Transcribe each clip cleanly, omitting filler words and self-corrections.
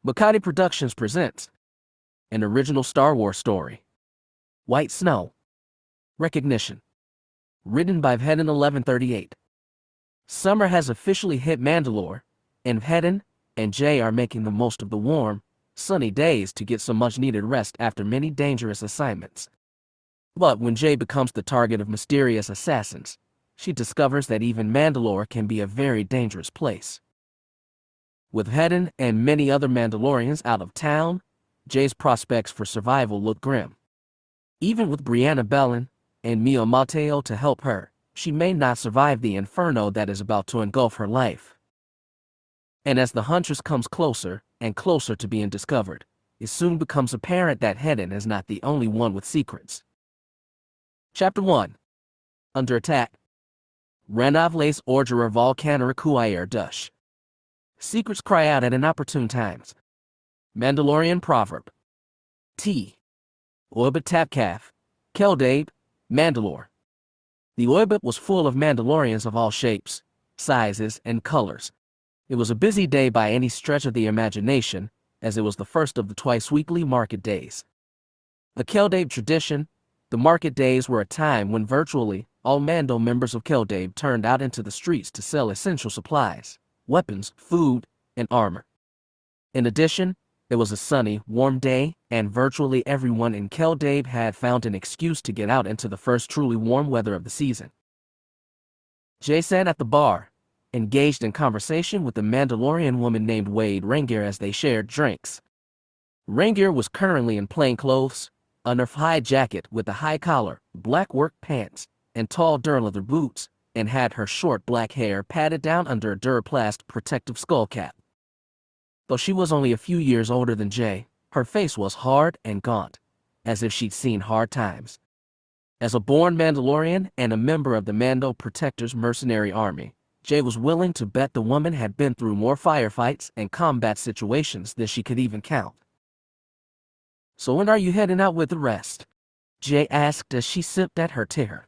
Makati Productions presents an original Star Wars story. White Snow. Recognition. Written by Vhetin 1138. Summer has officially hit Mandalore, and Vhetin and Jay are making the most of the warm, sunny days to get some much-needed rest after many dangerous assignments. But when Jay becomes the target of mysterious assassins, she discovers that even Mandalore can be a very dangerous place. With Vhetin and many other Mandalorians out of town, Jay's prospects for survival look grim. Even with Brianna, Bellan, and Omotao to help her, she may not survive the inferno that is about to engulf her life. And as the huntress comes closer and closer to being discovered, it soon becomes apparent that Vhetin is not the only one with secrets. Chapter 1. Under Attack. Renovles Orgerer Volcanera Kuair Dush. Secrets cry out at inopportune times. Mandalorian Proverb. T. Oibit Tapcaf. Keldabe, Mandalore. The Oibit was full of Mandalorians of all shapes, sizes, and colors. It was a busy day by any stretch of the imagination, as it was the first of the twice-weekly market days. A Keldabe tradition, the market days were a time when virtually all Mando members of Keldabe turned out into the streets to sell essential supplies, weapons, food, and armor. In addition, it was a sunny, warm day, and virtually everyone in Keldabe had found an excuse to get out into the first truly warm weather of the season. Jay sat at the bar, engaged in conversation with a Mandalorian woman named Wade Rengir as they shared drinks. Rengir was currently in plain clothes, a Nerf high jacket with a high collar, black work pants, and tall dur-leather boots, and had her short black hair patted down under a Duraplast protective skull cap. Though she was only a few years older than Jay, her face was hard and gaunt, as if she'd seen hard times. As a born Mandalorian and a member of the Mando Protectors mercenary army, Jay was willing to bet the woman had been through more firefights and combat situations than she could even count. "So when are you heading out with the rest?" Jay asked as she sipped at her tear.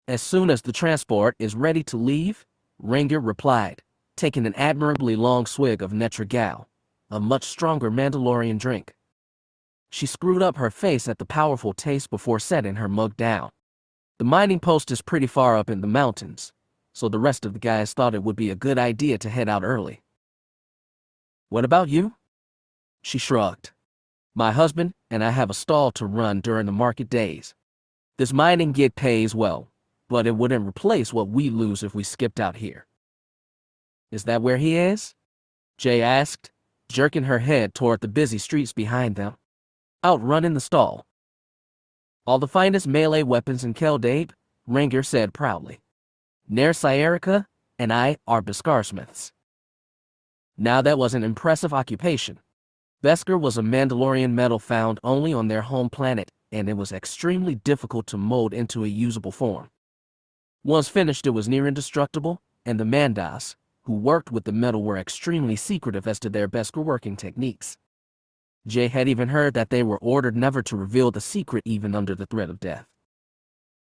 "As soon as the transport is ready to leave," Rengir replied, taking an admirably long swig of Netragal, a much stronger Mandalorian drink. She screwed up her face at the powerful taste before setting her mug down. "The mining post is pretty far up in the mountains, so the rest of the guys thought it would be a good idea to head out early." "What about you?" She shrugged. "My husband and I have a stall to run during the market days. This mining gig pays well, but it wouldn't replace what we lose if we skipped out here." "Is that where he is?" Jay asked, jerking her head toward the busy streets behind them. "Out running the stall." "All the finest melee weapons in Keldabe," Rengir said proudly. "Nair Syerica and I are Beskarsmiths." Now that was an impressive occupation. Beskar was a Mandalorian metal found only on their home planet, and it was extremely difficult to mold into a usable form. Once finished, it was near indestructible, and the Mandas, who worked with the metal, were extremely secretive as to their Beskar working techniques. Jay had even heard that they were ordered never to reveal the secret even under the threat of death.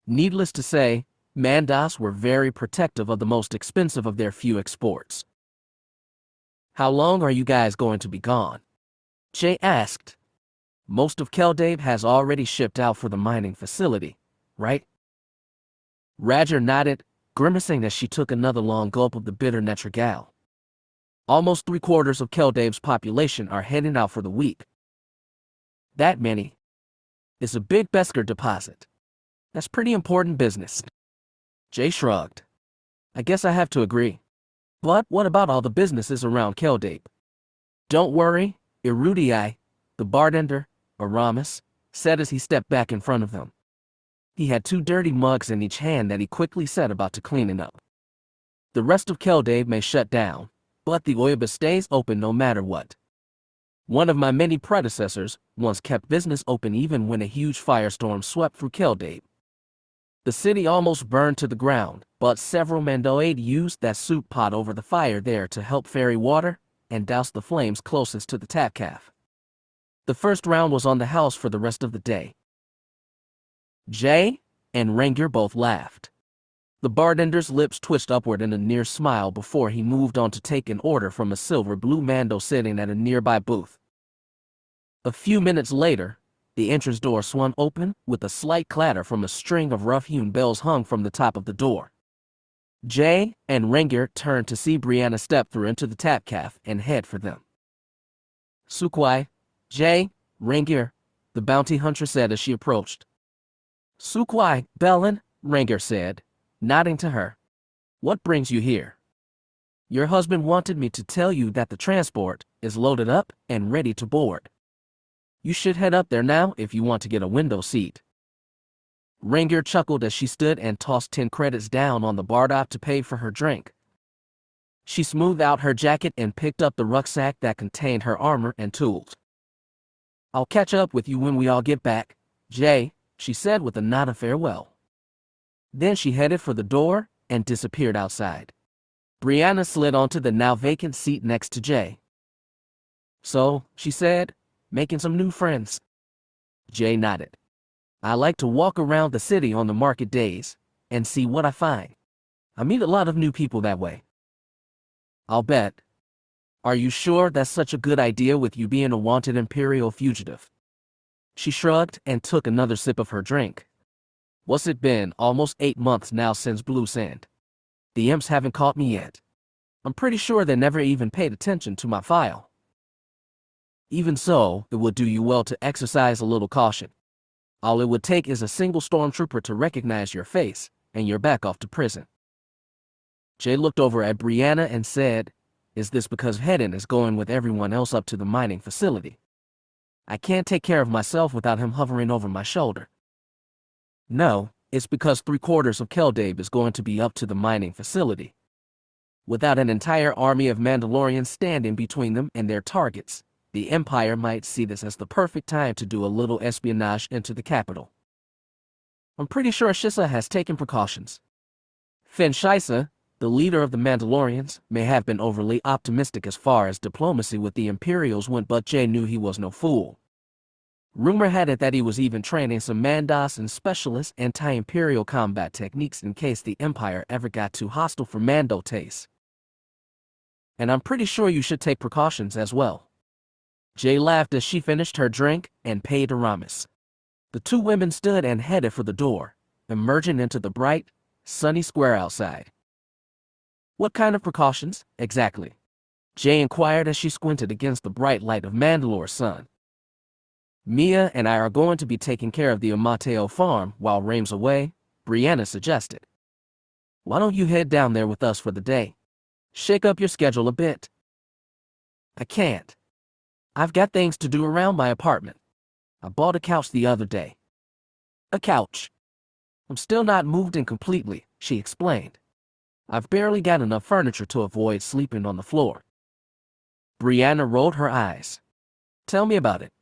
Needless to say, Mandas were very protective of the most expensive of their few exports. "How long are you guys going to be gone?" Jay asked. "Most of Keldabe has already shipped out for the mining facility, right?" Roger nodded, grimacing as she took another long gulp of the bitter Netragal. "Almost 3/4 of Keldabe's population are heading out for the week." "That many? It's a big Beskar deposit. That's pretty important business." Jay shrugged. "I guess I have to agree. But what about all the businesses around Keldabe?" "Don't worry, Irudii," the bartender, Aramis, said as he stepped back in front of them. He had 2 dirty mugs in each hand that he quickly set about to cleaning up. "The rest of Keldabe may shut down, but the Oibit stays open no matter what. One of my many predecessors once kept business open even when a huge firestorm swept through Keldabe. The city almost burned to the ground, but several Mandoade used that soup pot over the fire there to help ferry water and douse the flames closest to the Tapcaf. The first round was on the house for the rest of the day." Jay and Rengir both laughed. The bartender's lips twitched upward in a near smile before he moved on to take an order from a silver-blue Mando sitting at a nearby booth. A few minutes later, the entrance door swung open with a slight clatter from a string of rough-hewn bells hung from the top of the door. Jay and Rengir turned to see Brianna step through into the tap cafe and head for them. "Sukwai, Jay, Rengir," the bounty huntress said as she approached. "Sukwai, Bellan," Rengir said, nodding to her. "What brings you here?" "Your husband wanted me to tell you that the transport is loaded up and ready to board. You should head up there now if you want to get a window seat." Rengir chuckled as she stood and tossed 10 credits down on the bar top to pay for her drink. She smoothed out her jacket and picked up the rucksack that contained her armor and tools. "I'll catch up with you when we all get back, Jay," she said with a nod of farewell. Then she headed for the door and disappeared outside. Brianna slid onto the now vacant seat next to Jay. "So," she said, "making some new friends?" Jay nodded. "I like to walk around the city on the market days and see what I find. I meet a lot of new people that way." "I'll bet. Are you sure that's such a good idea with you being a wanted Imperial fugitive?" She shrugged and took another sip of her drink. "What's it been, almost 8 months now since Blue Sand? The imps haven't caught me yet. I'm pretty sure they never even paid attention to my file. Even so, it would do you well to exercise a little caution. All it would take is a single stormtrooper to recognize your face, and you're back off to prison." Jay looked over at Brianna and said, "Is this because Vhetin is going with everyone else up to the mining facility? I can't take care of myself without him hovering over my shoulder." "No, it's because 3/4 of Keldabe is going to be up to the mining facility. Without an entire army of Mandalorians standing between them and their targets, the Empire might see this as the perfect time to do a little espionage into the capital. I'm pretty sure Shisa has taken precautions. Fen Shisa, the leader of the Mandalorians, may have been overly optimistic as far as diplomacy with the Imperials went, but Jay knew he was no fool. Rumor had it that he was even training some Mandos and specialist anti-Imperial combat techniques in case the Empire ever got too hostile for Mando taste. And I'm pretty sure you should take precautions as well." Jay laughed as she finished her drink and paid Aramis. The two women stood and headed for the door, emerging into the bright, sunny square outside. "What kind of precautions, exactly?" Jay inquired as she squinted against the bright light of Mandalore's sun. "Mia and I are going to be taking care of the Omotao farm while Rame's away," Brianna suggested. "Why don't you head down there with us for the day? Shake up your schedule a bit." "I can't. I've got things to do around my apartment. I bought a couch the other day." "A couch?" "I'm still not moved in completely," she explained. "I've barely got enough furniture to avoid sleeping on the floor." Brianna rolled her eyes. "Tell me about it.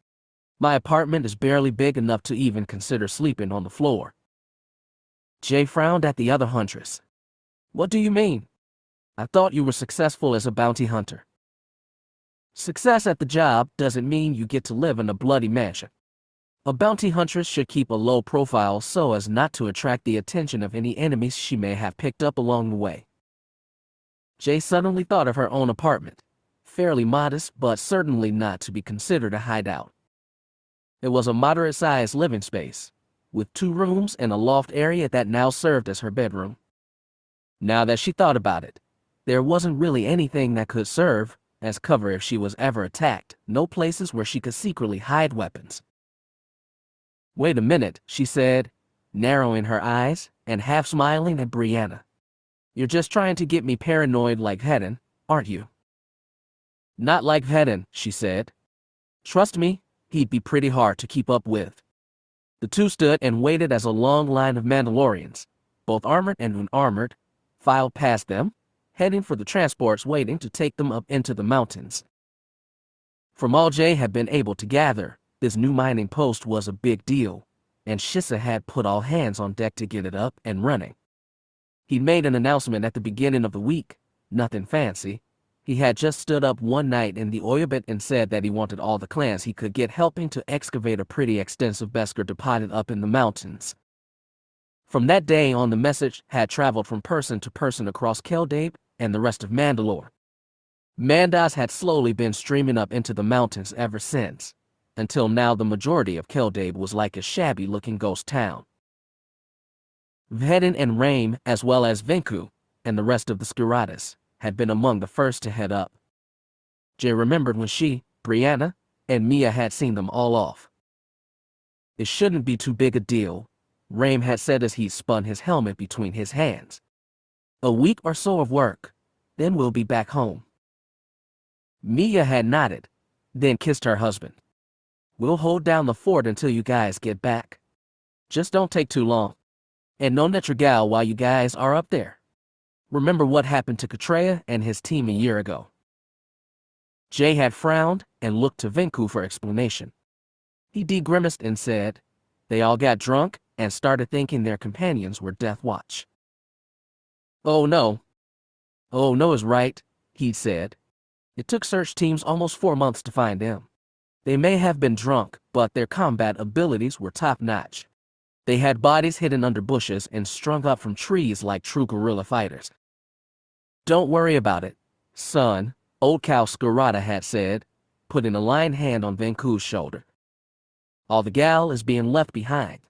My apartment is barely big enough to even consider sleeping on the floor." Jay frowned at the other huntress. "What do you mean? I thought you were successful as a bounty hunter." "Success at the job doesn't mean you get to live in a bloody mansion. A bounty huntress should keep a low profile so as not to attract the attention of any enemies she may have picked up along the way." Jay suddenly thought of her own apartment, fairly modest but certainly not to be considered a hideout. It was a moderate-sized living space, with 2 rooms and a loft area that now served as her bedroom. Now that she thought about it, there wasn't really anything that could serve as cover if she was ever attacked, no places where she could secretly hide weapons. "Wait a minute," she said, narrowing her eyes and half smiling at Brianna. "You're just trying to get me paranoid like Vhetin, aren't you?" "Not like Vhetin," she said. "Trust me, he'd be pretty hard to keep up with." The two stood and waited as a long line of Mandalorians, both armored and unarmored, filed past them, heading for the transports waiting to take them up into the mountains. From all Jay had been able to gather, this new mining post was a big deal, and Shisa had put all hands on deck to get it up and running. He'd made an announcement at the beginning of the week, nothing fancy. He had just stood up one night in the Audiobook and said that he wanted all the clans he could get helping to excavate a pretty extensive Beskar deposit up in the mountains. From that day on, the message had traveled from person to person across Keldabe and the rest of Mandalore. Mandas had slowly been streaming up into the mountains ever since, until now the majority of Keldabe was like a shabby-looking ghost town. Vhetin and Raim, as well as Venku and the rest of the Skiratas, had been among the first to head up. Jay remembered when she, Brianna, and Mia had seen them all off. It shouldn't be too big a deal, Raim had said as he spun his helmet between his hands. A week or so of work, then we'll be back home. Mia had nodded, then kissed her husband. We'll hold down the fort until you guys get back. Just don't take too long. And no Netragal while you guys are up there. Remember what happened to Katreya and his team a year ago. Jay had frowned and looked to Venku for explanation. He grimaced and said, they all got drunk and started thinking their companions were Death Watch. Oh no is right, he said. It took search teams almost 4 months to find them. They may have been drunk, but their combat abilities were top-notch. They had bodies hidden under bushes and strung up from trees like true guerrilla fighters. Don't worry about it, son, Old Cow Skirata had said, putting a lined hand on Venku's shoulder. All the gal is being left behind.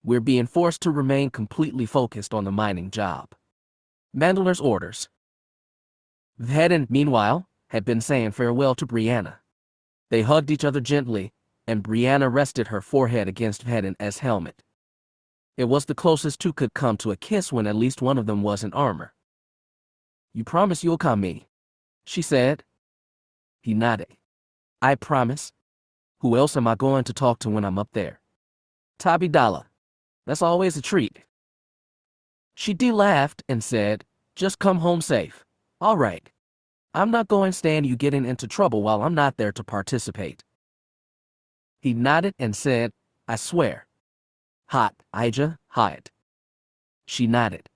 We're being forced to remain completely focused on the mining job. Mandalore's orders. Vhetin, meanwhile, had been saying farewell to Brianna. They hugged each other gently, and Brianna rested her forehead against Vhetin's helmet. It was the closest two could come to a kiss when at least one of them was in armor. You promise you'll come me, she said. He nodded. I promise. Who else am I going to talk to when I'm up there? Tabidala. That's always a treat. She laughed and said, just come home safe. All right. I'm not going to stand you getting into trouble while I'm not there to participate. He nodded and said, I swear. Hot, Ija, hot. She nodded.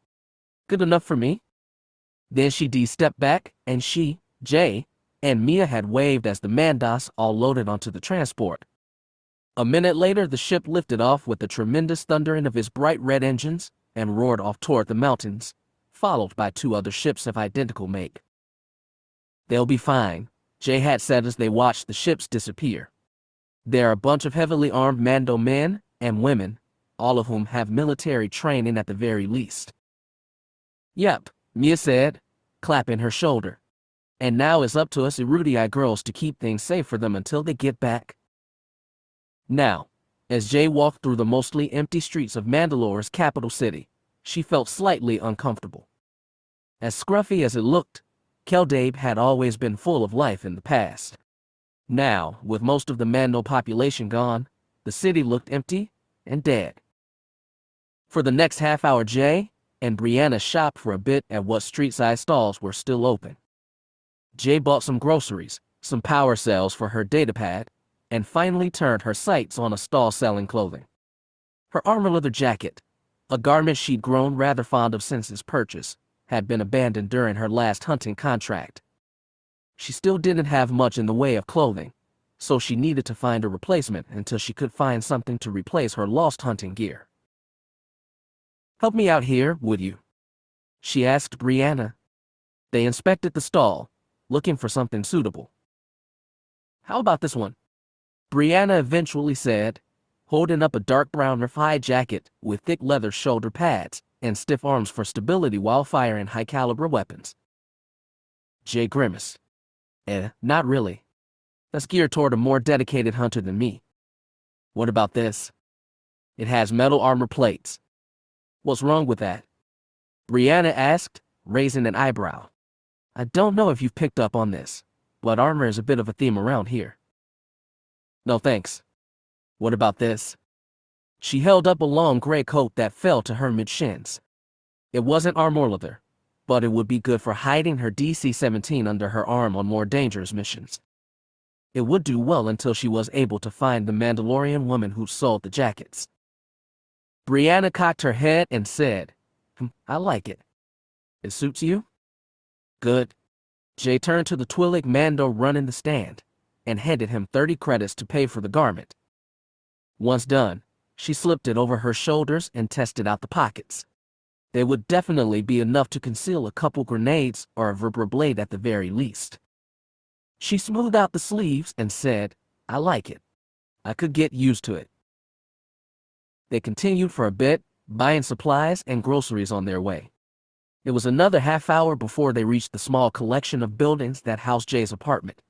Good enough for me? Then she stepped back, and she, Jay, and Mia had waved as the Mandas all loaded onto the transport. A minute later, the ship lifted off with the tremendous thundering of its bright red engines and roared off toward the mountains, followed by 2 other ships of identical make. They'll be fine, Jay had said as they watched the ships disappear. They're a bunch of heavily armed Mando men and women, all of whom have military training at the very least. Yep, Mia said, clapping her shoulder. And now it's up to us Erudii girls to keep things safe for them until they get back. Now, as Jay walked through the mostly empty streets of Mandalore's capital city, she felt slightly uncomfortable. As scruffy as it looked, Keldabe had always been full of life in the past. Now, with most of the Mando population gone, the city looked empty and dead. For the next half hour, Jay and Brianna shopped for a bit at what street-side stalls were still open. Jay bought some groceries, some power cells for her datapad, and finally turned her sights on a stall selling clothing. Her armor leather jacket, a garment she'd grown rather fond of since its purchase, had been abandoned during her last hunting contract. She still didn't have much in the way of clothing, so she needed to find a replacement until she could find something to replace her lost hunting gear. Help me out here, would you? She asked Brianna. They inspected the stall, looking for something suitable. How about this one? Brianna eventually said, holding up a dark brown hide jacket with thick leather shoulder pads and stiff arms for stability while firing high-caliber weapons. Jay grimaced. Not really. That's geared toward a more dedicated hunter than me. What about this? It has metal armor plates. What's wrong with that? Brianna asked, raising an eyebrow. I don't know if you've picked up on this, but armor is a bit of a theme around here. No thanks. What about this? She held up a long gray coat that fell to her mid-shins. It wasn't armor leather, but it would be good for hiding her DC-17 under her arm on more dangerous missions. It would do well until she was able to find the Mandalorian woman who sold the jackets. Brianna cocked her head and said, I like it. It suits you? Good. Jay turned to the Twi'lek Mando running the stand and handed him 30 credits to pay for the garment. Once done, She slipped it over her shoulders and tested out the pockets. They would definitely be enough to conceal a couple grenades or a vibra blade at the very least. She smoothed out the sleeves and said, "I like it. I could get used to it." They continued for a bit, buying supplies and groceries on their way. It was another half hour before they reached the small collection of buildings that housed Jay's apartment.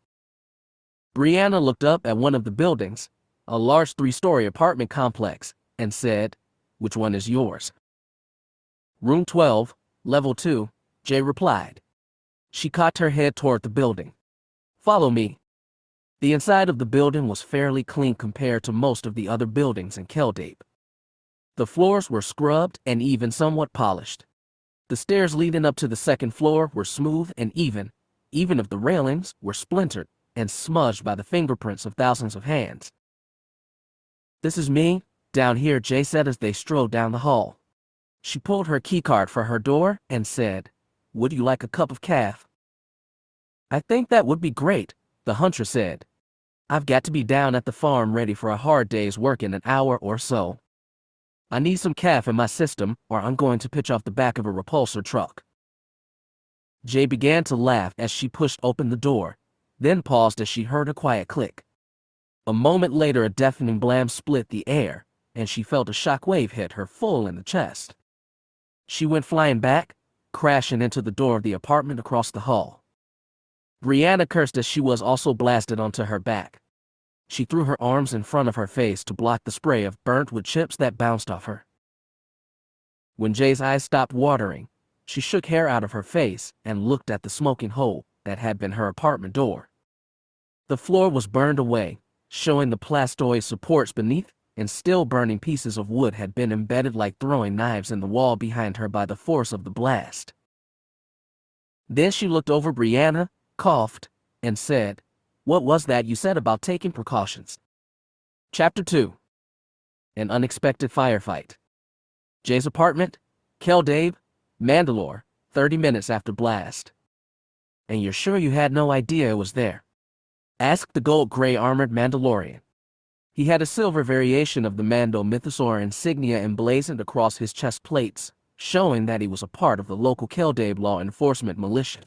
Brianna looked up at one of the buildings, a large 3-story apartment complex, and said, "Which one is yours?" "Room 12, level 2, Jay replied. She cocked her head toward the building. "Follow me." The inside of the building was fairly clean compared to most of the other buildings in Keldape. The floors were scrubbed and even somewhat polished. The stairs leading up to the second floor were smooth and even if the railings were splintered and smudged by the fingerprints of thousands of hands. "This is me, down here," Jay said as they strode down the hall. She pulled her keycard for her door and said, "Would you like a cup of caf?" "I think that would be great," the huntress said. "I've got to be down at the farm ready for a hard day's work in an hour or so. I need some caf in my system or I'm going to pitch off the back of a repulsor truck." Jay began to laugh as she pushed open the door, then paused as she heard a quiet click. A moment later, a deafening blam split the air, and she felt a shock wave hit her full in the chest. She went flying back, crashing into the door of the apartment across the hall. Brianna cursed as she was also blasted onto her back. She threw her arms in front of her face to block the spray of burnt wood chips that bounced off her. When Jay's eyes stopped watering, she shook hair out of her face and looked at the smoking hole that had been her apartment door. The floor was burned away, showing the plastoid supports beneath, and still burning pieces of wood had been embedded like throwing knives in the wall behind her by the force of the blast. Then she looked over Brianna, coughed, and said, "What was that you said about taking precautions?" Chapter 2. An Unexpected Firefight. Jay's apartment, Keldape, Mandalore, 30 minutes after blast. "And you're sure you had no idea it was there?" asked the gold-gray armored Mandalorian. He had a silver variation of the Mando Mythosaur insignia emblazoned across his chest plates, showing that he was a part of the local Keldape law enforcement militia.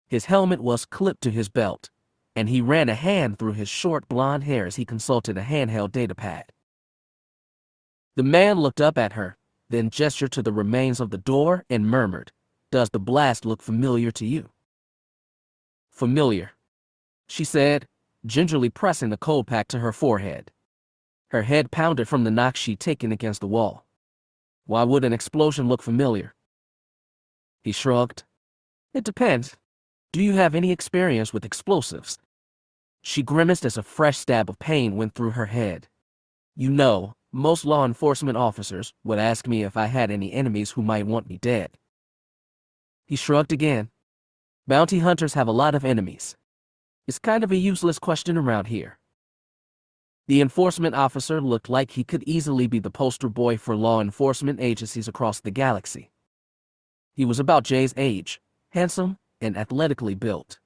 His helmet was clipped to his belt, and he ran a hand through his short blonde hair as he consulted a handheld datapad. The man looked up at her, then gestured to the remains of the door and murmured, "Does the blast look familiar to you?" "Familiar," she said, gingerly pressing the cold pack to her forehead. Her head pounded from the knock she'd taken against the wall. "Why would an explosion look familiar?" He shrugged. "It depends. Do you have any experience with explosives?" She grimaced as a fresh stab of pain went through her head. "You know, most law enforcement officers would ask me if I had any enemies who might want me dead." He shrugged again. "Bounty hunters have a lot of enemies. It's kind of a useless question around here." The enforcement officer looked like he could easily be the poster boy for law enforcement agencies across the galaxy. He was about Jay's age, handsome, and athletically built.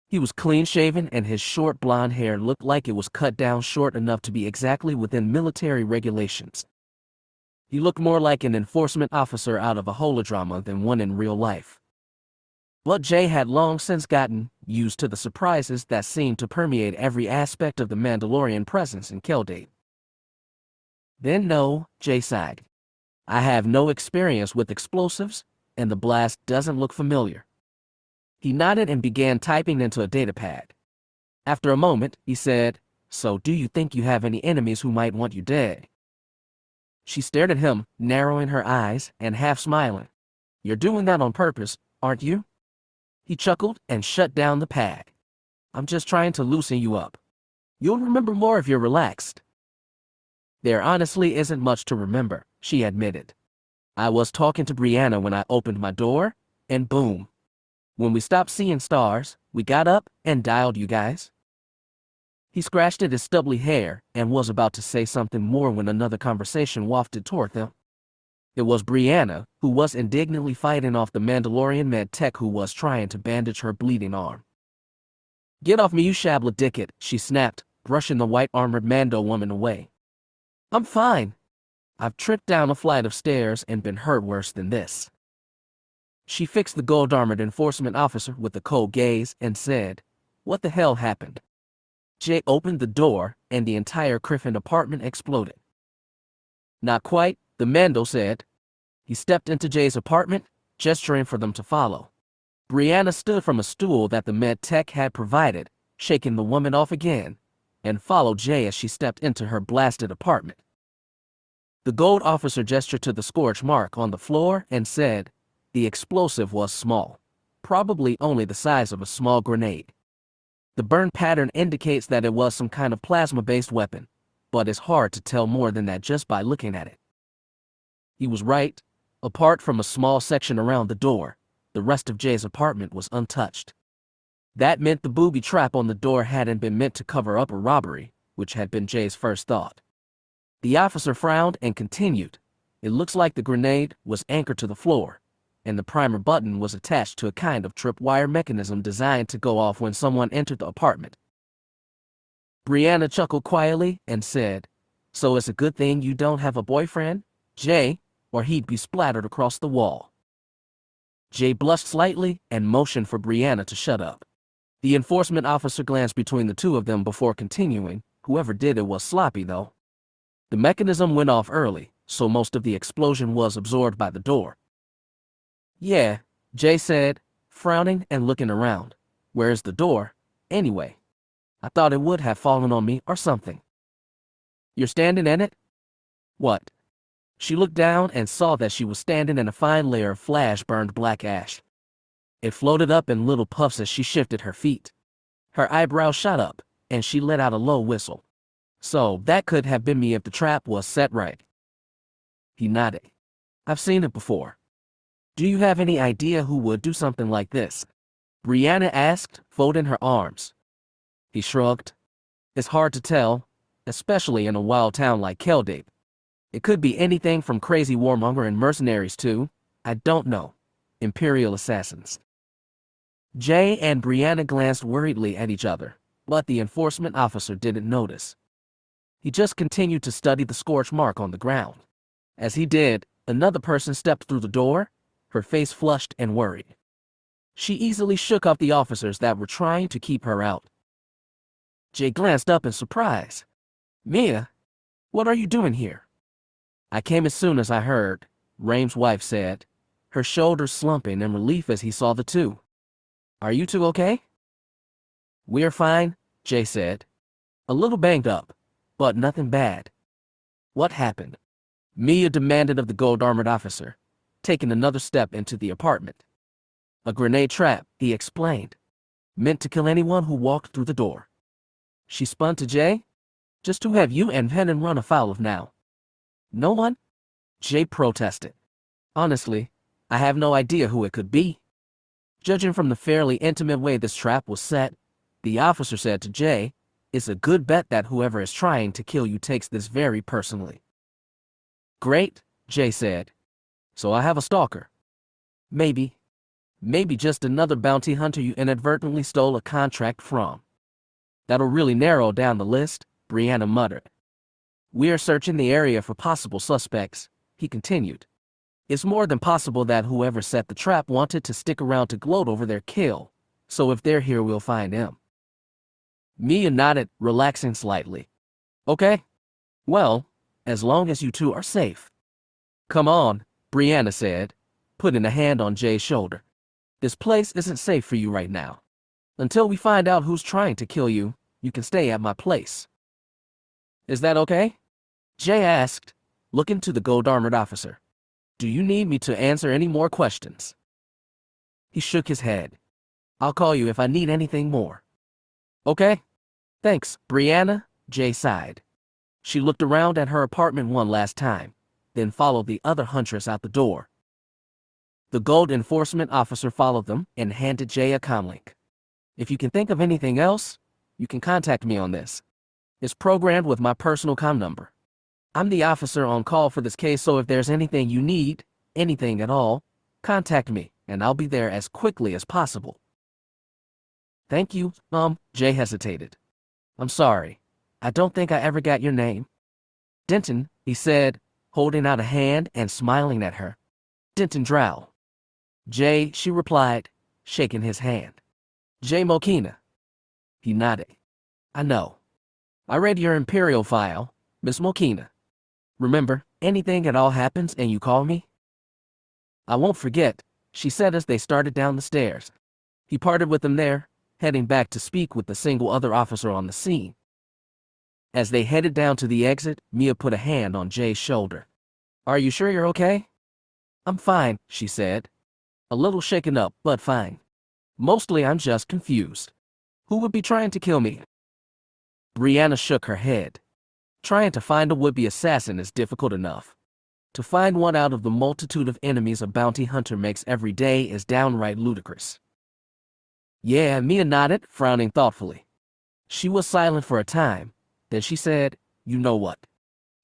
He was clean-shaven and his short blonde hair looked like it was cut down short enough to be exactly within military regulations. He looked more like an enforcement officer out of a holodrama than one in real life. But Jay had long since gotten used to the surprises that seemed to permeate every aspect of the Mandalorian presence in Keldape. "Then no," Jay sighed. "I have no experience with explosives, and the blast doesn't look familiar." He nodded and began typing into a datapad. After a moment, he said, "So do you think you have any enemies who might want you dead?" She stared at him, narrowing her eyes and half smiling. "You're doing that on purpose, aren't you?" He chuckled and shut down the pad. "I'm just trying to loosen you up. You'll remember more if you're relaxed." "There honestly isn't much to remember," she admitted. "I was talking to Brianna when I opened my door, and boom. When we stopped seeing stars, we got up and dialed you guys." He scratched at his stubbly hair and was about to say something more when another conversation wafted toward them. It was Brianna, who was indignantly fighting off the Mandalorian med tech who was trying to bandage her bleeding arm. "Get off me, you shabla dickhead," she snapped, brushing the white-armored Mando woman away. "I'm fine," I've tripped down a flight of stairs and been hurt worse than this. She fixed the gold-armored enforcement officer with a cold gaze and said, "What the hell happened?" Jay opened the door, and the entire Griffin apartment exploded. "Not quite," the Mando said. He stepped into Jay's apartment, gesturing for them to follow. Brianna stood from a stool that the med tech had provided, shaking the woman off again, and followed Jay as she stepped into her blasted apartment. The gold officer gestured to the scorch mark on the floor and said, "The explosive was small, probably only the size of a small grenade. The burn pattern indicates that it was some kind of plasma-based weapon, but it's hard to tell more than that just by looking at it." He was right. Apart from a small section around the door, the rest of Jay's apartment was untouched. That meant the booby trap on the door hadn't been meant to cover up a robbery, which had been Jay's first thought. The officer frowned and continued. "It looks like the grenade was anchored to the floor, and the primer button was attached to a kind of tripwire mechanism designed to go off when someone entered the apartment." Brianna chuckled quietly and said, "So it's a good thing you don't have a boyfriend, Jay, or he'd be splattered across the wall." Jay blushed slightly and motioned for Brianna to shut up. The enforcement officer glanced between the two of them before continuing. Whoever did it was sloppy, though. The mechanism went off early, so most of the explosion was absorbed by the door. "Yeah," Jay said, frowning and looking around. "Where's the door, anyway? I thought it would have fallen on me or something." "You're standing in it?" "What?" She looked down and saw that she was standing in a fine layer of flash-burned black ash. It floated up in little puffs as she shifted her feet. Her eyebrows shot up, and she let out a low whistle. "So that could have been me if the trap was set right." He nodded. "I've seen it before." "Do you have any idea who would do something like this?" Brianna asked, folding her arms. He shrugged. "It's hard to tell, especially in a wild town like Keldape. It could be anything from crazy warmongering mercenaries to, I don't know, Imperial assassins." Jay and Brianna glanced worriedly at each other, but the enforcement officer didn't notice. He just continued to study the scorch mark on the ground. As he did, another person stepped through the door, her face flushed and worried. She easily shook off the officers that were trying to keep her out. Jay glanced up in surprise. "Mia, what are you doing here?" "I came as soon as I heard," Raim's wife said, her shoulders slumping in relief as he saw the two. "Are you two okay?" "We're fine," Jay said. "A little banged up, but nothing bad." "What happened?" Mia demanded of the gold-armored officer, taking another step into the apartment. "A grenade trap," he explained, "meant to kill anyone who walked through the door." She spun to Jay. "Just who have you and Vhetin run afoul of now?" "No one," Jay protested. "Honestly, I have no idea who it could be." Judging from the fairly intimate way this trap was set, the officer said to Jay, "It's a good bet that whoever is trying to kill you takes this very personally." "Great," Jay said. "So I have a stalker." Maybe just another bounty hunter you inadvertently stole a contract from." "That'll really narrow down the list," Brianna muttered. "We're searching the area for possible suspects," he continued. "It's more than possible that whoever set the trap wanted to stick around to gloat over their kill, so if they're here we'll find him." Mia nodded, relaxing slightly. "Okay. Well, as long as you two are safe." "Come on," Brianna said, putting a hand on Jay's shoulder. "This place isn't safe for you right now. Until we find out who's trying to kill you, you can stay at my place." "Is that okay?" Jay asked, looking to the gold-armored officer. "Do you need me to answer any more questions?" He shook his head. "I'll call you if I need anything more." "Okay. Thanks, Brianna," Jay sighed. She looked around at her apartment one last time, then followed the other huntress out the door. The gold enforcement officer followed them and handed Jay a comlink. "If you can think of anything else, you can contact me on this. It's programmed with my personal comm number. I'm the officer on call for this case, so if there's anything you need, anything at all, contact me, and I'll be there as quickly as possible." "Thank you, Jay hesitated. "I'm sorry. I don't think I ever got your name." "Denton," he said, holding out a hand and smiling at her. Denton Drow. Jay, she replied, shaking his hand. Jay Mokina. He nodded. I know. I read your Imperial file, Miss Mokina. Remember, anything at all happens and you call me? I won't forget, she said as they started down the stairs. He parted with them there, heading back to speak with the single other officer on the scene. As they headed down to the exit, Mia put a hand on Jay's shoulder. Are you sure you're okay? I'm fine, she said. A little shaken up, but fine. Mostly I'm just confused. Who would be trying to kill me? Brianna shook her head. Trying to find a would-be assassin is difficult enough. To find one out of the multitude of enemies a bounty hunter makes every day is downright ludicrous. Yeah, Mia nodded, frowning thoughtfully. She was silent for a time. Then she said, you know what?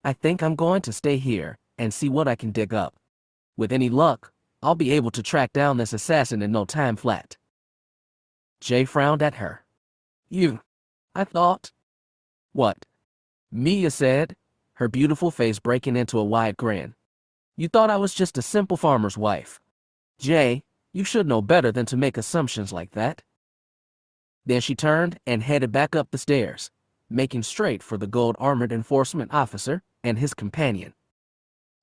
I think I'm going to stay here and see what I can dig up. With any luck, I'll be able to track down this assassin in no time flat. Jay frowned at her. I thought. What? Mia said, her beautiful face breaking into a wide grin. You thought I was just a simple farmer's wife. Jay, you should know better than to make assumptions like that. Then she turned and headed back up the stairs, making straight for the gold-armored enforcement officer and his companion.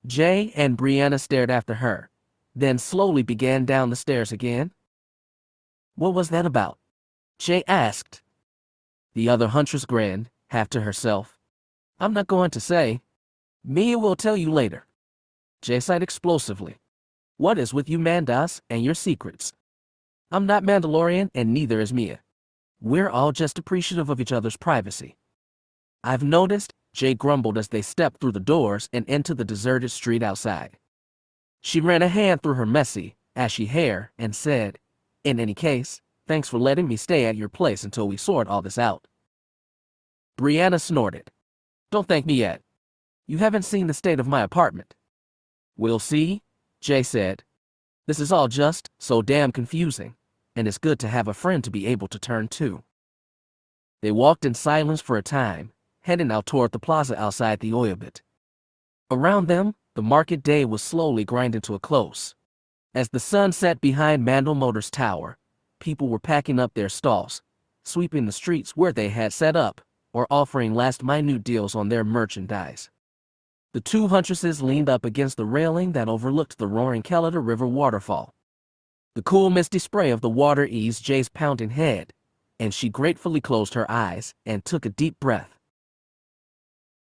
Jay and Brianna stared after her, then slowly began down the stairs again. What was that about? Jay asked. The other huntress grinned, half to herself. I'm not going to say. Mia will tell you later. Jay sighed explosively. What is with you Mandas and your secrets? I'm not Mandalorian and neither is Mia. We're all just appreciative of each other's privacy. I've noticed, Jay grumbled as they stepped through the doors and into the deserted street outside. She ran a hand through her messy, ashy hair and said, in any case, thanks for letting me stay at your place until we sort all this out. Brianna snorted. Don't thank me yet. You haven't seen the state of my apartment. We'll see, Jay said. This is all just so damn confusing, and it's good to have a friend to be able to turn to. They walked in silence for a time, heading out toward the plaza outside the Audiobook. Around them, the market day was slowly grinding to a close. As the sun set behind Mandalore Motors Tower, people were packing up their stalls, sweeping the streets where they had set up, or offering last-minute deals on their merchandise. The two huntresses leaned up against the railing that overlooked the roaring Kelida River waterfall. The cool misty spray of the water eased Jay's pounding head, and she gratefully closed her eyes and took a deep breath.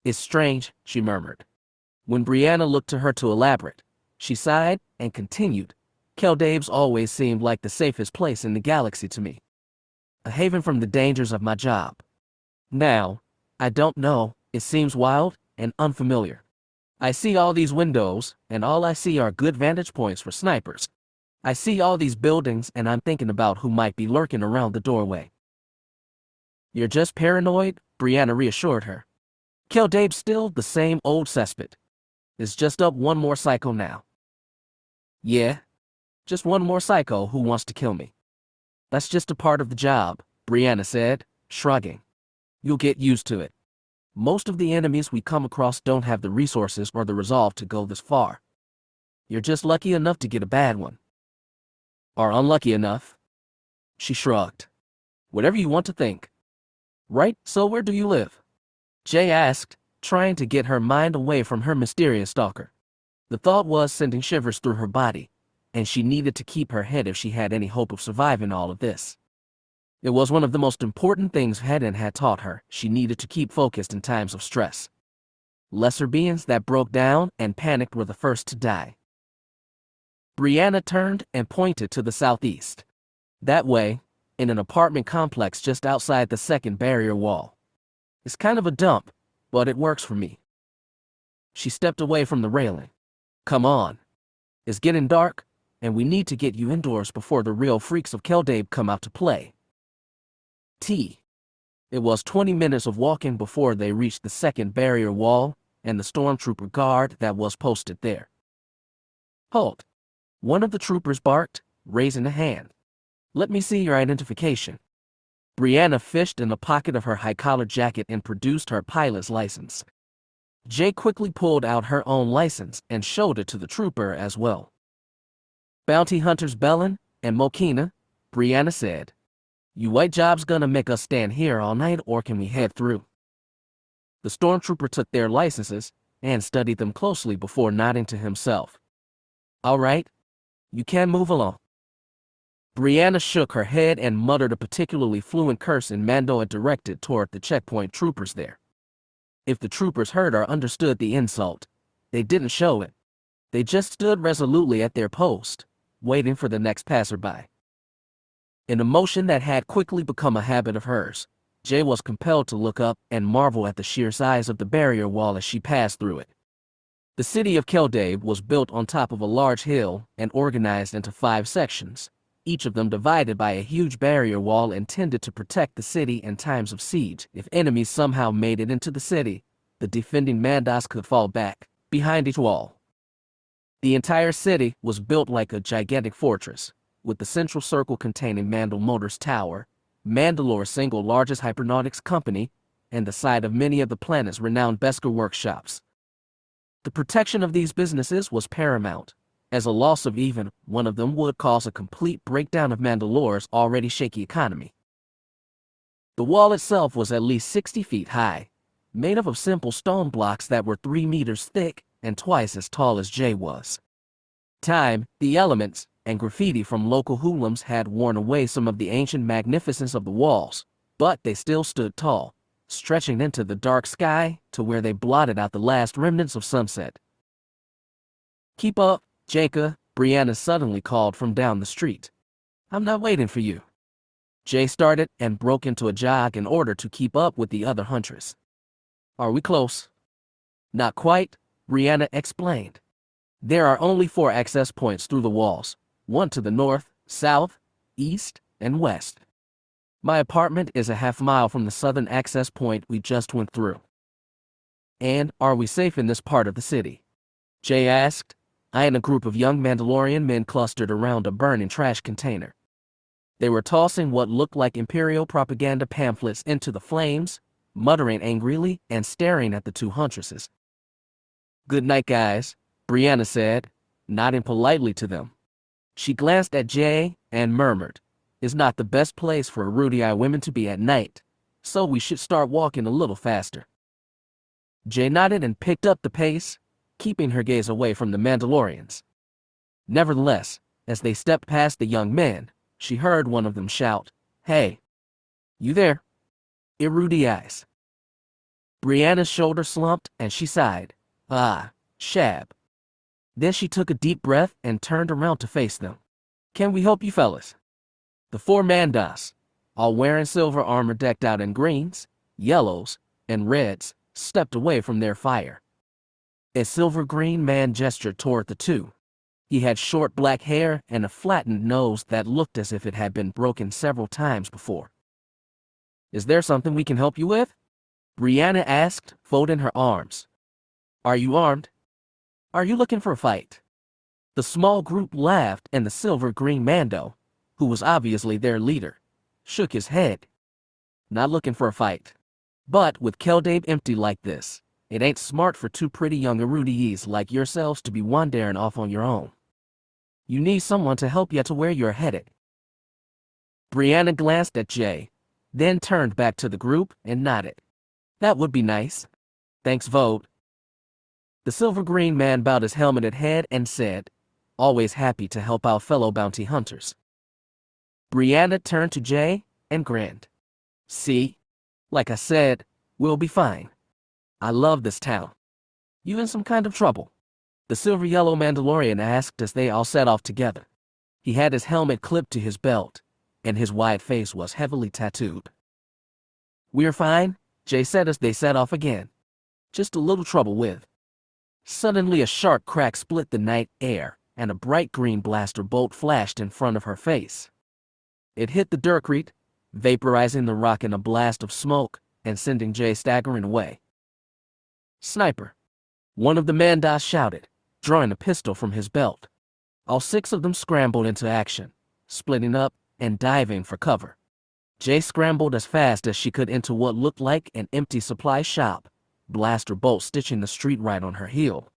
It's strange, she murmured. When Brianna looked to her to elaborate, she sighed and continued. Keldabe's always seemed like the safest place in the galaxy to me. A haven from the dangers of my job. Now, I don't know, it seems wild and unfamiliar. I see all these windows, and all I see are good vantage points for snipers. I see all these buildings, and I'm thinking about who might be lurking around the doorway. You're just paranoid, Brianna reassured her. Keldabe's still the same old cesspit. It's just up one more psycho now. Yeah, just one more psycho who wants to kill me. That's just a part of the job, Brianna said, shrugging. You'll get used to it. Most of the enemies we come across don't have the resources or the resolve to go this far. You're just lucky enough to get a bad one. Or unlucky enough. She shrugged. Whatever you want to think. Right, so where do you live? Jay asked, trying to get her mind away from her mysterious stalker. The thought was sending shivers through her body, and she needed to keep her head if she had any hope of surviving all of this. It was one of the most important things Vhetin had taught her. She needed to keep focused in times of stress. Lesser beings that broke down and panicked were the first to die. Brianna turned and pointed to the southeast. That way, in an apartment complex just outside the second barrier wall. It's kind of a dump, but it works for me. She stepped away from the railing. Come on. It's getting dark, and we need to get you indoors before the real freaks of Keldabe come out to play. It was 20 minutes of walking before they reached the second barrier wall and the stormtrooper guard that was posted there. Halt! One of the troopers barked, raising a hand. Let me see your identification. Brianna fished in the pocket of her high-collar jacket and produced her pilot's license. Jay quickly pulled out her own license and showed it to the trooper as well. "Bounty hunters Bellan and Mokina," Brianna said. "You white jobs gonna make us stand here all night, or can we head through?" The stormtrooper took their licenses and studied them closely before nodding to himself. "All right, you can move along." Brianna shook her head and muttered a particularly fluent curse in Mando directed toward the checkpoint troopers there. If the troopers heard or understood the insult, they didn't show it. They just stood resolutely at their post, waiting for the next passerby. In a motion that had quickly become a habit of hers, Jay was compelled to look up and marvel at the sheer size of the barrier wall as she passed through it. The city of Keldave was built on top of a large hill and organized into 5 sections, each of them divided by a huge barrier wall intended to protect the city in times of siege. If enemies somehow made it into the city, the defending Mandos could fall back behind each wall. The entire city was built like a gigantic fortress, with the central circle containing Mandal Motors Tower, Mandalore's single largest hypernautics company, and the site of many of the planet's renowned Beskar workshops. The protection of these businesses was paramount, as a loss of even one of them would cause a complete breakdown of Mandalore's already shaky economy. The wall itself was at least 60 feet high, made up of simple stone blocks that were 3 meters thick and twice as tall as Jay was. Time, the elements, and graffiti from local hoodlums had worn away some of the ancient magnificence of the walls, but they still stood tall, stretching into the dark sky to where they blotted out the last remnants of sunset. "Keep up, Jacob," Brianna suddenly called from down the street. "I'm not waiting for you." Jay started and broke into a jog in order to keep up with the other huntress. "Are we close?" "Not quite," Brianna explained. "There are only 4 access points through the walls, one to the north, south, east, and west. My apartment is a half-mile from the southern access point we just went through." "And are we safe in this part of the city?" Jay asked, eyeing a group of young Mandalorian men clustered around a burning trash container. They were tossing what looked like Imperial propaganda pamphlets into the flames, muttering angrily and staring at the 2 huntresses. "Good night, guys," Brianna said, nodding politely to them. She glanced at Jay and murmured, "It's not the best place for ruddy-eyed women to be at night, so we should start walking a little faster." Jay nodded and picked up the pace, keeping her gaze away from the Mandalorians. Nevertheless, as they stepped past the young men, she heard one of them shout, "Hey, you there? Rudy eyes." Brianna's shoulder slumped and she sighed, "Ah, Shab." Then she took a deep breath and turned around to face them. "Can we help you fellas?" The 4 Mandos, all wearing silver armor decked out in greens, yellows, and reds, stepped away from their fire. A silver-green man gestured toward the 2. He had short black hair and a flattened nose that looked as if it had been broken several times before. "Is there something we can help you with?" Brianna asked, folding her arms. "Are you armed? Are you looking for a fight?" The small group laughed, and the silver-green Mando, who was obviously their leader, shook his head. "Not looking for a fight. But with Keldave empty like this, it ain't smart for 2 pretty young erudies like yourselves to be wandering off on your own. You need someone to help you to where you're headed." Brianna glanced at Jay, then turned back to the group and nodded. "That would be nice. Thanks, Vode." The silver-green man bowed his helmeted head and said, "Always happy to help out fellow bounty hunters." Brianna turned to Jay and grinned. "See? Like I said, we'll be fine. I love this town. You in some kind of trouble?" the silver-yellow Mandalorian asked as they all set off together. He had his helmet clipped to his belt, and his wide face was heavily tattooed. "We're fine," Jay said as they set off again. "Just a little trouble with." Suddenly a sharp crack split the night air, and a bright green blaster bolt flashed in front of her face. It hit the Dirkrete, vaporizing the rock in a blast of smoke and sending Jay staggering away. "Sniper!" one of the Mandos shouted, drawing a pistol from his belt. All 6 of them scrambled into action, splitting up and diving for cover. Jay scrambled as fast as she could into what looked like an empty supply shop, blaster bolt stitching the street right on her heel.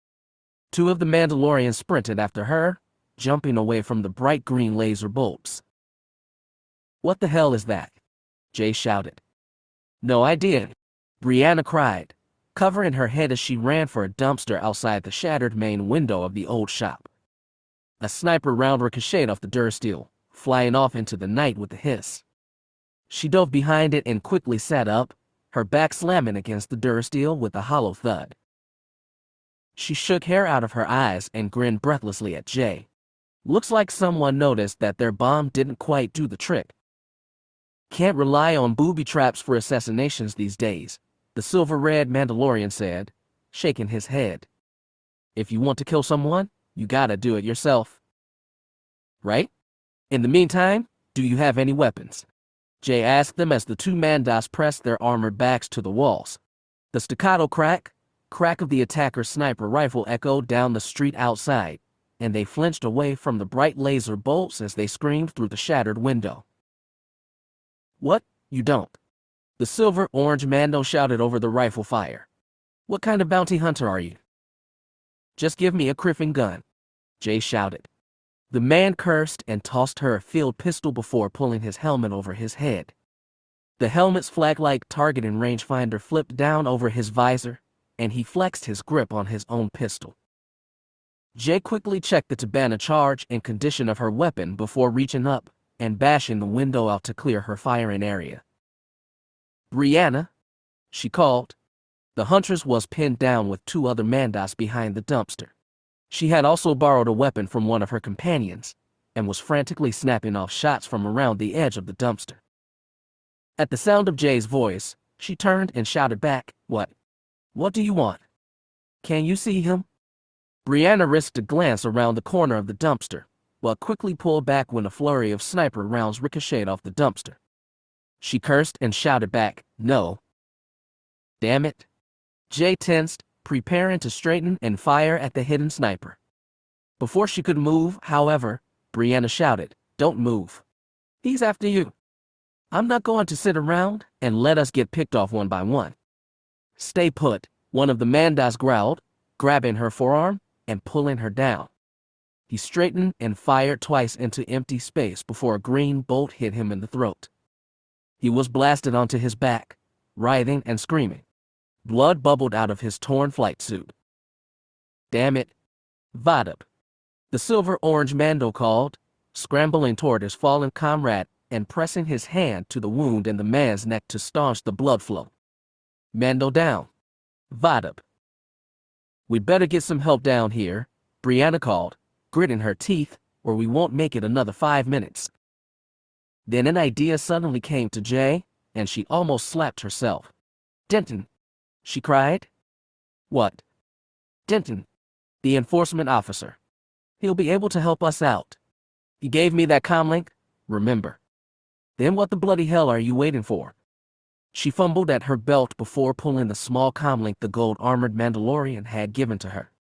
Two of the Mandalorians sprinted after her, jumping away from the bright green laser bolts. "What the hell is that?" Jay shouted. "No idea," Brianna cried, covering her head as she ran for a dumpster outside the shattered main window of the old shop. A sniper round ricocheted off the durasteel, flying off into the night with a hiss. She dove behind it and quickly sat up, her back slamming against the durasteel with a hollow thud. She shook hair out of her eyes and grinned breathlessly at Jay. Looks like someone noticed that their bomb didn't quite do the trick. "Can't rely on booby traps for assassinations these days," the silver-red Mandalorian said, shaking his head. "If you want to kill someone, you gotta do it yourself. Right? In the meantime, do you have any weapons?" Jay asked them as the two Mandas pressed their armored backs to the walls. The staccato crack of the attacker's sniper rifle echoed down the street outside, and they flinched away from the bright laser bolts as they screamed through the shattered window. "What? You don't?" The silver-orange Mando shouted over the rifle fire. "What kind of bounty hunter are you?" "Just give me a criffing gun," Jay shouted. The man cursed and tossed her a field pistol before pulling his helmet over his head. The helmet's flag-like targeting rangefinder flipped down over his visor, and he flexed his grip on his own pistol. Jay quickly checked the Tabana charge and condition of her weapon before reaching up and bashing the window out to clear her firing area. "Brianna," she called. The huntress was pinned down with two other Mandas behind the dumpster. She had also borrowed a weapon from one of her companions and was frantically snapping off shots from around the edge of the dumpster. At the sound of Jay's voice, she turned and shouted back, "What? What do you want? Can you see him?" Brianna risked a glance around the corner of the dumpster, but quickly pulled back when a flurry of sniper rounds ricocheted off the dumpster. She cursed and shouted back, "No." "Damn it." Jay tensed, preparing to straighten and fire at the hidden sniper. Before she could move, however, Brianna shouted, "Don't move. He's after you. I'm not going to sit around and let us get picked off one by one." "Stay put," one of the Mandas growled, grabbing her forearm and pulling her down. He straightened and fired twice into empty space before a green bolt hit him in the throat. He was blasted onto his back, writhing and screaming. Blood bubbled out of his torn flight suit. "Damn it. Vhetin," the silver-orange Mando called, scrambling toward his fallen comrade and pressing his hand to the wound in the man's neck to staunch the blood flow. "Mando down. Vhetin." "We'd better get some help down here," Brianna called, gritting her teeth, "or we won't make it another 5 minutes. Then an idea suddenly came to Jay, and she almost slapped herself. "Denton," she cried. "What?" "Denton, the enforcement officer. He'll be able to help us out. He gave me that comlink, remember? Then what the bloody hell are you waiting for?" She fumbled at her belt before pulling the small comlink the gold-armored Mandalorian had given to her.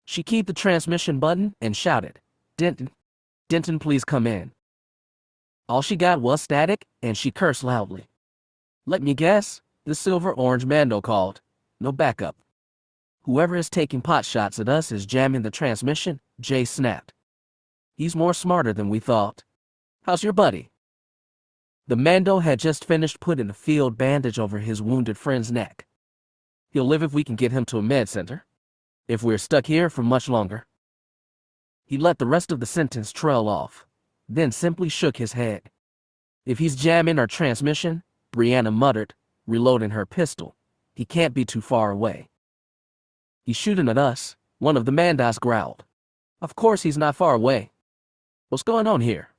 She keyed the transmission button and shouted, "Denton, Denton, please come in." All she got was static, and she cursed loudly. "Let me guess," the silver-orange Mando called. "No backup." "Whoever is taking pot shots at us is jamming the transmission," Jay snapped. "He's more smarter than we thought. How's your buddy?" The Mando had just finished putting a field bandage over his wounded friend's neck. "He'll live if we can get him to a med center. If we're stuck here for much longer." He let the rest of the sentence trail off, then simply shook his head. "If he's jamming our transmission," Brianna muttered, reloading her pistol, "he can't be too far away." "He's shooting at us," one of the Mandas growled. "Of course he's not far away. What's going on here?"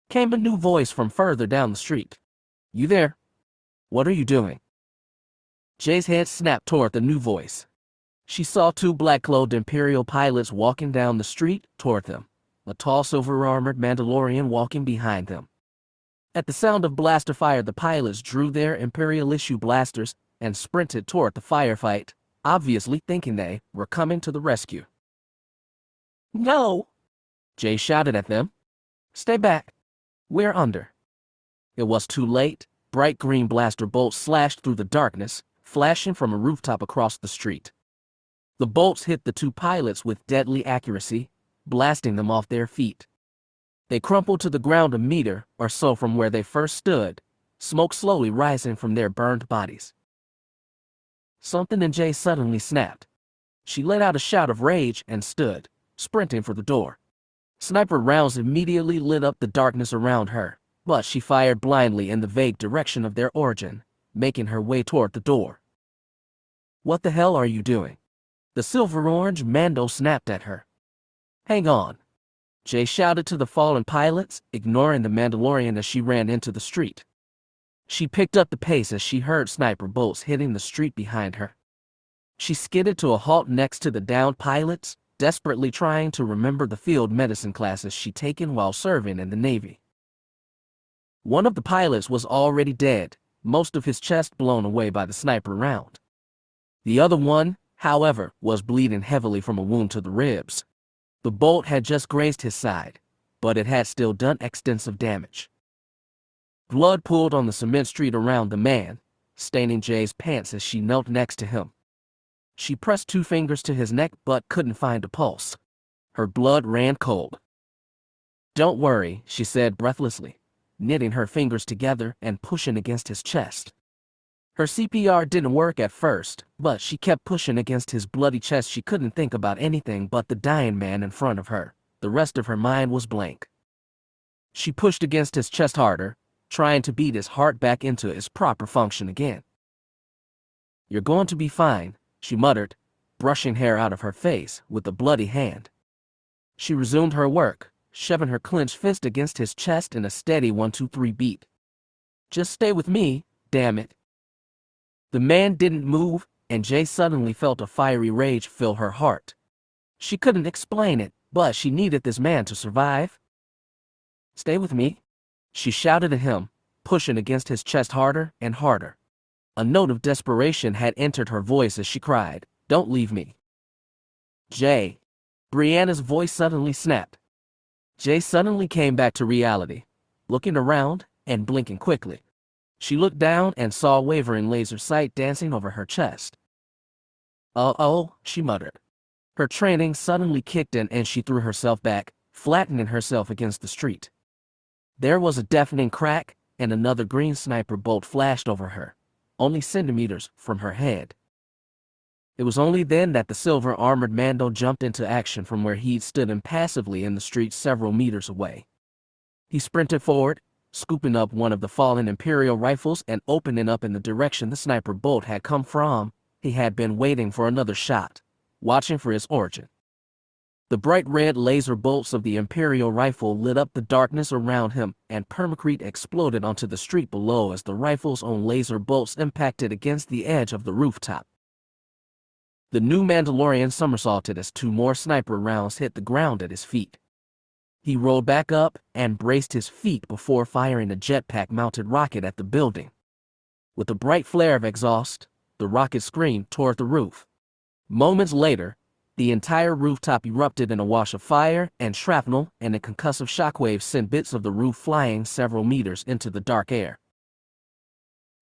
Came a new voice from further down the street. "You there? What are you doing?" Jay's head snapped toward the new voice. She saw two black-clothed Imperial pilots walking down the street toward them, a tall silver-armored Mandalorian walking behind them. At the sound of blaster fire, the pilots drew their Imperial-issue blasters and sprinted toward the firefight, obviously thinking they were coming to the rescue. "No!" Jay shouted at them. "Stay back. We're under." It was too late. Bright green blaster bolts slashed through the darkness, flashing from a rooftop across the street. The bolts hit the two pilots with deadly accuracy, blasting them off their feet. They crumpled to the ground a meter or so from where they first stood, smoke slowly rising from their burned bodies. Something in Jay suddenly snapped. She let out a shout of rage and stood, sprinting for the door. Sniper rounds immediately lit up the darkness around her, but she fired blindly in the vague direction of their origin, making her way toward the door. "What the hell are you doing?" The silver-orange Mando snapped at her. "Hang on," Jay shouted to the fallen pilots, ignoring the Mandalorian as she ran into the street. She picked up the pace as she heard sniper bolts hitting the street behind her. She skidded to a halt next to the downed pilots, desperately trying to remember the field medicine classes she'd taken while serving in the Navy. One of the pilots was already dead, most of his chest blown away by the sniper round. The other one, however, was bleeding heavily from a wound to the ribs. The bolt had just grazed his side, but it had still done extensive damage. Blood pooled on the cement street around the man, staining Jay's pants as she knelt next to him. She pressed 2 fingers to his neck but couldn't find a pulse. Her blood ran cold. "Don't worry," she said breathlessly, knitting her fingers together and pushing against his chest. Her CPR didn't work at first, but she kept pushing against his bloody chest. She couldn't think about anything but the dying man in front of her. The rest of her mind was blank. She pushed against his chest harder, trying to beat his heart back into its proper function again. "You're going to be fine," she muttered, brushing hair out of her face with a bloody hand. She resumed her work, shoving her clenched fist against his chest in a steady 1-2-3 beat. "Just stay with me, damn it." The man didn't move, and Jay suddenly felt a fiery rage fill her heart. She couldn't explain it, but she needed this man to survive. "Stay with me," she shouted at him, pushing against his chest harder and harder. A note of desperation had entered her voice as she cried, "Don't leave me." "Jay." Brianna's voice suddenly snapped. Jay suddenly came back to reality, looking around and blinking quickly. She looked down and saw a wavering laser sight dancing over her chest. "Oh," she muttered. Her training suddenly kicked in and she threw herself back, flattening herself against the street. There was a deafening crack, and another green sniper bolt flashed over her, only centimeters from her head. It was only then that the silver-armored Mando jumped into action from where he'd stood impassively in the street several meters away. He sprinted forward, scooping up one of the fallen Imperial rifles and opening up in the direction the sniper bolt had come from. He had been waiting for another shot, watching for its origin. The bright red laser bolts of the Imperial rifle lit up the darkness around him, and permacrete exploded onto the street below as the rifle's own laser bolts impacted against the edge of the rooftop. The new Mandalorian somersaulted as 2 more sniper rounds hit the ground at his feet. He rolled back up and braced his feet before firing a jetpack-mounted rocket at the building. With a bright flare of exhaust, the rocket screamed toward the roof. Moments later, the entire rooftop erupted in a wash of fire and shrapnel, and a concussive shockwave sent bits of the roof flying several meters into the dark air.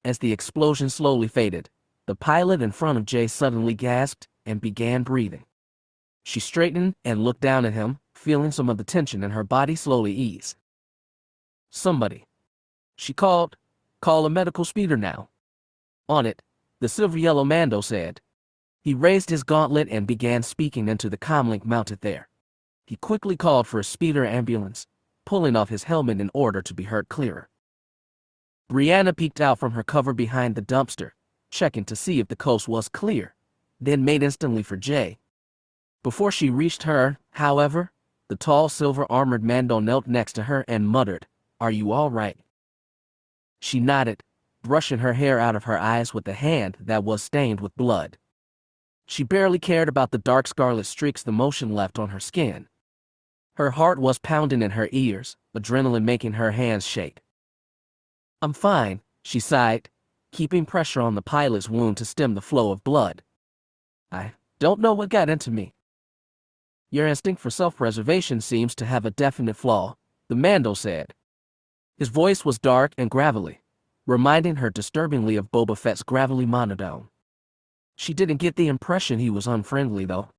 As the explosion slowly faded, the pilot in front of Jay suddenly gasped and began breathing. She straightened and looked down at him, feeling some of the tension in her body slowly ease. "Somebody," she called. "Call a medical speeder now." "On it," the silver-yellow Mando said. He raised his gauntlet and began speaking into the comlink mounted there. He quickly called for a speeder ambulance, pulling off his helmet in order to be heard clearer. Brianna peeked out from her cover behind the dumpster, checking to see if the coast was clear, then made instantly for Jay. Before she reached her, however, the tall silver-armored Mando knelt next to her and muttered, "Are you all right?" She nodded, brushing her hair out of her eyes with a hand that was stained with blood. She barely cared about the dark scarlet streaks the motion left on her skin. Her heart was pounding in her ears, adrenaline making her hands shake. "I'm fine," she sighed, keeping pressure on the pilot's wound to stem the flow of blood. "I don't know what got into me." "Your instinct for self-preservation seems to have a definite flaw," the Mando said. His voice was dark and gravelly, reminding her disturbingly of Boba Fett's gravelly monotone. She didn't get the impression he was unfriendly, though.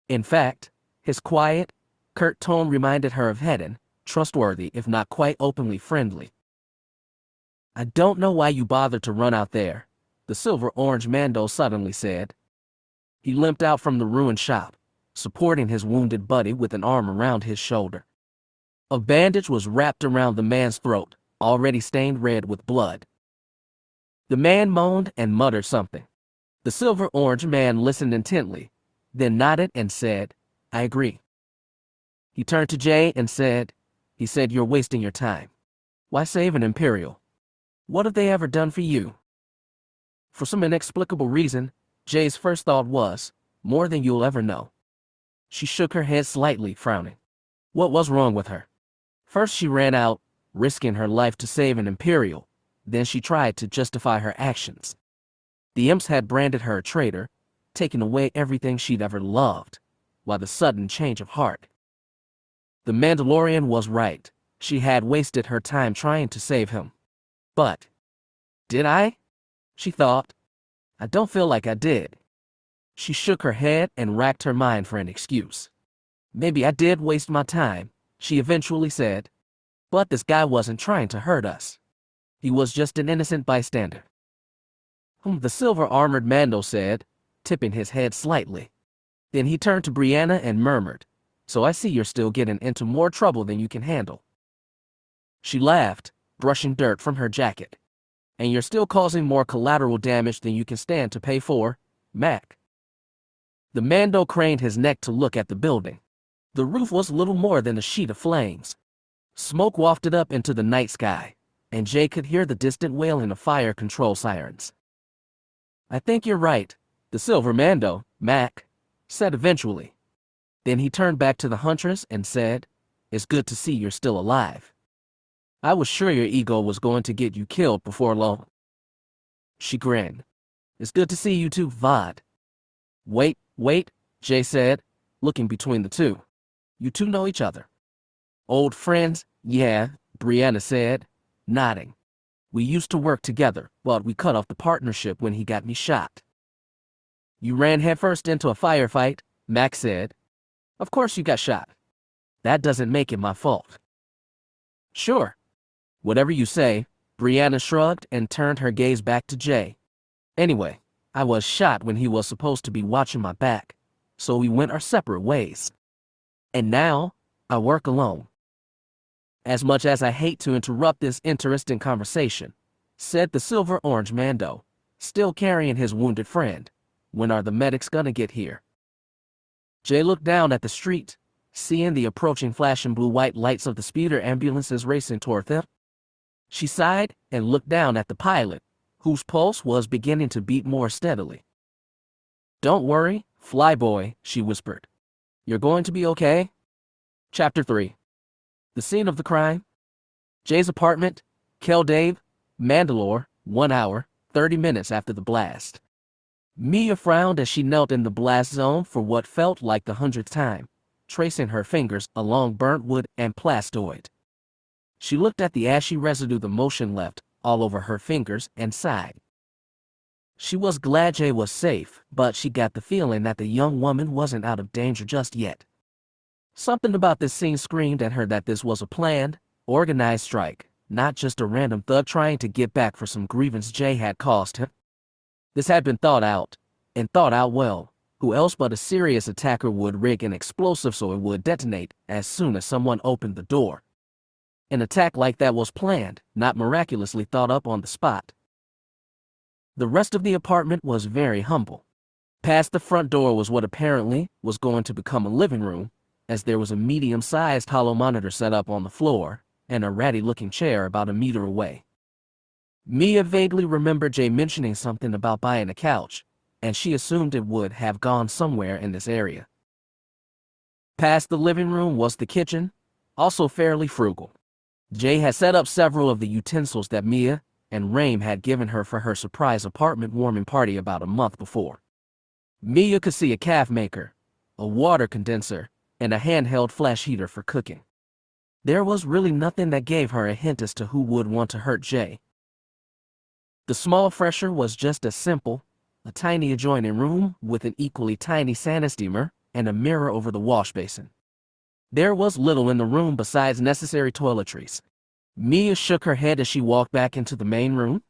In fact, his quiet, curt tone reminded her of Vhetin, trustworthy if not quite openly friendly. "I don't know why you bothered to run out there," the silver-orange Mando suddenly said. He limped out from the ruined shop, supporting his wounded buddy with an arm around his shoulder. A bandage was wrapped around the man's throat, already stained red with blood. The man moaned and muttered something. The silver-orange man listened intently, then nodded and said, "I agree." He turned to Jay and said, "He said you're wasting your time. Why save an Imperial? What have they ever done for you?" For some inexplicable reason, Jay's first thought was, "More than you'll ever know." She shook her head slightly, frowning. What was wrong with her? First she ran out, risking her life to save an Imperial. Then she tried to justify her actions. The imps had branded her a traitor, taking away everything she'd ever loved, while the sudden change of heart. The Mandalorian was right. She had wasted her time trying to save him. But, did I? She thought. I don't feel like I did. She shook her head and racked her mind for an excuse. Maybe I did waste my time, she eventually said. But this guy wasn't trying to hurt us. He was just an innocent bystander. The silver-armored Mando said, tipping his head slightly. Then he turned to Brianna and murmured, "So I see you're still getting into more trouble than you can handle." She laughed, brushing dirt from her jacket. "And you're still causing more collateral damage than you can stand to pay for, Mac." The Mando craned his neck to look at the building. The roof was little more than a sheet of flames. Smoke wafted up into the night sky, and Jay could hear the distant wailing of fire control sirens. "I think you're right," the silver Mando, Mac, said eventually. Then he turned back to the huntress and said, "It's good to see you're still alive. I was sure your ego was going to get you killed before long." She grinned. "It's good to see you too, Vod." Wait, Jay said, looking between the two. "You two know each other?" "Old friends, yeah," Brianna said, nodding. "We used to work together, but we cut off the partnership when he got me shot." "You ran headfirst into a firefight," Max said. "Of course you got shot. That doesn't make it my fault." "Sure. Whatever you say," Brianna shrugged and turned her gaze back to Jay. "Anyway, I was shot when he was supposed to be watching my back, so we went our separate ways. And now, I work alone." "As much as I hate to interrupt this interesting conversation," said the silver-orange Mando, still carrying his wounded friend, "when are the medics gonna get here?" Jay looked down at the street, seeing the approaching flashing blue-white lights of the speeder ambulances racing toward them. She sighed and looked down at the pilot, whose pulse was beginning to beat more steadily. "Don't worry, flyboy," she whispered. "You're going to be okay." Chapter 3. The scene of the crime. Jay's apartment, Kel Dave, Mandalore, 1 hour, 30 minutes after the blast. Mia frowned as she knelt in the blast zone for what felt like the 100th time, tracing her fingers along burnt wood and plastoid. She looked at the ashy residue the motion left all over her fingers and sighed. She was glad Jay was safe, but she got the feeling that the young woman wasn't out of danger just yet. Something about this scene screamed at her that this was a planned, organized strike, not just a random thug trying to get back for some grievance Jay had caused him. This had been thought out, and thought out well. Who else but a serious attacker would rig an explosive so it would detonate as soon as someone opened the door? An attack like that was planned, not miraculously thought up on the spot. The rest of the apartment was very humble. Past the front door was what apparently was going to become a living room, as there was a medium-sized hollow monitor set up on the floor, and a ratty-looking chair about a meter away. Mia vaguely remembered Jay mentioning something about buying a couch, and she assumed it would have gone somewhere in this area. Past the living room was the kitchen, also fairly frugal. Jay had set up several of the utensils that Mia and Raim had given her for her surprise apartment warming party about a month before. Mia could see a calf maker, a water condenser, and a handheld flash heater for cooking. There was really nothing that gave her a hint as to who would want to hurt Jay. The small fresher was just as simple, a tiny adjoining room with an equally tiny sand steamer and a mirror over the wash basin. There was little in the room besides necessary toiletries. Mia shook her head as she walked back into the main room.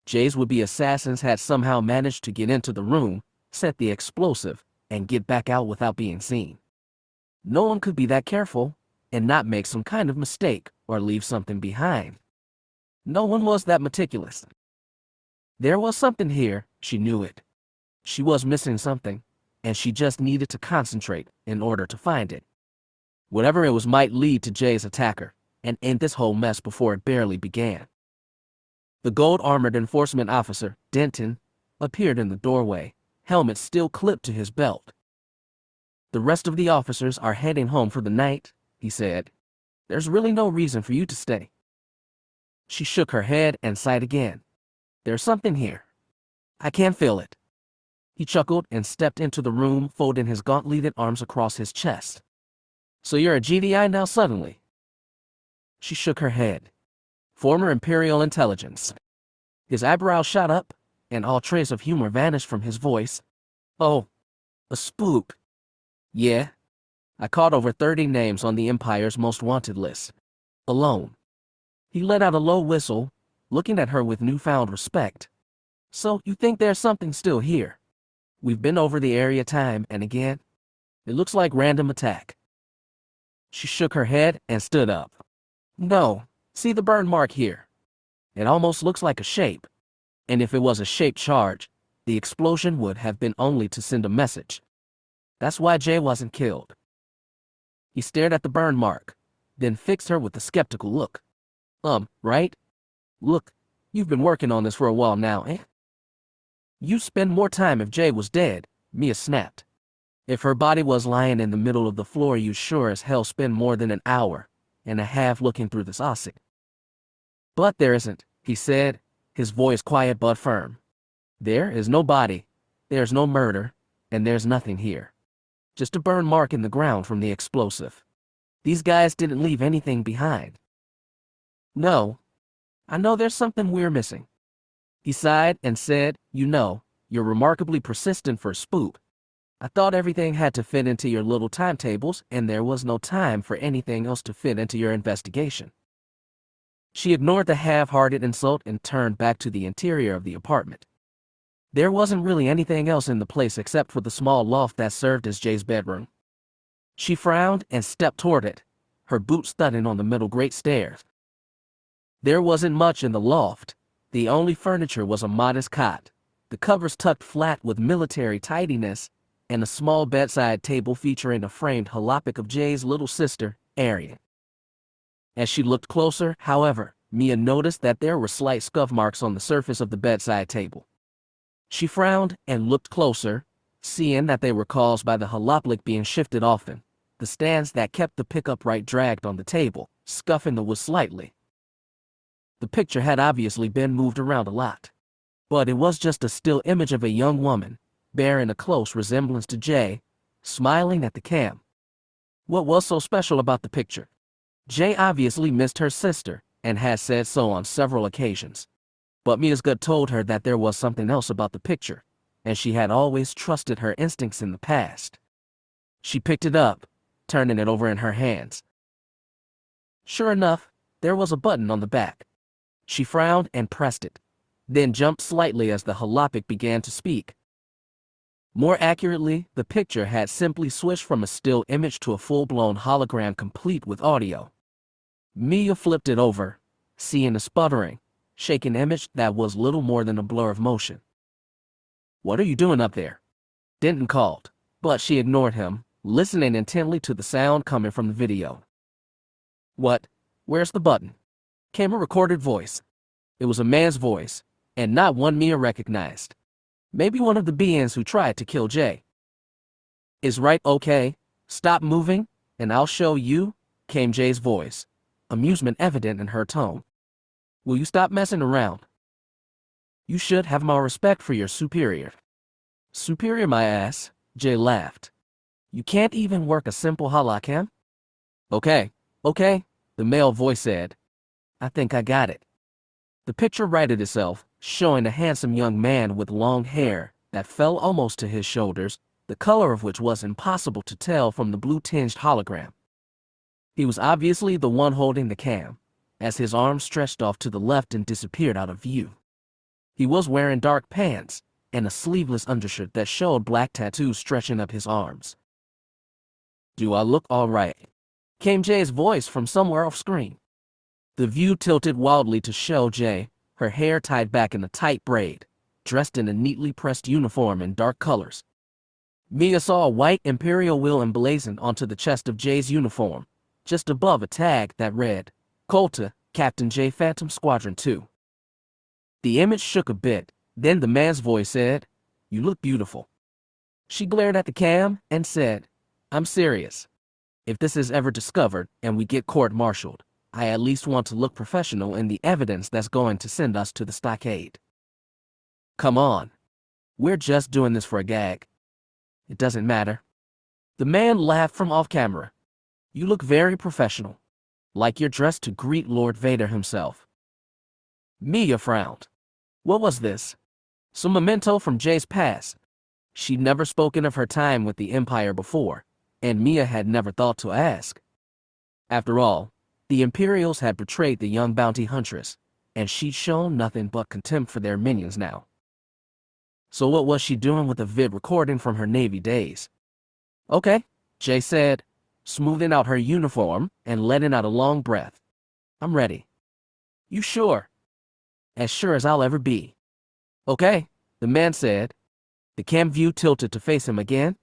Jay's would-be assassins had somehow managed to get into the room, set the explosive, and get back out without being seen. No one could be that careful and not make some kind of mistake or leave something behind. No one was that meticulous. There was something here, she knew it. She was missing something, and she just needed to concentrate in order to find it. Whatever it was might lead to Jay's attacker, and end this whole mess before it barely began. The gold-armored enforcement officer, Denton, appeared in the doorway, helmet still clipped to his belt. "The rest of the officers are heading home for the night," he said. "There's really no reason for you to stay." She shook her head and sighed again. "There's something here. I can't feel it." He chuckled and stepped into the room, folding his gauntleted arms across his chest. "So you're a GDI now suddenly?" She shook her head. "Former Imperial Intelligence." His eyebrows shot up, and all trace of humor vanished from his voice. "Oh, a spook." "Yeah. I caught over 30 names on the Empire's most wanted list. Alone." He let out a low whistle, looking at her with newfound respect. "So you think there's something still here? We've been over the area time and again. It looks like random attack." She shook her head and stood up. "No, see the burn mark here? It almost looks like a shape. And if it was a shaped charge, the explosion would have been only to send a message. That's why Jay wasn't killed." He stared at the burn mark, then fixed her with a skeptical look. Right? Look, you've been working on this for a while now, eh?" "You spend more time if Jay was dead," Mia snapped. "If her body was lying in the middle of the floor, you sure as hell spend more than an hour and a half looking through this OSSIC." "But there isn't," he said, his voice quiet but firm. "There is no body, there's no murder, and there's nothing here. Just a burn mark in the ground from the explosive. These guys didn't leave anything behind." "No, I know there's something we're missing." He sighed and said, "You're remarkably persistent for a spook. I thought everything had to fit into your little timetables, and there was no time for anything else to fit into your investigation." She ignored the half-hearted insult and turned back to the interior of the apartment. There wasn't really anything else in the place except for the small loft that served as Jay's bedroom. She frowned and stepped toward it, her boots thudding on the middle great stairs. There wasn't much in the loft. The only furniture was a modest cot, the covers tucked flat with military tidiness, and a small bedside table featuring a framed jalopnik of Jay's little sister, Arian. As she looked closer, however, Mia noticed that there were slight scuff marks on the surface of the bedside table. She frowned and looked closer, seeing that they were caused by the jalopnik being shifted often. The stands that kept the pick upright dragged on the table, scuffing the wood slightly. The picture had obviously been moved around a lot. But it was just a still image of a young woman, bearing a close resemblance to Jay, smiling at the cam. What was so special about the picture? Jay obviously missed her sister, and had said so on several occasions. But Mia's gut told her that there was something else about the picture, and she had always trusted her instincts in the past. She picked it up, turning it over in her hands. Sure enough, there was a button on the back. She frowned and pressed it, then jumped slightly as the jalopnik began to speak. More accurately, the picture had simply switched from a still image to a full-blown hologram complete with audio. Mia flipped it over, seeing a sputtering, shaken image that was little more than a blur of motion. "What are you doing up there?" Denton called, but she ignored him, listening intently to the sound coming from the video. "What? Where's the button?" Came a recorded voice. It was a man's voice, and not one Mia recognized. Maybe one of the beings who tried to kill Jay. "Is right okay? Stop moving, and I'll show you," came Jay's voice, amusement evident in her tone. "Will you stop messing around? You should have more respect for your superior." "Superior my ass," Jay laughed. "You can't even work a simple holocam?" Okay, the male voice said. "I think I got it." The picture righted itself, showing a handsome young man with long hair that fell almost to his shoulders, the color of which was impossible to tell from the blue-tinged hologram. He was obviously the one holding the cam, as his arm stretched off to the left and disappeared out of view. He was wearing dark pants and a sleeveless undershirt that showed black tattoos stretching up his arms. "Do I look all right?" came Jay's voice from somewhere off screen. The view tilted wildly to show Jay, her hair tied back in a tight braid, dressed in a neatly pressed uniform in dark colors. Mia saw a white imperial wheel emblazoned onto the chest of Jay's uniform, just above a tag that read, "Colta, Captain J Phantom Squadron 2. The image shook a bit, then the man's voice said, "You look beautiful." She glared at the cam and said, "I'm serious. If this is ever discovered and we get court-martialed, I at least want to look professional in the evidence that's going to send us to the stockade." "Come on. We're just doing this for a gag." "It doesn't matter." The man laughed from off-camera. "You look very professional, like you're dressed to greet Lord Vader himself." Mia frowned. What was this? Some memento from Jay's past. She'd never spoken of her time with the Empire before, and Mia had never thought to ask. After all, the Imperials had betrayed the young bounty huntress, and she'd shown nothing but contempt for their minions now. So what was she doing with a vid recording from her Navy days? "Okay," Jay said, smoothing out her uniform and letting out a long breath. "I'm ready." "You sure?" "As sure as I'll ever be." "Okay," the man said. The cam view tilted to face him again.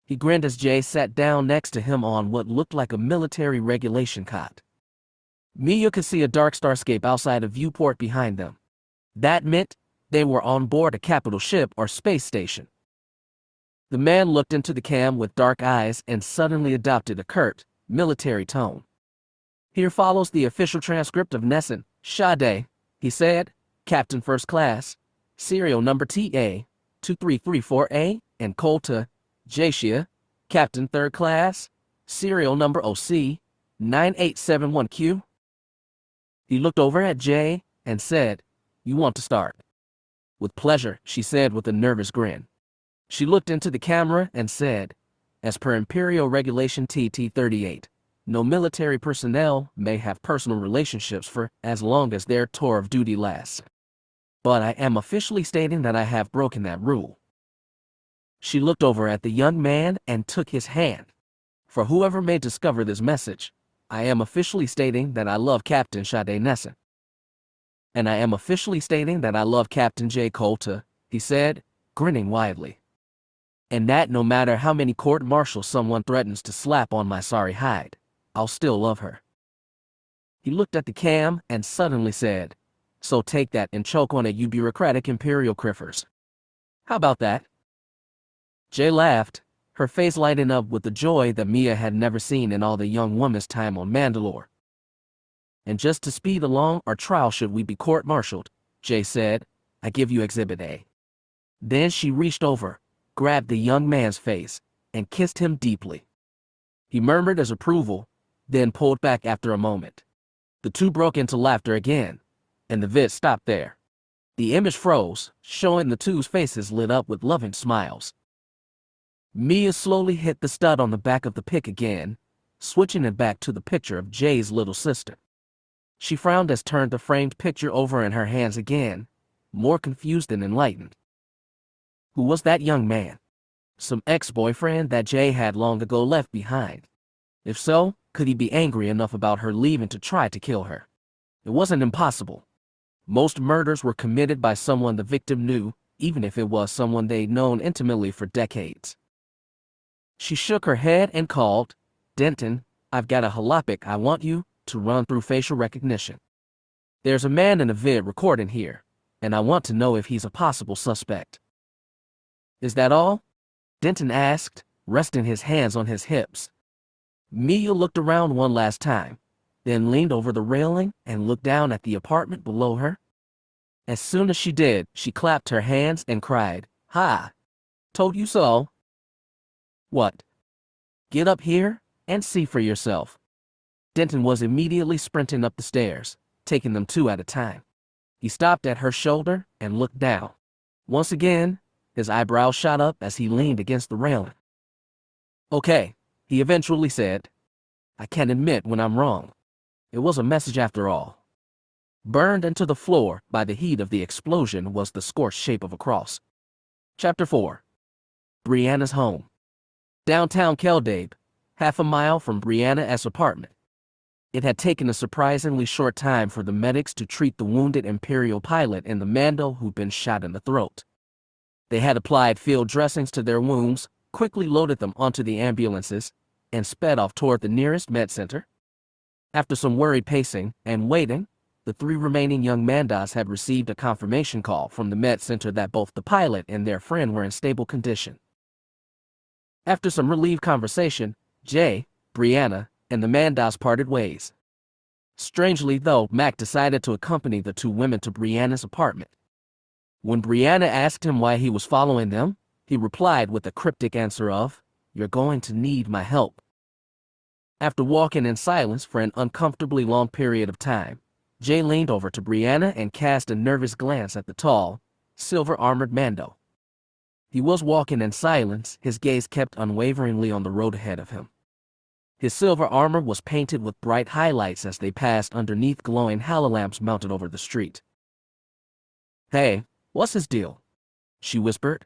He grinned as Jay sat down next to him on what looked like a military regulation cot. Mia could see a dark starscape outside a viewport behind them. That meant they were on board a capital ship or space station. The man looked into the cam with dark eyes and suddenly adopted a curt, military tone. "Here follows the official transcript of Nessun Shade," he said, "Captain First Class, serial number TA 2334A, and Colta Jashia, Captain Third Class, serial number OC 9871Q. He looked over at Jay and said, "You want to start?" "With pleasure," she said with a nervous grin. She looked into the camera and said, "As per Imperial Regulation TT-38, no military personnel may have personal relationships for as long as their tour of duty lasts. But I am officially stating that I have broken that rule." She looked over at the young man and took his hand. "For whoever may discover this message, I am officially stating that I love Captain Shade Nessun." "And I am officially stating that I love Captain J. Colta," he said, grinning widely. "And that no matter how many court-martials someone threatens to slap on my sorry hide, I'll still love her." He looked at the cam and suddenly said, "So take that and choke on it, you bureaucratic Imperial criffers. How about that?" Jay laughed, her face lighting up with the joy that Mia had never seen in all the young woman's time on Mandalore. "And just to speed along our trial should we be court-martialed," Jay said, "I give you Exhibit A." Then she reached over, grabbed the young man's face, and kissed him deeply. He murmured his approval, then pulled back after a moment. The two broke into laughter again, and the vid stopped there. The image froze, showing the two's faces lit up with loving smiles. Mia slowly hit the stud on the back of the pic again, switching it back to the picture of Jay's little sister. She frowned as turned the framed picture over in her hands again, more confused than enlightened. Who was that young man? Some ex-boyfriend that Jay had long ago left behind? If so, could he be angry enough about her leaving to try to kill her? It wasn't impossible. Most murders were committed by someone the victim knew, even if it was someone they'd known intimately for decades. She shook her head and called, "Denton, I've got a holopic I want you to run through facial recognition. There's a man in a vid recording here, and I want to know if he's a possible suspect." "Is that all?" Denton asked, resting his hands on his hips. Mia looked around one last time, then leaned over the railing and looked down at the apartment below her. As soon as she did, she clapped her hands and cried, "Ha! Told you so." "What?" "Get up here and see for yourself." Denton was immediately sprinting up the stairs, taking them two at a time. He stopped at her shoulder and looked down. Once again, his eyebrows shot up as he leaned against the railing. "Okay," he eventually said. "I can admit when I'm wrong. It was a message after all." Burned into the floor by the heat of the explosion was the scorched shape of a cross. Chapter 4. Brianna's home. Downtown Keldabe, half a mile from Brianna's apartment. It had taken a surprisingly short time for the medics to treat the wounded Imperial pilot and the Mando who'd been shot in the throat. They had applied field dressings to their wounds, quickly loaded them onto the ambulances, and sped off toward the nearest med center. After some worried pacing and waiting, the 3 remaining young Mandas had received a confirmation call from the med center that both the pilot and their friend were in stable condition. After some relieved conversation, Jay, Brianna, and the Mandas parted ways. Strangely, though, Mac decided to accompany the 2 women to Brianna's apartment. When Brianna asked him why he was following them, he replied with a cryptic answer of, "You're going to need my help." After walking in silence for an uncomfortably long period of time, Jay leaned over to Brianna and cast a nervous glance at the tall, silver-armored Mando. He was walking in silence, his gaze kept unwaveringly on the road ahead of him. His silver armor was painted with bright highlights as they passed underneath glowing halolamps mounted over the street. "Hey, what's his deal?" she whispered.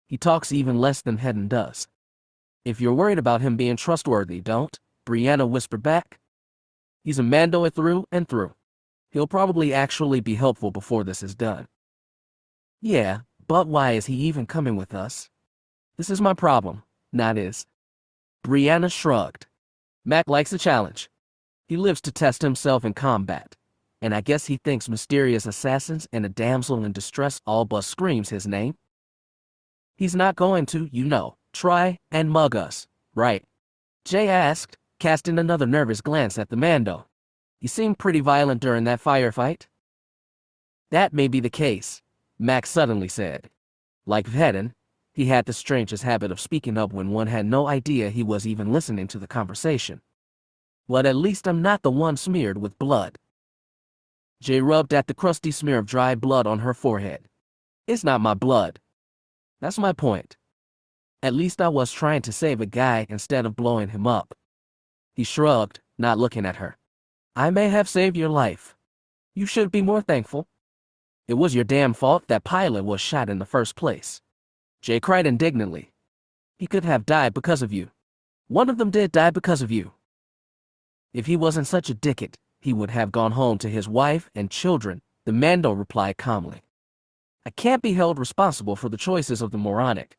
"He talks even less than Vhetin does." "If you're worried about him being trustworthy, don't," Brianna whispered back. "He's a Mando through and through. He'll probably actually be helpful before this is done." "Yeah, but why is he even coming with us?" "This is my problem, not his." Brianna shrugged. "Mac likes a challenge. He lives to test himself in combat, and I guess he thinks mysterious assassins and a damsel in distress all but screams his name. He's not going to, try and mug us, right?" Jay asked, casting another nervous glance at the Mando. "He seemed pretty violent during that firefight." "That may be the case," Mac suddenly said. Like Vhetin, he had the strangest habit of speaking up when one had no idea he was even listening to the conversation. "But at least I'm not the one smeared with blood." Jay rubbed at the crusty smear of dry blood on her forehead. "It's not my blood. That's my point. At least I was trying to save a guy instead of blowing him up." He shrugged, not looking at her. "I may have saved your life. You should be more thankful. It was your damn fault that pilot was shot in the first place." Jay cried indignantly. "He could have died because of you. One of them did die because of you." "If he wasn't such a dickhead, he would have gone home to his wife and children," the Mando replied calmly. "I can't be held responsible for the choices of the moronic."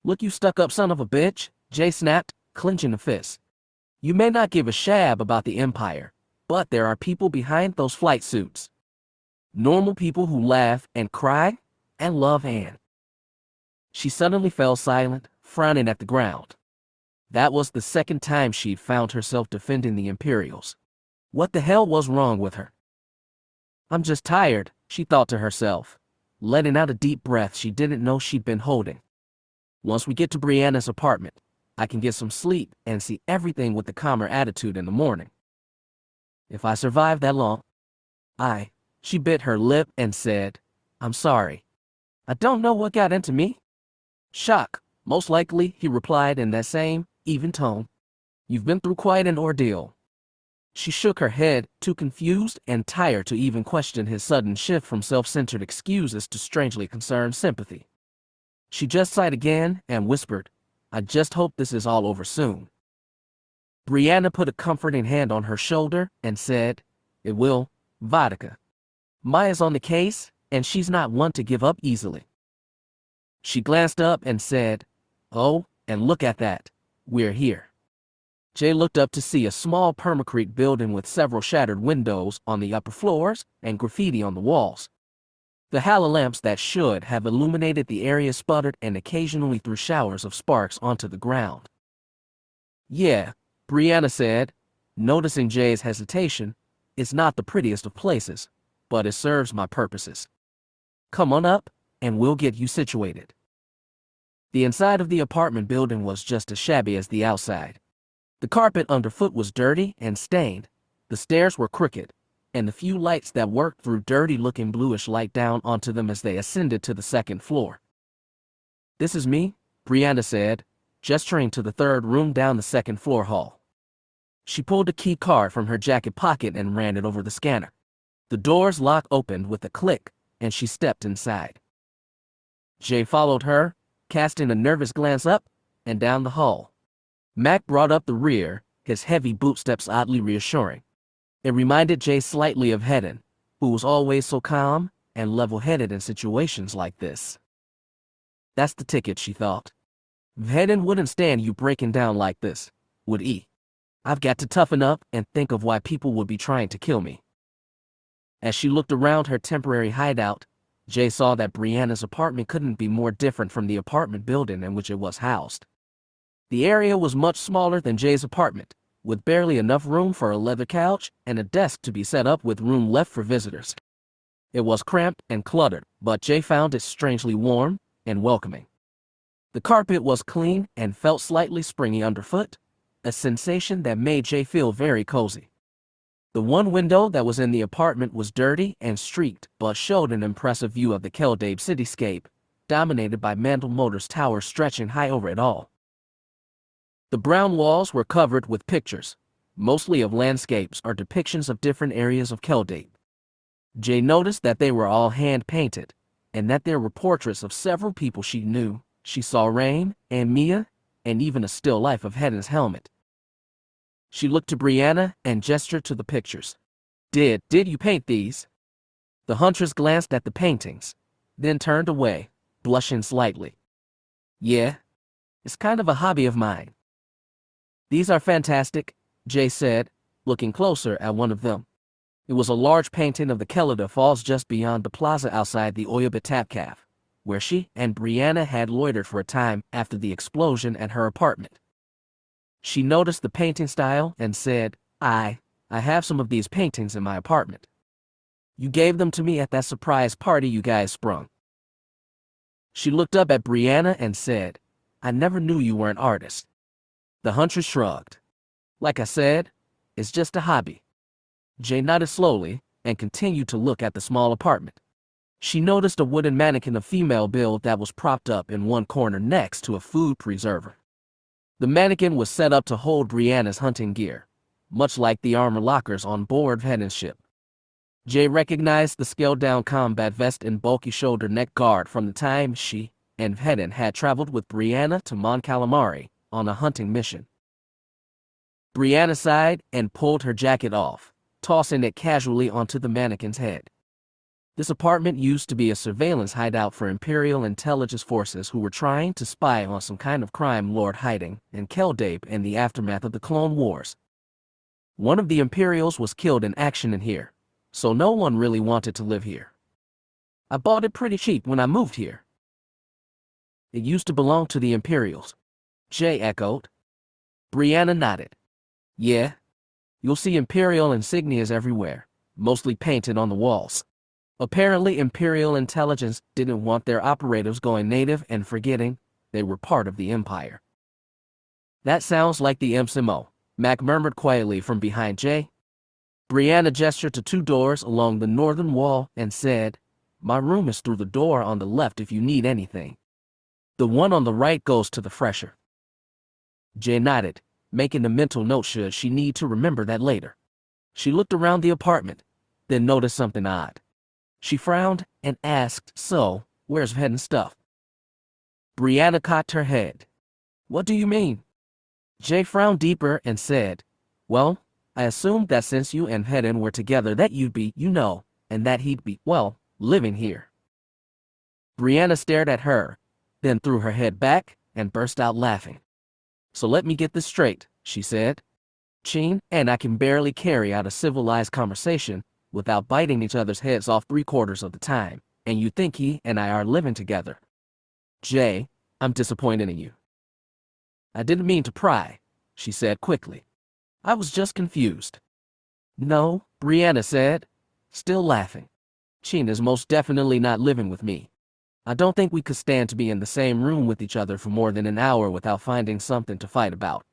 "Look, you stuck-up son of a bitch," Jay snapped, clenching a fist. "You may not give a shab about the Empire, but there are people behind those flight suits. Normal people who laugh and cry and love Anne." She suddenly fell silent, frowning at the ground. That was the second time she'd found herself defending the Imperials. What the hell was wrong with her? "I'm just tired," she thought to herself, letting out a deep breath she didn't know she'd been holding. "Once we get to Brianna's apartment, I can get some sleep and see everything with a calmer attitude in the morning. If I survive that long, She bit her lip and said, "I'm sorry. I don't know what got into me." "Shock, most likely," he replied in that same, even tone. "You've been through quite an ordeal." She shook her head, too confused and tired to even question his sudden shift from self-centered excuses to strangely concerned sympathy. She just sighed again and whispered, "I just hope this is all over soon." Brianna put a comforting hand on her shoulder and said, "It will, Vodka. Maya's on the case, and she's not one to give up easily." She glanced up and said, "Oh, and look at that. We're here." Jay looked up to see a small permacrete building with several shattered windows on the upper floors and graffiti on the walls. The halolamps that should have illuminated the area sputtered and occasionally threw showers of sparks onto the ground. "Yeah," Brianna said, noticing Jay's hesitation, "it's not the prettiest of places, but it serves my purposes. Come on up, and we'll get you situated." The inside of the apartment building was just as shabby as the outside. The carpet underfoot was dirty and stained, the stairs were crooked, and the few lights that worked threw dirty-looking bluish light down onto them as they ascended to the second floor. "This is me," Brianna said, gesturing to the third room down the second floor hall. She pulled a key card from her jacket pocket and ran it over the scanner. The door's lock opened with a click, and she stepped inside. Jay followed her, casting a nervous glance up and down the hall. Mac brought up the rear, his heavy bootsteps oddly reassuring. It reminded Jay slightly of Vhetin, who was always so calm and level-headed in situations like this. That's the ticket, she thought. Vhetin wouldn't stand you breaking down like this, would he? I've got to toughen up and think of why people would be trying to kill me. As she looked around her temporary hideout, Jay saw that Brianna's apartment couldn't be more different from the apartment building in which it was housed. The area was much smaller than Jay's apartment, with barely enough room for a leather couch and a desk to be set up with room left for visitors. It was cramped and cluttered, but Jay found it strangely warm and welcoming. The carpet was clean and felt slightly springy underfoot, a sensation that made Jay feel very cozy. The one window that was in the apartment was dirty and streaked, but showed an impressive view of the Keldabe cityscape, dominated by Mandalore's tower stretching high over it all. The brown walls were covered with pictures, mostly of landscapes or depictions of different areas of Keldabe. Jay noticed that they were all hand-painted, and that there were portraits of several people she knew. She saw Rain and Mia, and even a still life of Vhetin's helmet. She looked to Brianna and gestured to the pictures. Did you paint these?" The huntress glanced at the paintings, then turned away, blushing slightly. "Yeah, it's kind of a hobby of mine." "These are fantastic," Jay said, looking closer at one of them. It was a large painting of the Kelda Falls just beyond the plaza outside the Audiobook Cafe, where she and Brianna had loitered for a time after the explosion at her apartment. She noticed the painting style and said, I have some of these paintings in my apartment. You gave them to me at that surprise party you guys sprung." She looked up at Brianna and said, "I never knew you were an artist." The huntress shrugged. "Like I said, it's just a hobby." Jay nodded slowly and continued to look at the small apartment. She noticed a wooden mannequin of female build that was propped up in one corner next to a food preserver. The mannequin was set up to hold Brianna's hunting gear, much like the armor lockers on board Vhetin's ship. Jay recognized the scaled-down combat vest and bulky shoulder neck guard from the time she and Vhetin had traveled with Brianna to Mon Calamari on a hunting mission. Brianna sighed and pulled her jacket off, tossing it casually onto the mannequin's head. This apartment used to be a surveillance hideout for Imperial intelligence forces who were trying to spy on some kind of crime lord hiding in Keldabe in the aftermath of the Clone Wars. One of the Imperials was killed in action in here, so no one really wanted to live here. I bought it pretty cheap when I moved here. It used to belong to the Imperials, Jay echoed. Brianna nodded. Yeah, you'll see Imperial insignias everywhere, mostly painted on the walls. Apparently, Imperial intelligence didn't want their operatives going native and forgetting they were part of the Empire. That sounds like the MSMO, Mac murmured quietly from behind Jay. Brianna gestured to two doors along the northern wall and said, My room is through the door on the left if you need anything. The one on the right goes to the fresher. Jay nodded, making a mental note should she need to remember that later. She looked around the apartment, then noticed something odd. She frowned and asked, So, where's Vhetin's stuff? Brianna cocked her head. What do you mean? Jay frowned deeper and said, Well, I assumed that since you and Vhetin were together that you'd be, and that he'd be, living here. Brianna stared at her, then threw her head back and burst out laughing. So let me get this straight, she said. Chin and I can barely carry out a civilized conversation without biting each other's heads off 3/4 of the time, and you think he and I are living together. Jay, I'm disappointed in you. I didn't mean to pry, she said quickly. I was just confused. No, Brianna said, still laughing. Chin is most definitely not living with me. I don't think we could stand to be in the same room with each other for more than an hour without finding something to fight about.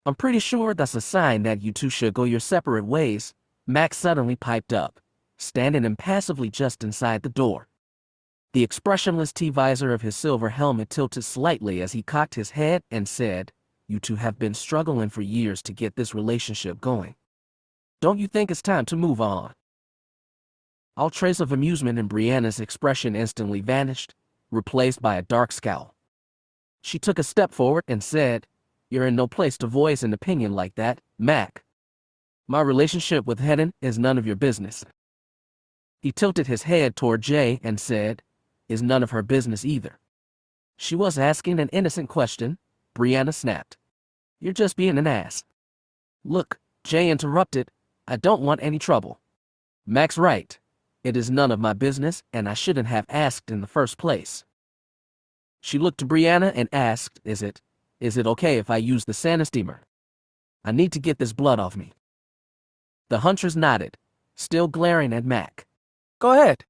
I'm pretty sure that's a sign that you two should go your separate ways, Max suddenly piped up, standing impassively just inside the door. The expressionless T-visor of his silver helmet tilted slightly as he cocked his head and said, "You two have been struggling for years to get this relationship going. Don't you think it's time to move on?" All trace of amusement in Brianna's expression instantly vanished, replaced by a dark scowl. She took a step forward and said, "You're in no place to voice an opinion like that, Mac. My relationship with Vhetin is none of your business." He tilted his head toward Jay and said, "Is none of her business either." "She was asking an innocent question," Brianna snapped. "You're just being an ass." "Look," Jay interrupted, "I don't want any trouble." "Mac's right. It is none of my business, and I shouldn't have asked in the first place." She looked to Brianna and asked, Is it okay if I use the sand steamer? I need to get this blood off me." The huntress nodded, still glaring at Mac. "Go ahead.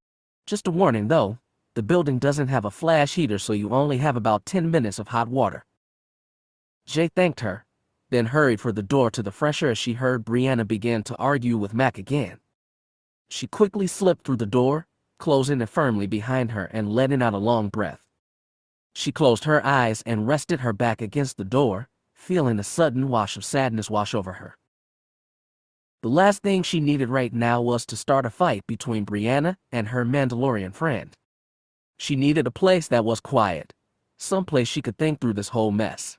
Just a warning, though. The building doesn't have a flash heater, so you only have about 10 minutes of hot water." Jay thanked her, then hurried for the door to the fresher as she heard Brianna begin to argue with Mac again. She quickly slipped through the door, closing it firmly behind her and letting out a long breath. She closed her eyes and rested her back against the door, feeling a sudden wash of sadness wash over her. The last thing she needed right now was to start a fight between Brianna and her Mandalorian friend. She needed a place that was quiet, someplace she could think through this whole mess.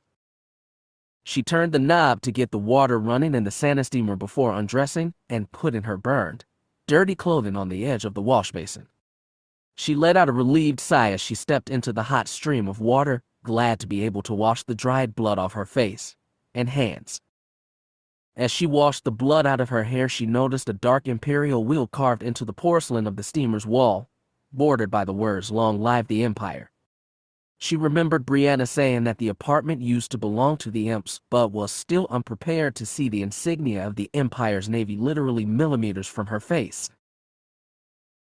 She turned the knob to get the water running in the sand steamer before undressing and putting her burned, dirty clothing on the edge of the wash basin. She let out a relieved sigh as she stepped into the hot stream of water, glad to be able to wash the dried blood off her face and hands. As she washed the blood out of her hair, she noticed a dark imperial wheel carved into the porcelain of the steamer's wall, bordered by the words, "Long live the Empire." She remembered Brianna saying that the apartment used to belong to the imps, but was still unprepared to see the insignia of the Empire's navy literally millimeters from her face.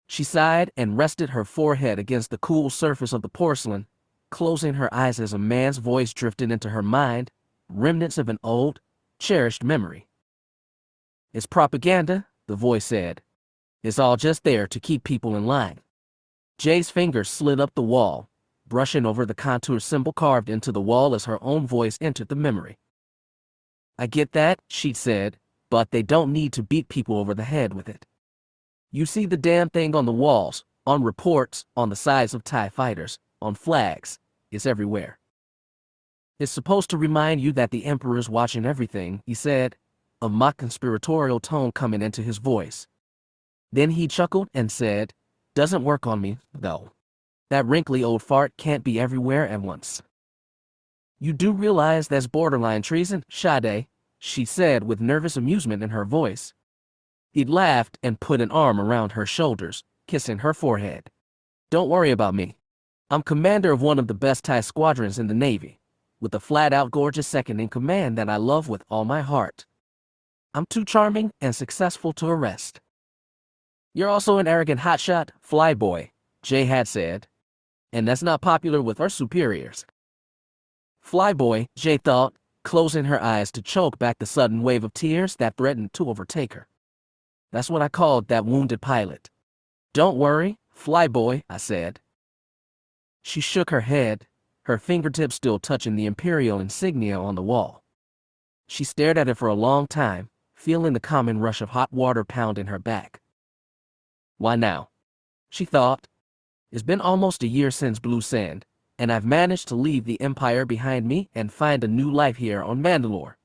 She sighed and rested her forehead against the cool surface of the porcelain, closing her eyes as a man's voice drifted into her mind, remnants of an old, cherished memory. "It's propaganda," the voice said. "It's all just there to keep people in line." Jay's fingers slid up the wall, brushing over the contour symbol carved into the wall as her own voice entered the memory. "I get that," she said, "but they don't need to beat people over the head with it. You see the damn thing on the walls, on reports, on the sides of TIE fighters, on flags. It's everywhere. It's supposed to remind you that the Emperor's watching everything," he said, a mock conspiratorial tone coming into his voice. Then he chuckled and said, "Doesn't work on me, though. That wrinkly old fart can't be everywhere at once." "You do realize that's borderline treason, Sade," she said with nervous amusement in her voice. He laughed and put an arm around her shoulders, kissing her forehead. "Don't worry about me. I'm commander of one of the best TIE squadrons in the Navy, with a flat-out gorgeous second-in-command that I love with all my heart. I'm too charming and successful to arrest." "You're also an arrogant hotshot, flyboy," Jay had said, "and that's not popular with our superiors." Flyboy, Jay thought, closing her eyes to choke back the sudden wave of tears that threatened to overtake her. "That's what I called that wounded pilot." "Don't worry, Flyboy," I said. She shook her head, her fingertips still touching the imperial insignia on the wall. She stared at it for a long time, feeling the common rush of hot water pound in her back. "Why now?" she thought. "It's been almost a year since Blue Sand, and I've managed to leave the Empire behind me and find a new life here on Mandalore.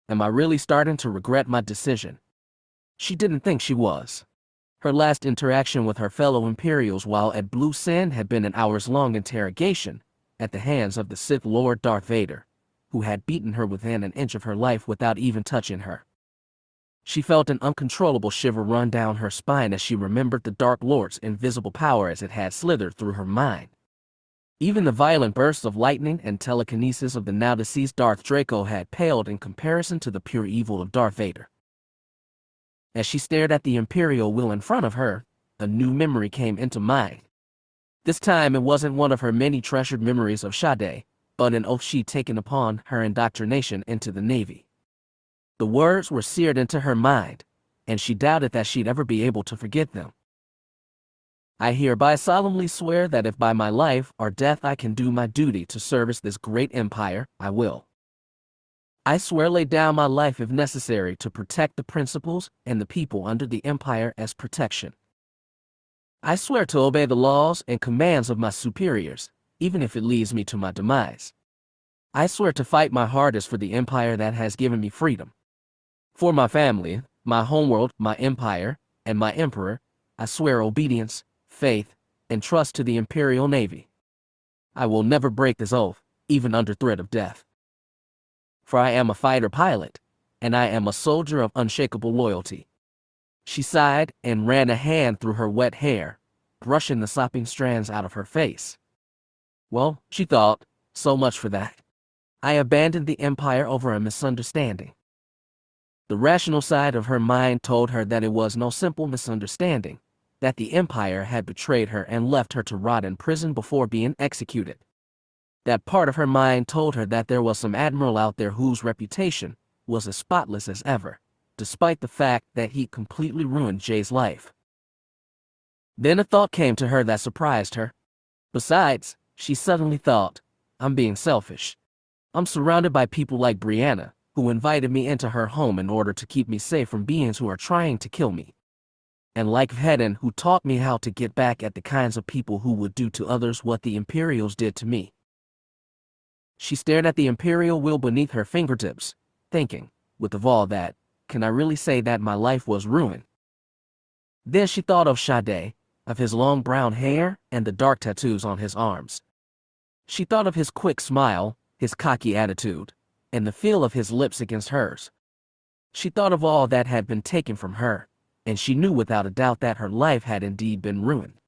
Am I really starting to regret my decision?" She didn't think she was. Her last interaction with her fellow Imperials while at Blue Sand had been an hours-long interrogation at the hands of the Sith Lord Darth Vader, who had beaten her within an inch of her life without even touching her. She felt an uncontrollable shiver run down her spine as she remembered the Dark Lord's invisible power as it had slithered through her mind. Even the violent bursts of lightning and telekinesis of the now-deceased Darth Draco had paled in comparison to the pure evil of Darth Vader. As she stared at the Imperial wheel in front of her, a new memory came into mind. This time it wasn't one of her many treasured memories of Sade, but an oath she'd taken upon her indoctrination into the Navy. The words were seared into her mind, and she doubted that she'd ever be able to forget them. I hereby solemnly swear that if by my life or death I can do my duty to service this great empire, I will. I swear lay down my life if necessary to protect the principles and the people under the empire as protection. I swear to obey the laws and commands of my superiors, even if it leads me to my demise. I swear to fight my hardest for the empire that has given me freedom. For my family, my homeworld, my empire, and my emperor, I swear obedience, faith, and trust to the Imperial Navy. I will never break this oath, even under threat of death. For I am a fighter pilot, and I am a soldier of unshakable loyalty. She sighed and ran a hand through her wet hair, brushing the sopping strands out of her face. Well, she thought, so much for that. I abandoned the empire over a misunderstanding. The rational side of her mind told her that it was no simple misunderstanding, that the empire had betrayed her and left her to rot in prison before being executed. That part of her mind told her that there was some admiral out there whose reputation was as spotless as ever, despite the fact that he completely ruined Jay's life. Then a thought came to her that surprised her. Besides, she suddenly thought, I'm being selfish. I'm surrounded by people like Brianna, who invited me into her home in order to keep me safe from beings who are trying to kill me. And like Vhetin, who taught me how to get back at the kinds of people who would do to others what the Imperials did to me. She stared at the Imperial will beneath her fingertips, thinking, with of all that, can I really say that my life was ruined? Then she thought of Sade, of his long brown hair and the dark tattoos on his arms. She thought of his quick smile, his cocky attitude, and the feel of his lips against hers. She thought of all that had been taken from her, and she knew without a doubt that her life had indeed been ruined.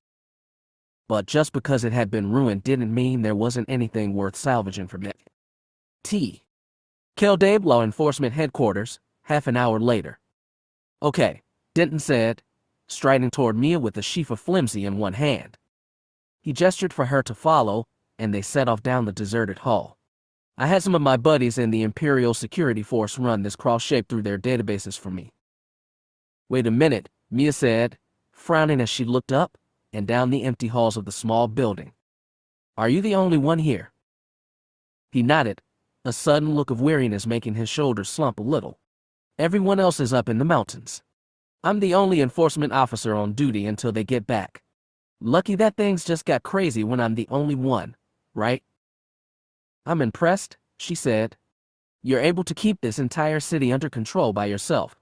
But just because it had been ruined didn't mean there wasn't anything worth salvaging from it. Keldabe Law Enforcement Headquarters, half an hour later. Okay, Denton said, striding toward Mia with a sheaf of flimsy in one hand. He gestured for her to follow, and they set off down the deserted hall. I had some of my buddies in the Imperial Security Force run this cross shape through their databases for me. Wait a minute, Mia said, frowning as she looked up and down the empty halls of the small building. Are you the only one here? He nodded, a sudden look of weariness making his shoulders slump a little. Everyone else is up in the mountains. I'm the only enforcement officer on duty until they get back. Lucky that things just got crazy when I'm the only one, right? I'm impressed, she said. You're able to keep this entire city under control by yourself.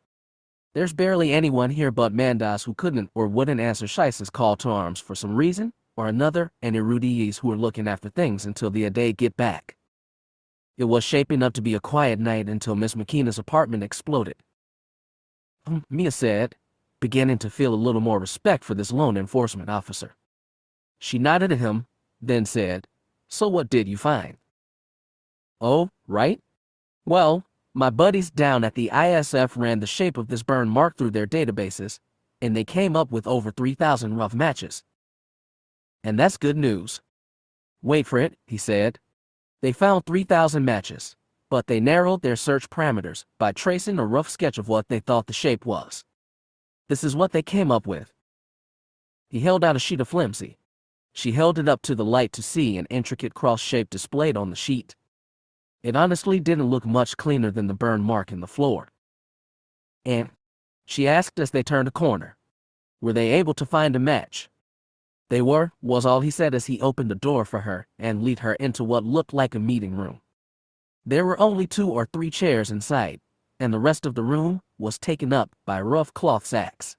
There's barely anyone here but Mandas who couldn't or wouldn't answer Shice's call to arms for some reason or another, and Erudis who are looking after things until the Ade get back. It was shaping up to be a quiet night until Miss McKenna's apartment exploded. Mia said, beginning to feel a little more respect for this lone enforcement officer. She nodded at him, then said, So what did you find? Oh, right. Well, my buddies down at the ISF ran the shape of this burn mark through their databases, and they came up with over 3,000 rough matches. And that's good news. Wait for it, he said. They found 3,000 matches, but they narrowed their search parameters by tracing a rough sketch of what they thought the shape was. This is what they came up with. He held out a sheet of flimsy. She held it up to the light to see an intricate cross shape displayed on the sheet. It honestly didn't look much cleaner than the burn mark in the floor. And, she asked as they turned a corner, were they able to find a match? They were, was all he said as he opened the door for her and led her into what looked like a meeting room. There were only 2 or 3 chairs inside, and the rest of the room was taken up by rough cloth sacks.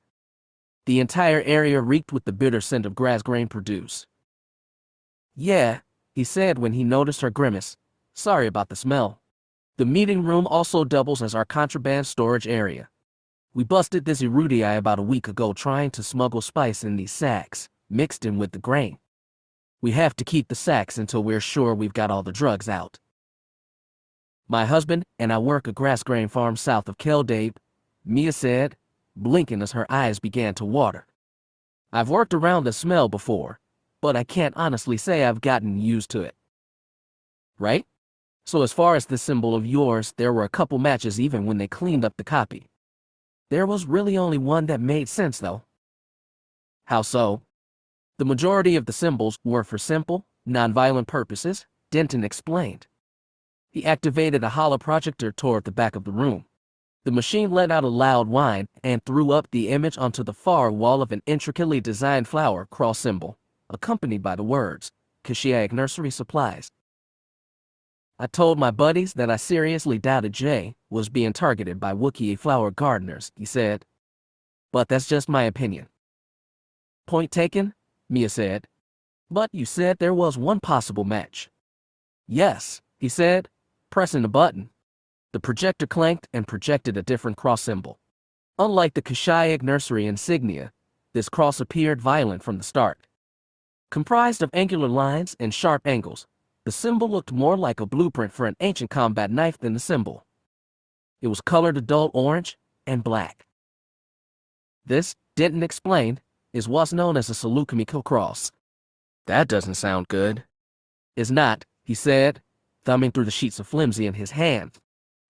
The entire area reeked with the bitter scent of grass grain produce. Yeah, he said when he noticed her grimace. Sorry about the smell. The meeting room also doubles as our contraband storage area. We busted this Erudii about a week ago trying to smuggle spice in these sacks, mixed in with the grain. We have to keep the sacks until we're sure we've got all the drugs out. My husband and I work a grass grain farm south of Keldabe, Mia said, blinking as her eyes began to water. I've worked around the smell before, but I can't honestly say I've gotten used to it. Right? So as far as this symbol of yours, there were a couple matches even when they cleaned up the copy. There was really only one that made sense, though. How so? The majority of the symbols were for simple, nonviolent purposes, Denton explained. He activated a holoprojector toward the back of the room. The machine let out a loud whine and threw up the image onto the far wall of an intricately designed flower cross symbol, accompanied by the words, Kashyyyk Nursery Supplies. I told my buddies that I seriously doubted Jay was being targeted by Wookiee flower gardeners, he said. But that's just my opinion. Point taken, Mia said. But you said there was one possible match. Yes, he said, pressing the button. The projector clanked and projected a different cross symbol. Unlike the Kashyyyk Nursery insignia, this cross appeared violent from the start. Comprised of angular lines and sharp angles, the symbol looked more like a blueprint for an ancient combat knife than the symbol. It was colored a dull orange and black. This, Denton explained, is what's known as a Seleucimi cross. That doesn't sound good. It's not, he said, thumbing through the sheets of flimsy in his hand.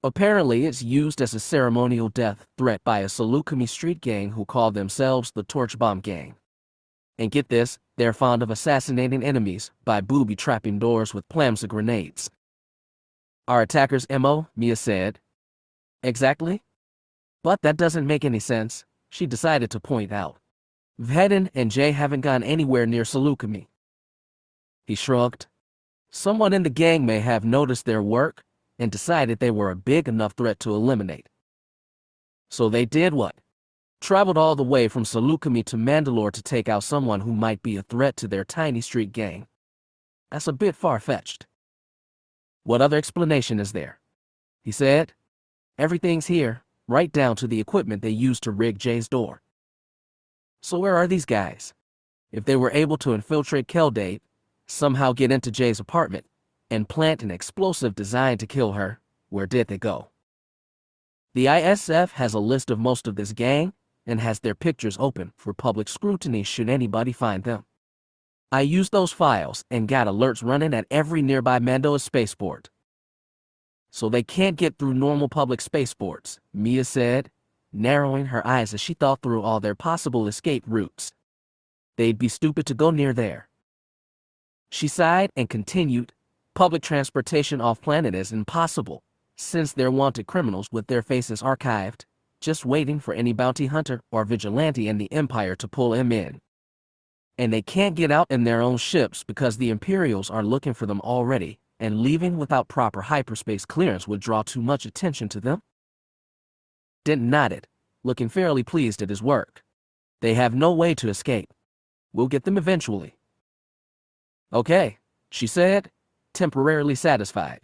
Apparently, it's used as a ceremonial death threat by a Seleucimi street gang who call themselves the Torch Bomb Gang. And get this, they're fond of assassinating enemies by booby-trapping doors with Plamsa grenades. Our attackers' MO, Mia said. Exactly? But that doesn't make any sense, she decided to point out. Vhetin and Jay haven't gone anywhere near Seleucimi. He shrugged. Someone in the gang may have noticed their work and decided they were a big enough threat to eliminate. So they did what? Traveled all the way from Seleucimi to Mandalore to take out someone who might be a threat to their tiny street gang. That's a bit far-fetched. What other explanation is there? He said. Everything's here, right down to the equipment they used to rig Jay's door. So where are these guys? If they were able to infiltrate Keldate, somehow get into Jay's apartment, and plant an explosive designed to kill her, where did they go? The ISF has a list of most of this gang, and has their pictures open for public scrutiny should anybody find them. I used those files and got alerts running at every nearby Mandalore spaceport. So they can't get through normal public spaceports, Mia said, narrowing her eyes as she thought through all their possible escape routes. They'd be stupid to go near there. She sighed and continued, public transportation off-planet is impossible, since they're wanted criminals with their faces archived, just waiting for any bounty hunter or vigilante in the Empire to pull them in. And they can't get out in their own ships because the Imperials are looking for them already, and leaving without proper hyperspace clearance would draw too much attention to them. Denton nodded, looking fairly pleased at his work. They have no way to escape. We'll get them eventually. Okay, she said, temporarily satisfied.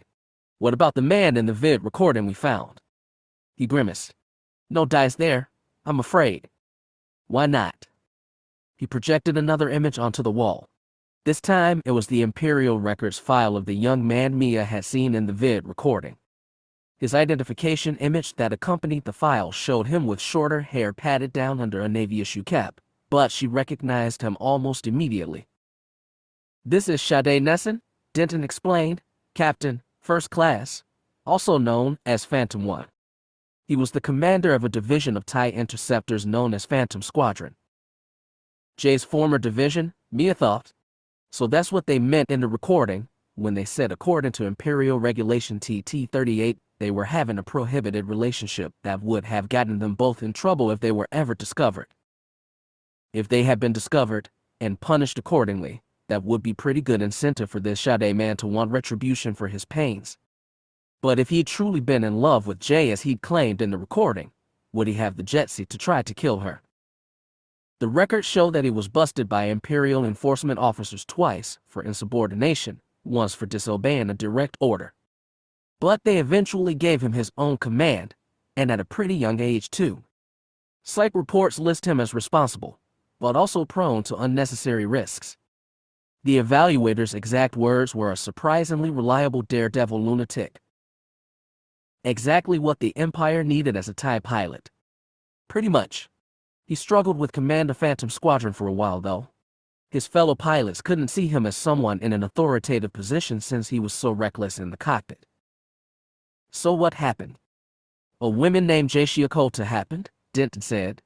What about the man in the vid recording we found? He grimaced. No dice there, I'm afraid. Why not? He projected another image onto the wall. This time, it was the Imperial Records file of the young man Mia had seen in the vid recording. His identification image that accompanied the file showed him with shorter hair patted down under a Navy issue cap, but she recognized him almost immediately. This is Shade Nesson, Denton explained, Captain, First Class, also known as Phantom 1. He was the commander of a division of TIE interceptors known as Phantom Squadron. Jay's former division, Mia thought. So that's what they meant in the recording, when they said according to Imperial Regulation TT-38, they were having a prohibited relationship that would have gotten them both in trouble if they were ever discovered. If they had been discovered, and punished accordingly, that would be pretty good incentive for this Shade man to want retribution for his pains. But if he'd truly been in love with Jay as he'd claimed in the recording, would he have the jetsy to try to kill her? The records show that he was busted by Imperial enforcement officers twice for insubordination, once for disobeying a direct order. But they eventually gave him his own command, and at a pretty young age too. Psych reports list him as responsible, but also prone to unnecessary risks. The evaluator's exact words were a surprisingly reliable daredevil lunatic. Exactly what the Empire needed as a TIE pilot. Pretty much. He struggled with command of Phantom Squadron for a while, though. His fellow pilots couldn't see him as someone in an authoritative position since he was so reckless in the cockpit. So what happened? A woman named Jay Shiakota happened, Denton said,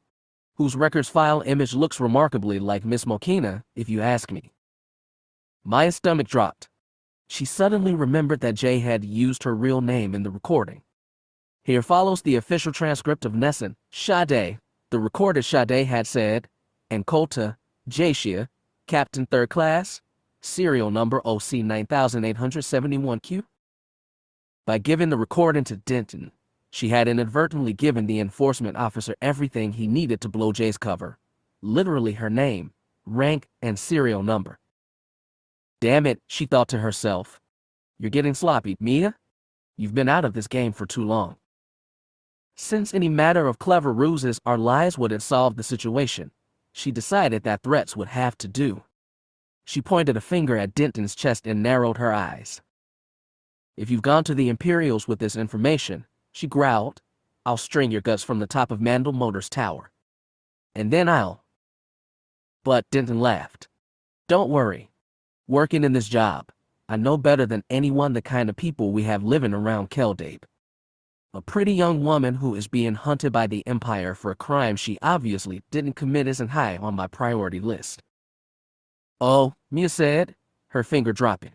whose records file image looks remarkably like Miss Mokina, if you ask me. Maya's stomach dropped. She suddenly remembered that Jay had used her real name in the recording. Here follows the official transcript of Nessun, Sade. The recorded Sade had said, and Kolta, Jashia, Captain 3rd Class, serial number OC 9871Q. By giving the recording to Denton, she had inadvertently given the enforcement officer everything he needed to blow Jay's cover, literally her name, rank, and serial number. Damn it, she thought to herself. You're getting sloppy, Mia. You've been out of this game for too long. Since any matter of clever ruses or lies wouldn't solve the situation, she decided that threats would have to do. She pointed a finger at Denton's chest and narrowed her eyes. If you've gone to the Imperials with this information, she growled, I'll string your guts from the top of Mandalore's tower. And then But Denton laughed. Don't worry. Working in this job, I know better than anyone the kind of people we have living around Keldabe. A pretty young woman who is being hunted by the Empire for a crime she obviously didn't commit isn't high on my priority list. Oh, Mia said, her finger dropping.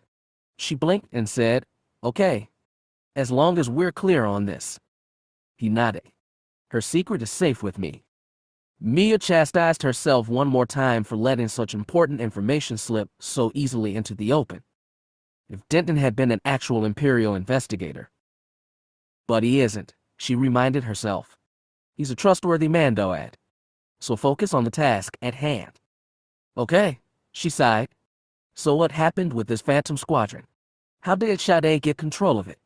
She blinked and said, okay. As long as we're clear on this. He nodded. Her secret is safe with me. Mia chastised herself one more time for letting such important information slip so easily into the open. If Denton had been an actual Imperial investigator. But he isn't, she reminded herself. He's a trustworthy Mandoad. So focus on the task at hand. Okay, she sighed. So what happened with this Phantom Squadron? How did Sade get control of it?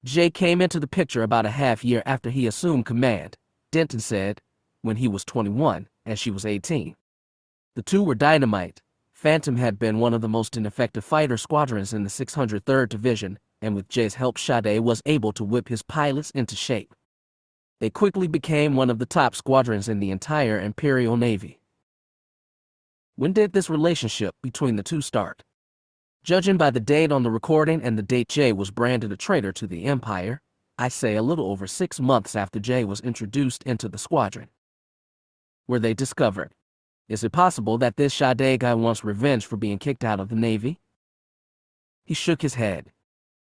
Jay came into the picture about a half year after he assumed command, Denton said, when he was 21 and she was 18. The two were dynamite. Phantom had been one of the most ineffective fighter squadrons in the 603rd Division, and with Jay's help Sade was able to whip his pilots into shape. They quickly became one of the top squadrons in the entire Imperial Navy. When did this relationship between the two start? Judging by the date on the recording and the date Jay was branded a traitor to the Empire, I say a little over 6 months after Jay was introduced into the squadron. Were they discovered? Is it possible that this Sade guy wants revenge for being kicked out of the Navy? He shook his head.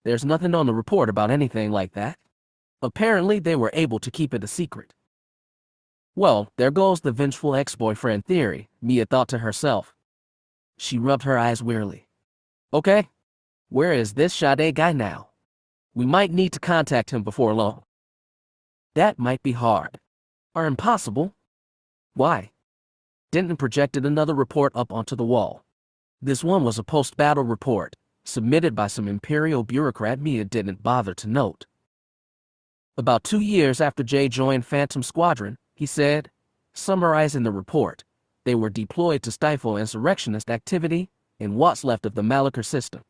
There's nothing on the report about anything like that. Apparently they were able to keep it a secret. Well, there goes the vengeful ex-boyfriend theory, Mia thought to herself. She rubbed her eyes wearily. Okay, where is this Sade guy now? We might need to contact him before long. That might be hard. Or impossible. Why? Denton projected another report up onto the wall. This one was a post-battle report, submitted by some Imperial bureaucrat Mia didn't bother to note. About 2 years after Jay joined Phantom Squadron, he said, summarizing the report, they were deployed to stifle insurrectionist activity in what's left of the Malachor system.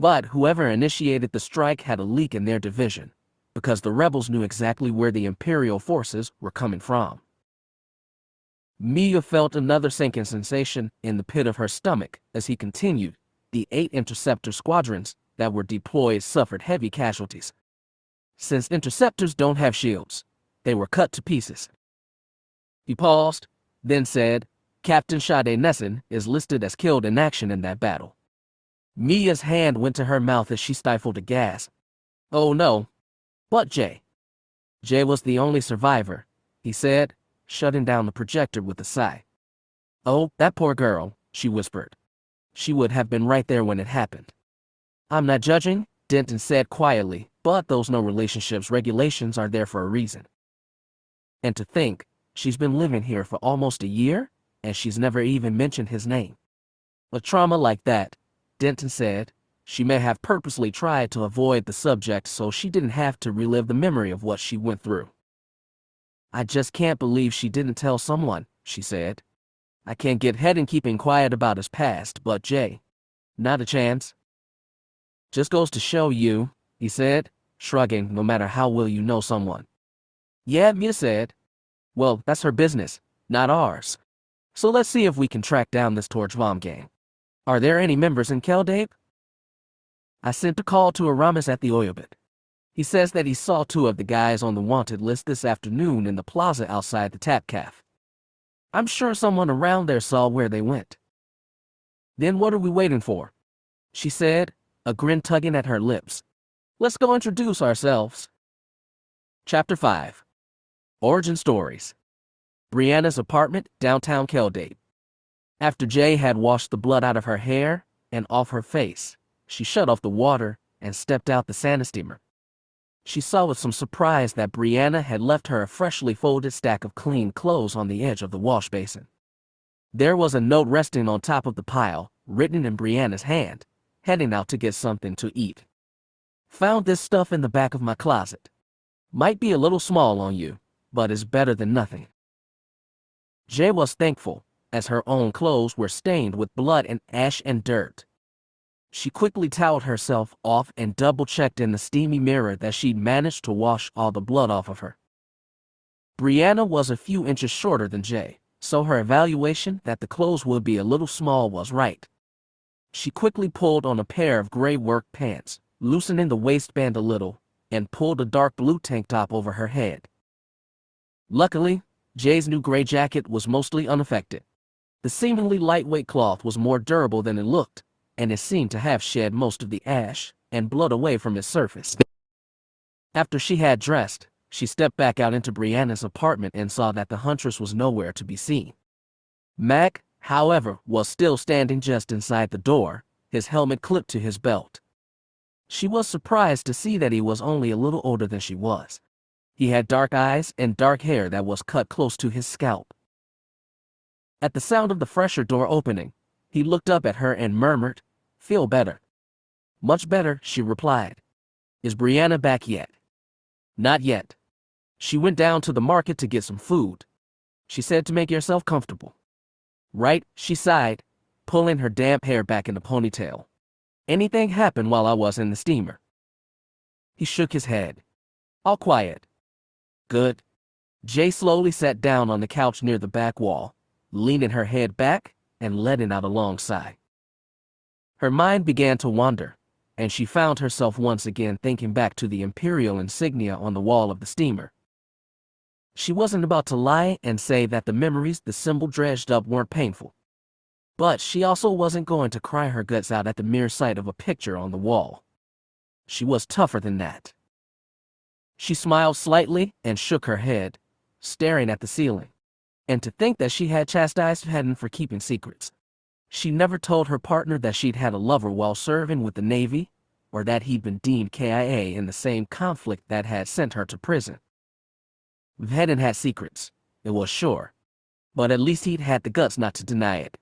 But whoever initiated the strike had a leak in their division, because the rebels knew exactly where the Imperial forces were coming from. Mia felt another sinking sensation in the pit of her stomach as he continued. The 8 interceptor squadrons that were deployed suffered heavy casualties. Since interceptors don't have shields, they were cut to pieces. He paused, then said, Captain Sade Nessun is listed as killed in action in that battle. Mia's hand went to her mouth as she stifled a gasp. Oh no. But Jay. Jay was the only survivor, he said, shutting down the projector with a sigh. Oh, that poor girl, she whispered. She would have been right there when it happened. I'm not judging, Denton said quietly, but those no relationships regulations are there for a reason. And to think, she's been living here for almost a year, and she's never even mentioned his name. A trauma like that, Denton said, she may have purposely tried to avoid the subject so she didn't have to relive the memory of what she went through. I just can't believe she didn't tell someone, she said. I can't get Vhetin keeping quiet about his past, but Jay. Not a chance. Just goes to show you, he said, shrugging, no matter how well you know someone. Yeah, Mia said. Well, that's her business, not ours. So let's see if we can track down this Torchvom gang. Are there any members in Keldabe? I sent a call to Aramis at the Audiobook. He says that he saw 2 of the guys on the wanted list this afternoon in the plaza outside the Tap Cafe. I'm sure someone around there saw where they went. Then what are we waiting for? She said, a grin tugging at her lips. Let's go introduce ourselves. Chapter 5. Origin Stories. Brianna's apartment, downtown Keldate. After Jay had washed the blood out of her hair and off her face, she shut off the water and stepped out the sand steamer. She saw with some surprise that Brianna had left her a freshly folded stack of clean clothes on the edge of the wash basin. There was a note resting on top of the pile, written in Brianna's hand, heading out to get something to eat. Found this stuff in the back of my closet. Might be a little small on you, but it's better than nothing. Jay was thankful, as her own clothes were stained with blood and ash and dirt. She quickly toweled herself off and double-checked in the steamy mirror that she'd managed to wash all the blood off of her. Brianna was a few inches shorter than Jay, so her evaluation that the clothes would be a little small was right. She quickly pulled on a pair of gray work pants, loosening the waistband a little, and pulled a dark blue tank top over her head. Luckily, Jay's new gray jacket was mostly unaffected. The seemingly lightweight cloth was more durable than it looked, and it seemed to have shed most of the ash and blood away from its surface. After she had dressed, she stepped back out into Brianna's apartment and saw that the huntress was nowhere to be seen. Mac, however, was still standing just inside the door, his helmet clipped to his belt. She was surprised to see that he was only a little older than she was. He had dark eyes and dark hair that was cut close to his scalp. At the sound of the fresher door opening, he looked up at her and murmured, "Feel better." "Much better," she replied. "Is Brianna back yet?" "Not yet. She went down to the market to get some food. She said to make yourself comfortable." "Right," she sighed, pulling her damp hair back in a ponytail. "Anything happened while I was in the steamer?" He shook his head. "All quiet." "Good." Jay slowly sat down on the couch near the back wall, leaning her head back and letting out a long sigh. Her mind began to wander, and she found herself once again thinking back to the imperial insignia on the wall of the steamer. She wasn't about to lie and say that the memories the symbol dredged up weren't painful. But she also wasn't going to cry her guts out at the mere sight of a picture on the wall. She was tougher than that. She smiled slightly and shook her head, staring at the ceiling. And to think that she had chastised Vhetin for keeping secrets. She never told her partner that she'd had a lover while serving with the Navy, or that he'd been deemed KIA in the same conflict that had sent her to prison. Vhetin had secrets, it was sure, but at least he'd had the guts not to deny it.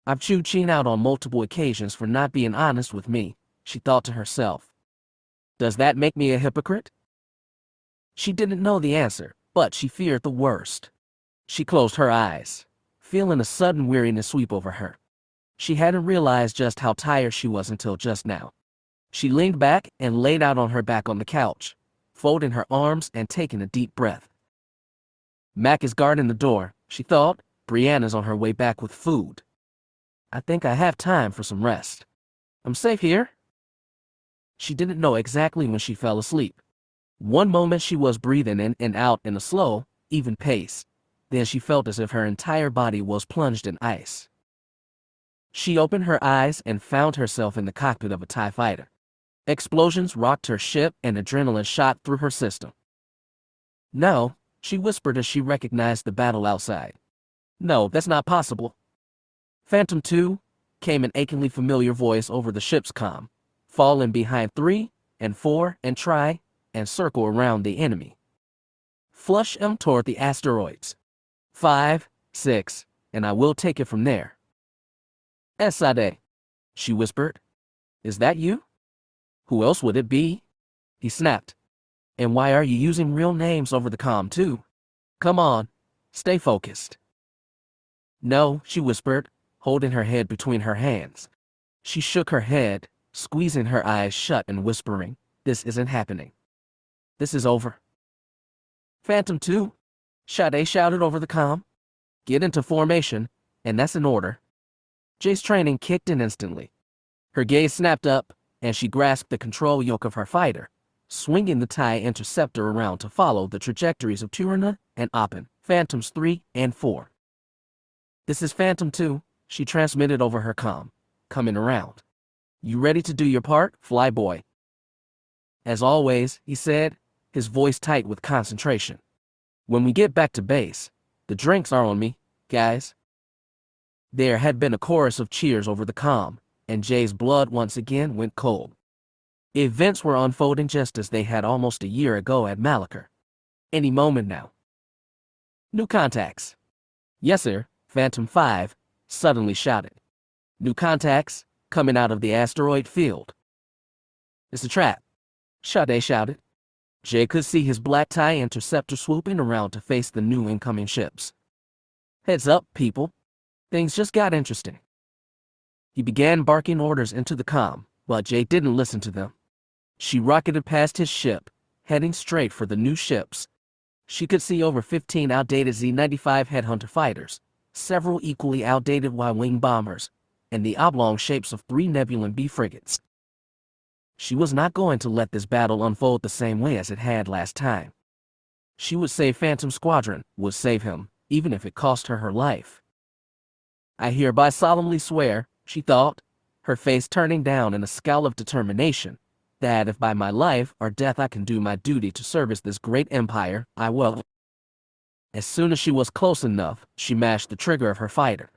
"I've chewed Chin out on multiple occasions for not being honest with me," she thought to herself. "Does that make me a hypocrite?" She didn't know the answer, but she feared the worst. She closed her eyes, feeling a sudden weariness sweep over her. She hadn't realized just how tired she was until just now. She leaned back and laid out on her back on the couch, folding her arms and taking a deep breath. Mac is guarding the door, she thought. Brianna's on her way back with food. I think I have time for some rest. I'm safe here. She didn't know exactly when she fell asleep. One moment she was breathing in and out in a slow, even pace. Then she felt as if her entire body was plunged in ice. She opened her eyes and found herself in the cockpit of a TIE fighter. Explosions rocked her ship and adrenaline shot through her system. "No," she whispered as she recognized the battle outside. "No, that's not possible." "Phantom 2, came an achingly familiar voice over the ship's comm. "Fall in behind 3 and 4 and try and circle around the enemy. Flush them toward the asteroids. 5, 6, and I will take it from there." "Esade," she whispered. "Is that you?" "Who else would it be?" he snapped. "And why are you using real names over the comm too? Come on, stay focused." "No," she whispered, holding her head between her hands. She shook her head, squeezing her eyes shut and whispering, "This isn't happening. This is over." "Phantom 2, Sade shouted over the comm. "Get into formation, and that's an order." Jay's training kicked in instantly. Her gaze snapped up, and she grasped the control yoke of her fighter, swinging the TIE interceptor around to follow the trajectories of Tyranna and Oppen, Phantoms 3 and 4. "This is Phantom 2, she transmitted over her comm. "Coming around. You ready to do your part, flyboy?" "As always," he said, his voice tight with concentration. "When we get back to base, the drinks are on me, guys." There had been a chorus of cheers over the comm, and Jay's blood once again went cold. Events were unfolding just as they had almost a year ago at Malachor. Any moment now. "New contacts." "Yes, sir," Phantom 5 suddenly shouted. "New contacts coming out of the asteroid field." "It's a trap," Sade shouted. Jay could see his black TIE interceptor swooping around to face the new incoming ships. "Heads up, people. Things just got interesting." He began barking orders into the comm, but Jay didn't listen to them. She rocketed past his ship, heading straight for the new ships. She could see over 15 outdated Z-95 Headhunter fighters, several equally outdated Y-wing bombers, and the oblong shapes of 3 Nebulan B frigates. She was not going to let this battle unfold the same way as it had last time. She would save Phantom Squadron, would save him, even if it cost her her life. "I hereby solemnly swear," she thought, her face turning down in a scowl of determination, "that if by my life or death I can do my duty to service this great empire, I will." As soon as she was close enough, she mashed the trigger of her fighter.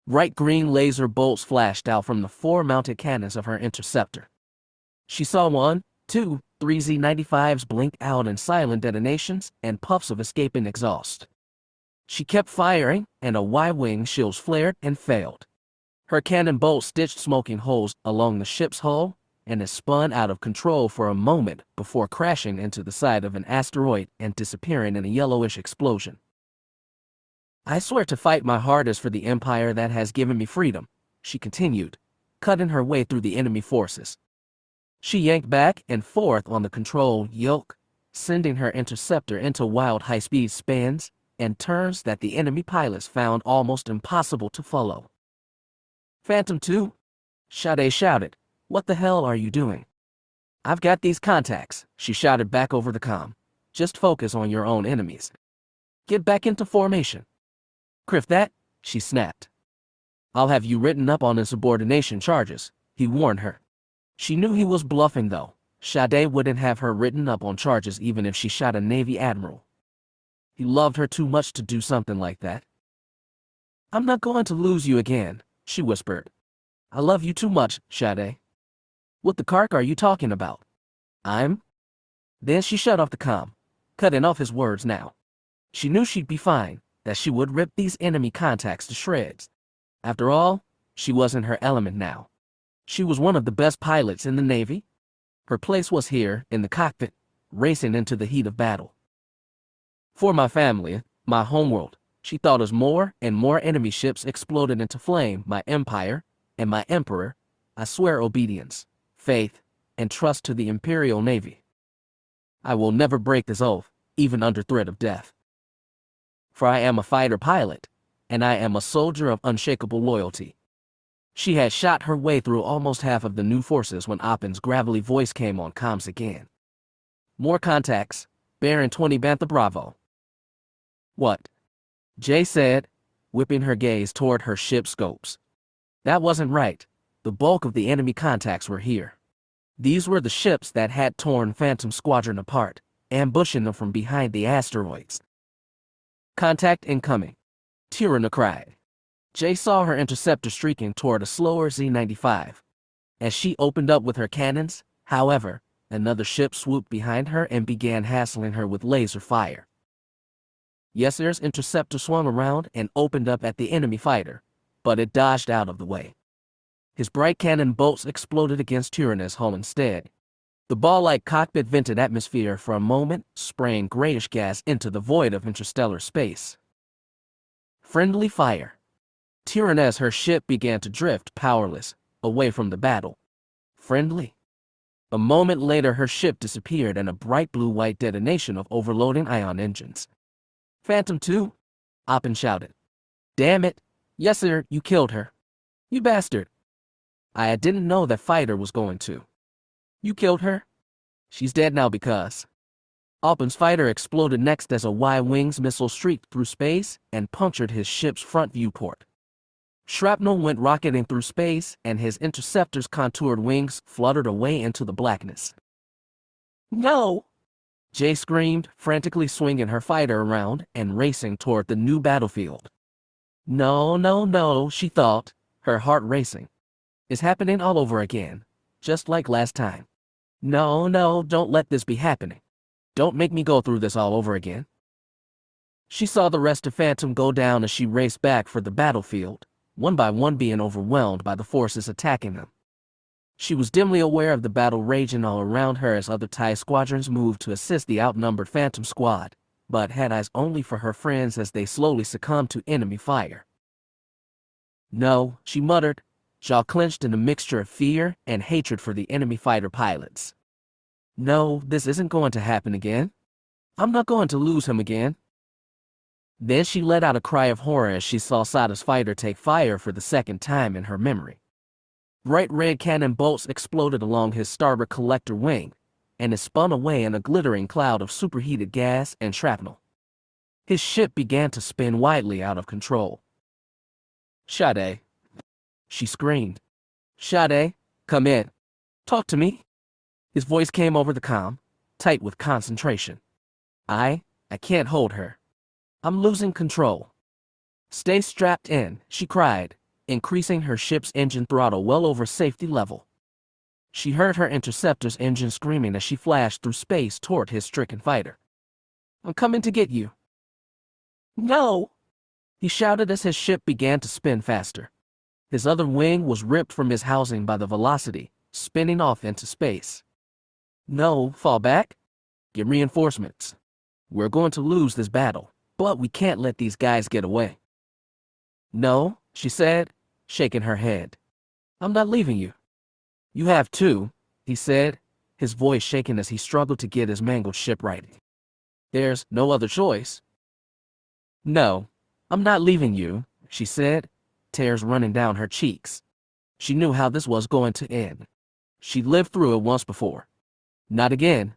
Bright green laser bolts flashed out from the 4 mounted cannons of her interceptor. She saw 1, 2, 3 Z-95s blink out in silent detonations and puffs of escaping exhaust. She kept firing, and a Y-wing shields flared and failed. Her cannon bolt stitched smoking holes along the ship's hull, and it spun out of control for a moment before crashing into the side of an asteroid and disappearing in a yellowish explosion. "I swear to fight my hardest for the empire that has given me freedom," she continued, cutting her way through the enemy forces. She yanked back and forth on the control yoke, sending her interceptor into wild high-speed spins and turns that the enemy pilots found almost impossible to follow. "Phantom 2, Sade shouted. "What the hell are you doing?" "I've got these contacts," she shouted back over the comm. "Just focus on your own enemies. Get back into formation." "Criff that," she snapped. "I'll have you written up on insubordination charges," he warned her. She knew he was bluffing though. Sade wouldn't have her written up on charges even if she shot a Navy admiral. He loved her too much to do something like that. "I'm not going to lose you again," she whispered. "I love you too much, Sade." "What the cark are you talking about?" "I'm..." Then she shut off the comm, cutting off his words now. She knew she'd be fine, that she would rip these enemy contacts to shreds. After all, she was in her element now. She was one of the best pilots in the Navy. Her place was here, in the cockpit, racing into the heat of battle. "For my family, my homeworld," she thought as more and more enemy ships exploded into flame, "my empire, and my emperor, I swear obedience, faith, and trust to the Imperial Navy. I will never break this oath, even under threat of death. For I am a fighter pilot, and I am a soldier of unshakable loyalty." She had shot her way through almost half of the new forces when Oppen's gravelly voice came on comms again. "More contacts, Baron 20 Bantha Bravo." "What?" Jay said, whipping her gaze toward her ship scopes. That wasn't right. The bulk of the enemy contacts were here. These were the ships that had torn Phantom Squadron apart, ambushing them from behind the asteroids. "Contact incoming," Tyranna cried. Jay saw her interceptor streaking toward a slower Z-95. As she opened up with her cannons, however, another ship swooped behind her and began hassling her with laser fire. Yesir's interceptor swung around and opened up at the enemy fighter, but it dodged out of the way. His bright cannon bolts exploded against Tyranna's hull instead. The ball-like cockpit vented atmosphere for a moment, spraying grayish gas into the void of interstellar space. Friendly fire. Tyranna as her ship began to drift, powerless, away from the battle. Friendly. A moment later her ship disappeared in a bright blue-white detonation of overloading ion engines. "Phantom 2? Oppen shouted. "Damn it. Yes, sir, you killed her. You bastard." "I didn't know that fighter was going to." "You killed her?" She's dead now because Alpin's fighter exploded next as a Y-Wings missile streaked through space and punctured his ship's front viewport. Shrapnel went rocketing through space, and his interceptor's contoured wings fluttered away into the blackness. No! Jay screamed, frantically swinging her fighter around and racing toward the new battlefield. No, no, no, she thought, her heart racing. It's happening all over again, just like last time. No, no, don't let this be happening. Don't make me go through this all over again. She saw the rest of Phantom go down as she raced back for the battlefield, one by one being overwhelmed by the forces attacking them. She was dimly aware of the battle raging all around her as other TIE squadrons moved to assist the outnumbered Phantom squad, but had eyes only for her friends as they slowly succumbed to enemy fire. No, she muttered, jaw clenched in a mixture of fear and hatred for the enemy fighter pilots. No, this isn't going to happen again. I'm not going to lose him again. Then she let out a cry of horror as she saw Sada's fighter take fire for the second time in her memory. Bright red cannon bolts exploded along his starboard collector wing, and it spun away in a glittering cloud of superheated gas and shrapnel. His ship began to spin wildly out of control. Sade, she screamed. Sade, come in. Talk to me. His voice came over the comm, tight with concentration. I can't hold her. I'm losing control. Stay strapped in, she cried, increasing her ship's engine throttle well over safety level. She heard her interceptor's engine screaming as she flashed through space toward his stricken fighter. I'm coming to get you. No! He shouted as his ship began to spin faster. His other wing was ripped from his housing by the velocity, spinning off into space. No, fall back. Get reinforcements. We're going to lose this battle, but we can't let these guys get away. No, she said, shaking her head. I'm not leaving you. You have to, he said, his voice shaking as he struggled to get his mangled ship right. There's no other choice. No, I'm not leaving you, she said, tears running down her cheeks. She knew how this was going to end. She'd lived through it once before. Not again.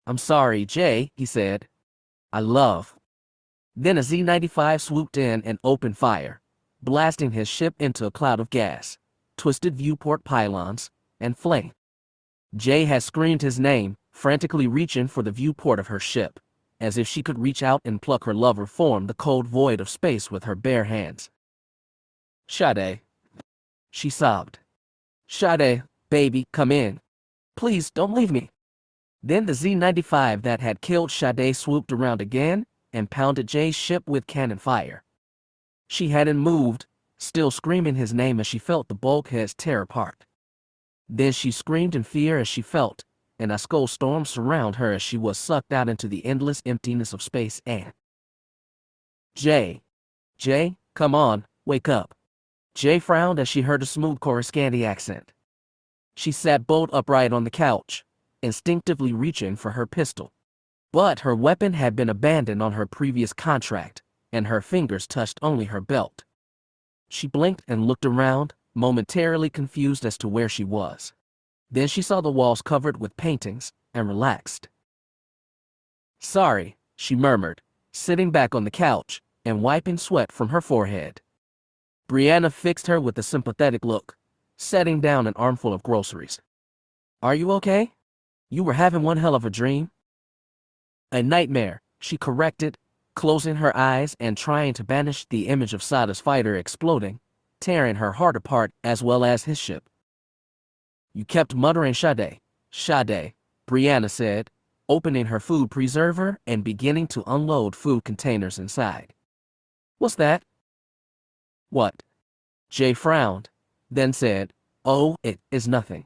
I'm sorry, Jay, he said. Then a Z-95 swooped in and opened fire, blasting his ship into a cloud of gas, twisted viewport pylons, and flame. Jay had screamed his name, frantically reaching for the viewport of her ship, as if she could reach out and pluck her lover from the cold void of space with her bare hands. Sade, she sobbed. Sade, baby, come in. Please don't leave me. Then the Z-95 that had killed Sade swooped around again and pounded Jay's ship with cannon fire. She hadn't moved, still screaming his name as she felt the bulkheads tear apart. Then she screamed in fear as she felt an ice-cold storm surround her as she was sucked out into the endless emptiness of space and... Jay, come on, wake up. Jay frowned as she heard a smooth Coruscanti accent. She sat bolt upright on the couch, instinctively reaching for her pistol. But her weapon had been abandoned on her previous contract, and her fingers touched only her belt. She blinked and looked around, momentarily confused as to where she was. Then she saw the walls covered with paintings, and relaxed. Sorry, she murmured, sitting back on the couch, and wiping sweat from her forehead. Brianna fixed her with a sympathetic look, setting down an armful of groceries. Are you okay? You were having one hell of a dream. A nightmare, she corrected, closing her eyes and trying to banish the image of Sada's fighter exploding, tearing her heart apart as well as his ship. You kept muttering Sade, Brianna said, opening her food preserver and beginning to unload food containers inside. What's that? What? Jay frowned, then said, Oh, it is nothing.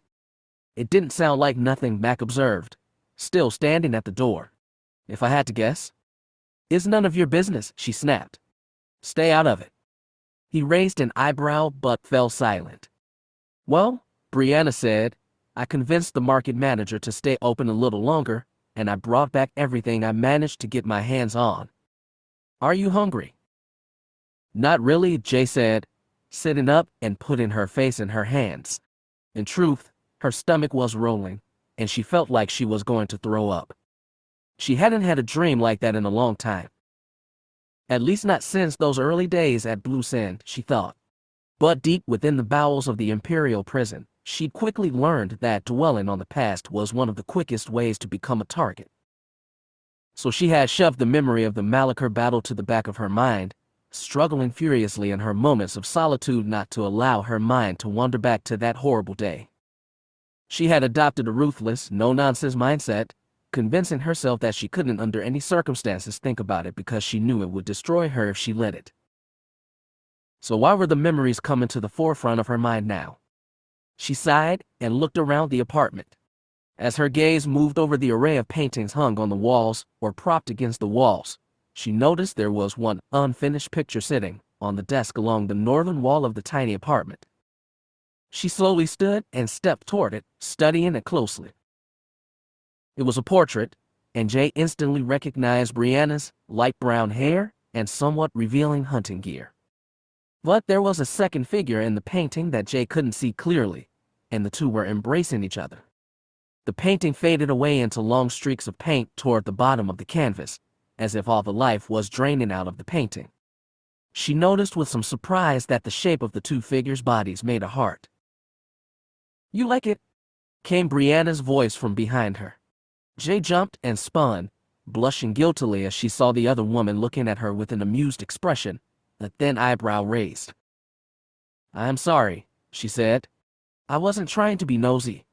It didn't sound like nothing, Mac observed, still standing at the door. If I had to guess. It's none of your business, she snapped. Stay out of it. He raised an eyebrow but fell silent. Well, Brianna said, I convinced the market manager to stay open a little longer, and I brought back everything I managed to get my hands on. Are you hungry? Not really, Jay said, sitting up and putting her face in her hands. In truth, her stomach was rolling, and she felt like she was going to throw up. She hadn't had a dream like that in a long time. At least not since those early days at Blue Sand, she thought. But deep within the bowels of the Imperial prison, she'd quickly learned that dwelling on the past was one of the quickest ways to become a target. So she had shoved the memory of the Malachor battle to the back of her mind, struggling furiously in her moments of solitude not to allow her mind to wander back to that horrible day. She had adopted a ruthless, no-nonsense mindset, convincing herself that she couldn't under any circumstances think about it because she knew it would destroy her if she let it. So why were the memories coming to the forefront of her mind now? She sighed and looked around the apartment. As her gaze moved over the array of paintings hung on the walls or propped against the walls, she noticed there was one unfinished picture sitting on the desk along the northern wall of the tiny apartment. She slowly stood and stepped toward it, studying it closely. It was a portrait, and Jay instantly recognized Brianna's light brown hair and somewhat revealing hunting gear. But there was a second figure in the painting that Jay couldn't see clearly, and the two were embracing each other. The painting faded away into long streaks of paint toward the bottom of the canvas, as if all the life was draining out of the painting. She noticed with some surprise that the shape of the two figures' bodies made a heart. "You like it?" came Brianna's voice from behind her. Jay jumped and spun, blushing guiltily as she saw the other woman looking at her with an amused expression, a thin eyebrow raised. "I'm sorry," she said. "I wasn't trying to be nosy.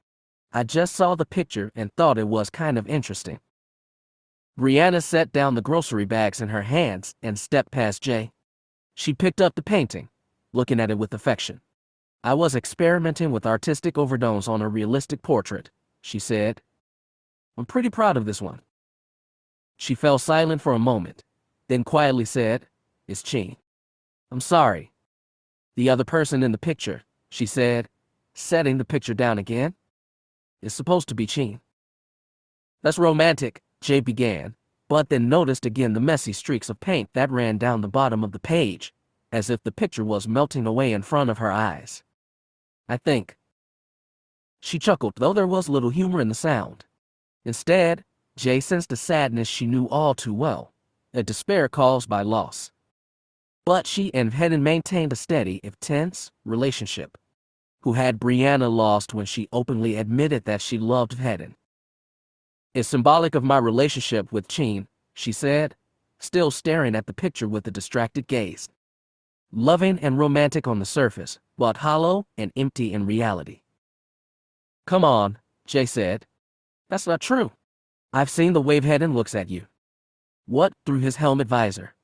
I just saw the picture and thought it was kind of interesting." Brianna set down the grocery bags in her hands and stepped past Jay. She picked up the painting, looking at it with affection. "I was experimenting with artistic overtones on a realistic portrait," she said. "I'm pretty proud of this one." She fell silent for a moment, then quietly said, "It's Chin." "I'm sorry." "The other person in the picture," she said, setting the picture down again. "It's supposed to be Chin." "That's romantic," Jay began, but then noticed again the messy streaks of paint that ran down the bottom of the page, as if the picture was melting away in front of her eyes. "I think." She chuckled, though there was little humor in the sound. Instead, Jay sensed a sadness she knew all too well, a despair caused by loss. But she and Vhetin maintained a steady, if tense, relationship. Who had Brianna lost when she openly admitted that she loved Vhetin? "It's symbolic of my relationship with Chin," she said, still staring at the picture with a distracted gaze. "Loving and romantic on the surface, but hollow and empty in reality." "Come on," Jay said. "That's not true. I've seen the way Vhetin looks at you." "What?" Through his helmet visor.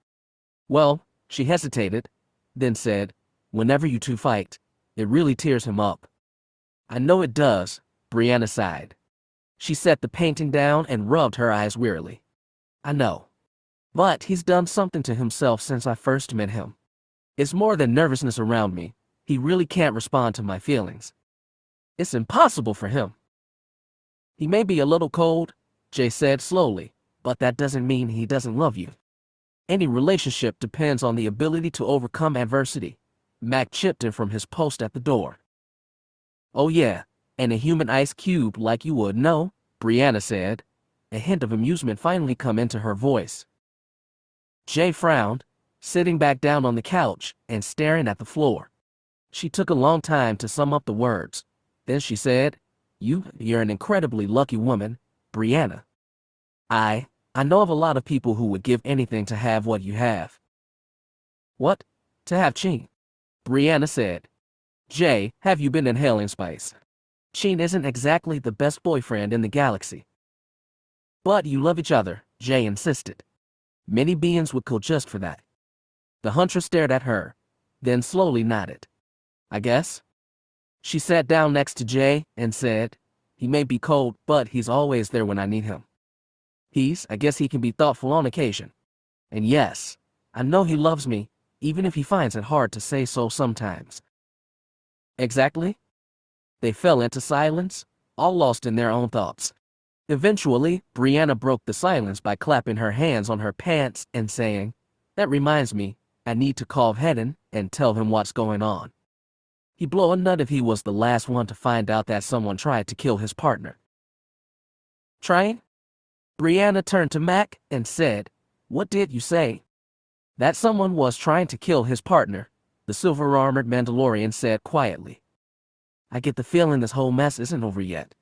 "Well," she hesitated, then said, "whenever you two fight, it really tears him up." "I know it does," Brianna sighed. She set the painting down and rubbed her eyes wearily. "I know. But he's done something to himself since I first met him. It's more than nervousness around me. He really can't respond to my feelings. It's impossible for him." "He may be a little cold," Jay said slowly, "but that doesn't mean he doesn't love you. Any relationship depends on the ability to overcome adversity." Mac chipped in from his post at the door. "Oh yeah, and a human ice cube like you would know," Brianna said, a hint of amusement finally come into her voice. Jay frowned, sitting back down on the couch and staring at the floor. She took a long time to sum up the words. Then she said, You're an incredibly lucky woman, Brianna. I know of a lot of people who would give anything to have what you have." "What?" "To have Chin," Brianna said. "Jay, have you been inhaling spice? Chin isn't exactly the best boyfriend in the galaxy." "But you love each other," Jay insisted. "Many beings would kill just for that." The huntress stared at her, then slowly nodded. "I guess." She sat down next to Jay and said, "He may be cold, but he's always there when I need him. I guess he can be thoughtful on occasion. And yes, I know he loves me, even if he finds it hard to say so sometimes." "Exactly?" They fell into silence, all lost in their own thoughts. Eventually, Brianna broke the silence by clapping her hands on her pants and saying, "That reminds me, I need to call Vhetin and tell him what's going on. He'd blow a nut if he was the last one to find out that someone tried to kill his partner." Trying? Brianna turned to Mac and said, "What did you say?" "That someone was trying to kill his partner," the silver-armored Mandalorian said quietly. "I get the feeling this whole mess isn't over yet."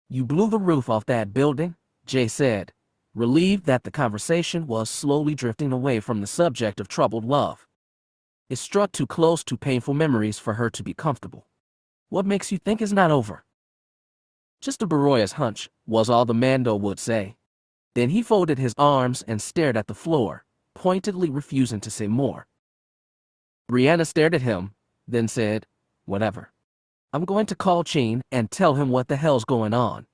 "You blew the roof off that building," Jay said, relieved that the conversation was slowly drifting away from the subject of troubled love. It struck too close to painful memories for her to be comfortable. "What makes you think it's not over?" "Just a Baroya's hunch," was all the Mando would say. Then he folded his arms and stared at the floor, pointedly refusing to say more. Brianna stared at him, then said, "Whatever. I'm going to call Chin and tell him what the hell's going on."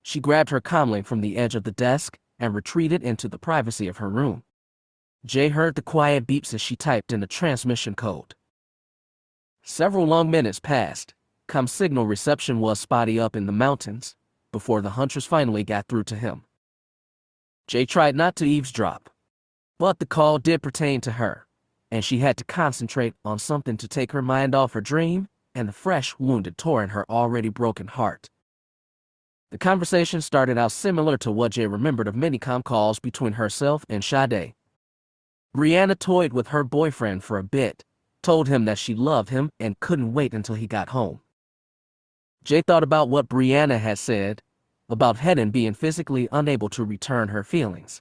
She grabbed her comlink from the edge of the desk and retreated into the privacy of her room. Jay heard the quiet beeps as she typed in the transmission code. Several long minutes passed. Signal reception was spotty up in the mountains before the huntress finally got through to him. Jay tried not to eavesdrop, but the call did pertain to her, and she had to concentrate on something to take her mind off her dream and the fresh wound it tore in her already broken heart. The conversation started out similar to what Jay remembered of Minicom calls between herself and Sade. Brianna toyed with her boyfriend for a bit, told him that she loved him and couldn't wait until he got home. Jay thought about what Brianna had said about Vhetin being physically unable to return her feelings.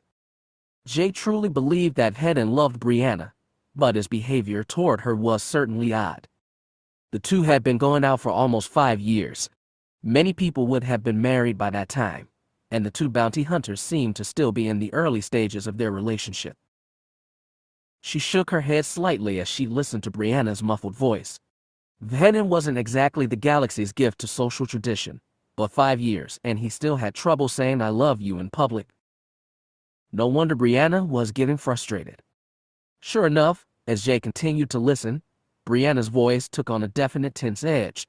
Jay truly believed that Vhetin loved Brianna, but his behavior toward her was certainly odd. The two had been going out for almost 5 years. Many people would have been married by that time, and the two bounty hunters seemed to still be in the early stages of their relationship. She shook her head slightly as she listened to Brianna's muffled voice. Vhetin wasn't exactly the galaxy's gift to social tradition, but 5 years and he still had trouble saying "I love you" in public. No wonder Brianna was getting frustrated. Sure enough, as Jay continued to listen, Brianna's voice took on a definite tense edge.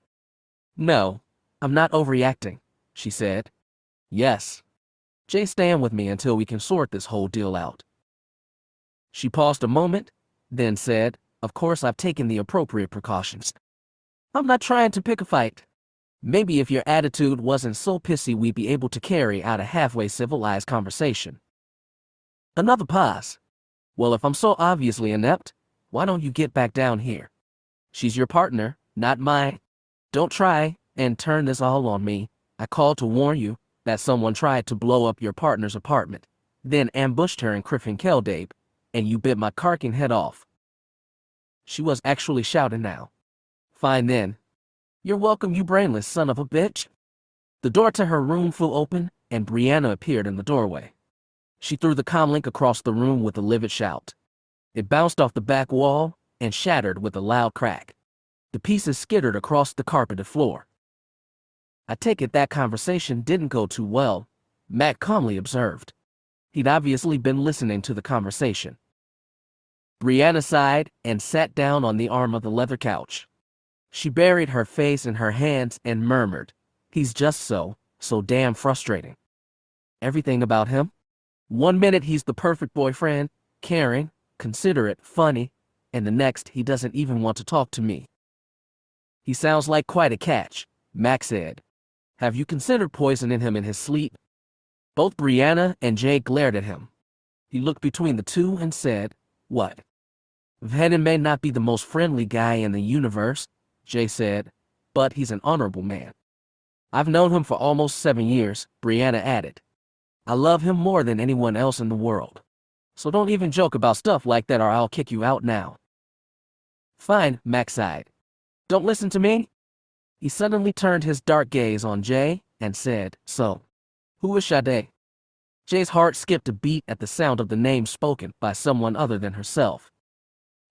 "No, I'm not overreacting," she said. "Yes. Jay, stand with me until we can sort this whole deal out." She paused a moment, then said, "Of course I've taken the appropriate precautions. I'm not trying to pick a fight. Maybe if your attitude wasn't so pissy we'd be able to carry out a halfway civilized conversation." Another pause. "Well, if I'm so obviously inept, why don't you get back down here? She's your partner, not mine. Don't try and turn this all on me. I called to warn you that someone tried to blow up your partner's apartment, then ambushed her in Criffin Keldabe, and you bit my carking head off." She was actually shouting now. "Fine then. You're welcome, you brainless son of a bitch." The door to her room flew open, and Brianna appeared in the doorway. She threw the comlink across the room with a livid shout. It bounced off the back wall and shattered with a loud crack. The pieces skittered across the carpeted floor. "I take it that conversation didn't go too well," Matt calmly observed. He'd obviously been listening to the conversation. Brianna sighed and sat down on the arm of the leather couch. She buried her face in her hands and murmured, "He's just so damn frustrating. Everything about him. One minute he's the perfect boyfriend, caring, considerate, funny, and the next he doesn't even want to talk to me." "He sounds like quite a catch," Max said. "Have you considered poisoning him in his sleep?" Both Brianna and Jay glared at him. He looked between the two and said, "What?" "Vhetin may not be the most friendly guy in the universe," Jay said, "but he's an honorable man. I've known him for almost 7 years," Brianna added. "I love him more than anyone else in the world. So don't even joke about stuff like that or I'll kick you out now." "Fine," Max sighed. "Don't listen to me?" He suddenly turned his dark gaze on Jay and said, "So, who is Sade?" Jay's heart skipped a beat at the sound of the name spoken by someone other than herself.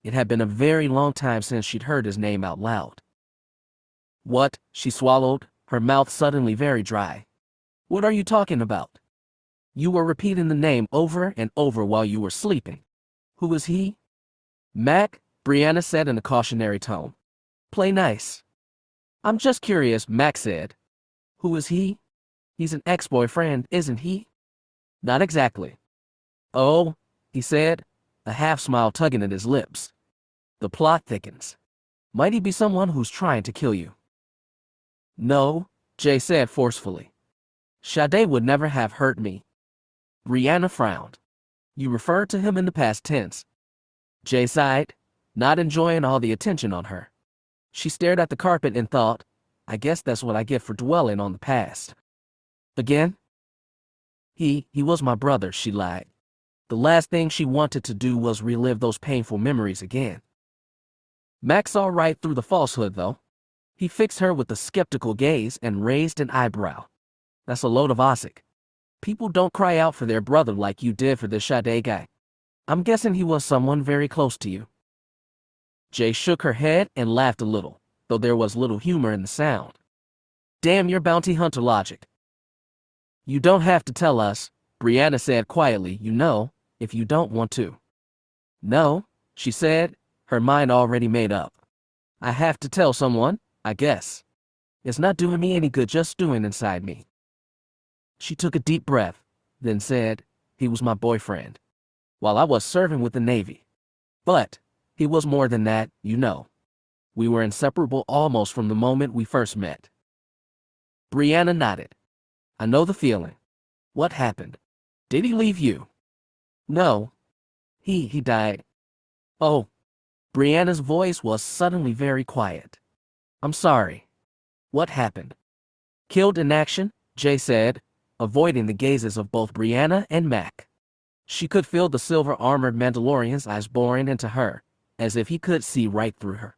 It had been a very long time since she'd heard his name out loud. "What?" she swallowed, her mouth suddenly very dry. "What are you talking about? You were repeating the name over and over while you were sleeping. Who is he?" "Mac," Brianna said in a cautionary tone. "Play nice." "I'm just curious," Mac said. "Who is he? He's an ex-boyfriend, isn't he?" "Not exactly." "Oh," he said, a half-smile tugging at his lips. The plot thickens. "Might he be someone who's trying to kill you?" "No," Jay said forcefully. Sade would never have hurt me. Brianna frowned. You referred to him in the past tense. Jay sighed, not enjoying all the attention on her. She stared at the carpet and thought, I guess that's what I get for dwelling on the past. Again? He was my brother, she lied. The last thing she wanted to do was relive those painful memories again. Max saw right through the falsehood, though. He fixed her with a skeptical gaze and raised an eyebrow. That's a load of Osik. People don't cry out for their brother like you did for this Sade guy. I'm guessing he was someone very close to you. Jay shook her head and laughed a little, though there was little humor in the sound. Damn your bounty hunter logic. You don't have to tell us, Brianna said quietly, if you don't want to. No, she said, her mind already made up. I have to tell someone, I guess. It's not doing me any good just stewing inside me. She took a deep breath, then said, he was my boyfriend, while I was serving with the Navy. But he was more than that, We were inseparable almost from the moment we first met. Brianna nodded. I know the feeling. What happened? Did he leave you? No. He died. Oh. Brianna's voice was suddenly very quiet. I'm sorry. What happened? Killed in action, Jay said, avoiding the gazes of both Brianna and Mac. She could feel the silver-armored Mandalorian's eyes boring into her, as if he could see right through her.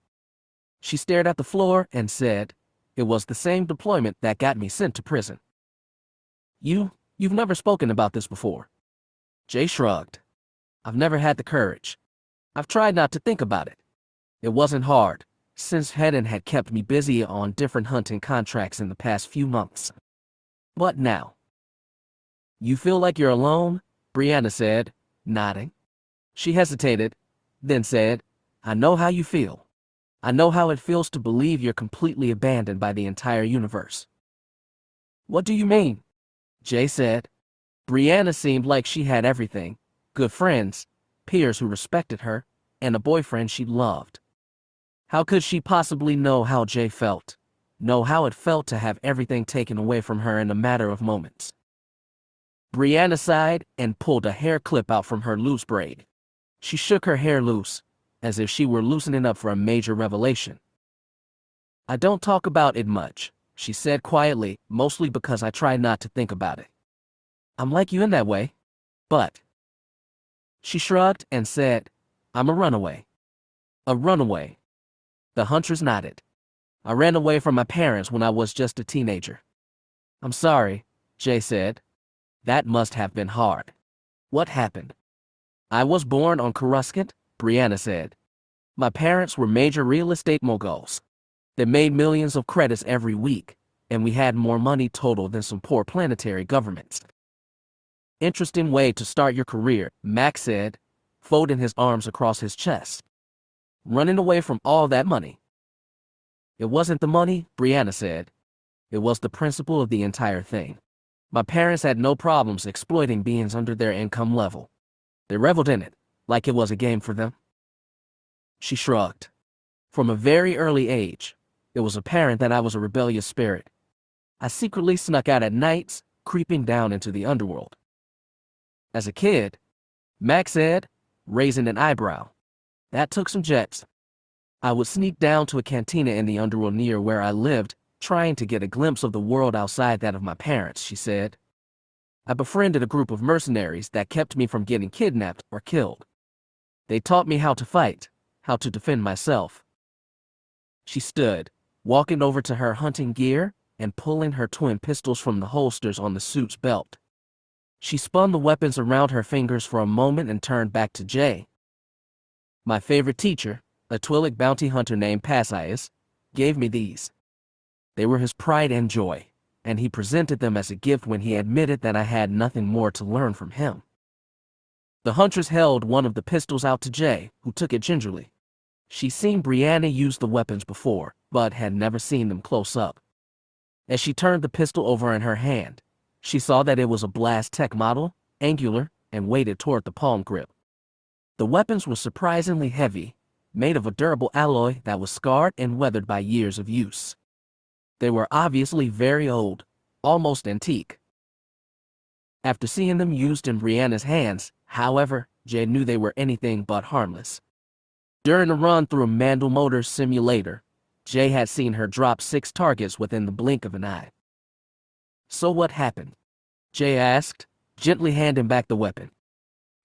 She stared at the floor and said, it was the same deployment that got me sent to prison. You've never spoken about this before. Jay shrugged. I've never had the courage. I've tried not to think about it. It wasn't hard, since Vhetin had kept me busy on different hunting contracts in the past few months. But now? You feel like you're alone? Brianna said, nodding. She hesitated, then said, I know how you feel. I know how it feels to believe you're completely abandoned by the entire universe. What do you mean? Jay said. Brianna seemed like she had everything, good friends, peers who respected her, and a boyfriend she loved. How could she possibly know how Jay felt? Know how it felt to have everything taken away from her in a matter of moments? Brianna sighed and pulled a hair clip out from her loose braid. She shook her hair loose, as if she were loosening up for a major revelation. I don't talk about it much, she said quietly, mostly because I try not to think about it. I'm like you in that way, but... She shrugged and said, I'm a runaway. A runaway. The huntress nodded. I ran away from my parents when I was just a teenager. I'm sorry, Jay said. That must have been hard. What happened? I was born on Coruscant, Brianna said. My parents were major real estate moguls. They made millions of credits every week, and we had more money total than some poor planetary governments. Interesting way to start your career, Max said, folding his arms across his chest. Running away from all that money. It wasn't the money, Brianna said. It was the principle of the entire thing. My parents had no problems exploiting beings under their income level. They reveled in it, like it was a game for them. She shrugged. From a very early age, it was apparent that I was a rebellious spirit. I secretly snuck out at nights, creeping down into the underworld. As a kid, Max said, raising an eyebrow. That took some jets. I would sneak down to a cantina in the underworld near where I lived, trying to get a glimpse of the world outside that of my parents, she said. I befriended a group of mercenaries that kept me from getting kidnapped or killed. They taught me how to fight, how to defend myself. She stood, walking over to her hunting gear and pulling her twin pistols from the holsters on the suit's belt. She spun the weapons around her fingers for a moment and turned back to Jay. My favorite teacher, a Twi'lek bounty hunter named Passaius, gave me these. They were his pride and joy, and he presented them as a gift when he admitted that I had nothing more to learn from him. The huntress held one of the pistols out to Jay, who took it gingerly. She'd seen Brianna use the weapons before, but had never seen them close up. As she turned the pistol over in her hand, she saw that it was a Blast Tech model, angular, and weighted toward the palm grip. The weapons were surprisingly heavy, made of a durable alloy that was scarred and weathered by years of use. They were obviously very old, almost antique, After seeing them used in Brianna's hands, however, Jay knew they were anything but harmless. During a run through a Mandalore simulator, Jay had seen her drop 6 targets within the blink of an eye. So what happened? Jay asked, gently handing back the weapon.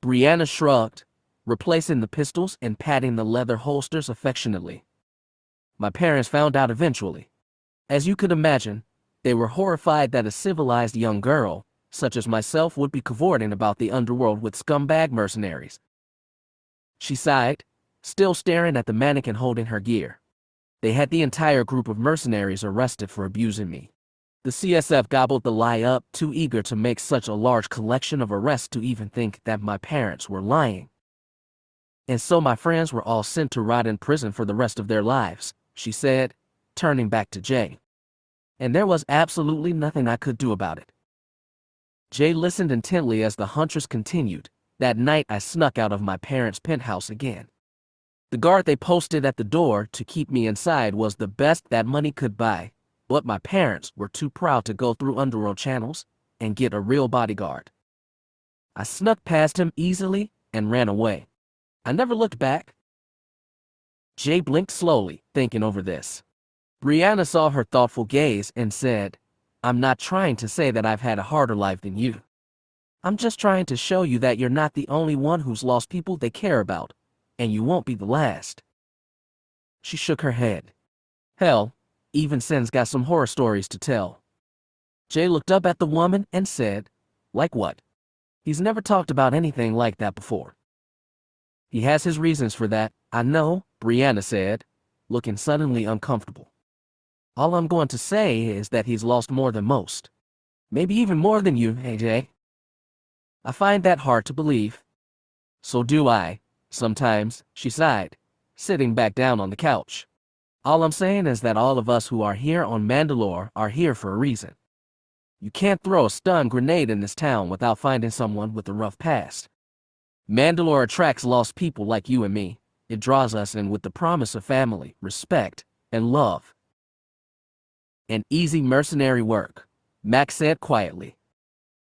Brianna shrugged, replacing the pistols and patting the leather holsters affectionately. My parents found out eventually. As you could imagine, they were horrified that a civilized young girl, such as myself, would be cavorting about the underworld with scumbag mercenaries. She sighed, still staring at the mannequin holding her gear. They had the entire group of mercenaries arrested for abusing me. The CSF gobbled the lie up, too eager to make such a large collection of arrests to even think that my parents were lying. And so my friends were all sent to rot in prison for the rest of their lives, she said, turning back to Jay. And there was absolutely nothing I could do about it. Jay listened intently as the huntress continued. That night I snuck out of my parents' penthouse again. The guard they posted at the door to keep me inside was the best that money could buy, but my parents were too proud to go through underworld channels and get a real bodyguard. I snuck past him easily and ran away. I never looked back. Jay blinked slowly, thinking over this. Brianna saw her thoughtful gaze and said, I'm not trying to say that I've had a harder life than you. I'm just trying to show you that you're not the only one who's lost people they care about, and you won't be the last. She shook her head. Hell, even Sen's got some horror stories to tell. Jay looked up at the woman and said, like what? He's never talked about anything like that before. He has his reasons for that, I know, Brianna said, looking suddenly uncomfortable. All I'm going to say is that he's lost more than most. Maybe even more than you, AJ. I find that hard to believe. So do I, sometimes, she sighed, sitting back down on the couch. All I'm saying is that all of us who are here on Mandalore are here for a reason. You can't throw a stun grenade in this town without finding someone with a rough past. Mandalore attracts lost people like you and me. It draws us in with the promise of family, respect, and love. And easy mercenary work, Max said quietly.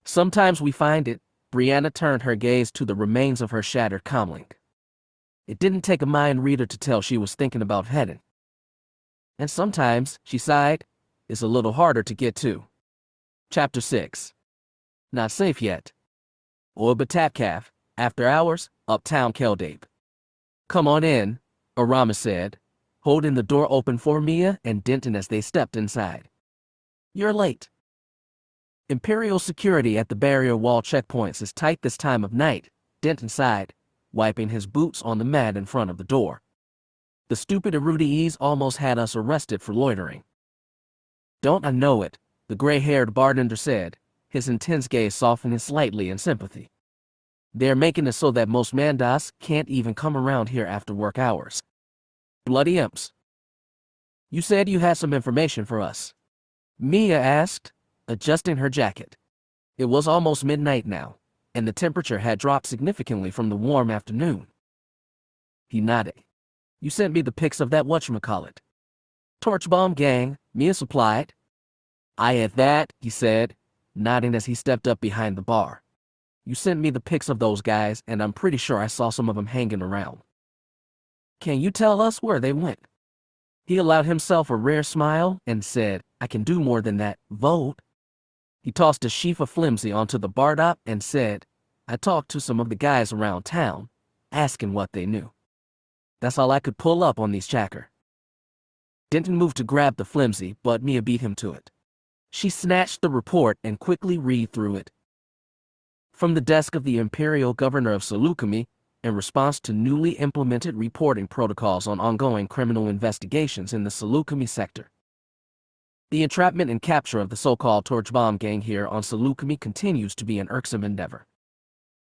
Sometimes we find it. Brianna turned her gaze to the remains of her shattered comlink. It didn't take a mind reader to tell she was thinking about Vhetin. And sometimes, she sighed, it's a little harder to get to. Chapter 6. Not safe yet. Omotao, after hours, uptown Keldape. Come on in, Arama said, holding the door open for Mia and Denton as they stepped inside. You're late. Imperial security at the barrier wall checkpoints is tight this time of night, Denton sighed, wiping his boots on the mat in front of the door. The stupid eruditees almost had us arrested for loitering. Don't I know it, the gray-haired bartender said, his intense gaze softening slightly in sympathy. They're making it so that most Mandas can't even come around here after work hours. Bloody imps. You said you had some information for us. Mia asked, adjusting her jacket. It was almost midnight now, and the temperature had dropped significantly from the warm afternoon. He nodded. You sent me the pics of that whatchamacallit. Torch bomb gang, Mia supplied. I had that, he said, nodding as he stepped up behind the bar. You sent me the pics of those guys, and I'm pretty sure I saw some of them hanging around. Can you tell us where they went? He allowed himself a rare smile and said, I can do more than that, vote. He tossed a sheaf of flimsy onto the bar top and said, I talked to some of the guys around town, asking what they knew. That's all I could pull up on these chacker. Denton moved to grab the flimsy, but Mia beat him to it. She snatched the report and quickly read through it. From the desk of the Imperial Governor of Seleucami, in response to newly implemented reporting protocols on ongoing criminal investigations in the Seleucami sector. The entrapment and capture of the so-called Torch Bomb gang here on Seleucami continues to be an irksome endeavor.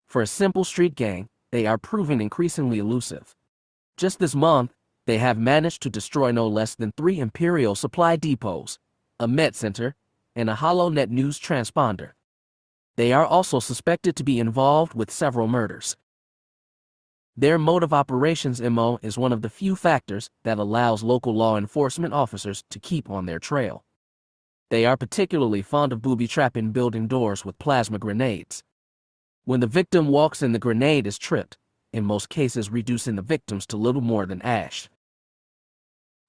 For a simple street gang, they are proving increasingly elusive. Just this month, they have managed to destroy no less than 3 Imperial supply depots, a med center, and a HoloNet news transponder. They are also suspected to be involved with several murders. Their mode of operations MO is one of the few factors that allows local law enforcement officers to keep on their trail. They are particularly fond of booby-trapping building doors with plasma grenades. When the victim walks in, the grenade is tripped, in most cases reducing the victims to little more than ash.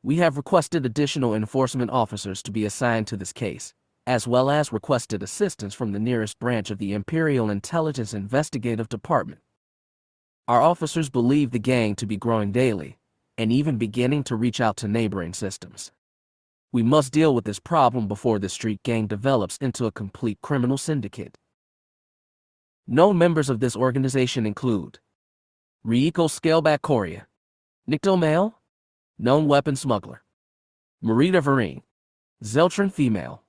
We have requested additional enforcement officers to be assigned to this case, as well as requested assistance from the nearest branch of the Imperial Intelligence Investigative Department. Our officers believe the gang to be growing daily, and even beginning to reach out to neighboring systems. We must deal with this problem before the street gang develops into a complete criminal syndicate. Known members of this organization include Rieko Scaleback Korea, Nikto Male, known weapon smuggler, Marita Vereen, Zeltran female,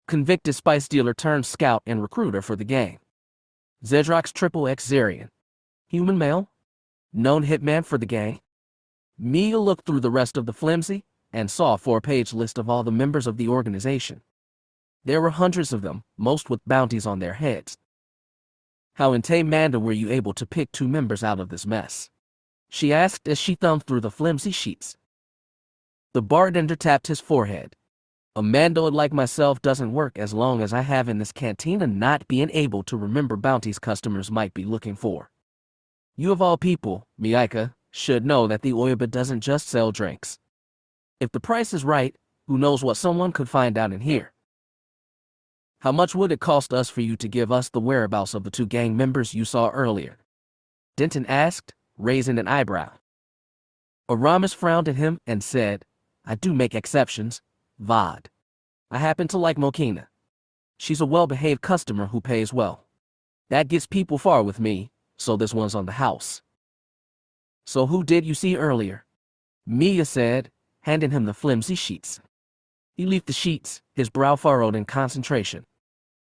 convicted spice dealer turned scout and recruiter for the gang, Zedrox XXX Zarian, human male, known hitman for the gang. Mia looked through the rest of the flimsy and saw a 4-page list of all the members of the organization. There were hundreds of them, most with bounties on their heads. How in Manda were you able to pick 2 members out of this mess? She asked as she thumbed through the flimsy sheets. The bartender tapped his forehead. A Mandoid like myself doesn't work as long as I have in this cantina not being able to remember bounties customers might be looking for. You of all people, Miaika, should know that the Oyaba doesn't just sell drinks. If the price is right, who knows what someone could find out in here. How much would it cost us for you to give us the whereabouts of the 2 gang members you saw earlier? Denton asked, raising an eyebrow. Aramis frowned at him and said, I do make exceptions, Vod. I happen to like Mokina. She's a well-behaved customer who pays well. That gets people far with me, so this one's on the house. So who did you see earlier? Mia said, handing him the flimsy sheets. He leafed the sheets, his brow furrowed in concentration.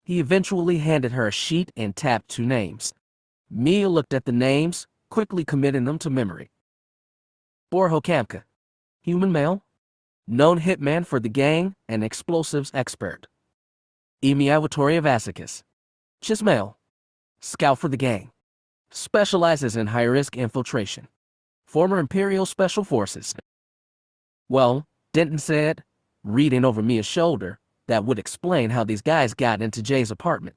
He eventually handed her a sheet and tapped 2 names. Mia looked at the names, quickly committing them to memory. Borho Kamka, human male, known hitman for the gang and explosives expert. Emiawa Vasicus, Chismail, scout for the gang. Specializes in high-risk infiltration. Former Imperial Special Forces. Well, Denton said, reading over Mia's shoulder, that would explain how these guys got into Jay's apartment.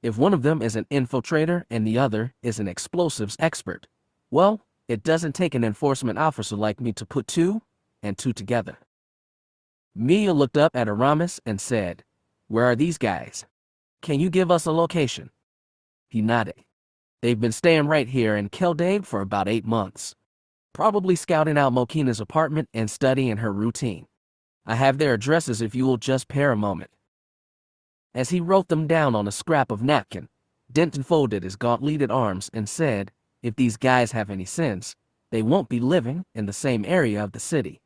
If one of them is an infiltrator and the other is an explosives expert, well, it doesn't take an enforcement officer like me to put 2 and 2 together. Mia looked up at Aramis and said, where are these guys? Can you give us a location? He nodded. They've been staying right here in Keldabe for about 8 months. Probably scouting out Mokina's apartment and studying her routine. I have their addresses if you will just pair a moment. As he wrote them down on a scrap of napkin, Denton folded his gauntleted arms and said, if these guys have any sense, they won't be living in the same area of the city.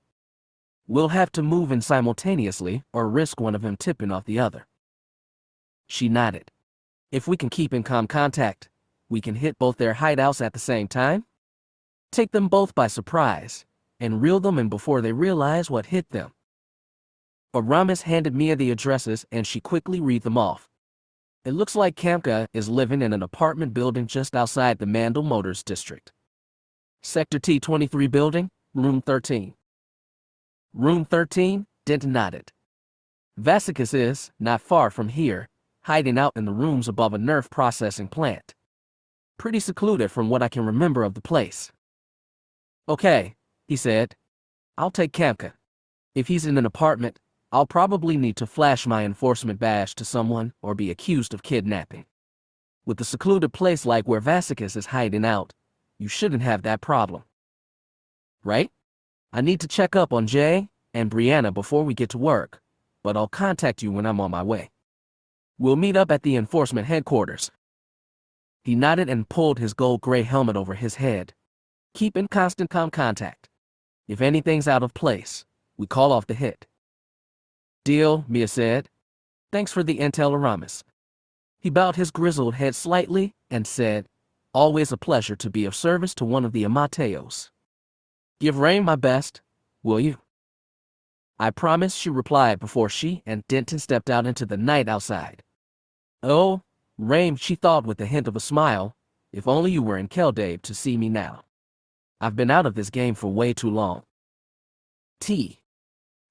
We'll have to move in simultaneously or risk one of them tipping off the other. She nodded. If we can keep in contact, we can hit both their hideouts at the same time, take them both by surprise, and reel them in before they realize what hit them. Aramis handed Mia the addresses and she quickly read them off. It looks like Kamka is living in an apartment building just outside the Mandal Motors district. Sector T23 building, room 13. Room 13, Denton nodded. Vasicus is, not far from here, hiding out in the rooms above a nerf processing plant. Pretty secluded from what I can remember of the place. Okay, he said. I'll take Kamka. If he's in an apartment, I'll probably need to flash my enforcement badge to someone or be accused of kidnapping. With a secluded place like where Vasicus is hiding out, you shouldn't have that problem. Right? I need to check up on Jay and Brianna before we get to work, but I'll contact you when I'm on my way. We'll meet up at the enforcement headquarters. He nodded and pulled his gold-gray helmet over his head. Keep in constant contact. If anything's out of place, we call off the hit. Deal, Mia said. Thanks for the intel, Aramis. He bowed his grizzled head slightly and said, always a pleasure to be of service to one of the Omotaos. Give Rain my best, will you? I promise, she replied before she and Denton stepped out into the night outside. Oh, Rain, she thought with a hint of a smile, if only you were in Keldabe to see me now. I've been out of this game for way too long. T.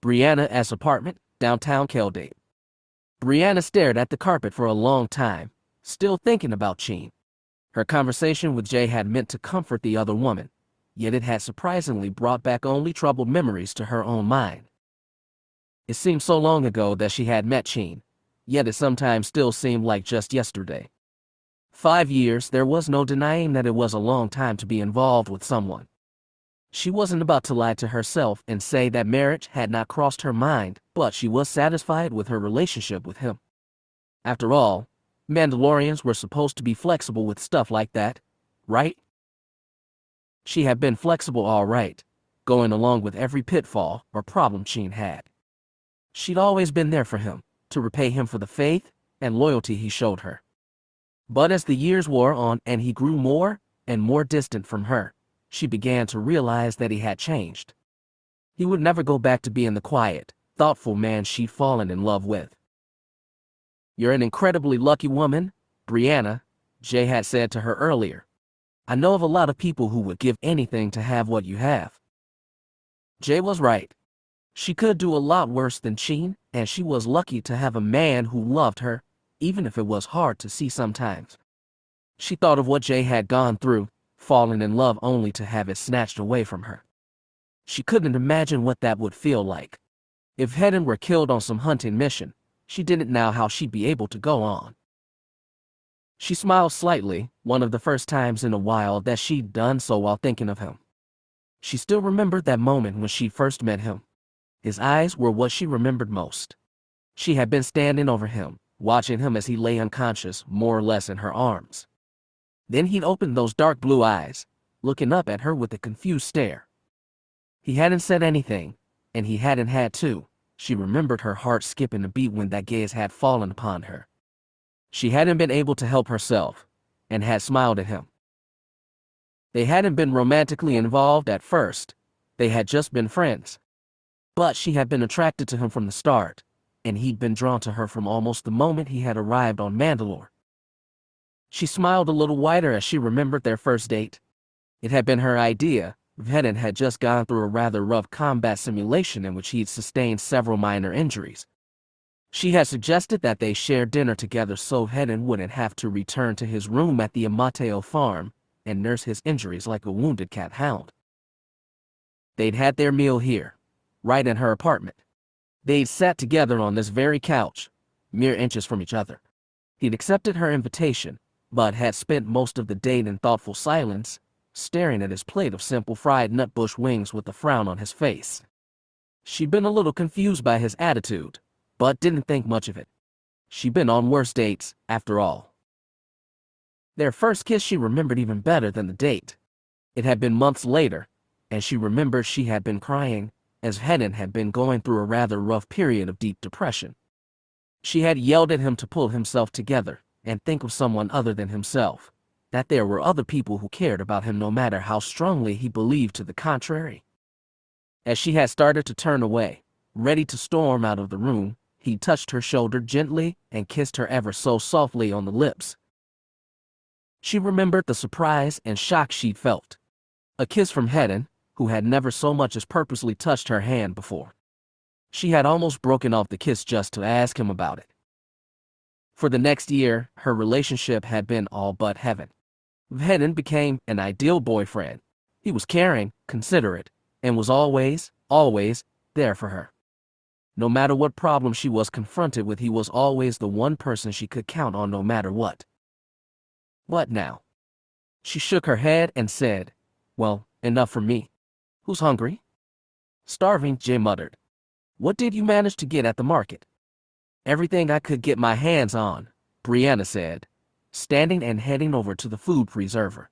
Brianna's apartment, downtown Keldabe. Brianna stared at the carpet for a long time, still thinking about Sheen. Her conversation with Jay had meant to comfort the other woman, yet it had surprisingly brought back only troubled memories to her own mind. It seemed so long ago that she had met Sheen, yet it sometimes still seemed like just yesterday. 5 years, there was no denying that it was a long time to be involved with someone. She wasn't about to lie to herself and say that marriage had not crossed her mind, but she was satisfied with her relationship with him. After all, Mandalorians were supposed to be flexible with stuff like that, right? She had been flexible all right, going along with every pitfall or problem Sheen had. She'd always been there for him, to repay him for the faith and loyalty he showed her. But as the years wore on and he grew more and more distant from her, she began to realize that he had changed. He would never go back to being the quiet, thoughtful man she'd fallen in love with. "You're an incredibly lucky woman, Brianna," Jay had said to her earlier. "I know of a lot of people who would give anything to have what you have." Jay was right. She could do a lot worse than Sheen, and she was lucky to have a man who loved her, even if it was hard to see sometimes. She thought of what Jay had gone through, falling in love only to have it snatched away from her. She couldn't imagine what that would feel like. If Vhetin were killed on some hunting mission, she didn't know how she'd be able to go on. She smiled slightly, one of the first times in a while that she'd done so while thinking of him. She still remembered that moment when she first met him. His eyes were what she remembered most. She had been standing over him, watching him as he lay unconscious, more or less in her arms. Then he'd opened those dark blue eyes, looking up at her with a confused stare. He hadn't said anything, and he hadn't had to. She remembered her heart skipping a beat when that gaze had fallen upon her. She hadn't been able to help herself, and had smiled at him. They hadn't been romantically involved at first. They had just been friends. But she had been attracted to him from the start, and he'd been drawn to her from almost the moment he had arrived on Mandalore. She smiled a little wider as she remembered their first date. It had been her idea. Vhetin had just gone through a rather rough combat simulation in which he'd sustained several minor injuries. She had suggested that they share dinner together so Vhetin wouldn't have to return to his room at the Omotao farm and nurse his injuries like a wounded cat hound. They'd had their meal here, right in her apartment. They'd sat together on this very couch, mere inches from each other. He'd accepted her invitation, but had spent most of the date in thoughtful silence, staring at his plate of simple fried nutbush wings with a frown on his face. She'd been a little confused by his attitude, but didn't think much of it. She'd been on worse dates, after all. Their first kiss she remembered even better than the date. It had been months later, and she remembered she had been crying, as Vhetin had been going through a rather rough period of deep depression. She had yelled at him to pull himself together and think of someone other than himself, that there were other people who cared about him no matter how strongly he believed to the contrary. As she had started to turn away, ready to storm out of the room, he touched her shoulder gently and kissed her ever so softly on the lips. She remembered the surprise and shock she'd felt. A kiss from Vhetin, who had never so much as purposely touched her hand before. She had almost broken off the kiss just to ask him about it. For the next year, her relationship had been all but heaven. Vhetin became an ideal boyfriend. He was caring, considerate, and was always there for her. No matter what problem she was confronted with, he was always the one person she could count on no matter what. What now? She shook her head and said, "Well, enough for me. Who's hungry?" "Starving," Jay muttered. "What did you manage to get at the market?" "Everything I could get my hands on," Brianna said, standing and heading over to the food preserver.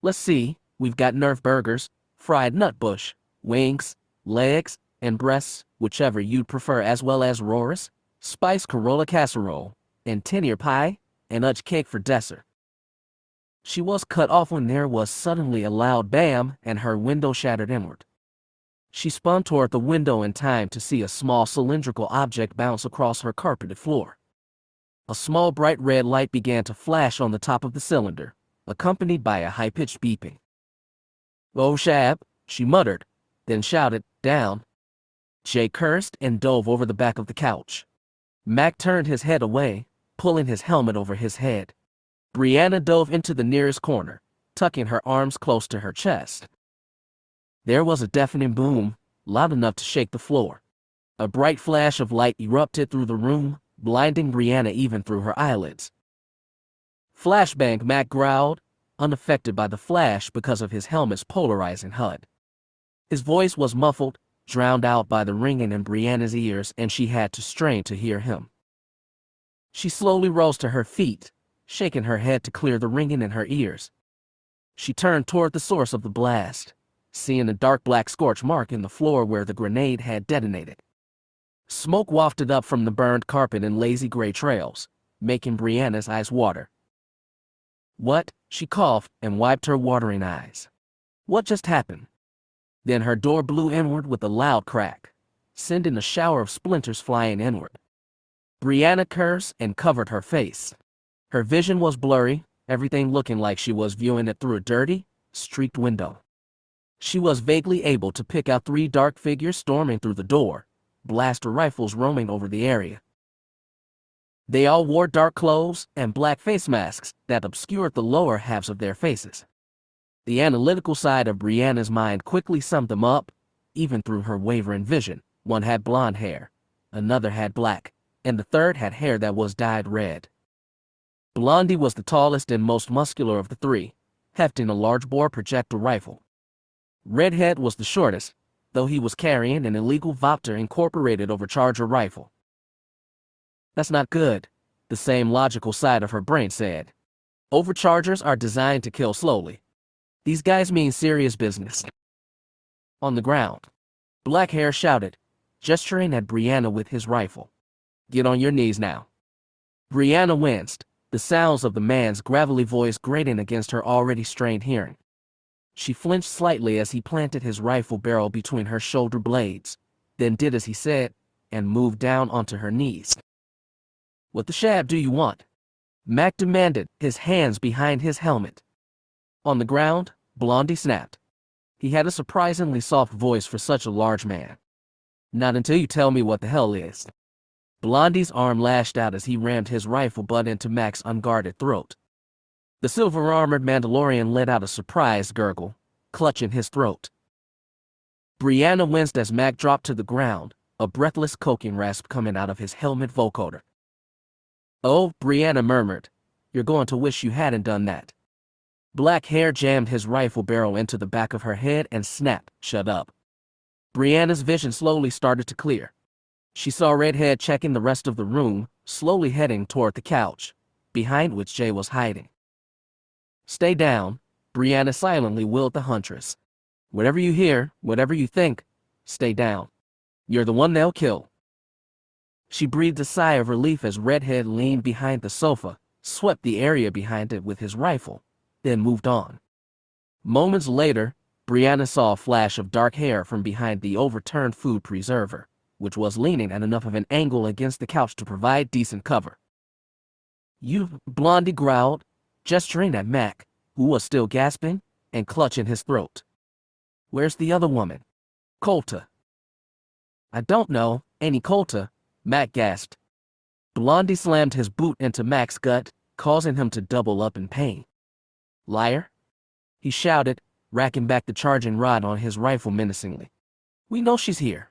"Let's see, we've got Nerf burgers, fried nutbush, wings, legs, and breasts, whichever you'd prefer, as well as roras, spiced Corolla casserole, and tennier pie, and udge cake for dessert." She was cut off when there was suddenly a loud bam and her window shattered inward. She spun toward the window in time to see a small cylindrical object bounce across her carpeted floor. A small bright red light began to flash on the top of the cylinder, accompanied by a high-pitched beeping. "Oh, Shab," she muttered, then shouted, "Down." Jay cursed and dove over the back of the couch. Mac turned his head away, pulling his helmet over his head. Brianna dove into the nearest corner, tucking her arms close to her chest. There was a deafening boom, loud enough to shake the floor. A bright flash of light erupted through the room, blinding Brianna even through her eyelids. "Flashbang," Mac growled, unaffected by the flash because of his helmet's polarizing HUD. His voice was muffled, drowned out by the ringing in Brianna's ears, and she had to strain to hear him. She slowly rose to her feet, shaking her head to clear the ringing in her ears. She turned toward the source of the blast, seeing a dark black scorch mark in the floor where the grenade had detonated. Smoke wafted up from the burned carpet in lazy gray trails, making Brianna's eyes water. "What?" She coughed and wiped her watering eyes. "What just happened?" Then her door blew inward with a loud crack, sending a shower of splinters flying inward. Brianna cursed and covered her face. Her vision was blurry, everything looking like she was viewing it through a dirty, streaked window. She was vaguely able to pick out 3 dark figures storming through the door, blaster rifles roaming over the area. They all wore dark clothes and black face masks that obscured the lower halves of their faces. The analytical side of Brianna's mind quickly summed them up, even through her wavering vision. One had blonde hair, another had black, and the third had hair that was dyed red. Blondie was the tallest and most muscular of the 3, hefting a large-bore projectile rifle. Redhead was the shortest, though he was carrying an illegal Vaptor Incorporated overcharger rifle. "That's not good," the same logical side of her brain said. "Overchargers are designed to kill slowly. These guys mean serious business." On the ground, Black Hair shouted, gesturing at Brianna with his rifle. "Get on your knees now." Brianna winced, the sounds of the man's gravelly voice grating against her already strained hearing. She flinched slightly as he planted his rifle barrel between her shoulder blades, then did as he said, and moved down onto her knees. "What the shab do you want?" Mac demanded, his hands behind his helmet. On the ground, Blondie snapped. He had a surprisingly soft voice for such a large man. "Not until you tell me what the hell is." Blondie's arm lashed out as he rammed his rifle butt into Mac's unguarded throat. The silver-armored Mandalorian let out a surprised gurgle, clutching his throat. Brianna winced as Mac dropped to the ground, a breathless choking rasp coming out of his helmet vocoder. "Oh," Brianna murmured, "you're going to wish you hadn't done that." Black Hair jammed his rifle barrel into the back of her head and snapped shut up. Brianna's vision slowly started to clear. She saw Redhead checking the rest of the room, slowly heading toward the couch, behind which Jay was hiding. "Stay down," Brianna silently willed the huntress. "Whatever you hear, whatever you think, stay down. You're the one they'll kill." She breathed a sigh of relief as Redhead leaned behind the sofa, swept the area behind it with his rifle, then moved on. Moments later, Brianna saw a flash of dark hair from behind the overturned food preserver, which was leaning at enough of an angle against the couch to provide decent cover. "You," Blondie growled, gesturing at Mac, who was still gasping and clutching his throat. "Where's the other woman?" "Colta." "I don't know any Colta," Mac gasped. Blondie slammed his boot into Mac's gut, causing him to double up in pain. "Liar," he shouted, racking back the charging rod on his rifle menacingly. "We know she's here."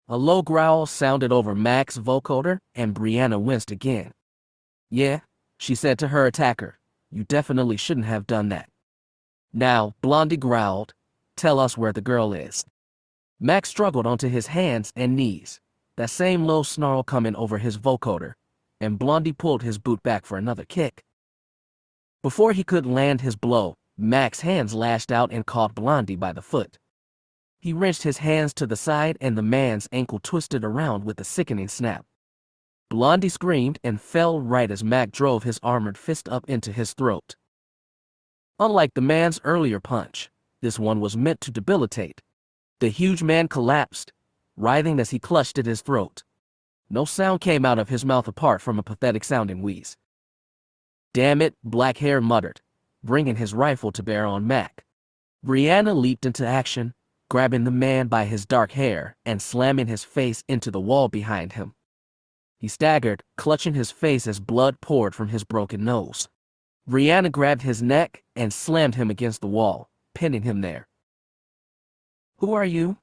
A low growl sounded over Mac's vocoder, and Brianna winced again. "Yeah," she said to her attacker, "you definitely shouldn't have done that." "Now," Blondie growled, "tell us where the girl is." Mac struggled onto his hands and knees, that same low snarl coming over his vocoder, and Blondie pulled his boot back for another kick. Before he could land his blow, Mac's hands lashed out and caught Blondie by the foot. He wrenched his hands to the side and the man's ankle twisted around with a sickening snap. Blondie screamed and fell right as Mac drove his armored fist up into his throat. Unlike the man's earlier punch, this one was meant to debilitate. The huge man collapsed, writhing as he clutched at his throat. No sound came out of his mouth apart from a pathetic-sounding wheeze. "Damn it," Black Hair muttered, bringing his rifle to bear on Mac. Brianna leaped into action, grabbing the man by his dark hair and slamming his face into the wall behind him. He staggered, clutching his face as blood poured from his broken nose. Brianna grabbed his neck and slammed him against the wall, pinning him there. "Who are you?"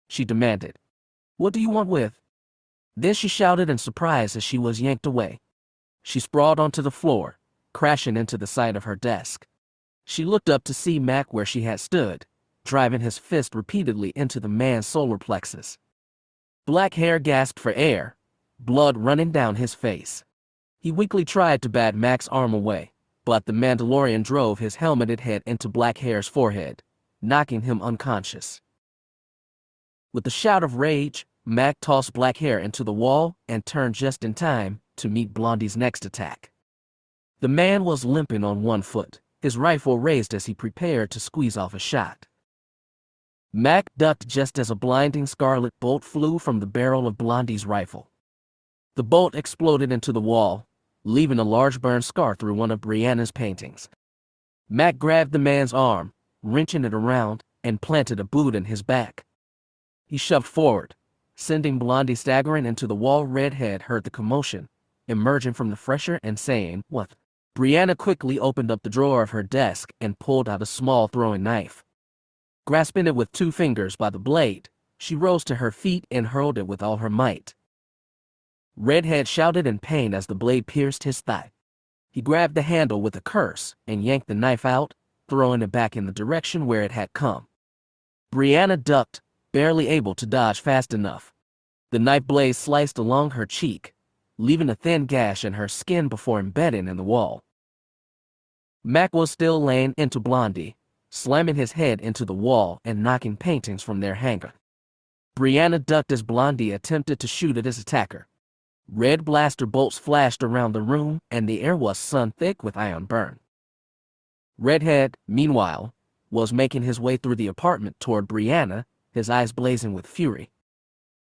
she demanded. "What do you want with?" Then she shouted in surprise as she was yanked away. She sprawled onto the floor, crashing into the side of her desk. She looked up to see Mac where she had stood, driving his fist repeatedly into the man's solar plexus. Black Hair gasped for air, blood running down his face. He weakly tried to bat Mac's arm away, but the Mandalorian drove his helmeted head into Black Hair's forehead, knocking him unconscious. With a shout of rage, Mac tossed Black Hair into the wall and turned just in time to meet Blondie's next attack. The man was limping on one foot, his rifle raised as he prepared to squeeze off a shot. Mac ducked just as a blinding scarlet bolt flew from the barrel of Blondie's rifle. The bolt exploded into the wall, leaving a large burn scar through one of Brianna's paintings. Mac grabbed the man's arm, wrenching it around, and planted a boot in his back. He shoved forward, sending Blondie staggering into the wall. Redhead heard the commotion, emerging from the fresher and saying, "What?" Brianna quickly opened up the drawer of her desk and pulled out a small throwing knife. Grasping it with 2 fingers by the blade, she rose to her feet and hurled it with all her might. Redhead shouted in pain as the blade pierced his thigh. He grabbed the handle with a curse and yanked the knife out, throwing it back in the direction where it had come. Brianna ducked, barely able to dodge fast enough. The knife blade sliced along her cheek, leaving a thin gash in her skin before embedding in the wall. Mac was still laying into Blondie, slamming his head into the wall and knocking paintings from their hanger. Brianna ducked as Blondie attempted to shoot at his attacker. Red blaster bolts flashed around the room, and the air was sun-thick with iron burn. Redhead, meanwhile, was making his way through the apartment toward Brianna, his eyes blazing with fury.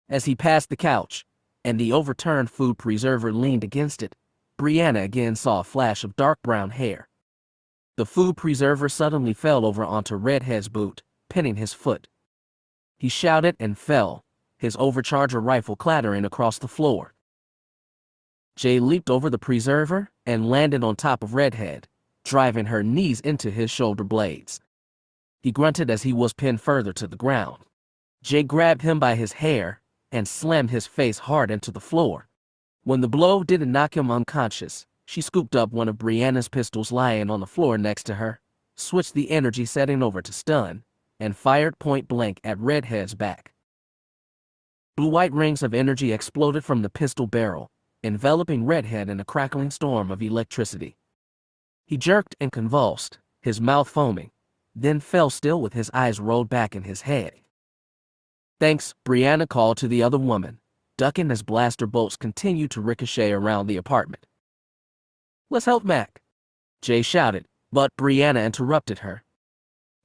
As he passed the couch, and the overturned food preserver leaned against it, Brianna again saw a flash of dark brown hair. The food preserver suddenly fell over onto Redhead's boot, pinning his foot. He shouted and fell, his overcharger rifle clattering across the floor. Jay leaped over the preserver and landed on top of Redhead, driving her knees into his shoulder blades. He grunted as he was pinned further to the ground. Jay grabbed him by his hair and slammed his face hard into the floor. When the blow didn't knock him unconscious, she scooped up one of Brianna's pistols lying on the floor next to her, switched the energy setting over to stun, and fired point blank at Redhead's back. Blue-white rings of energy exploded from the pistol barrel, enveloping Redhead in a crackling storm of electricity. He jerked and convulsed, his mouth foaming, then fell still with his eyes rolled back in his head. "Thanks," Brianna called to the other woman, ducking as blaster bolts continued to ricochet around the apartment. "Let's help Mac," Jay shouted, but Brianna interrupted her.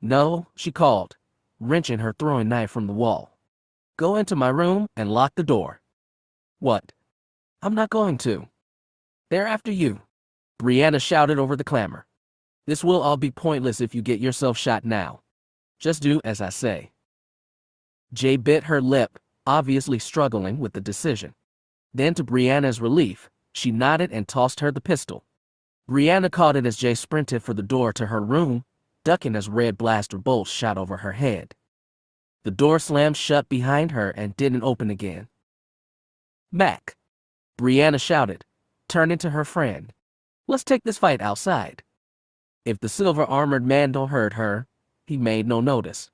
"No," she called, wrenching her throwing knife from the wall. "Go into my room and lock the door." "What?" "I'm not going to." "They're after you," Brianna shouted over the clamor. "This will all be pointless if you get yourself shot now. Just do as I say." Jay bit her lip, obviously struggling with the decision. Then, to Brianna's relief, she nodded and tossed her the pistol. Brianna caught it as Jay sprinted for the door to her room, ducking as red blaster bolts shot over her head. The door slammed shut behind her and didn't open again. "Mac," Brianna shouted, turning to her friend. "Let's take this fight outside." If the silver-armored Mando heard her, he made no notice.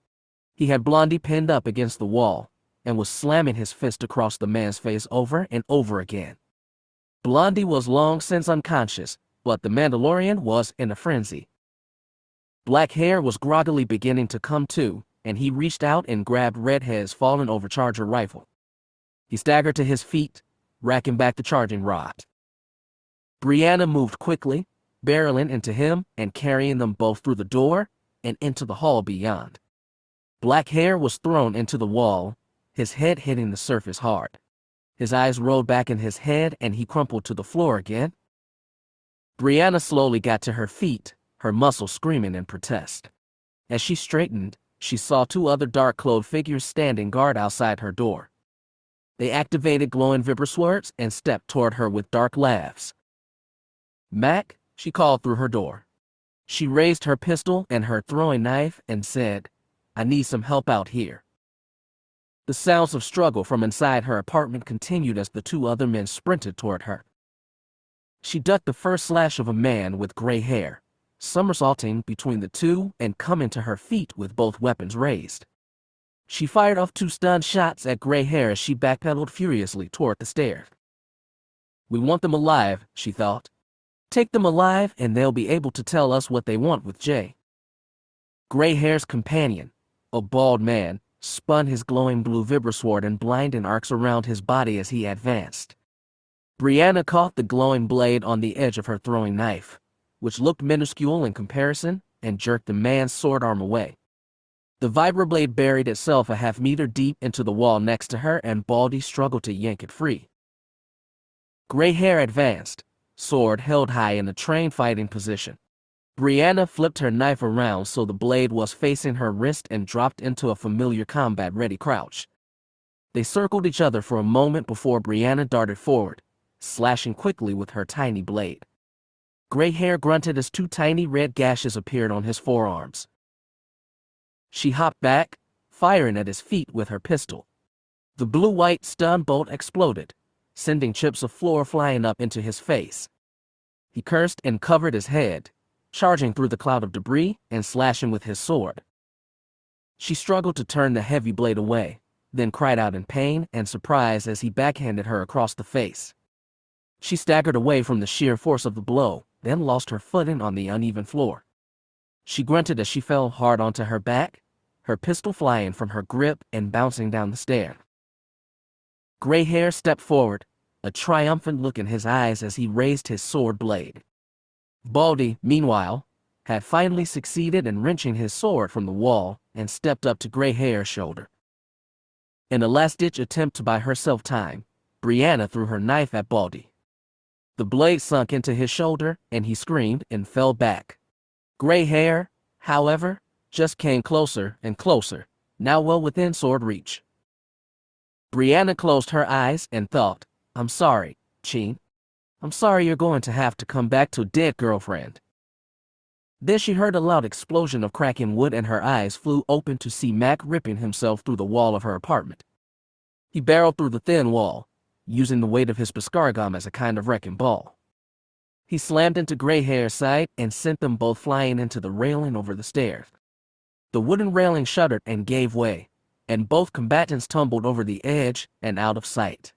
He had Blondie pinned up against the wall and was slamming his fist across the man's face over and over again. Blondie was long since unconscious, but the Mandalorian was in a frenzy. Black Hair was groggily beginning to come to, and he reached out and grabbed Redhead's fallen overcharger rifle. He staggered to his feet, racking back the charging rod. Brianna moved quickly, barreling into him and carrying them both through the door and into the hall beyond. Black Hair was thrown into the wall, his head hitting the surface hard. His eyes rolled back in his head and he crumpled to the floor again. Brianna slowly got to her feet, her muscles screaming in protest. As she straightened, she saw 2 other dark-clothed figures standing guard outside her door. They activated glowing vibra swords and stepped toward her with dark laughs. "Mac," she called through her door. She raised her pistol and her throwing knife and said, "I need some help out here." The sounds of struggle from inside her apartment continued as the two other men sprinted toward her. She ducked the first slash of a man with gray hair, somersaulting between the two and coming to her feet with both weapons raised. She fired off 2 stunned shots at gray hair as she backpedaled furiously toward the stairs. "We want them alive," she thought. "Take them alive and they'll be able to tell us what they want with Jay." Gray hair's companion, a bald man, spun his glowing blue vibrasword in blinding arcs around his body as he advanced. Brianna caught the glowing blade on the edge of her throwing knife, which looked minuscule in comparison, and jerked the man's sword arm away. The vibroblade buried itself a half-meter deep into the wall next to her, and Baldy struggled to yank it free. Gray hair advanced, sword held high in a trained fighting position. Brianna flipped her knife around so the blade was facing her wrist and dropped into a familiar combat-ready crouch. They circled each other for a moment before Brianna darted forward, slashing quickly with her tiny blade. Gray hair grunted as 2 tiny red gashes appeared on his forearms. She hopped back, firing at his feet with her pistol. The blue-white stun bolt exploded, sending chips of floor flying up into his face. He cursed and covered his head, charging through the cloud of debris and slashing with his sword. She struggled to turn the heavy blade away, then cried out in pain and surprise as he backhanded her across the face. She staggered away from the sheer force of the blow, then lost her footing on the uneven floor. She grunted as she fell hard onto her back, her pistol flying from her grip and bouncing down the stair. Gray hair stepped forward, a triumphant look in his eyes as he raised his sword blade. Baldy, meanwhile, had finally succeeded in wrenching his sword from the wall and stepped up to Gray hair's shoulder. In a last-ditch attempt to buy herself time, Brianna threw her knife at Baldy. The blade sunk into his shoulder and he screamed and fell back. Gray hair, however, just came closer and closer, now well within sword reach. Brianna closed her eyes and thought, "I'm sorry, Chin. I'm sorry you're going to have to come back to a dead girlfriend." Then she heard a loud explosion of cracking wood and her eyes flew open to see Mac ripping himself through the wall of her apartment. He barreled through the thin wall, using the weight of his Piscargum as a kind of wrecking ball. He slammed into Gray hair's side and sent them both flying into the railing over the stairs. The wooden railing shuddered and gave way, and both combatants tumbled over the edge and out of sight.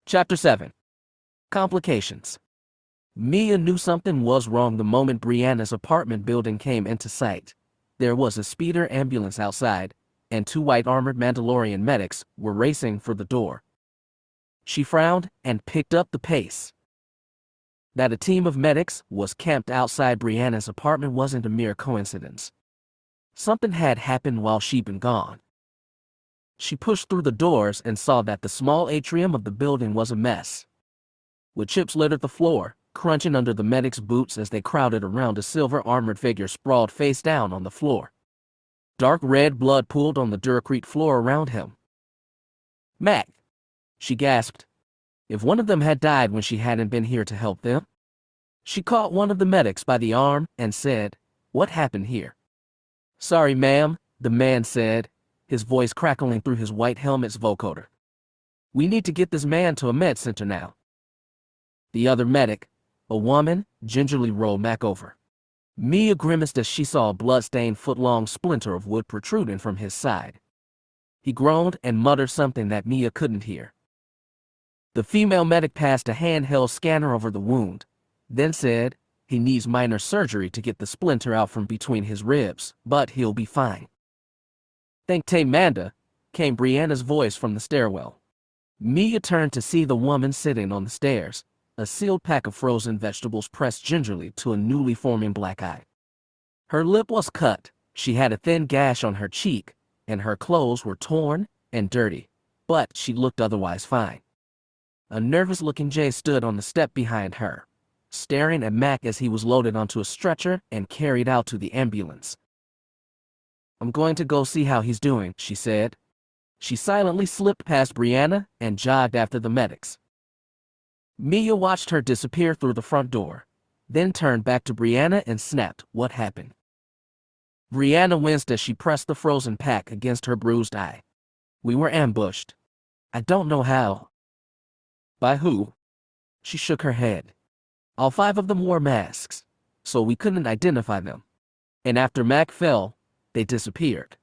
Chapter 7. Complications. Mia knew something was wrong the moment Brianna's apartment building came into sight. There was a speeder ambulance outside, and 2 white-armored Mandalorian medics were racing for the door. She frowned and picked up the pace. That a team of medics was camped outside Brianna's apartment wasn't a mere coincidence. Something had happened while she'd been gone. She pushed through the doors and saw that the small atrium of the building was a mess. With chips littered the floor, crunching under the medics' boots as they crowded around a silver-armored figure sprawled face down on the floor. Dark red blood pooled on the Duracrete floor around him. "Mac," she gasped. If one of them had died when she hadn't been here to help them? She caught one of the medics by the arm and said, "What happened here?" "Sorry, ma'am," the man said, his voice crackling through his white helmet's vocoder. "We need to get this man to a med center now." The other medic, a woman, gingerly rolled Mac over. Mia grimaced as she saw a blood-stained foot-long splinter of wood protruding from his side. He groaned and muttered something that Mia couldn't hear. The female medic passed a handheld scanner over the wound, then said, "He needs minor surgery to get the splinter out from between his ribs, but he'll be fine." "Thank Tay Manda," came Brianna's voice from the stairwell. Mia turned to see the woman sitting on the stairs, a sealed pack of frozen vegetables pressed gingerly to a newly forming black eye. Her lip was cut, she had a thin gash on her cheek, and her clothes were torn and dirty, but she looked otherwise fine. A nervous-looking Jay stood on the step behind her, staring at Mac as he was loaded onto a stretcher and carried out to the ambulance. "I'm going to go see how he's doing," she said. She silently slipped past Brianna and jogged after the medics. Mia watched her disappear through the front door, then turned back to Brianna and snapped, "What happened?" Brianna winced as she pressed the frozen pack against her bruised eye. "We were ambushed. I don't know how." "By who?" She shook her head. "All 5 of them wore masks, so we couldn't identify them. And after Mac fell, they disappeared."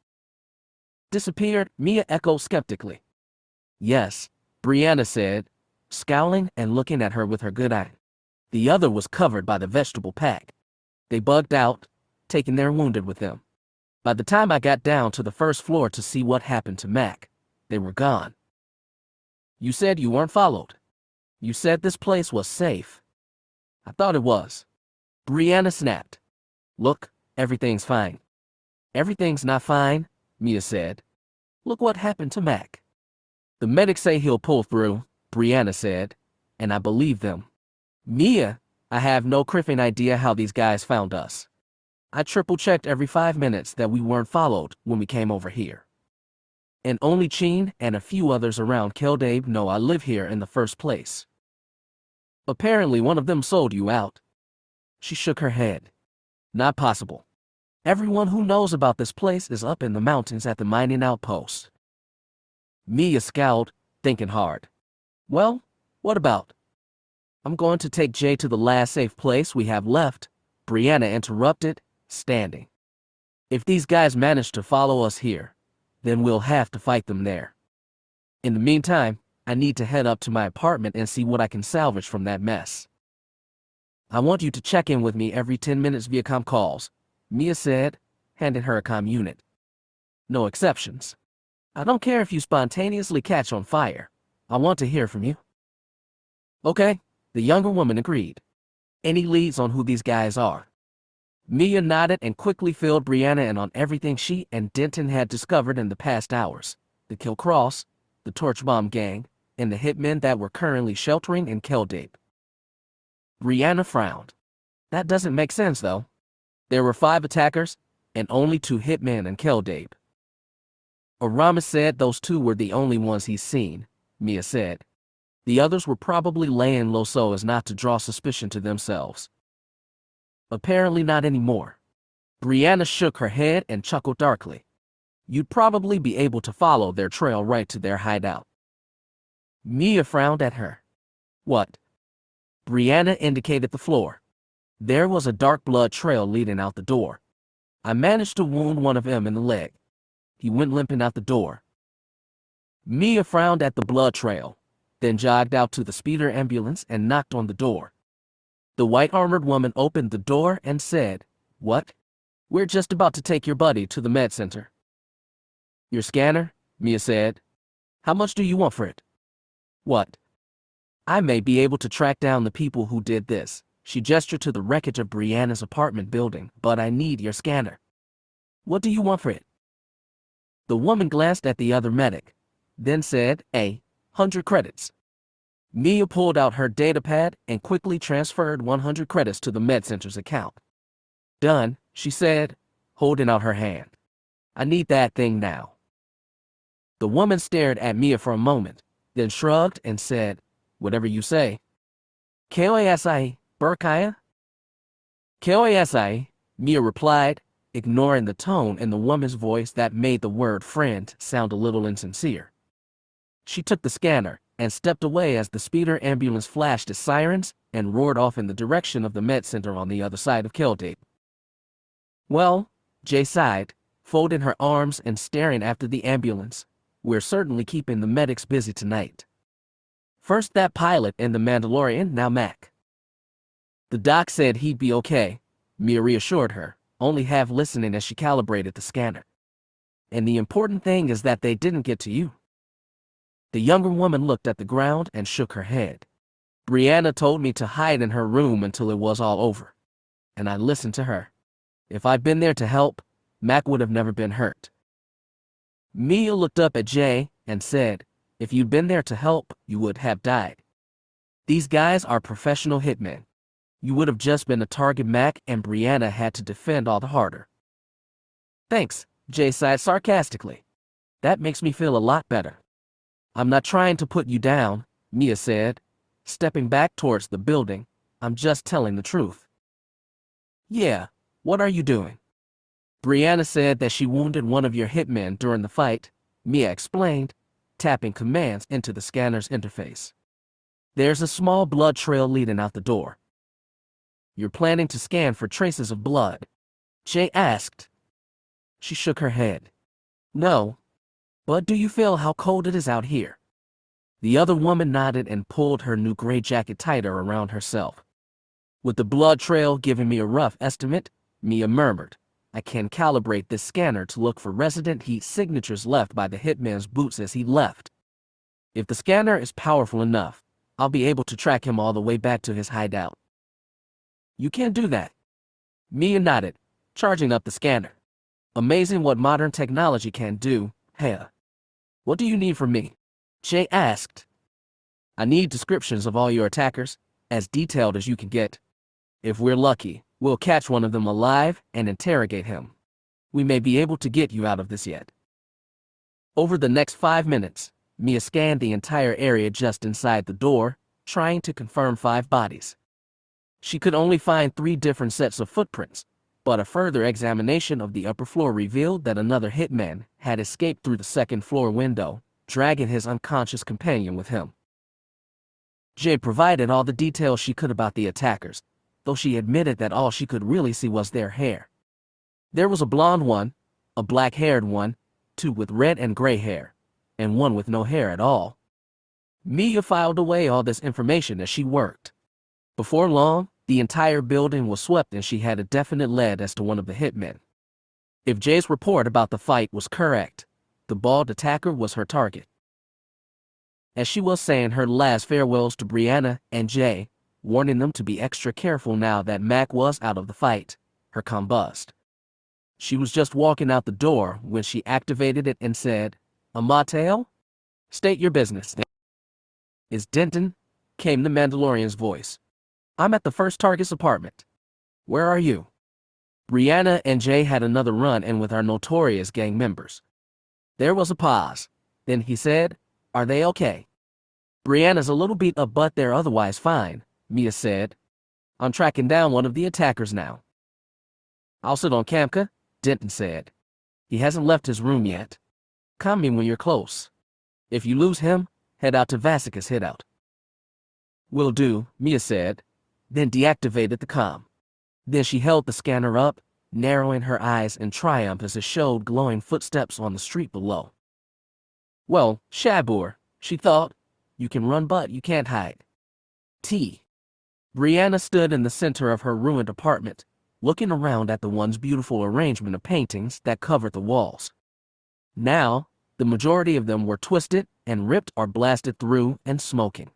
"Disappeared?" Mia echoed skeptically. "Yes," Brianna said, scowling and looking at her with her good eye. "The other was covered by the vegetable pack. They bugged out, taking their wounded with them. By the time I got down to the first floor to see what happened to Mac, they were gone." "You said you weren't followed. You said this place was safe." "I thought it was." Brianna snapped. "Look, everything's fine." "Everything's not fine," Mia said. "Look what happened to Mac." "The medics say he'll pull through," Brianna said, and I believe them. "Mia, I have no cripping idea how these guys found us. I triple-checked every 5 minutes that we weren't followed when we came over here. And only Cheen and a few others around Keldabe know I live here in the first place. Apparently one of them sold you out." She shook her head. "Not possible. Everyone who knows about this place is up in the mountains at the mining outpost." Mia scowled, thinking hard. "Well, what about?" "I'm going to take Jay to the last safe place we have left," Brianna interrupted, standing. "If these guys manage to follow us here, then we'll have to fight them there. In the meantime, I need to head up to my apartment and see what I can salvage from that mess." "I want you to check in with me every 10 minutes via comm calls," Mia said, handing her a comm unit. "No exceptions. I don't care if you spontaneously catch on fire. I want to hear from you." "Okay," the younger woman agreed. "Any leads on who these guys are?" Mia nodded and quickly filled Brianna in on everything she and Denton had discovered in the past hours: the Kill Cross, the Torch Bomb Gang, and the hitmen that were currently sheltering in Keldabe. Brianna frowned. "That doesn't make sense, though. There were 5 attackers, and only 2 hitmen in Keldabe." "Aramis said those 2 were the only ones he's seen," Mia said. "The others were probably laying low so as not to draw suspicion to themselves." "Apparently not anymore." Brianna shook her head and chuckled darkly. "You'd probably be able to follow their trail right to their hideout." Mia frowned at her. "What?" Brianna indicated the floor. "There was a dark blood trail leading out the door. I managed to wound one of them in the leg. He went limping out the door." Mia frowned at the blood trail, then jogged out to the speeder ambulance and knocked on the door. The white-armored woman opened the door and said, "What?" "We're just about to take your buddy to the med center." "Your scanner?" Mia said. "How much do you want for it?" "What?" "I may be able to track down the people who did this." She gestured to the wreckage of Brianna's apartment building, "but I need your scanner." "What do you want for it?" The woman glanced at the other medic, then said, 100 credits. Mia pulled out her datapad and quickly transferred 100 credits to the med center's account. "Done," she said, holding out her hand. "I need that thing now." The woman stared at Mia for a moment, then shrugged and said, "Whatever you say." "Koasi, Burkaya?" "Koasi," Mia replied, ignoring the tone in the woman's voice that made the word friend sound a little insincere. She took the scanner and stepped away as the speeder ambulance flashed its sirens and roared off in the direction of the med center on the other side of Keldabe. "Well," Jay sighed, folding her arms and staring after the ambulance, "we're certainly keeping the medics busy tonight. First that pilot and the Mandalorian, now Mac." "The doc said he'd be okay," Mia reassured her, only half listening as she calibrated the scanner. "And the important thing is that they didn't get to you." The younger woman looked at the ground and shook her head. "Brianna told me to hide in her room until it was all over. And I listened to her. If I'd been there to help, Mac would have never been hurt." Mia looked up at Jay and said, "If you'd been there to help, you would have died. These guys are professional hitmen. You would have just been a target Mac and Brianna had to defend all the harder." "Thanks," Jay sighed sarcastically. That makes me feel a lot better. I'm not trying to put you down, Mia said, stepping back towards the building. I'm just telling the truth. Yeah, what are you doing? Brianna said that she wounded one of your hitmen during the fight, Mia explained, tapping commands into the scanner's interface. There's a small blood trail leading out the door. You're planning to scan for traces of blood? Jay asked. She shook her head. No. But do you feel how cold it is out here? The other woman nodded and pulled her new gray jacket tighter around herself. With the blood trail giving me a rough estimate, Mia murmured, I can calibrate this scanner to look for resident heat signatures left by the hitman's boots as he left. If the scanner is powerful enough, I'll be able to track him all the way back to his hideout. You can do that. Mia nodded, charging up the scanner. Amazing what modern technology can do, hey. What do you need from me? Jay asked. I need descriptions of all your attackers, as detailed as you can get. If we're lucky, we'll catch one of them alive and interrogate him. We may be able to get you out of this yet. Over the next 5 minutes, Mia scanned the entire area just inside the door, trying to confirm 5 bodies. She could only find 3 different sets of footprints, but a further examination of the upper floor revealed that another hitman had escaped through the second-floor window, dragging his unconscious companion with him. Jay provided all the details she could about the attackers, though she admitted that all she could really see was their hair. There was a blonde one, a black-haired one, 2 with red and gray hair, and 1 with no hair at all. Mia filed away all this information as she worked. Before long, the entire building was swept and she had a definite lead as to one of the hitmen. If Jay's report about the fight was correct, the bald attacker was her target. As she was saying her last farewells to Brianna and Jay, warning them to be extra careful now that Mac was out of the fight, her combust. She was just walking out the door when she activated it and said, Omotao? State your business. Is Denton? Came the Mandalorian's voice. I'm at the first target's apartment. Where are you? Brianna and Jay had another run-in with our notorious gang members. There was a pause. Then he said, Are they okay? Brianna's a little beat up but they're otherwise fine, Mia said. I'm tracking down one of the attackers now. I'll sit on Kamka, Denton said. He hasn't left his room yet. Call me when you're close. If you lose him, head out to Vasika's hideout. Will do, Mia said, then deactivated the comm. Then she held the scanner up, narrowing her eyes in triumph as it showed glowing footsteps on the street below. Well, Shabur, she thought, you can run but you can't hide. Brianna stood in the center of her ruined apartment, looking around at the once beautiful arrangement of paintings that covered the walls. Now, the majority of them were twisted and ripped or blasted through and smoking.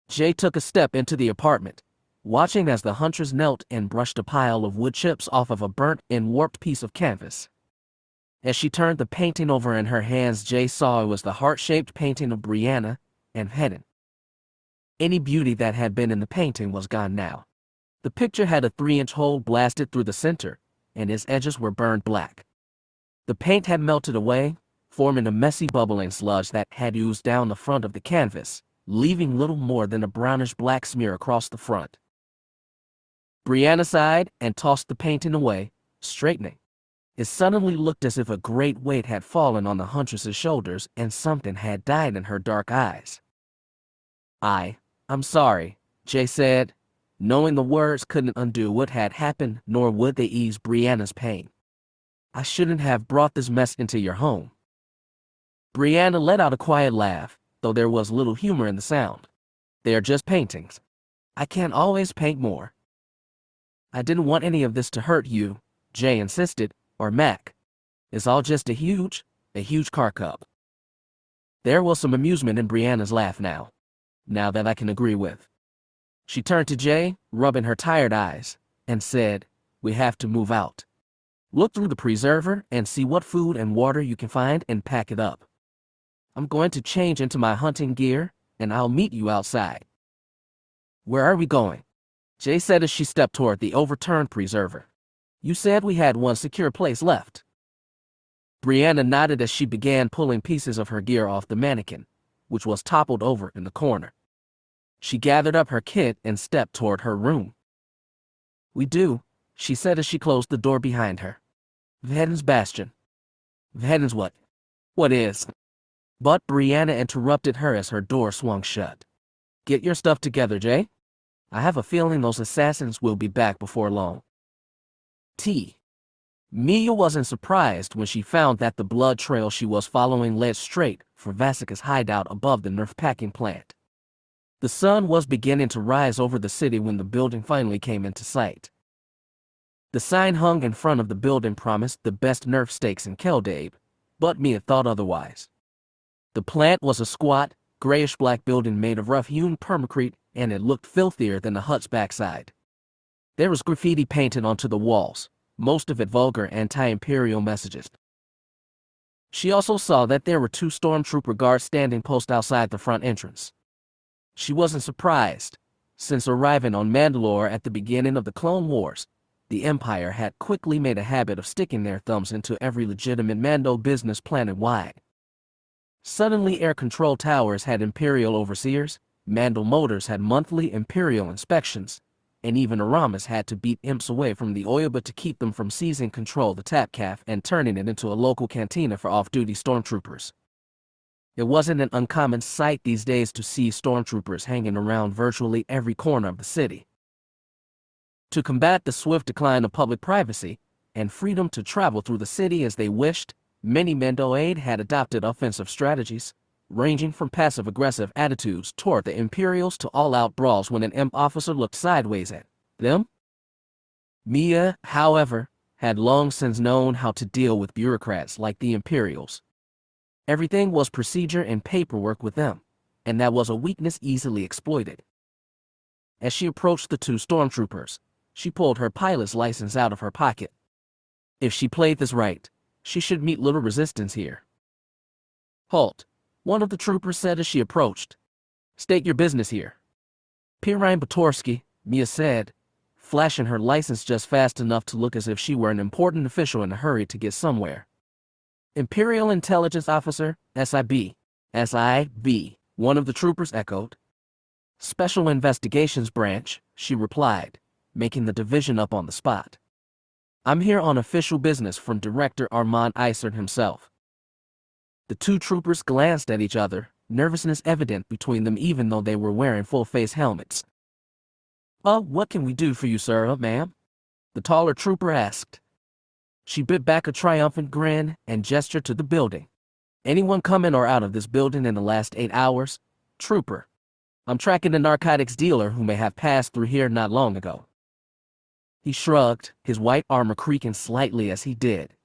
Jay took a step into the apartment, watching as the huntress knelt and brushed a pile of wood chips off of a burnt and warped piece of canvas. As she turned the painting over in her hands, Jay saw it was the heart-shaped painting of Brianna and Vhetin. Any beauty that had been in the painting was gone now. The picture had a 3-inch hole blasted through the center, and its edges were burned black. The paint had melted away, forming a messy bubbling sludge that had oozed down the front of the canvas, leaving little more than a brownish-black smear across the front. Brianna sighed and tossed the painting away, straightening. It suddenly looked as if a great weight had fallen on the huntress's shoulders and something had died in her dark eyes. I'm sorry, Jay said, knowing the words couldn't undo what had happened nor would they ease Brianna's pain. I shouldn't have brought this mess into your home. Brianna let out a quiet laugh, though there was little humor in the sound. They are just paintings. I can't always paint more. I didn't want any of this to hurt you, Jay insisted, or Mac. It's all just a huge car cup. There was some amusement in Brianna's laugh now that I can agree with. She turned to Jay, rubbing her tired eyes, and said, We have to move out. Look through the preserver and see what food and water you can find and pack it up. I'm going to change into my hunting gear, and I'll meet you outside. Where are we going? Jay said as she stepped toward the overturned preserver. You said we had one secure place left. Brianna nodded as she began pulling pieces of her gear off the mannequin, which was toppled over in the corner. She gathered up her kit and stepped toward her room. "We do," she said as she closed the door behind her. "Vhetin's bastion." "Vhetin's what?" "What is?" But Brianna interrupted her as her door swung shut. "Get your stuff together, Jay. I have a feeling those assassins will be back before long." Mia wasn't surprised when she found that the blood trail she was following led straight for Vasika's hideout above the nerf packing plant. The sun was beginning to rise over the city when the building finally came into sight. The sign hung in front of the building promised the best nerf steaks in Keldabe, but Mia thought otherwise. The plant was a squat, grayish-black building made of rough-hewn permacrete, and it looked filthier than the hut's backside. There was graffiti painted onto the walls, most of it vulgar anti-imperial messages. She also saw that there were 2 stormtrooper guards standing post outside the front entrance. She wasn't surprised. Since arriving on Mandalore at the beginning of the Clone Wars, the Empire had quickly made a habit of sticking their thumbs into every legitimate Mando business planet-wide. Suddenly, air control towers had Imperial overseers, Mando motors had monthly Imperial inspections, and even Aramis had to beat imps away from the Audiobook to keep them from seizing control of the tap calf and turning it into a local cantina for off-duty stormtroopers. It wasn't an uncommon sight these days to see stormtroopers hanging around virtually every corner of the city. To combat the swift decline of public privacy and freedom to travel through the city as they wished, many Mandoade had adopted offensive strategies, ranging from passive-aggressive attitudes toward the Imperials to all-out brawls when an imp officer looked sideways at them. Mia, however, had long since known how to deal with bureaucrats like the Imperials. Everything was procedure and paperwork with them, and that was a weakness easily exploited. As she approached the 2 stormtroopers, she pulled her pilot's license out of her pocket. If she played this right, she should meet little resistance here. "Halt," one of the troopers said as she approached. "State your business here." "Pirine Batorsky," Mia said, flashing her license just fast enough to look as if she were an important official in a hurry to get somewhere. "Imperial Intelligence Officer, SIB. SIB, one of the troopers echoed. "Special Investigations Branch," she replied, making the division up on the spot. "I'm here on official business from Director Armand Isard himself." The 2 troopers glanced at each other, nervousness evident between them even though they were wearing full-face helmets. What can we do for you, sir, ma'am?" the taller trooper asked. She bit back a triumphant grin and gestured to the building. "Anyone come in or out of this building in the last 8 hours? Trooper. I'm tracking a narcotics dealer who may have passed through here not long ago." He shrugged, his white armor creaking slightly as he did.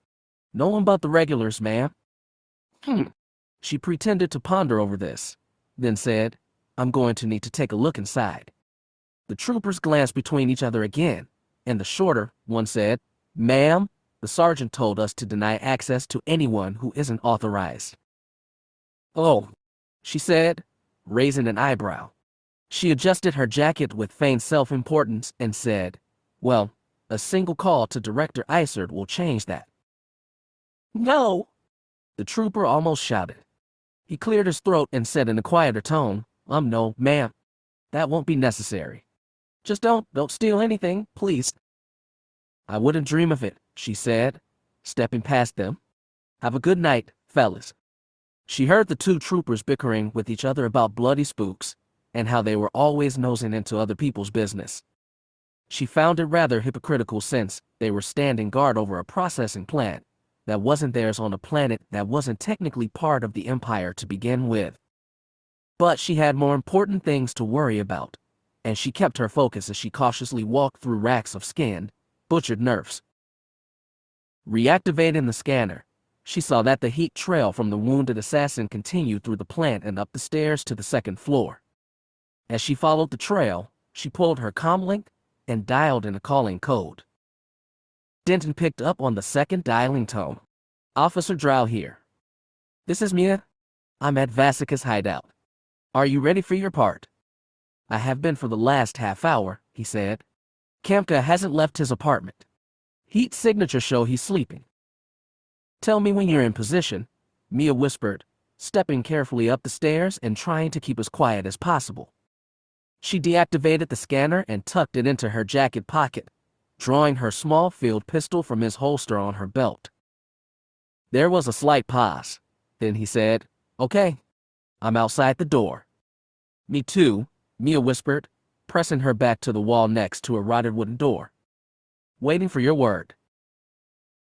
"No one but the regulars, ma'am." She pretended to ponder over this, then said, "I'm going to need to take a look inside." The troopers glanced between each other again, and the shorter one said, "Ma'am, the sergeant told us to deny access to anyone who isn't authorized." "Oh," she said, raising an eyebrow. She adjusted her jacket with feigned self-importance and said, "Well, a single call to Director Isard will change that." "No!" the trooper almost shouted. He cleared his throat and said in a quieter tone, "No, ma'am. That won't be necessary. Just don't steal anything, please." "I wouldn't dream of it," she said, stepping past them. "Have a good night, fellas." She heard the 2 troopers bickering with each other about bloody spooks and how they were always nosing into other people's business. She found it rather hypocritical since they were standing guard over a processing plant that wasn't theirs on a planet that wasn't technically part of the Empire to begin with. But she had more important things to worry about, and she kept her focus as she cautiously walked through racks of skinned, butchered nerfs. Reactivating the scanner, she saw that the heat trail from the wounded assassin continued through the plant and up the stairs to the 2nd floor. As she followed the trail, she pulled her comlink and dialed in a calling code. Denton picked up on the 2nd dialing tone. "Officer Drow here. This is Mia. I'm at Vasika's hideout. Are you ready for your part?" "I have been for the last half hour," he said. "Kamka hasn't left his apartment. Heat signature show he's sleeping." Tell me when you're in position, Mia whispered, stepping carefully up the stairs and trying to keep as quiet as possible. She deactivated the scanner and tucked it into her jacket pocket, drawing her small field pistol from his holster on her belt. There was a slight pause. Then he said, "Okay, I'm outside the door." "Me too," Mia whispered, pressing her back to the wall next to a rotted wooden door. "Waiting for your word."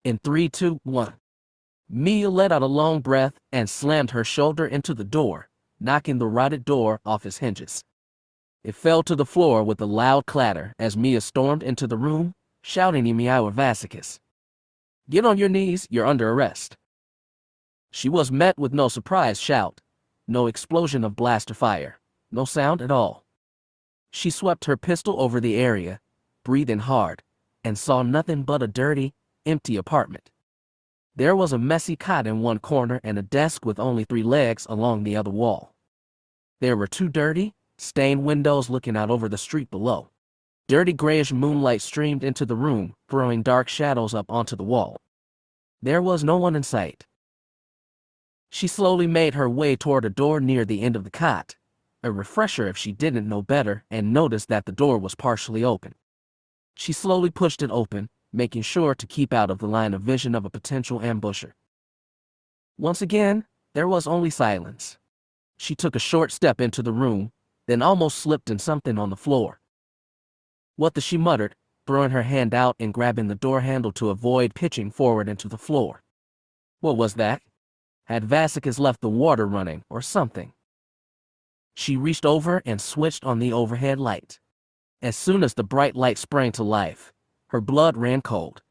In 3, 2, 1. Mia let out a long breath and slammed her shoulder into the door, knocking the rotted door off its hinges. It fell to the floor with a loud clatter as Mia stormed into the room, shouting Emiawa Vasicus. "Get on your knees, you're under arrest." She was met with no surprise shout, no explosion of blaster fire, no sound at all. She swept her pistol over the area, breathing hard, and saw nothing but a dirty, empty apartment. There was a messy cot in one corner and a desk with only 3 legs along the other wall. There were 2 dirty, stained windows looking out over the street below. Dirty grayish moonlight streamed into the room, throwing dark shadows up onto the wall. There was no one in sight. She slowly made her way toward a door near the end of the cot, a refresher if she didn't know better, and noticed that the door was partially open. She slowly pushed it open, making sure to keep out of the line of vision of a potential ambusher. Once again, there was only silence. She took a short step into the room, then almost slipped in something on the floor. "What the?" she muttered, throwing her hand out and grabbing the door handle to avoid pitching forward into the floor. What was that? Had Vasicus left the water running or something? She reached over and switched on the overhead light. As soon as the bright light sprang to life, her blood ran cold.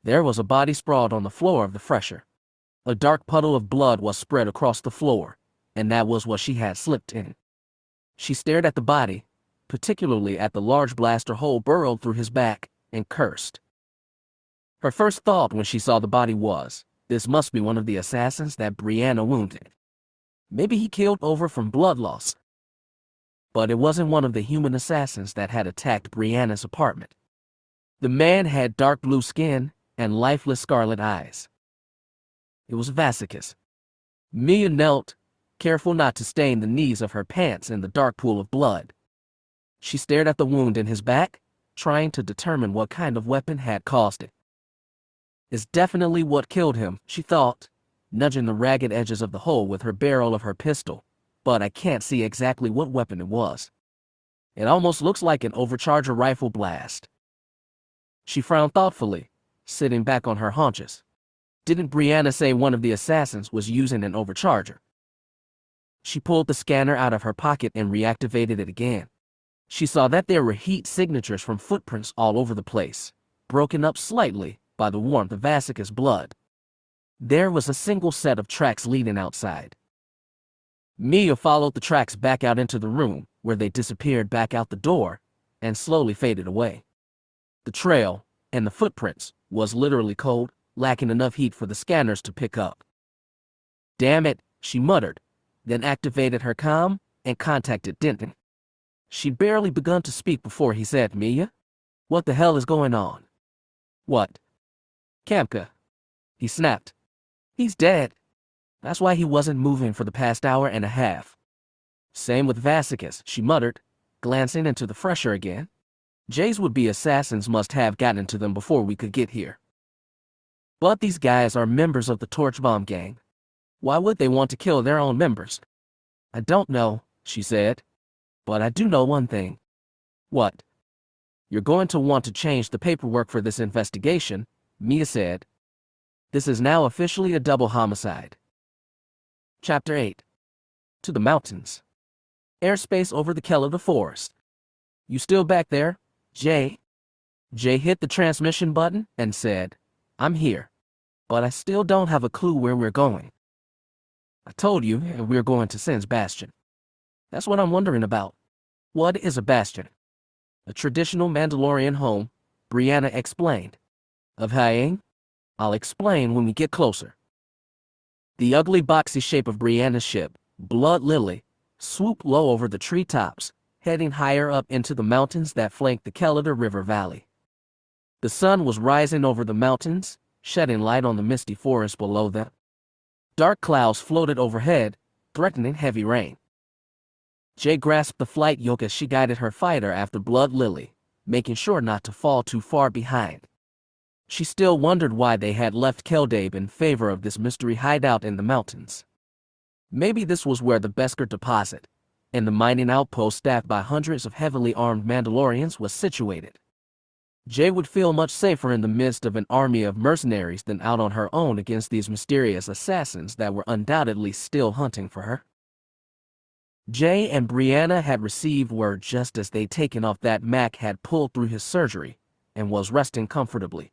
There was a body sprawled on the floor of the fresher. A dark puddle of blood was spread across the floor, and that was what she had slipped in. She stared at the body, particularly at the large blaster hole burrowed through his back, and cursed. Her first thought when she saw the body was, this must be one of the assassins that Brianna wounded. Maybe he killed over from blood loss. But it wasn't one of the human assassins that had attacked Brianna's apartment. The man had dark blue skin and lifeless scarlet eyes. It was Vasicus. Mia knelt, careful not to stain the knees of her pants in the dark pool of blood. She stared at the wound in his back, trying to determine what kind of weapon had caused it. "It's definitely what killed him," she thought, nudging the ragged edges of the hole with her barrel of her pistol, "but I can't see exactly what weapon it was. It almost looks like an overcharger rifle blast." She frowned thoughtfully, sitting back on her haunches. Didn't Brianna say one of the assassins was using an overcharger? She pulled the scanner out of her pocket and reactivated it again. She saw that there were heat signatures from footprints all over the place, broken up slightly by the warmth of Vasicus' blood. There was a single set of tracks leading outside. Mia followed the tracks back out into the room, where they disappeared back out the door and slowly faded away. The trail, and the footprints, was literally cold, lacking enough heat for the scanners to pick up. "Damn it," she muttered, then activated her comm and contacted Denton. She'd barely begun to speak before he said, "Mia? What the hell is going on?" "What?" "Kamka," he snapped. "He's dead. That's why he wasn't moving for the past hour and a half." "Same with Vasicus," she muttered, glancing into the fresher again. "Jay's would-be assassins must have gotten to them before we could get here. But these guys are members of the Torch Bomb Gang. Why would they want to kill their own members?" "I don't know," she said. "But I do know one thing." "What?" "You're going to want to change the paperwork for this investigation," Mia said. "This is now officially a double homicide." Chapter 8. To the mountains. Airspace over the Kelada forest. "You still back there, Jay?" Jay hit the transmission button and said, "I'm here, but I still don't have a clue where we're going." "I told you we're going to Sin's Bastion." "That's what I'm wondering about." "What is a bastion?" "A traditional Mandalorian home," Brianna explained. "Of Haing?" "I'll explain when we get closer." The ugly boxy shape of Brianna's ship, Blood Lily, swooped low over the treetops, heading higher up into the mountains that flanked the Kelada River Valley. The sun was rising over the mountains, shedding light on the misty forest below them. Dark clouds floated overhead, threatening heavy rain. Jay grasped the flight yoke as she guided her fighter after Blood Lily, making sure not to fall too far behind. She still wondered why they had left Keldabe in favor of this mystery hideout in the mountains. Maybe this was where the Beskar deposit, and the mining outpost staffed by hundreds of heavily armed Mandalorians, was situated. Jay would feel much safer in the midst of an army of mercenaries than out on her own against these mysterious assassins that were undoubtedly still hunting for her. Jay and Brianna had received word just as they'd taken off that Mac had pulled through his surgery and was resting comfortably.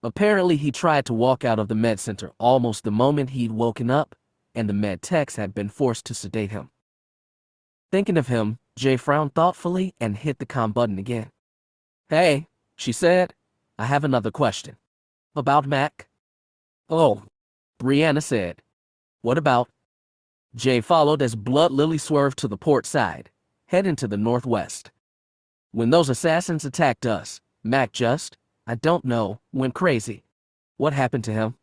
Apparently, he tried to walk out of the med center almost the moment he'd woken up, and the med techs had been forced to sedate him. Thinking of him, Jay frowned thoughtfully and hit the comm button again. "Hey," she said, "I have another question." "About Mac?" "Oh," Brianna said. "What about?" Jay followed as Blood Lily swerved to the port side, heading to the northwest. "When those assassins attacked us, Mac just, I don't know, went crazy. What happened to him?"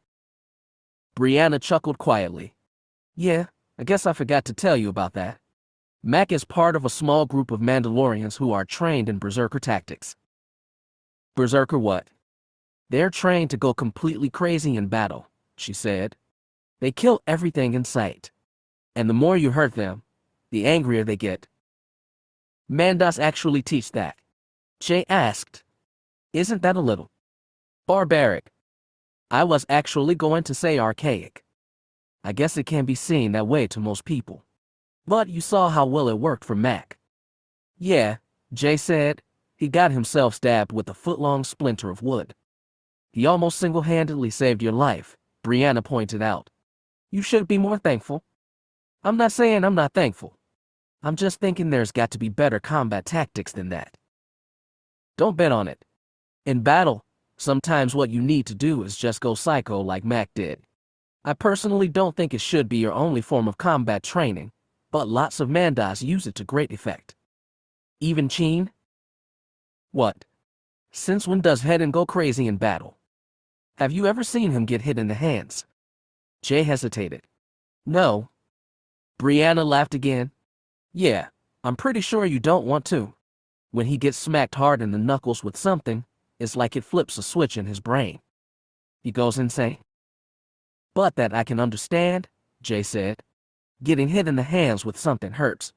Brianna chuckled quietly. "Yeah, I guess I forgot to tell you about that. Mac is part of a small group of Mandalorians who are trained in berserker tactics." "Berserker what?" "They're trained to go completely crazy in battle," she said. "They kill everything in sight. And the more you hurt them, the angrier they get." "Mandos actually teach that?" Jay asked. "Isn't that a little barbaric?" "I was actually going to say archaic. I guess it can be seen that way to most people. But you saw how well it worked for Mac." "Yeah," Jay said. "He got himself stabbed with a foot-long splinter of wood." "He almost single-handedly saved your life," Brianna pointed out. "You should be more thankful." "I'm not saying I'm not thankful. I'm just thinking there's got to be better combat tactics than that." "Don't bet on it. In battle, sometimes what you need to do is just go psycho like Mac did. I personally don't think it should be your only form of combat training, but lots of Mandos use it to great effect. Even Cheen?" "What? Since when does Vhetin go crazy in battle? Have you ever seen him get hit in the hands?" Jay hesitated. "No." Brianna laughed again. "Yeah, I'm pretty sure you don't want to. When he gets smacked hard in the knuckles with something, it's like it flips a switch in his brain. He goes insane." "But that I can understand," Jay said. "Getting hit in the hands with something hurts.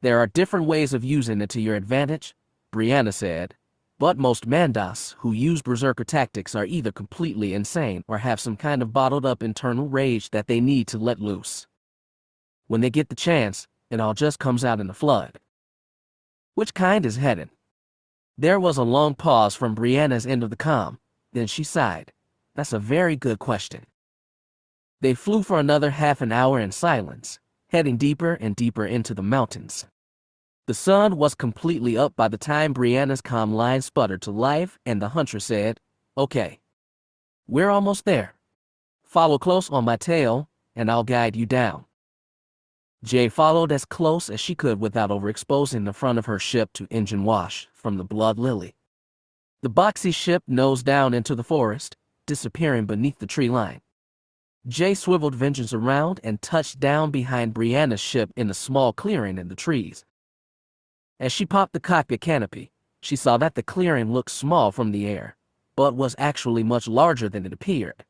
There are different ways of using it to your advantage," Brianna said. "But most Mandos who use berserker tactics are either completely insane or have some kind of bottled-up internal rage that they need to let loose. When they get the chance, it all just comes out in a flood." "Which kind is Vhetin?" There was a long pause from Brianna's end of the comm, then she sighed. "That's a very good question." They flew for another half an hour in silence, heading deeper and deeper into the mountains. The sun was completely up by the time Brianna's comm line sputtered to life and the huntress said, "Okay. We're almost there. Follow close on my tail, and I'll guide you down." Jay followed as close as she could without overexposing the front of her ship to engine wash from the Blood Lily. The boxy ship nosed down into the forest, disappearing beneath the tree line. Jay swiveled Vengeance around and touched down behind Brianna's ship in a small clearing in the trees. As she popped the cockpit canopy, she saw that the clearing looked small from the air, but was actually much larger than it appeared.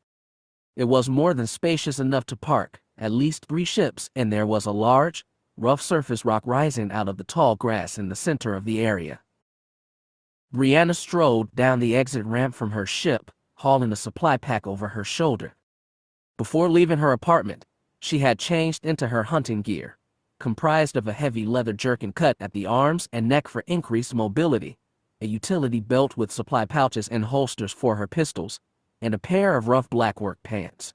It was more than spacious enough to park at least 3 ships, and there was a large, rough surface rock rising out of the tall grass in the center of the area. Brianna strode down the exit ramp from her ship, hauling a supply pack over her shoulder. Before leaving her apartment, she had changed into her hunting gear, comprised of a heavy leather jerkin cut at the arms and neck for increased mobility, a utility belt with supply pouches and holsters for her pistols, and a pair of rough black work pants.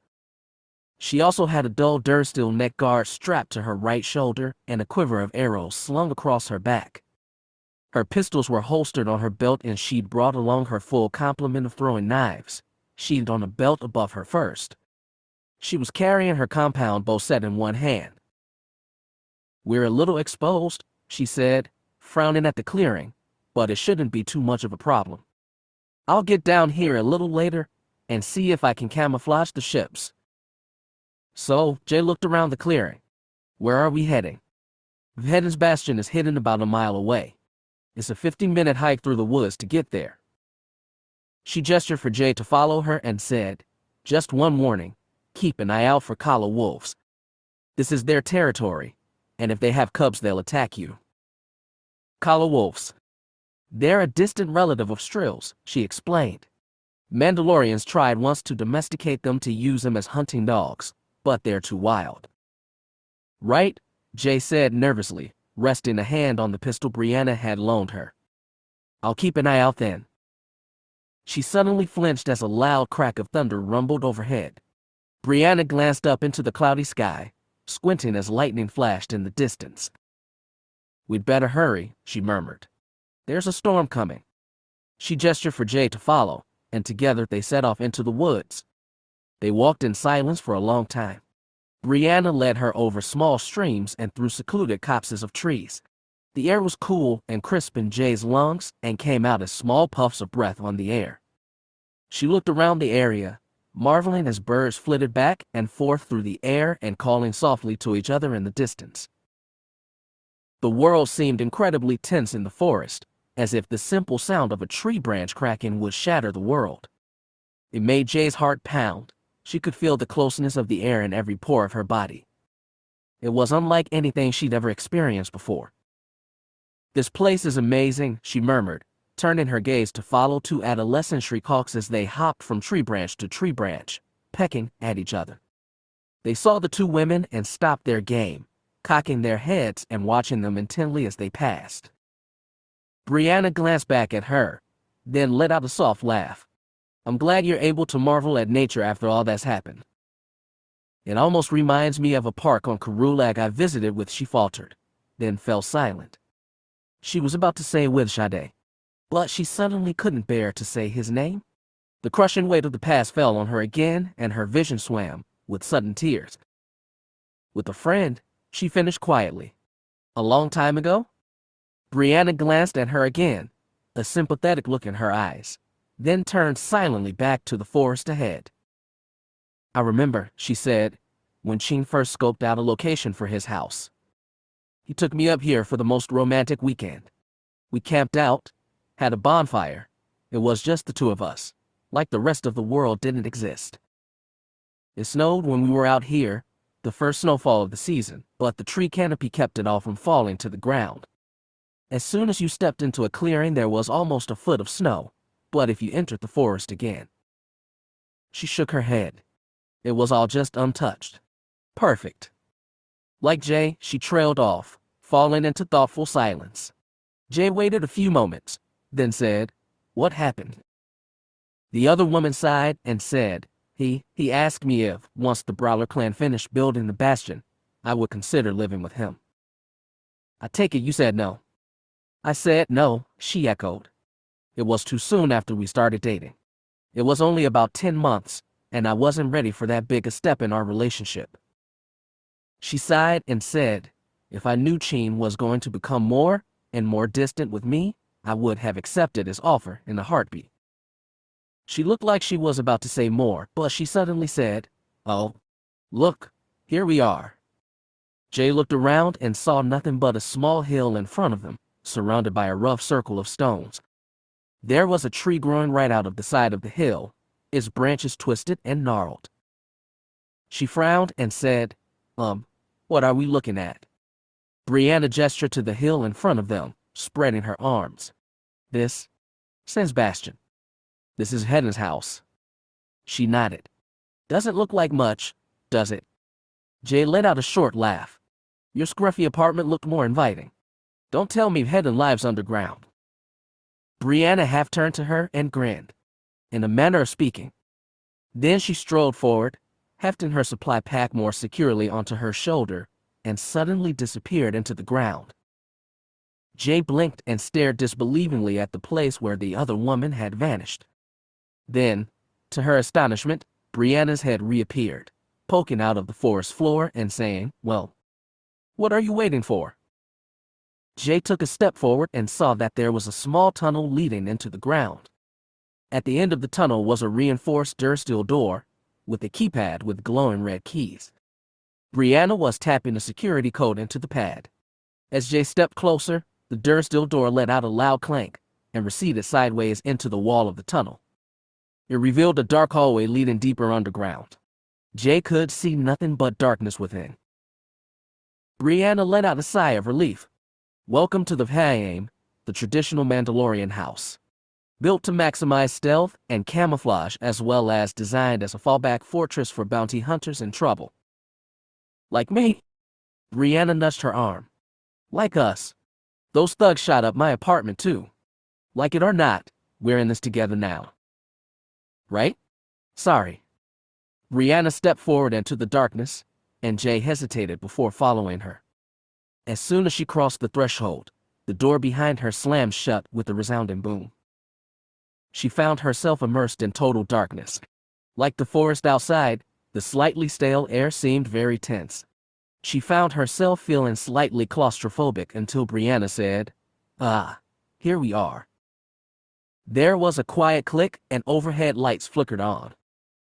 She also had a dull dursteel neck guard strapped to her right shoulder and a quiver of arrows slung across her back. Her pistols were holstered on her belt, and she'd brought along her full complement of throwing knives, sheathed on a belt above her first. She was carrying her compound bow set in one hand. "We're a little exposed," she said, frowning at the clearing, "but it shouldn't be too much of a problem. I'll get down here a little later, and see if I can camouflage the ships. So, Jay looked around the clearing. Where are we heading? Vhetin's bastion is hidden about a mile away. It's a 15-minute hike through the woods to get there. She gestured for Jay to follow her and said, just one warning, keep an eye out for Kala wolves. This is their territory, and if they have cubs they'll attack you. Kala wolves. They're a distant relative of Strills, she explained. Mandalorians tried once to domesticate them to use them as hunting dogs, but they're too wild. Right? Jay said nervously, resting a hand on the pistol Brianna had loaned her. I'll keep an eye out then. She suddenly flinched as a loud crack of thunder rumbled overhead. Brianna glanced up into the cloudy sky, squinting as lightning flashed in the distance. We'd better hurry, she murmured. There's a storm coming. She gestured for Jay to follow, and together they set off into the woods. They walked in silence for a long time. Brianna led her over small streams and through secluded copses of trees. The air was cool and crisp in Jay's lungs and came out as small puffs of breath on the air. She looked around the area, marveling as birds flitted back and forth through the air and calling softly to each other in the distance. The world seemed incredibly tense in the forest, as if the simple sound of a tree branch cracking would shatter the world. It made Jay's heart pound. She could feel the closeness of the air in every pore of her body. It was unlike anything she'd ever experienced before. This place is amazing, she murmured, turning her gaze to follow two adolescent shriek-hawks as they hopped from tree branch to tree branch, pecking at each other. They saw the two women and stopped their game, cocking their heads and watching them intently as they passed. Brianna glanced back at her, then let out a soft laugh. I'm glad you're able to marvel at nature after all that's happened. It almost reminds me of a park on Karulag I visited with, she faltered, then fell silent. She was about to say with Sade, but she suddenly couldn't bear to say his name. The crushing weight of the past fell on her again, and her vision swam, with sudden tears. With a friend, she finished quietly. A long time ago? Brianna glanced at her again, a sympathetic look in her eyes, then turned silently back to the forest ahead. I remember, she said, when Sheen first scoped out a location for his house. He took me up here for the most romantic weekend. We camped out, had a bonfire. It was just the two of us, like the rest of the world didn't exist. It snowed when we were out here, the first snowfall of the season, but the tree canopy kept it all from falling to the ground. As soon as you stepped into a clearing, there was almost a foot of snow, but if you entered the forest again. She shook her head. It was all just untouched. Perfect. Like Jay, she trailed off, falling into thoughtful silence. Jay waited a few moments, then said, What happened? The other woman sighed and said, He asked me if, once the Brawler clan finished building the bastion, I would consider living with him. I take it you said no. I said no, she echoed. It was too soon after we started dating. It was only about 10 months, and I wasn't ready for that big a step in our relationship. She sighed and said, if I knew Sheen was going to become more and more distant with me, I would have accepted his offer in a heartbeat. She looked like she was about to say more, but she suddenly said, Oh, look, here we are. Jay looked around and saw nothing but a small hill in front of them, surrounded by a rough circle of stones. There was a tree growing right out of the side of the hill, its branches twisted and gnarled. She frowned and said, what are we looking at? Brianna gestured to the hill in front of them, spreading her arms. This? Says Bastion. This is Vhetin's house. She nodded. Doesn't look like much, does it? Jay let out a short laugh. Your scruffy apartment looked more inviting. Don't tell me Vhetin lives underground. Brianna half turned to her and grinned, in a manner of speaking. Then she strolled forward, hefting her supply pack more securely onto her shoulder, and suddenly disappeared into the ground. Jay blinked and stared disbelievingly at the place where the other woman had vanished. Then, to her astonishment, Brianna's head reappeared, poking out of the forest floor and saying, Well, what are you waiting for? Jay took a step forward and saw that there was a small tunnel leading into the ground. At the end of the tunnel was a reinforced durasteel door, with a keypad with glowing red keys. Brianna was tapping a security code into the pad. As Jay stepped closer, the durasteel door let out a loud clank and receded sideways into the wall of the tunnel. It revealed a dark hallway leading deeper underground. Jay could see nothing but darkness within. Brianna let out a sigh of relief. Welcome to the Vhetin, the traditional Mandalorian house. Built to maximize stealth and camouflage as well as designed as a fallback fortress for bounty hunters in trouble. Like me? Brianna nudged her arm. Like us. Those thugs shot up my apartment too. Like it or not, we're in this together now. Right? Sorry. Brianna stepped forward into the darkness, and Jay hesitated before following her. As soon as she crossed the threshold, the door behind her slammed shut with a resounding boom. She found herself immersed in total darkness. Like the forest outside, the slightly stale air seemed very tense. She found herself feeling slightly claustrophobic until Brianna said, "Ah, here we are." There was a quiet click and overhead lights flickered on.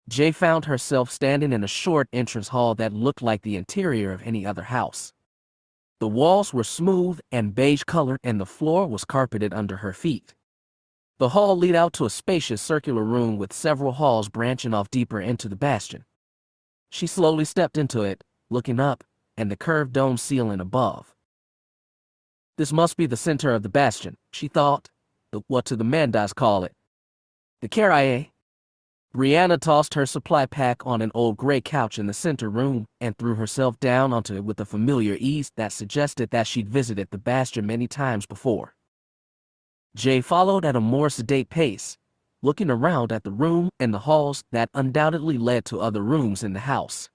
Jay found herself standing in a short entrance hall that looked like the interior of any other house. The walls were smooth and beige colored and the floor was carpeted under her feet. The hall led out to a spacious circular room with several halls branching off deeper into the bastion. She slowly stepped into it, looking up, and the curved dome ceiling above. This must be the center of the bastion, she thought. What do the Mandas call it? The Carrier. Brianna tossed her supply pack on an old gray couch in the center room and threw herself down onto it with a familiar ease that suggested that she'd visited the bastion many times before. Jay followed at a more sedate pace, looking around at the room and the halls that undoubtedly led to other rooms in the house.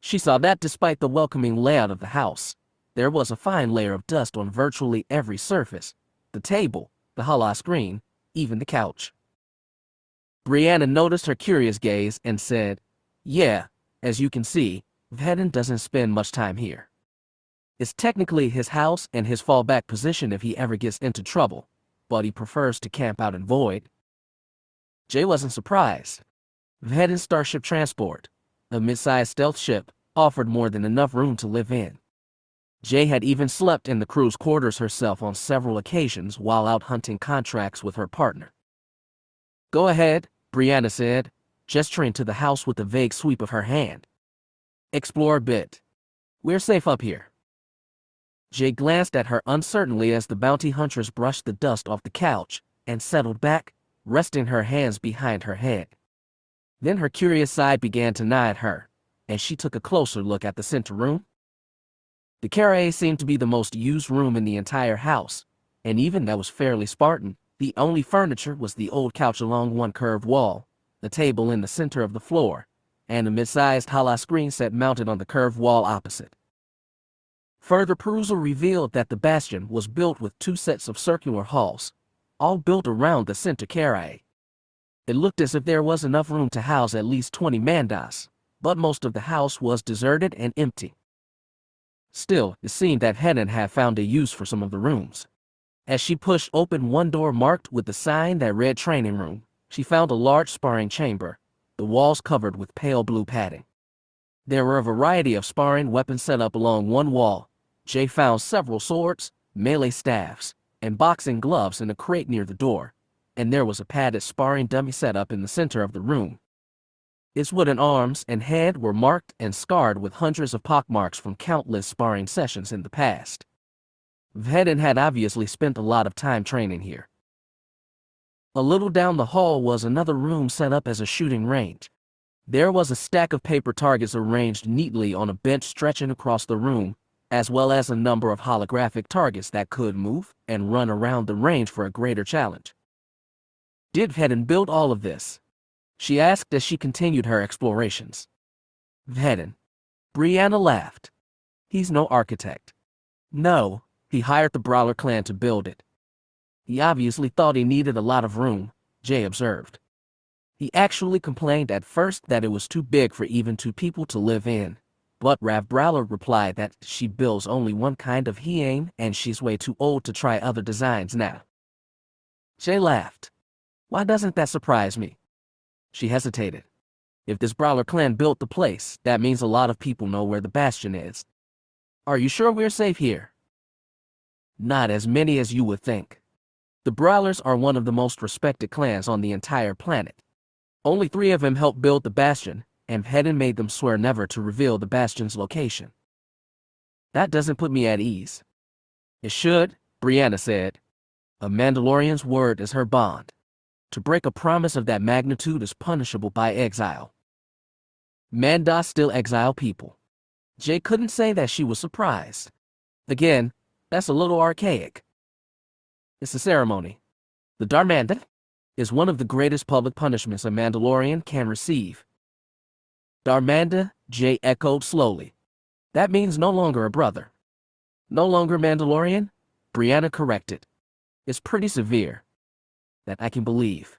She saw that despite the welcoming layout of the house, there was a fine layer of dust on virtually every surface: the table, the hollow screen, even the couch. Brianna noticed her curious gaze and said, "Yeah, as you can see, Vhetin doesn't spend much time here. It's technically his house and his fallback position if he ever gets into trouble, but he prefers to camp out in void." Jay wasn't surprised. Vhetin's Starship Transport, a mid-sized stealth ship, offered more than enough room to live in. Jay had even slept in the crew's quarters herself on several occasions while out hunting contracts with her partner. "Go ahead," Brianna said, gesturing to the house with a vague sweep of her hand. "Explore a bit. We're safe up here." Jay glanced at her uncertainly as the bounty huntress brushed the dust off the couch and settled back, resting her hands behind her head. Then her curious side began to gnaw at her, and she took a closer look at the center room. The carrier seemed to be the most used room in the entire house, and even that was fairly Spartan. The only furniture was the old couch along one curved wall, the table in the center of the floor, and a mid-sized hollow screen set mounted on the curved wall opposite. Further perusal revealed that the bastion was built with two sets of circular halls, all built around the center carrier. It looked as if there was enough room to house at least 20 Mandas, but most of the house was deserted and empty. Still, it seemed that Vhetin had found a use for some of the rooms. As she pushed open one door marked with the sign that read training room, she found a large sparring chamber, the walls covered with pale blue padding. There were a variety of sparring weapons set up along one wall. Jay found several swords, melee staffs, and boxing gloves in a crate near the door, and there was a padded sparring dummy set up in the center of the room. Its wooden arms and head were marked and scarred with hundreds of pockmarks from countless sparring sessions in the past. Vhetin had obviously spent a lot of time training here. A little down the hall was another room set up as a shooting range. There was a stack of paper targets arranged neatly on a bench stretching across the room, as well as a number of holographic targets that could move and run around the range for a greater challenge. Did Vhetin build all of this? She asked as she continued her explorations. Vhetin. Brianna laughed. He's no architect. No, he hired the Brawler clan to build it. He obviously thought he needed a lot of room, Jay observed. He actually complained at first that it was too big for even two people to live in, but Rav Brawler replied that she builds only one kind of Vhetin and she's way too old to try other designs now. Jay laughed. Why doesn't that surprise me? She hesitated. If this Brawler clan built the place, that means a lot of people know where the bastion is. Are you sure we're safe here? Not as many as you would think. The Brawlers are one of the most respected clans on the entire planet. Only 3 of them helped build the bastion, and Vhetin made them swear never to reveal the bastion's location. That doesn't put me at ease. It should, Brianna said. A Mandalorian's word is her bond. To break a promise of that magnitude is punishable by exile. Mandas still exile people. Jay couldn't say that she was surprised. Again, that's a little archaic. It's a ceremony. The Darmanda is one of the greatest public punishments a Mandalorian can receive. Darmanda, Jay echoed slowly. That means no longer a brother. No longer Mandalorian? Brianna corrected. It's pretty severe. That I can believe.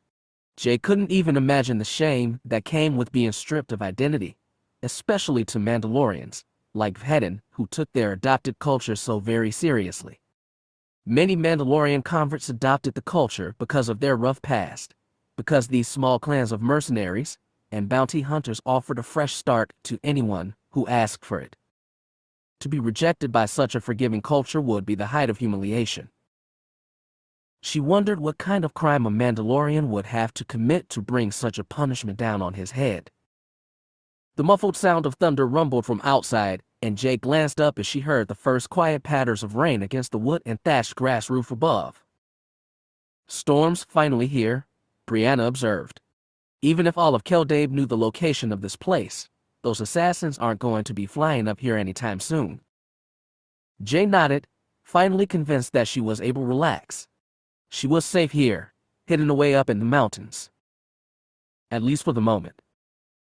Jay couldn't even imagine the shame that came with being stripped of identity, especially to Mandalorians, like Vhetin, who took their adopted culture so very seriously. Many Mandalorian converts adopted the culture because of their rough past, because these small clans of mercenaries and bounty hunters offered a fresh start to anyone who asked for it. To be rejected by such a forgiving culture would be the height of humiliation. She wondered what kind of crime a Mandalorian would have to commit to bring such a punishment down on his head. The muffled sound of thunder rumbled from outside, and Jay glanced up as she heard the first quiet patters of rain against the wood and thatched grass roof above. Storm's finally here, Brianna observed. Even if all of Keldabe knew the location of this place, those assassins aren't going to be flying up here anytime soon. Jay nodded, finally convinced that she was able to relax. She was safe here, hidden away up in the mountains. At least for the moment.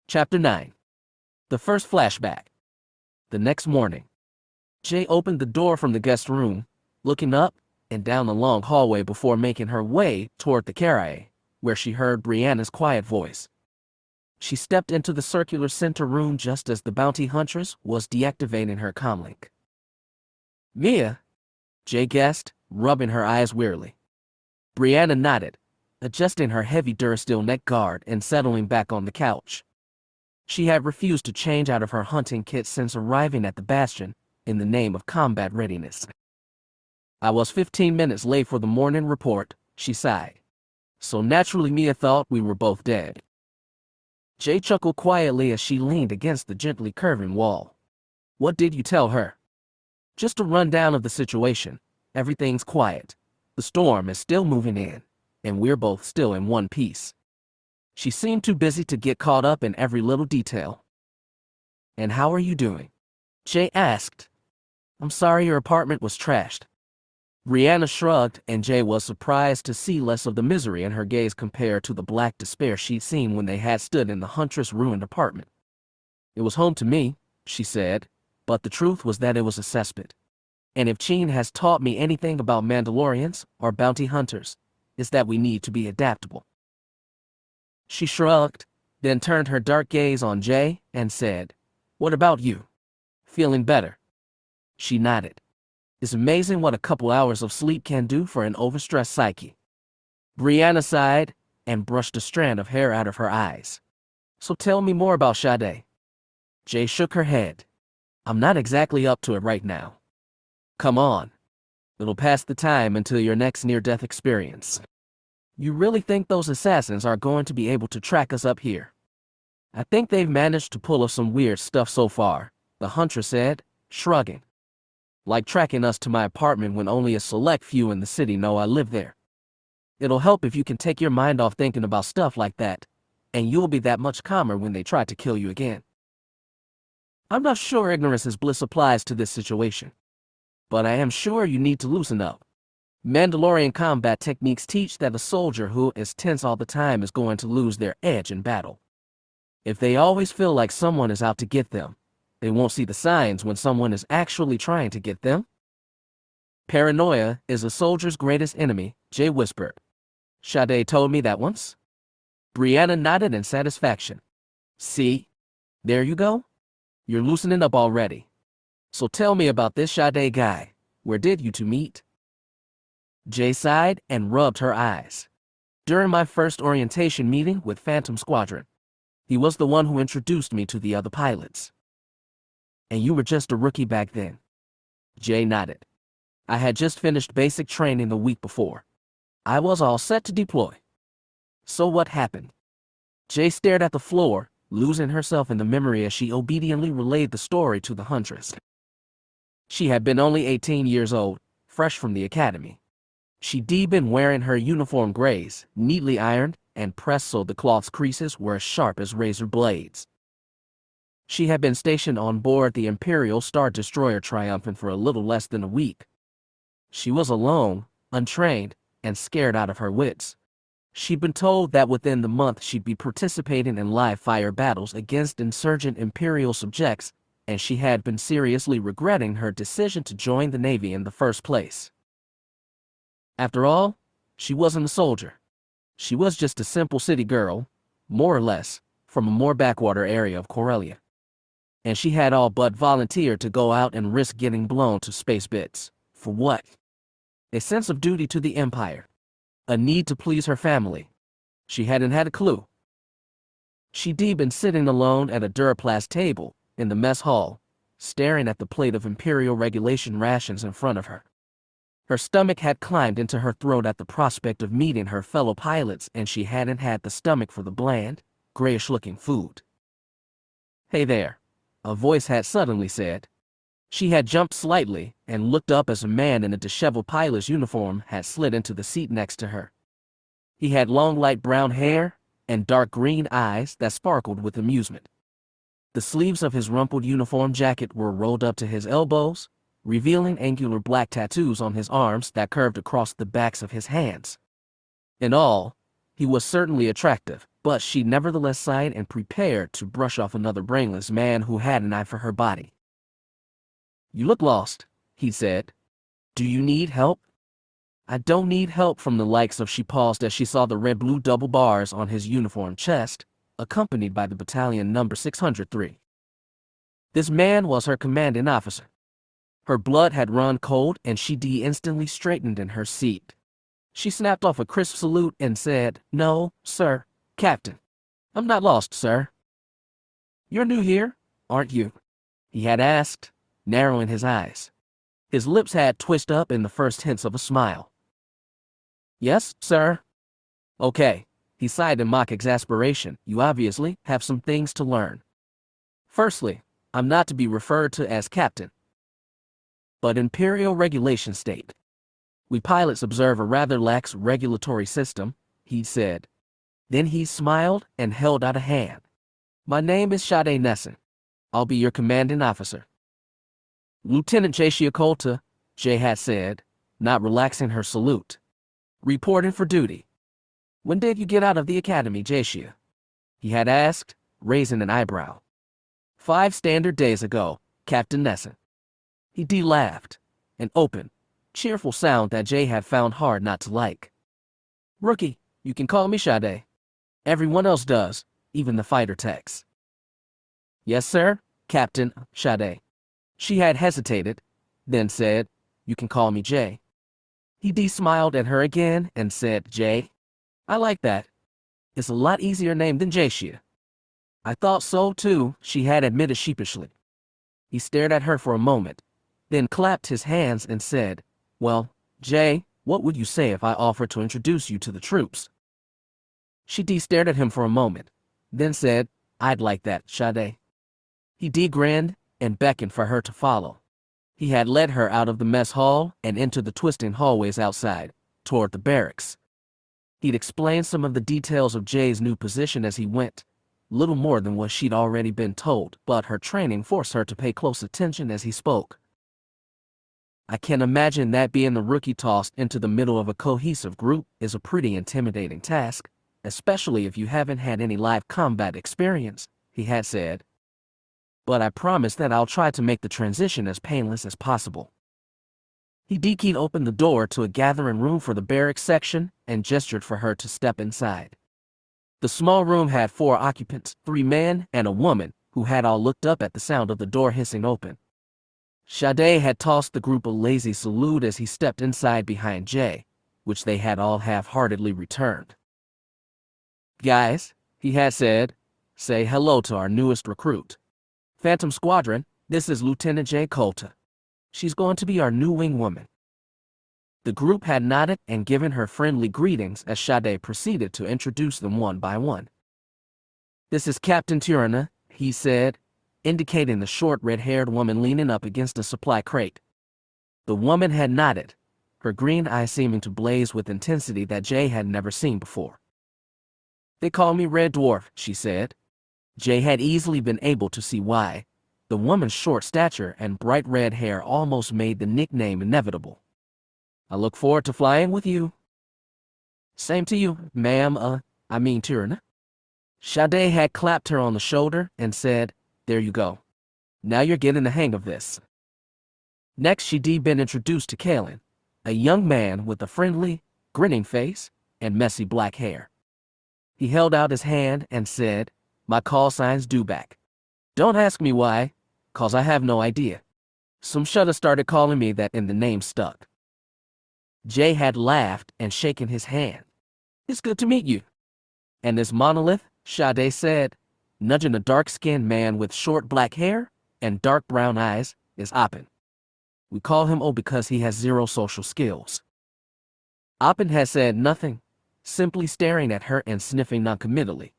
Chapter 9. The first flashback. The next morning, Jay opened the door from the guest room, looking up and down the long hallway before making her way toward the carriage, where she heard Brianna's quiet voice. She stepped into the circular center room just as the bounty huntress was deactivating her comlink. Mia, Jay guessed, rubbing her eyes wearily. Brianna nodded, adjusting her heavy Durasteel neck guard and settling back on the couch. She had refused to change out of her hunting kit since arriving at the bastion in the name of combat readiness. I was 15 minutes late for the morning report, she sighed. So naturally Mia thought we were both dead. Jay chuckled quietly as she leaned against the gently curving wall. What did you tell her? Just a rundown of the situation. Everything's quiet. The storm is still moving in, and we're both still in one piece. She seemed too busy to get caught up in every little detail. And how are you doing? Jay asked. I'm sorry your apartment was trashed. Brianna shrugged, and Jay was surprised to see less of the misery in her gaze compared to the black despair she'd seen when they had stood in the huntress' ruined apartment. It was home to me, she said, but the truth was that it was a cesspit. And if Cheen has taught me anything about Mandalorians or bounty hunters, it's that we need to be adaptable. She shrugged, then turned her dark gaze on Jay and said, What about you? Feeling better? She nodded. It's amazing what a couple hours of sleep can do for an overstressed psyche. Brianna sighed and brushed a strand of hair out of her eyes. So tell me more about Sade. Jay shook her head. I'm not exactly up to it right now. Come on. It'll pass the time until your next near-death experience. You really think those assassins are going to be able to track us up here? I think they've managed to pull off some weird stuff so far, the huntress said, shrugging. Like tracking us to my apartment when only a select few in the city know I live there. It'll help if you can take your mind off thinking about stuff like that, and you'll be that much calmer when they try to kill you again. I'm not sure ignorance is bliss applies to this situation, but I am sure you need to loosen up. Mandalorian combat techniques teach that a soldier who is tense all the time is going to lose their edge in battle. If they always feel like someone is out to get them, they won't see the signs when someone is actually trying to get them. Paranoia is a soldier's greatest enemy, Jay whispered. Sade told me that once. Brianna nodded in satisfaction. See? There you go. You're loosening up already. So tell me about this Sade guy. Where did you two meet? Jay sighed and rubbed her eyes. During my first orientation meeting with Phantom Squadron, he was the one who introduced me to the other pilots. And you were just a rookie back then. Jay nodded. I had just finished basic training the week before. I was all set to deploy. So what happened? Jay stared at the floor, losing herself in the memory as she obediently relayed the story to the huntress. She had been only 18 years old, fresh from the academy. She'd been wearing her uniform grays, neatly ironed and pressed so the cloth's creases were as sharp as razor blades. She had been stationed on board the Imperial Star Destroyer Triumphant for a little less than a week. She was alone, untrained, and scared out of her wits. She'd been told that within the month she'd be participating in live-fire battles against insurgent Imperial subjects, and she had been seriously regretting her decision to join the Navy in the first place. After all, she wasn't a soldier. She was just a simple city girl, more or less, from a more backwater area of Corellia. And she had all but volunteered to go out and risk getting blown to space bits. For what? A sense of duty to the Empire. A need to please her family. She hadn't had a clue. She'd been sitting alone at a Duraplast table in the mess hall, staring at the plate of Imperial regulation rations in front of her. Her stomach had climbed into her throat at the prospect of meeting her fellow pilots, and she hadn't had the stomach for the bland, grayish-looking food. "Hey there," a voice had suddenly said. She had jumped slightly and looked up as a man in a disheveled pilot's uniform had slid into the seat next to her. He had long light brown hair and dark green eyes that sparkled with amusement. The sleeves of his rumpled uniform jacket were rolled up to his elbows, revealing angular black tattoos on his arms that curved across the backs of his hands. In all, he was certainly attractive, but she nevertheless sighed and prepared to brush off another brainless man who had an eye for her body. "You look lost," he said. "Do you need help?" "I don't need help from the likes of." She paused as she saw the red-blue double bars on his uniform chest, accompanied by the battalion number 603. This man was her commanding officer. Her blood had run cold and she instantly straightened in her seat. She snapped off a crisp salute and said, "No, sir, Captain. I'm not lost, sir." "You're new here, aren't you?" he had asked, narrowing his eyes. His lips had twisted up in the first hints of a smile. "Yes, sir." "Okay," he sighed in mock exasperation. "You obviously have some things to learn. Firstly, I'm not to be referred to as Captain, but Imperial regulations state we pilots observe a rather lax regulatory system," he said. Then he smiled and held out a hand. "My name is Sade Nesson. I'll be your commanding officer." "Lieutenant Jay Colta," Jay had said, not relaxing her salute. "Reporting for duty." "When did you get out of the academy, Jay?" he had asked, raising an eyebrow. "5 standard days ago, Captain Nesson." He laughed, an open, cheerful sound that Jay had found hard not to like. "Rookie, you can call me Sade. Everyone else does, even the fighter techs." "Yes, sir, Captain Sade." She had hesitated, then said, "You can call me Jay." He smiled at her again and said, "Jay? I like that. It's a lot easier name than Jay." "I thought so too," she had admitted sheepishly. He stared at her for a moment, then clapped his hands and said, "Well, Jay, what would you say if I offered to introduce you to the troops?" She stared at him for a moment, then said, "I'd like that, Sade." He grinned and beckoned for her to follow. He had led her out of the mess hall and into the twisting hallways outside, toward the barracks. He'd explained some of the details of Jay's new position as he went, little more than what she'd already been told, but her training forced her to pay close attention as he spoke. "I can imagine that being the rookie tossed into the middle of a cohesive group is a pretty intimidating task, especially if you haven't had any live combat experience," he had said. "But I promise that I'll try to make the transition as painless as possible." He keyed open the door to a gathering room for the barracks section and gestured for her to step inside. The small room had 4 occupants, 3 men and a woman, who had all looked up at the sound of the door hissing open. Sade had tossed the group a lazy salute as he stepped inside behind Jay, which they had all half-heartedly returned. Guys, he had said, say hello to our newest recruit. Phantom Squadron, this is Lieutenant Jay Colta. She's going to be our new wing woman. The group had nodded and given her friendly greetings as Sade proceeded to introduce them one by one. This is Captain Tirana, he said, indicating the short red-haired woman leaning up against a supply crate. The woman had nodded, her green eyes seeming to blaze with intensity that Jay had never seen before. They call me Red Dwarf, she said. Jay had easily been able to see why. The woman's short stature and bright red hair almost made the nickname inevitable. I look forward to flying with you. Same to you, ma'am, Tirana. Sade had clapped her on the shoulder and said, there you go. Now you're getting the hang of this. Next, she'd been introduced to Kalen, a young man with a friendly, grinning face and messy black hair. He held out his hand and said, my call sign's due back. Don't ask me why, 'cause I have no idea. Some shoulda started calling me that and the name stuck. Jay had laughed and shaken his hand. It's good to meet you. And this monolith, Sade said, nudging a dark-skinned man with short black hair and dark brown eyes, is Oppen. We call him O because he has zero social skills. Oppen had said nothing, simply staring at her and sniffing noncommittally.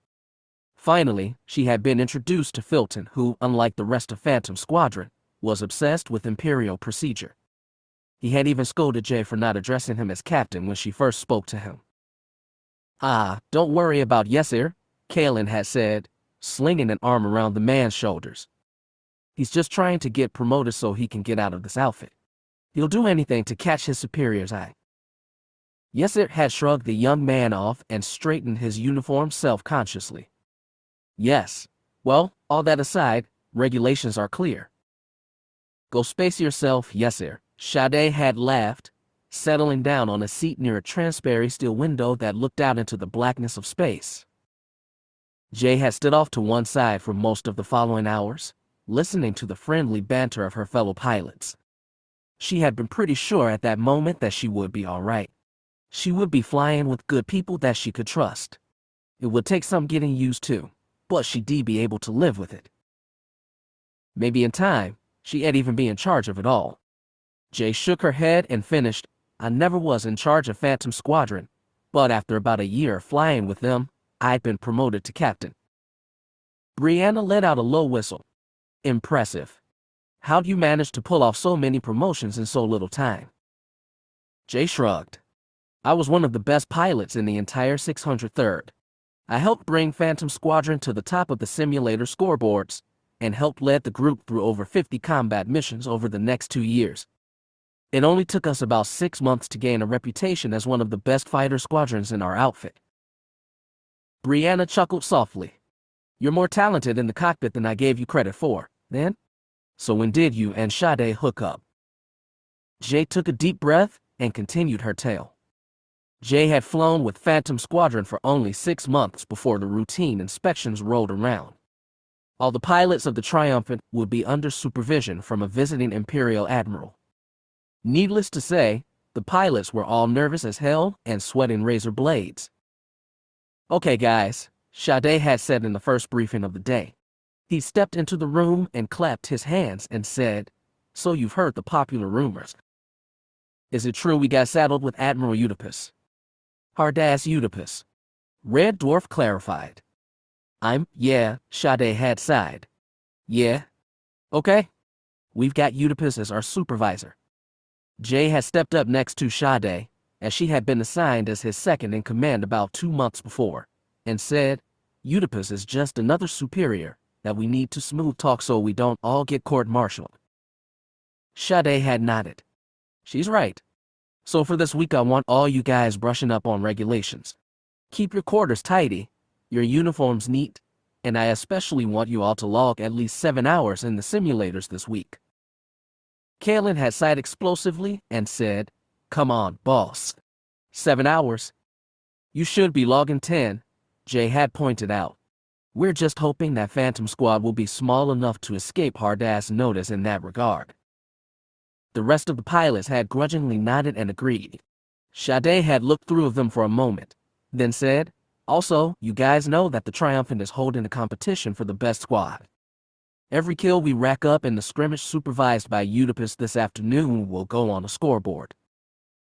Finally, she had been introduced to Vhetin, who, unlike the rest of Phantom Squadron, was obsessed with Imperial procedure. He had even scolded Jay for not addressing him as captain when she first spoke to him. Don't worry about Yesir, Kalen had said, slinging an arm around the man's shoulders. He's just trying to get promoted so he can get out of this outfit. He'll do anything to catch his superior's eye. Yesir had shrugged the young man off and straightened his uniform self-consciously. Yes, well, all that aside, regulations are clear. Go space yourself, Yesir, Sade had laughed, settling down on a seat near a transparent steel window that looked out into the blackness of space. Jay had stood off to one side for most of the following hours, listening to the friendly banter of her fellow pilots. She had been pretty sure at that moment that she would be all right. She would be flying with good people that she could trust. It would take some getting used to, but she'd be able to live with it. Maybe in time, she'd even be in charge of it all. Jay shook her head and finished, I never was in charge of Phantom Squadron, but after about a year flying with them, I'd been promoted to captain. Brianna let out a low whistle. Impressive. How'd you manage to pull off so many promotions in so little time? Jay shrugged. I was one of the best pilots in the entire 603rd. I helped bring Phantom Squadron to the top of the simulator scoreboards, and helped lead the group through over 50 combat missions over the next 2 years. It only took us about 6 months to gain a reputation as one of the best fighter squadrons in our outfit. Brianna chuckled softly. You're more talented in the cockpit than I gave you credit for, then? So when did you and Sade hook up? Jay took a deep breath and continued her tale. Jay had flown with Phantom Squadron for only 6 months before the routine inspections rolled around. All the pilots of the Triumphant would be under supervision from a visiting Imperial Admiral. Needless to say, the pilots were all nervous as hell and sweating razor blades. Okay guys, Sade had said in the first briefing of the day. He stepped into the room and clapped his hands and said, so you've heard the popular rumors. Is it true we got saddled with Admiral Oedipus? Hard-ass Oedipus. Red Dwarf clarified. Yeah, Sade had sighed. Yeah? Okay. We've got Oedipus as our supervisor. Jay had stepped up next to Sade, as she had been assigned as his second in command about 2 months before, and said, Oedipus is just another superior that we need to smooth talk so we don't all get court-martialed. Sade had nodded. She's right. So for this week I want all you guys brushing up on regulations. Keep your quarters tidy, your uniforms neat, and I especially want you all to log at least 7 hours in the simulators this week. Kalen had sighed explosively and said, come on, boss. 7 hours? You should be logging 10, Jay had pointed out. We're just hoping that Phantom Squad will be small enough to escape hard-ass notice in that regard. The rest of the pilots had grudgingly nodded and agreed. Sade had looked through of them for a moment, then said, Also, you guys know that the Triumphant is holding a competition for the best squad. Every kill we rack up in the scrimmage supervised by Oedipus this afternoon will go on a scoreboard.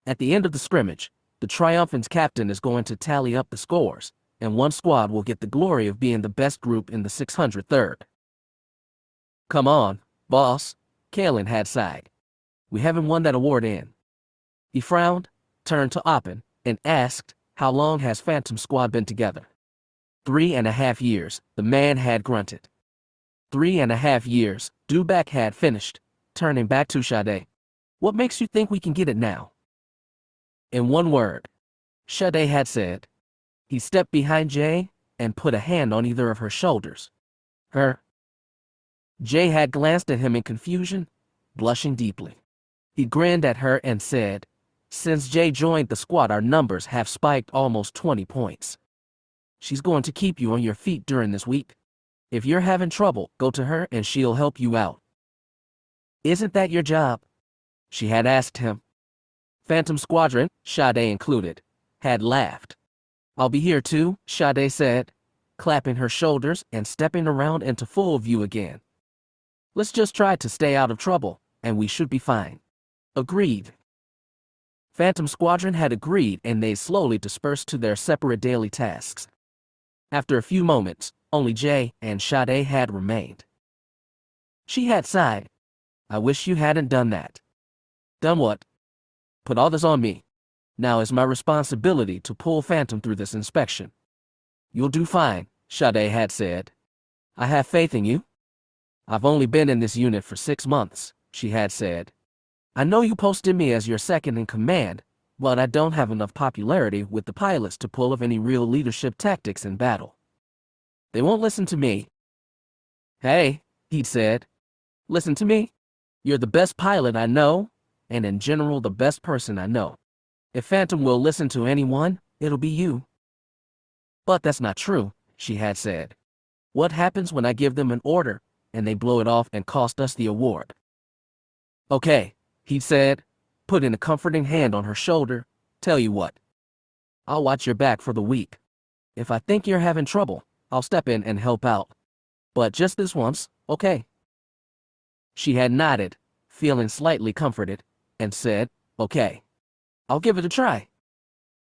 At the end of the scrimmage, the Triumphant's captain is going to tally up the scores, and one squad will get the glory of being the best group in the 603rd. Come on, boss, Kalen had sighed. We haven't won that award in. He frowned, turned to Oppen, and asked, how long has Phantom Squad been together? 3.5 years, the man had grunted. 3.5 years, Dubak had finished, turning back to Sade. What makes you think we can get it now? In one word, Sade had said. He stepped behind Jay and put a hand on either of her shoulders. Her. Jay had glanced at him in confusion, blushing deeply. He grinned at her and said, since Jay joined the squad, our numbers have spiked almost 20 points. She's going to keep you on your feet during this week. If you're having trouble, go to her and she'll help you out. Isn't that your job? She had asked him. Phantom Squadron, Sade included, had laughed. I'll be here too, Sade said, clapping her shoulders and stepping around into full view again. Let's just try to stay out of trouble, and we should be fine. Agreed. Phantom Squadron had agreed, and they slowly dispersed to their separate daily tasks. After a few moments, only Jay and Sade had remained. She had sighed. I wish you hadn't done that. Done what? Put all this on me. Now it's my responsibility to pull Phantom through this inspection. You'll do fine, Sade had said. I have faith in you. I've only been in this unit for 6 months, she had said. I know you posted me as your second in command, but I don't have enough popularity with the pilots to pull off any real leadership tactics in battle. They won't listen to me. Hey, he'd said. Listen to me. You're the best pilot I know, and in general the best person I know. If Phantom will listen to anyone, it'll be you. But that's not true, she had said. What happens when I give them an order, and they blow it off and cost us the award? Okay, he said, putting a comforting hand on her shoulder. Tell you what. I'll watch your back for the week. If I think you're having trouble, I'll step in and help out. But just this once, okay? She had nodded, feeling slightly comforted, and said, okay. I'll give it a try.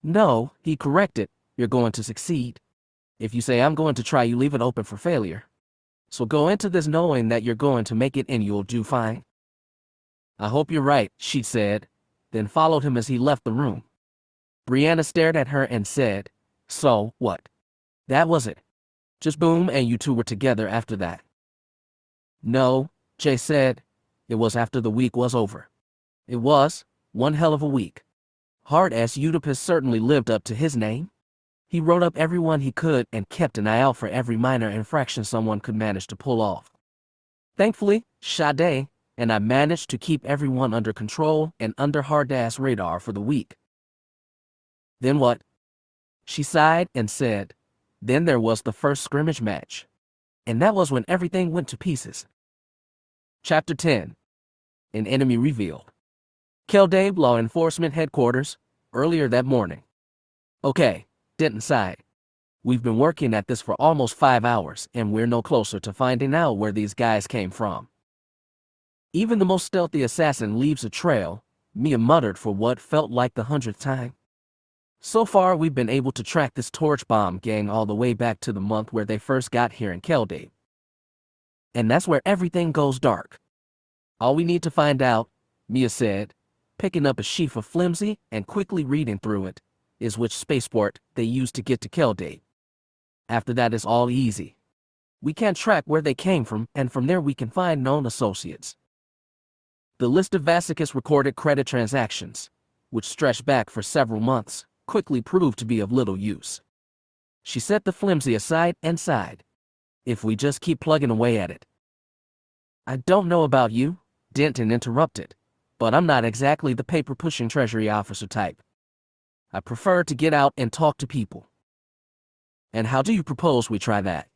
No, he corrected, you're going to succeed. If you say I'm going to try, you leave it open for failure. So go into this knowing that you're going to make it and you'll do fine. I hope you're right, she said, then followed him as he left the room. Brianna stared at her and said, so, what? That was it. Just boom and you two were together after that. No, Jay said, it was after the week was over. It was one hell of a week. Hard-ass Oedipus certainly lived up to his name. He wrote up everyone he could and kept an eye out for every minor infraction someone could manage to pull off. Thankfully, Sade and I managed to keep everyone under control and under hard-ass radar for the week. Then what? She sighed and said, then there was the first scrimmage match. And that was when everything went to pieces. Chapter 10. An enemy revealed. Keldabe Law Enforcement Headquarters, earlier that morning. Okay, Denton sighed. We've been working at this for almost 5 hours, and we're no closer to finding out where these guys came from. Even the most stealthy assassin leaves a trail, Mia muttered for what felt like the 100th time. So far, we've been able to track this torch bomb gang all the way back to the month where they first got here in Keldabe. And that's where everything goes dark. All we need to find out, Mia said, picking up a sheaf of flimsy and quickly reading through it, is which spaceport they used to get to Keldabe. After that, it's all easy. We can track where they came from, and from there we can find known associates. The list of Vasicus recorded credit transactions, which stretched back for several months, quickly proved to be of little use. She set the flimsy aside and sighed. If we just keep plugging away at it. I don't know about you, Denton interrupted, but I'm not exactly the paper-pushing treasury officer type. I prefer to get out and talk to people. And how do you propose we try that?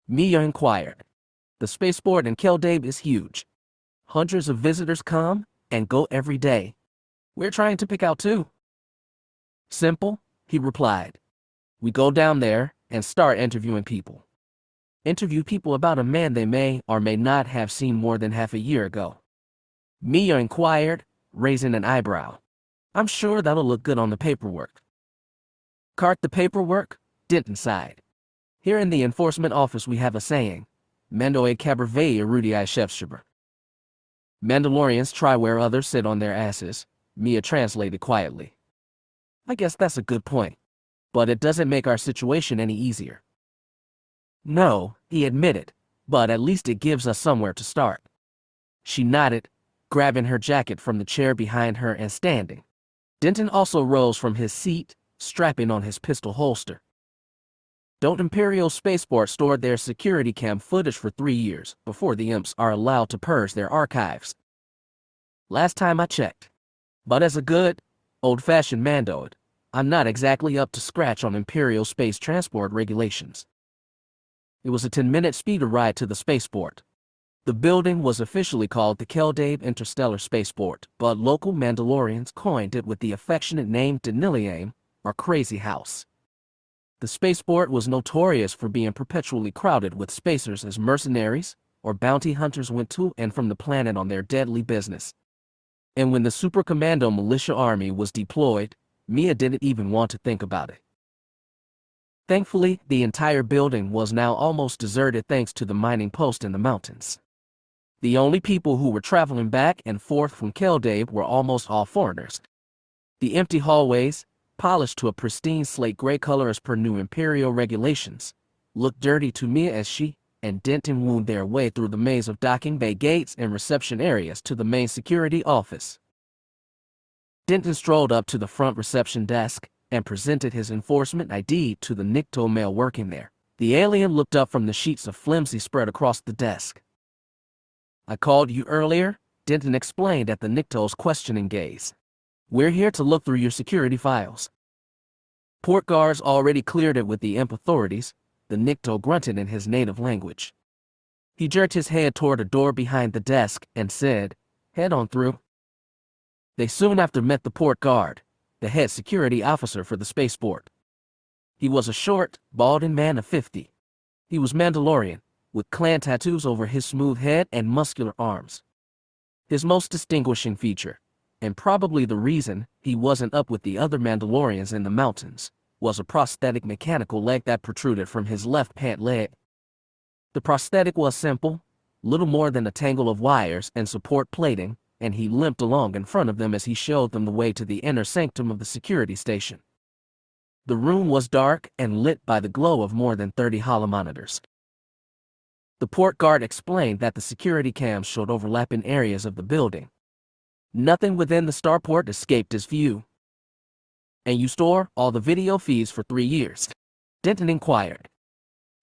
Mia inquired. The spaceport in Keldabe is huge. Hundreds of visitors come and go every day. We're trying to pick out 2. Simple, he replied. We go down there and start interviewing people. Interview people about a man they may or may not have seen more than half a year ago. Mia inquired, raising an eyebrow. I'm sure that'll look good on the paperwork. Cart the paperwork? Denton sighed. Here in the enforcement office we have a saying. Mandoe cabervei erudii chefshaber. Mandalorians try where others sit on their asses, Mia translated quietly. I guess that's a good point. But it doesn't make our situation any easier. No, he admitted, but at least it gives us somewhere to start. She nodded, grabbing her jacket from the chair behind her and standing. Denton also rose from his seat, strapping on his pistol holster. Don't Imperial Spaceport store their security cam footage for 3 years before the imps are allowed to purge their archives? Last time I checked. But as a good, old-fashioned Mandoid, I'm not exactly up to scratch on Imperial space transport regulations. It was a 10-minute speeder ride to the spaceport. The building was officially called the Keldave Interstellar Spaceport, but local Mandalorians coined it with the affectionate name Deniliame, or Crazy House. The spaceport was notorious for being perpetually crowded with spacers as mercenaries or bounty hunters went to and from the planet on their deadly business. And when the Super Commando Militia Army was deployed, Mia didn't even want to think about it. Thankfully, the entire building was now almost deserted thanks to the mining post in the mountains. The only people who were traveling back and forth from Keldave were almost all foreigners. The empty hallways, polished to a pristine slate gray color as per new Imperial regulations, looked dirty to Mia as she and Denton wound their way through the maze of docking bay gates and reception areas to the main security office. Denton strolled up to the front reception desk and presented his enforcement ID to the Nikto male working there. The alien looked up from the sheets of flimsy spread across the desk. I called you earlier, Denton explained at the Nikto's questioning gaze. We're here to look through your security files. Port guards already cleared it with the imp authorities, the Nikto grunted in his native language. He jerked his head toward a door behind the desk and said, head on through. They soon after met the port guard, the head security officer for the spaceport. He was a short, balding man of 50. He was Mandalorian, with clan tattoos over his smooth head and muscular arms. His most distinguishing feature, and probably the reason he wasn't up with the other Mandalorians in the mountains, was a prosthetic mechanical leg that protruded from his left pant leg. The prosthetic was simple, little more than a tangle of wires and support plating, and he limped along in front of them as he showed them the way to the inner sanctum of the security station. The room was dark and lit by the glow of more than 30 holomonitors. The port guard explained that the security cams showed overlapping areas of the building. Nothing within the starport escaped his view. And you store all the video feeds for 3 years? Denton inquired.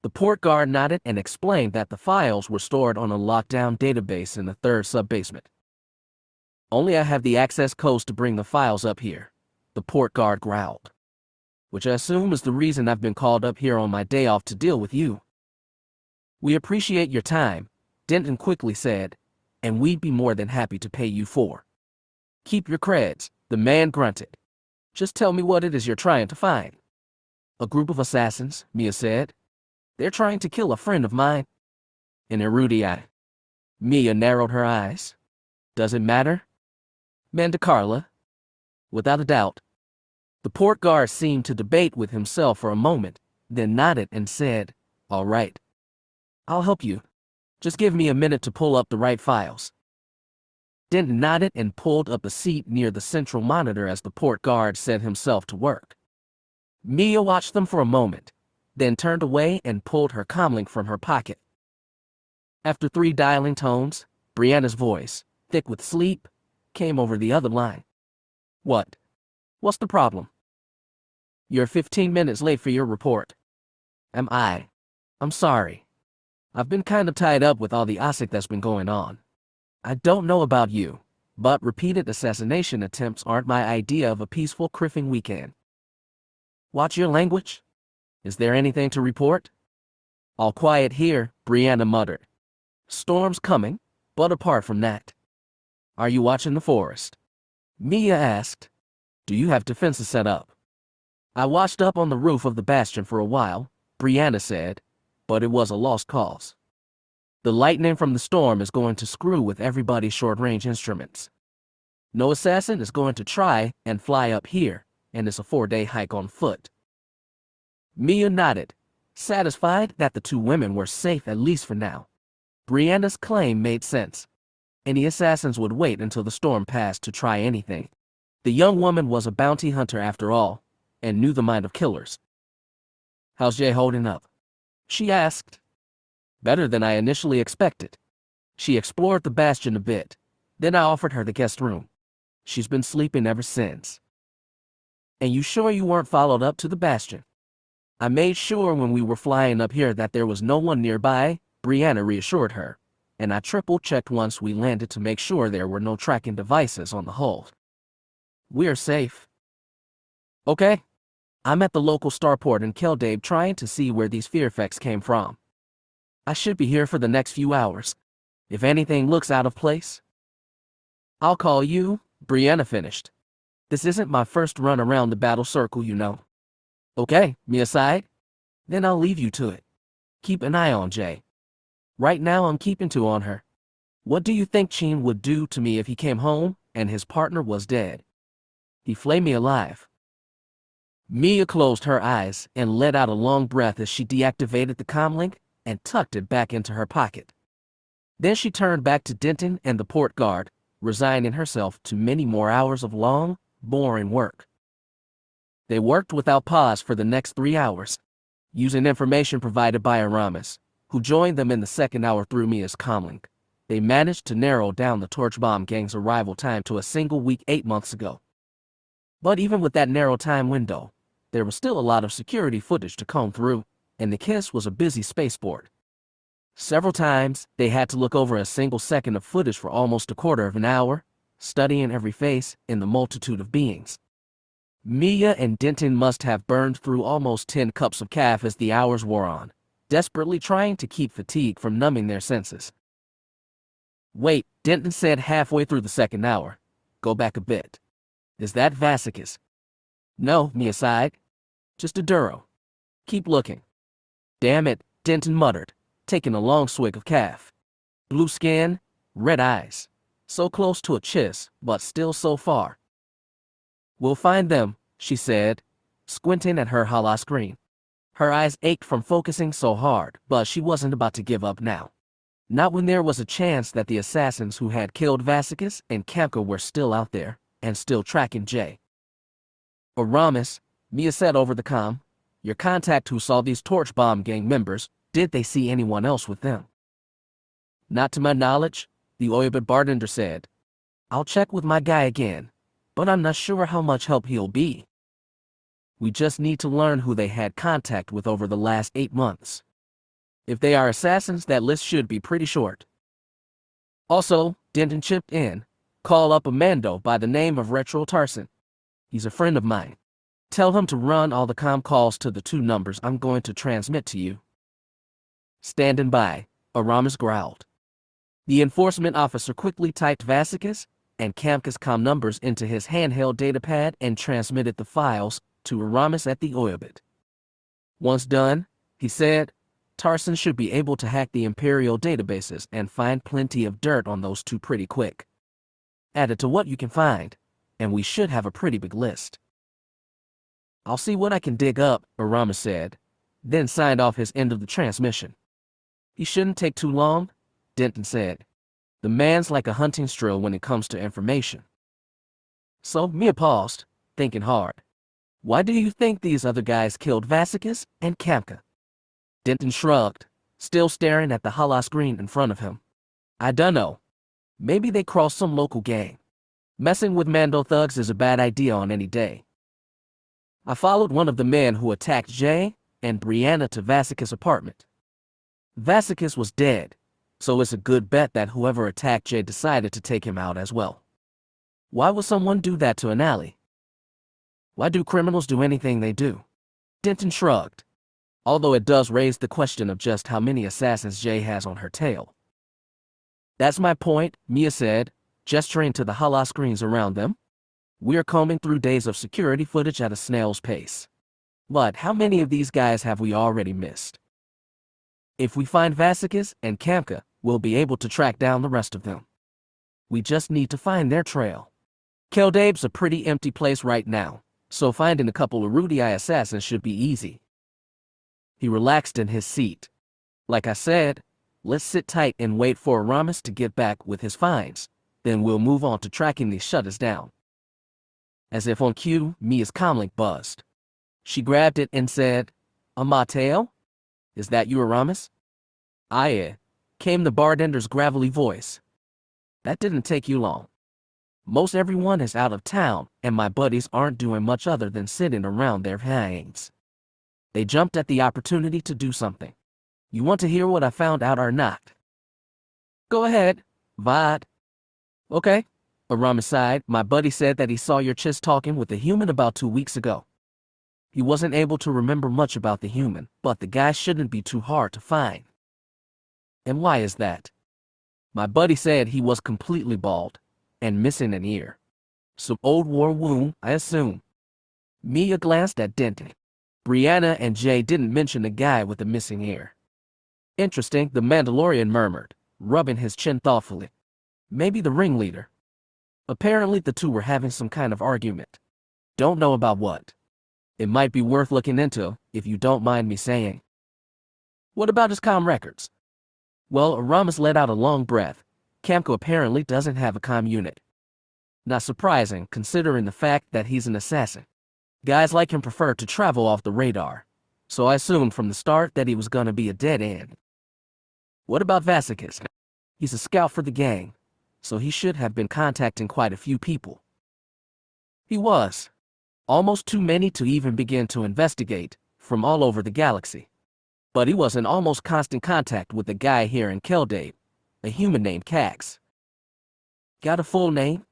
The port guard nodded and explained that the files were stored on a lockdown database in the 3rd sub-basement. Only I have the access codes to bring the files up here, the port guard growled. Which I assume is the reason I've been called up here on my day off to deal with you. We appreciate your time, Denton quickly said, and we'd be more than happy to pay you for. Keep your creds, the man grunted. Just tell me what it is you're trying to find. A group of assassins, Mia said. They're trying to kill a friend of mine. An erudii. Mia narrowed her eyes. Does it matter? Mandacarla? Without a doubt. The port guard seemed to debate with himself for a moment, then nodded and said, all right. I'll help you. Just give me a minute to pull up the right files. Denton nodded and pulled up a seat near the central monitor as the port guard set himself to work. Mia watched them for a moment, then turned away and pulled her comlink from her pocket. After 3 dialing tones, Brianna's voice, thick with sleep, came over the other line. What? What's the problem? You're 15 minutes late for your report. Am I? I'm sorry. I've been kind of tied up with all the OSIC that's been going on. I don't know about you, but repeated assassination attempts aren't my idea of a peaceful criffing weekend. Watch your language? Is there anything to report? All quiet here, Brianna muttered. Storm's coming, but apart from that. Are you watching the forest? Mia asked. Do you have defenses set up? I washed up on the roof of the bastion for a while, Brianna said, but it was a lost cause. The lightning from the storm is going to screw with everybody's short-range instruments. No assassin is going to try and fly up here, and it's a 4-day hike on foot. Mia nodded, satisfied that the two women were safe at least for now. Brianna's claim made sense. Any assassins would wait until the storm passed to try anything. The young woman was a bounty hunter after all, and knew the mind of killers. "How's Jay holding up?" she asked. "Better than I initially expected." She explored the bastion a bit, then I offered her the guest room. She's been sleeping ever since. "And you sure you weren't followed up to the bastion?" "I made sure when we were flying up here that there was no one nearby," Brianna reassured her, "and I triple-checked once we landed to make sure there were no tracking devices on the hull. We're safe." "Okay. I'm at the local starport in Keldabe trying to see where these fear effects came from. I should be here for the next few hours. If anything looks out of place, I'll call you," Brianna finished. "This isn't my first run around the battle circle, you know." "Okay," Mia sighed. "Then I'll leave you to it. Keep an eye on Jay. Right now I'm keeping 2 on her. What do you think Chin would do to me if he came home and his partner was dead? He'd flay me alive." Mia closed her eyes and let out a long breath as she deactivated the comlink and tucked it back into her pocket. Then she turned back to Denton and the port guard, resigning herself to many more hours of long, boring work. They worked without pause for the next 3 hours, using information provided by Aramis, who joined them in the second hour through Mia's comlink. They managed to narrow down the torch bomb gang's arrival time to a single week 8 months ago. But even with that narrow time window, there was still a lot of security footage to comb through, and the KISS was a busy spaceport. Several times, they had to look over a single second of footage for almost a quarter of an hour, studying every face in the multitude of beings. Mia and Denton must have burned through almost 10 cups of caf as the hours wore on, desperately trying to keep fatigue from numbing their senses. "Wait," Denton said halfway through the second hour. "Go back a bit. Is that Vasicus?" "No," Mia sighed. "Just a Duro. Keep looking." "Damn it," Denton muttered, taking a long swig of caf. "Blue skin, red eyes. So close to a chiss, but still so far." "We'll find them," she said, squinting at her holoscreen. Her eyes ached from focusing so hard, but she wasn't about to give up now. Not when there was a chance that the assassins who had killed Vasicus and Kamka were still out there, and still tracking Jay. "Aramis," Mia said over the comm, "your contact who saw these torch bomb gang members, did they see anyone else with them?" "Not to my knowledge," the Audiobook bartender said. "I'll check with my guy again, but I'm not sure how much help he'll be. We just need to learn who they had contact with over the last 8 months. If they are assassins, that list should be pretty short." "Also," Denton chipped in, "call up a Mando by the name of Retro Tarson. He's a friend of mine. Tell him to run all the comm calls to the 2 numbers I'm going to transmit to you." "Standing by," Aramis growled. The enforcement officer quickly typed Vasicus and Kamka's comm numbers into his handheld datapad and transmitted the files to Aramis at the Audiobook. "Once done," he said, "Tarson should be able to hack the Imperial databases and find plenty of dirt on those 2 pretty quick. Add it to what you can find, and we should have a pretty big list." "I'll see what I can dig up," Aramis said, then signed off his end of the transmission. "He shouldn't take too long," Denton said. "The man's like a hunting strill when it comes to information." So Mia paused, thinking hard. "Why do you think these other guys killed Vasicus and Kamka?" Denton shrugged, still staring at the holoscreen in front of him. "I dunno. Maybe they crossed some local gang. Messing with Mando thugs is a bad idea on any day. I followed one of the men who attacked Jay and Brianna to Vasicus' apartment. Vasicus was dead, so it's a good bet that whoever attacked Jay decided to take him out as well. Why would someone do that to an ally? Why do criminals do anything they do?" Denton shrugged, although it does raise the question of just how many assassins Jay has on her tail. "That's my point," Mia said, gesturing to the holoscreens around them. "We're combing through days of security footage at a snail's pace. But how many of these guys have we already missed? If we find Vasikas and Kamka, we'll be able to track down the rest of them. We just need to find their trail. Keldabe's a pretty empty place right now, so finding a couple of Rudii assassins should be easy. He relaxed in his seat. Like I said, let's sit tight and wait for Aramis to get back with his finds. Then we'll move on to tracking these shutters down. As if on cue, Mia's comlink buzzed. She grabbed it and said, Omotao? Is that you, Aramis? Aye, came the bartender's gravelly voice. That didn't take you long. Most everyone is out of town, and my buddies aren't doing much other than sitting around their hangs. They jumped at the opportunity to do something. You want to hear what I found out or not? Go ahead, Vod. Okay. Aramis sighed. My buddy said that he saw your chis talking with a human about 2 weeks ago. He wasn't able to remember much about the human, but the guy shouldn't be too hard to find. And why is that? My buddy said he was completely bald and missing an ear. Some old war wound, I assume. Mia glanced at Denton. Brianna and Jay didn't mention the guy with the missing ear. Interesting, the Mandalorian murmured, rubbing his chin thoughtfully. Maybe the ringleader. Apparently the two were having some kind of argument. Don't know about what. It might be worth looking into, if you don't mind me saying. What about his comm records? Well, Aramis let out a long breath. Kamko apparently doesn't have a comm unit. Not surprising, considering the fact that he's an assassin. Guys like him prefer to travel off the radar, so I assumed from the start that he was gonna be a dead end. What about Vasikas? He's a scout for the gang, so he should have been contacting quite a few people. He was. Almost too many to even begin to investigate, from all over the galaxy. But he was in almost constant contact with a guy here in Keldabe, a human named Cax. Got a full name?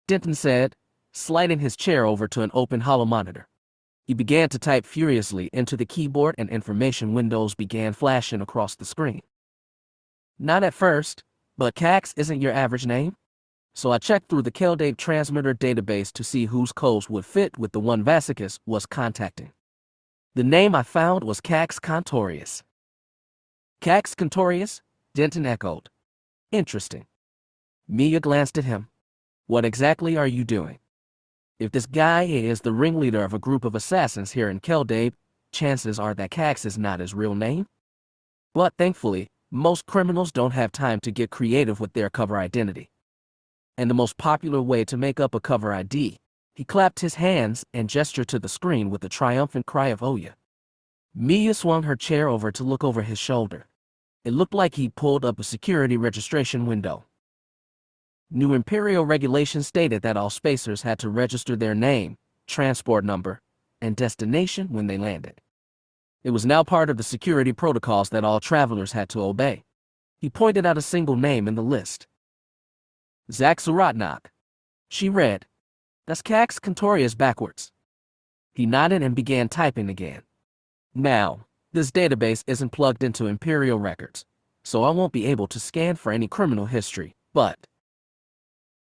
Denton said, sliding his chair over to an open hollow monitor. He began to type furiously into the keyboard and information windows began flashing across the screen. Not at first, but Cax isn't your average name. So I checked through the Keldabe transmitter database to see whose codes would fit with the one Vasikas was contacting. The name I found was Cax Contorius. Cax Contorius? Denton echoed. Interesting. Mia glanced at him. What exactly are you doing? If this guy is the ringleader of a group of assassins here in Keldabe, chances are that Cax is not his real name. But thankfully, most criminals don't have time to get creative with their cover identity. And the most popular way to make up a cover ID. He clapped his hands and gestured to the screen with a triumphant cry of Oya. Mia swung her chair over to look over his shoulder. It looked like he pulled up a security registration window. New Imperial regulations stated that all spacers had to register their name, transport number, and destination when they landed. It was now part of the security protocols that all travelers had to obey. He pointed out a single name in the list. Zach Suratnak. She read, That's Cax Contorius backwards. He nodded and began typing again. Now, this database isn't plugged into Imperial records, so I won't be able to scan for any criminal history, but...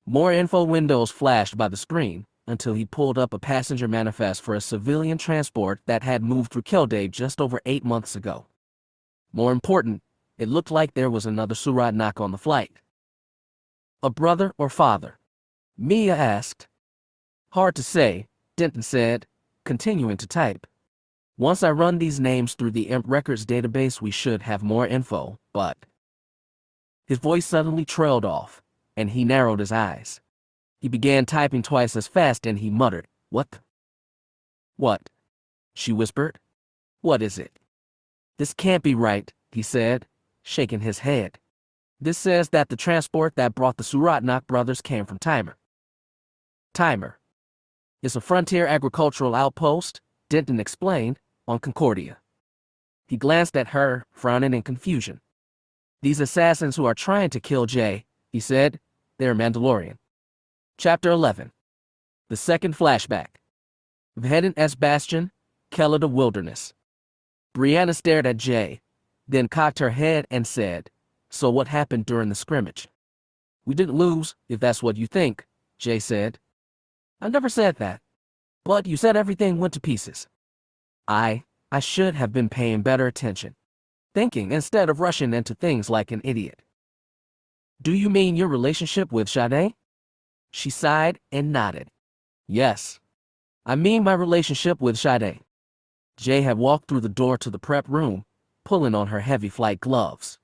More info windows flashed by the screen until he pulled up a passenger manifest for a civilian transport that had moved through Keldabe just over 8 months ago. More important, it looked like there was another Suratnak on the flight. A brother or father? Mia asked. Hard to say, Denton said, continuing to type. Once I run these names through the IMP records database, we should have more info, but... His voice suddenly trailed off, and he narrowed his eyes. He began typing twice as fast and he muttered, What? What? She whispered. What is it? This can't be right, he said, shaking his head. This says that the transport that brought the Suratnak brothers came from Timer. Timer. It's a frontier agricultural outpost, Denton explained, on Concordia. He glanced at her, frowning in confusion. These assassins who are trying to kill Jay, he said, they're Mandalorian. Chapter 11. The second flashback. Vhetin S. Bastion, Kelida Wilderness. Brianna stared at Jay, then cocked her head and said, So what happened during the scrimmage? We didn't lose, if that's what you think, Jay said. I never said that. But you said everything went to pieces. I should have been paying better attention. Thinking instead of rushing into things like an idiot. Do you mean your relationship with Sade? She sighed and nodded. Yes. I mean my relationship with Sade. Jay had walked through the door to the prep room, pulling on her heavy flight gloves.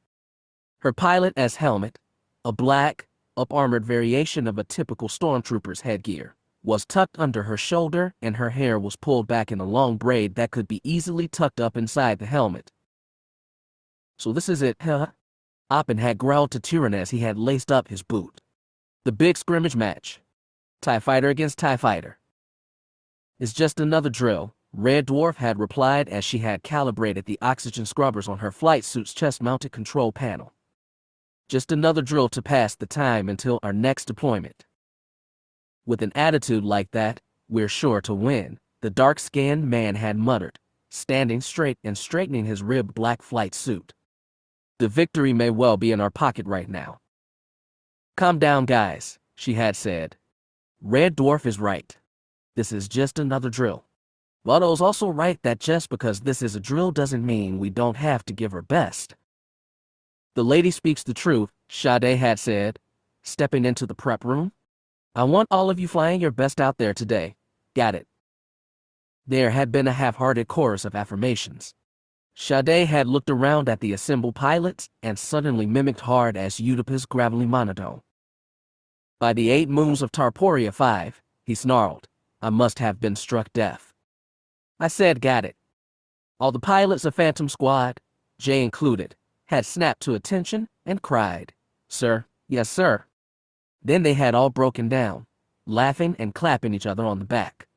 Her pilot-esque helmet, a black, up-armored variation of a typical stormtrooper's headgear, was tucked under her shoulder, and her hair was pulled back in a long braid that could be easily tucked up inside the helmet. So this is it, huh? Oppen had growled to Turin as he had laced up his boot. The big scrimmage match. TIE fighter against TIE fighter. It's just another drill, Red Dwarf had replied as she had calibrated the oxygen scrubbers on her flight suit's chest-mounted control panel. Just another drill to pass the time until our next deployment. With an attitude like that, we're sure to win, the dark-skinned man had muttered, standing straight and straightening his ribbed black flight suit. The victory may well be in our pocket right now. Calm down, guys, she had said. Red Dwarf is right. This is just another drill. Watto's also right that just because this is a drill doesn't mean we don't have to give our best. The lady speaks the truth, Sade had said, stepping into the prep room. I want all of you flying your best out there today. Got it. There had been a half-hearted chorus of affirmations. Sade had looked around at the assembled pilots and suddenly mimicked hard as Udipa's gravelly monotone. By the 8 moons of Tarporia 5, he snarled, I must have been struck deaf. I said got it. All the pilots of Phantom Squad, Jay included, had snapped to attention and cried, Sir, yes sir. Then they had all broken down, laughing and clapping each other on the back.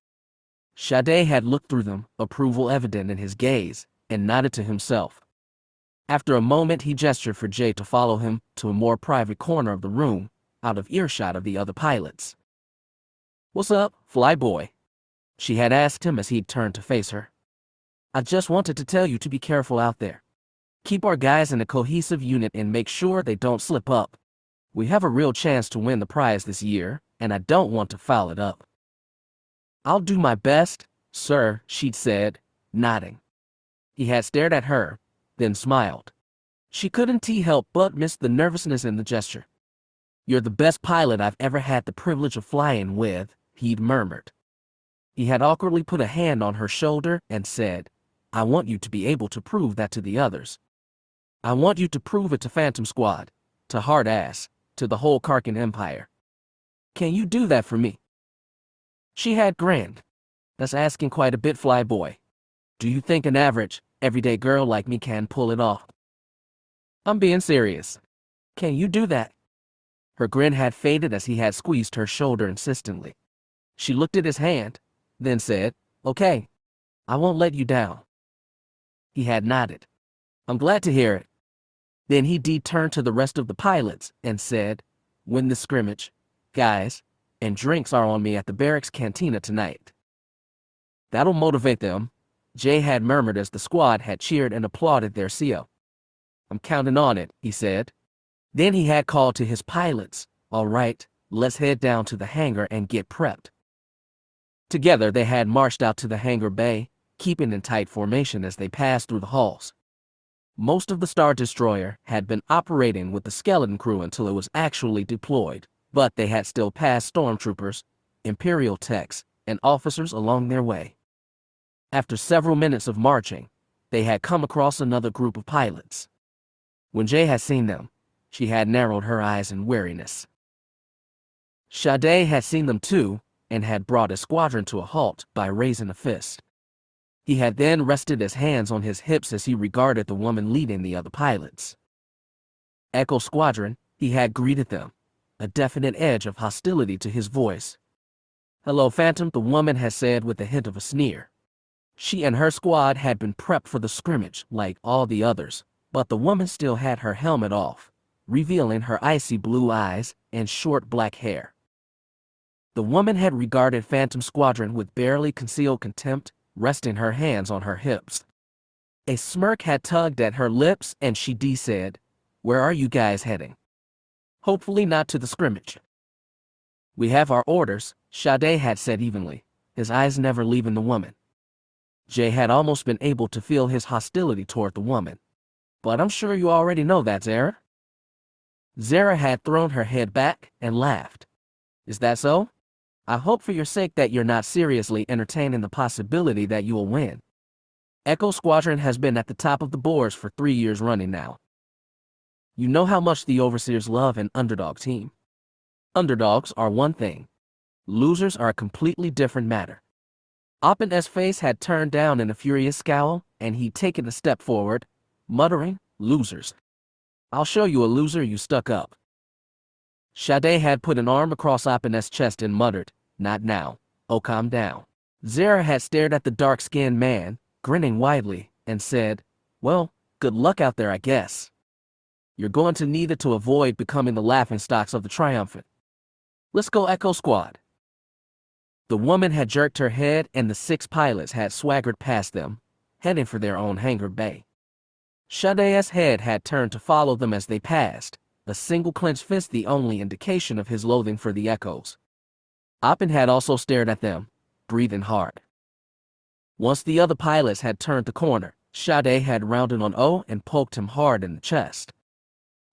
Sade had looked through them, approval evident in his gaze, and nodded to himself. After a moment he gestured for Jay to follow him to a more private corner of the room, out of earshot of the other pilots. What's up, flyboy? She had asked him as he'd turned to face her. I just wanted to tell you to be careful out there. Keep our guys in a cohesive unit and make sure they don't slip up. We have a real chance to win the prize this year, and I don't want to foul it up. I'll do my best, sir, she'd said, nodding. He had stared at her, then smiled. She couldn't help but miss the nervousness in the gesture. You're the best pilot I've ever had the privilege of flying with, he'd murmured. He had awkwardly put a hand on her shoulder and said, I want you to be able to prove that to the others. I want you to prove it to Phantom Squad, to Hard Ass, to the whole Karkin Empire. Can you do that for me? She had grinned. That's asking quite a bit, flyboy. Do you think an average, everyday girl like me can pull it off? I'm being serious. Can you do that? Her grin had faded as he had squeezed her shoulder insistently. She looked at his hand, then said, Okay, I won't let you down. He had nodded. I'm glad to hear it. Then he turned to the rest of the pilots and said, Win the scrimmage, guys, and drinks are on me at the barracks cantina tonight. That'll motivate them, Jay had murmured as the squad had cheered and applauded their CO. I'm counting on it, he said. Then he had called to his pilots, all right, let's head down to the hangar and get prepped. Together they had marched out to the hangar bay, keeping in tight formation as they passed through the halls. Most of the Star Destroyer had been operating with the skeleton crew until it was actually deployed, but they had still passed stormtroopers, Imperial techs, and officers along their way. After several minutes of marching, they had come across another group of pilots. When Jay had seen them, she had narrowed her eyes in weariness. Sade had seen them too, and had brought his squadron to a halt by raising a fist. He had then rested his hands on his hips as he regarded the woman leading the other pilots. Echo Squadron, he had greeted them, a definite edge of hostility to his voice. Hello, Phantom, the woman had said with a hint of a sneer. She and her squad had been prepped for the scrimmage like all the others, but the woman still had her helmet off, revealing her icy blue eyes and short black hair. The woman had regarded Phantom Squadron with barely concealed contempt, resting her hands on her hips. A smirk had tugged at her lips and she said, Where are you guys heading? Hopefully not to the scrimmage. We have our orders, Sade had said evenly, his eyes never leaving the woman. Jay had almost been able to feel his hostility toward the woman. But I'm sure you already know that, Zara. Zara had thrown her head back and laughed. Is that so? I hope for your sake that you're not seriously entertaining the possibility that you will win. Echo Squadron has been at the top of the boards for 3 years running now. You know how much the Overseers love an underdog team. Underdogs are one thing. Losers are a completely different matter. Oppen's face had turned down in a furious scowl, and he'd taken a step forward, muttering, "Losers. I'll show you a loser, you stuck up." Sade had put an arm across Oppen's chest and muttered, "Not now. Oh, calm down." Zara had stared at the dark-skinned man, grinning widely, and said, "Well, good luck out there, I guess. You're going to need it to avoid becoming the laughingstocks of the triumphant. Let's go, Echo Squad." The woman had jerked her head, and the 6 pilots had swaggered past them, heading for their own hangar bay. Sade's head had turned to follow them as they passed, a single clenched fist the only indication of his loathing for the Echoes. Oppen had also stared at them, breathing hard. Once the other pilots had turned the corner, Sade had rounded on O and poked him hard in the chest.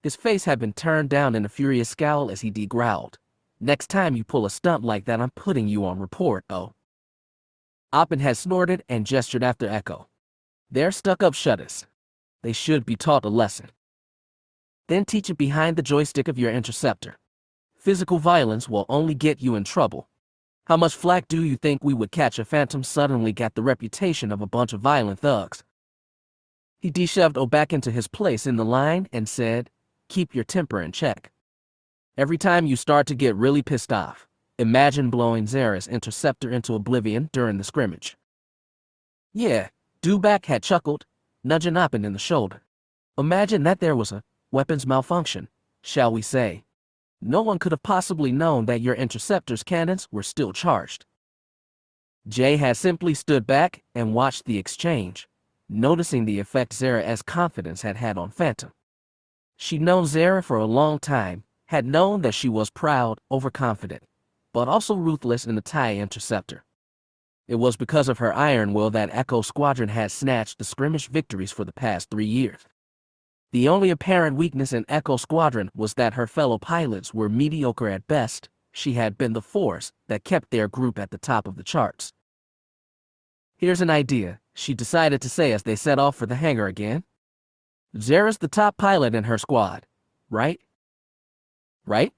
His face had been turned down in a furious scowl as he growled, "Next time you pull a stunt like that, I'm putting you on report, O." Oppen had snorted and gestured after Echo. "They're stuck-up shutters. They should be taught a lesson. Then teach it behind the joystick of your interceptor. Physical violence will only get you in trouble. How much flack do you think we would catch if Phantom suddenly got the reputation of a bunch of violent thugs?" He shoved O back into his place in the line and said, "Keep your temper in check. Every time you start to get really pissed off, imagine blowing Zara's interceptor into oblivion during the scrimmage." "Yeah," Dewback had chuckled, nudging Oppen in the shoulder. "Imagine that there was a weapons malfunction, shall we say. No one could have possibly known that your interceptor's cannons were still charged." Jay had simply stood back and watched the exchange, noticing the effect Zara's confidence had had on Phantom. She'd known Zara for a long time, had known that she was proud, overconfident, but also ruthless in the TIE interceptor. It was because of her iron will that Echo Squadron had snatched the skirmish victories for the past 3 years. The only apparent weakness in Echo Squadron was that her fellow pilots were mediocre at best. She had been the force that kept their group at the top of the charts. "Here's an idea," she decided to say as they set off for the hangar again. "Zara's the top pilot in her squad, right? Right?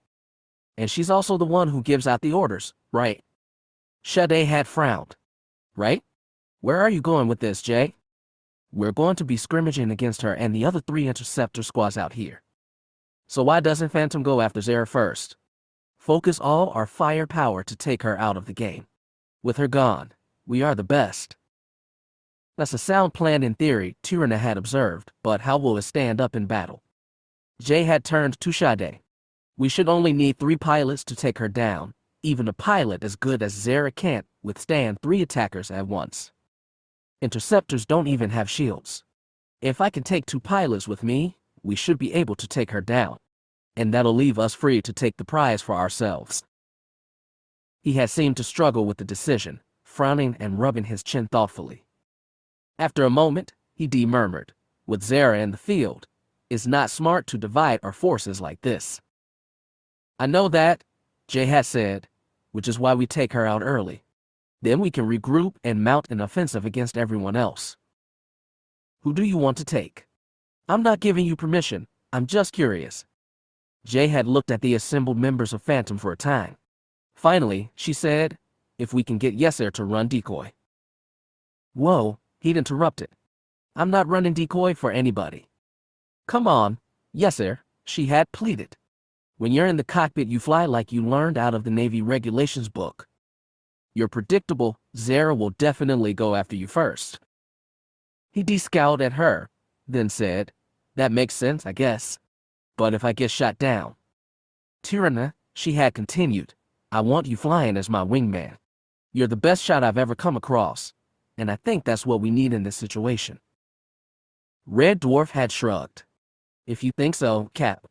And she's also the one who gives out the orders, right?" Sade had frowned. "Right? Where are you going with this, Jay?" "We're going to be scrimmaging against her and the other 3 interceptor squads out here. So why doesn't Phantom go after Zara first? Focus all our firepower to take her out of the game. With her gone, we are the best." "That's a sound plan in theory," Tyranna had observed, "but how will it stand up in battle?" Jay had turned to Sade. "We should only need 3 pilots to take her down. Even a pilot as good as Zara can't withstand 3 attackers at once. Interceptors don't even have shields. If I can take 2 pilots with me, we should be able to take her down. And that'll leave us free to take the prize for ourselves." He had seemed to struggle with the decision, frowning and rubbing his chin thoughtfully. After a moment, he murmured, "With Zara in the field, it's not smart to divide our forces like this." "I know that," Jay had said, "which is why we take her out early. Then we can regroup and mount an offensive against everyone else." "Who do you want to take?" "I'm not giving you permission, I'm just curious." Jay had looked at the assembled members of Phantom for a time. Finally, she said, "If we can get Yeser to run decoy." "Whoa," he'd interrupted. "I'm not running decoy for anybody." "Come on, Yeser," she had pleaded. "When you're in the cockpit you fly like you learned out of the Navy regulations book. You're predictable, Zara will definitely go after you first." He scowled at her, then said, "That makes sense, I guess. But if I get shot down?" "Tyranna," she had continued, "I want you flying as my wingman. You're the best shot I've ever come across, and I think that's what we need in this situation." Red Dwarf had shrugged. "If you think so, Cap.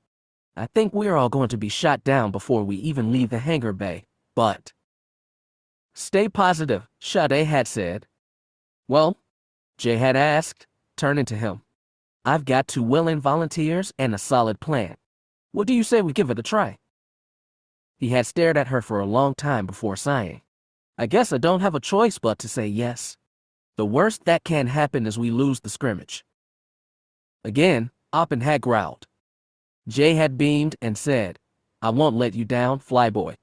I think we're all going to be shot down before we even leave the hangar bay, but..." "Stay positive," Sade had said. Well, Jay had asked, turning to him. I've got 2 willing volunteers and a solid plan. What do you say we give it a try? He had stared at her for a long time before sighing. I guess I don't have a choice but to say yes. The worst that can happen is we lose the scrimmage. Again, Oppen had growled. Jay had beamed and said, I won't let you down, flyboy.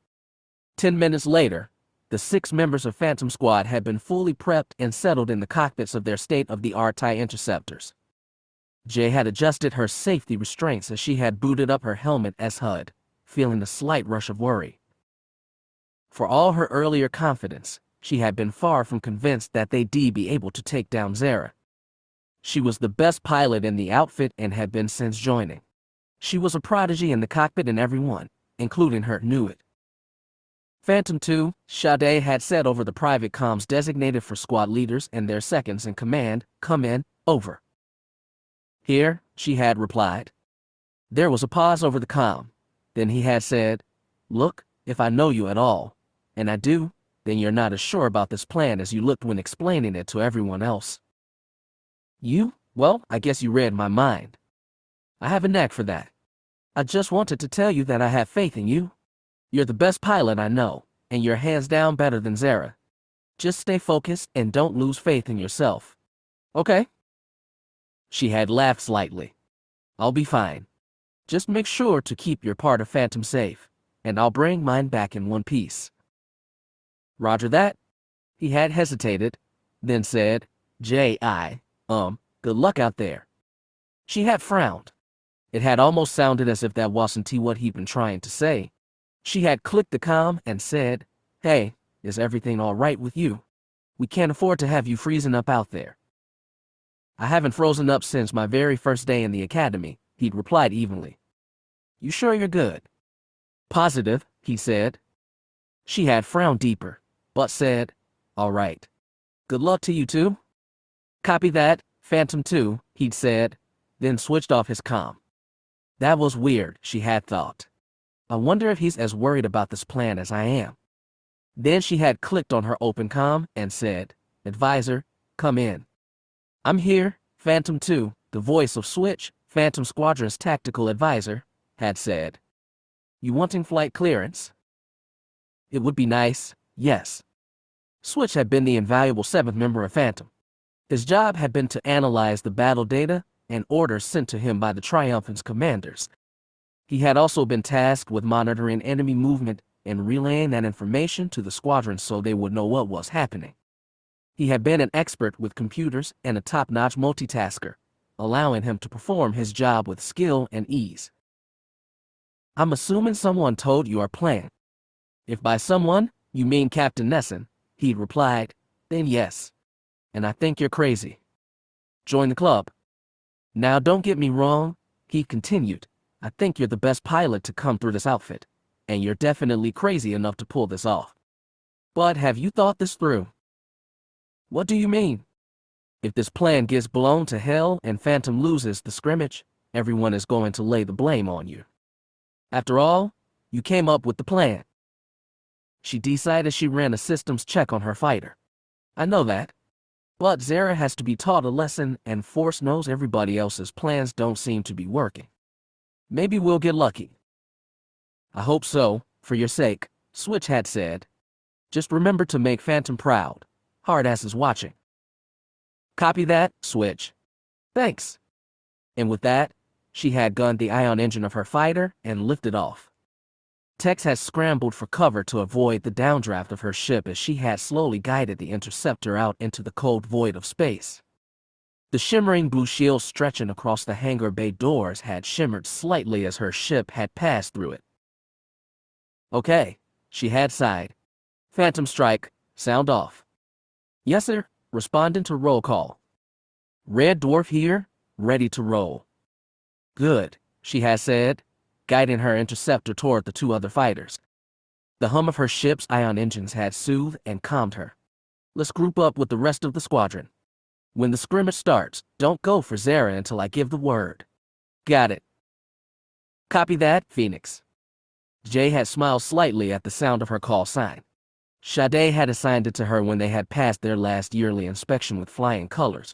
10 minutes later, the 6 members of Phantom Squad had been fully prepped and settled in the cockpits of their state-of-the-art TIE interceptors. Jay had adjusted her safety restraints as she had booted up her helmet as HUD, feeling a slight rush of worry. For all her earlier confidence, she had been far from convinced that they'd be able to take down Zara. She was the best pilot in the outfit and had been since joining. She was a prodigy in the cockpit and everyone, including her, knew it. Phantom 2, Sade had said over the private comms designated for squad leaders and their seconds in command, come in, over. Here, she had replied. There was a pause over the comm. Then he had said, look, if I know you at all, and I do, then you're not as sure about this plan as you looked when explaining it to everyone else. You? Well, I guess you read my mind. I have a knack for that. I just wanted to tell you that I have faith in you. You're the best pilot I know, and you're hands down better than Zara. Just stay focused and don't lose faith in yourself. Okay? She had laughed slightly. I'll be fine. Just make sure to keep your part of Phantom safe, and I'll bring mine back in one piece. Roger that. He had hesitated, then said, J.I., good luck out there. She had frowned. It had almost sounded as if that wasn't what he'd been trying to say. She had clicked the comm and said, hey, is everything all right with you? We can't afford to have you freezing up out there. I haven't frozen up since my very first day in the academy, he'd replied evenly. You sure you're good? Positive, he said. She had frowned deeper, but said, all right. Good luck to you too. Copy that, Phantom 2, he'd said, then switched off his comm. That was weird, she had thought. I wonder if he's as worried about this plan as I am. Then she had clicked on her open comm and said, Advisor, come in. I'm here, Phantom 2, the voice of Switch, Phantom Squadron's tactical advisor, had said. You wanting flight clearance? It would be nice, yes. Switch had been the invaluable 7th member of Phantom. His job had been to analyze the battle data and orders sent to him by the Triumphant's commanders. He had also been tasked with monitoring enemy movement and relaying that information to the squadron so they would know what was happening. He had been an expert with computers and a top-notch multitasker, allowing him to perform his job with skill and ease. I'm assuming someone told you our plan. If by someone, you mean Captain Nesson, he'd replied, then yes. And I think you're crazy. Join the club. Now don't get me wrong, he continued. I think you're the best pilot to come through this outfit, and you're definitely crazy enough to pull this off. But have you thought this through? What do you mean? If this plan gets blown to hell and Phantom loses the scrimmage, everyone is going to lay the blame on you. After all, you came up with the plan. She decided she ran a systems check on her fighter. I know that. But Zara has to be taught a lesson, and Force knows everybody else's plans don't seem to be working. Maybe we'll get lucky. I hope so, for your sake, Switch had said. Just remember to make Phantom proud. Hard-ass is watching. Copy that, Switch. Thanks. And with that, she had gunned the ion engine of her fighter and lifted off. Tex had scrambled for cover to avoid the downdraft of her ship as she had slowly guided the interceptor out into the cold void of space. The shimmering blue shield stretching across the hangar bay doors had shimmered slightly as her ship had passed through it. Okay, she had sighed. Phantom strike, sound off. Yes, sir, responding to roll call. Red Dwarf here, ready to roll. Good, she had said, guiding her interceptor toward the 2 other fighters. The hum of her ship's ion engines had soothed and calmed her. Let's group up with the rest of the squadron. When the scrimmage starts, don't go for Zara until I give the word. Got it. Copy that, Phoenix. Jay had smiled slightly at the sound of her call sign. Sade had assigned it to her when they had passed their last yearly inspection with flying colors.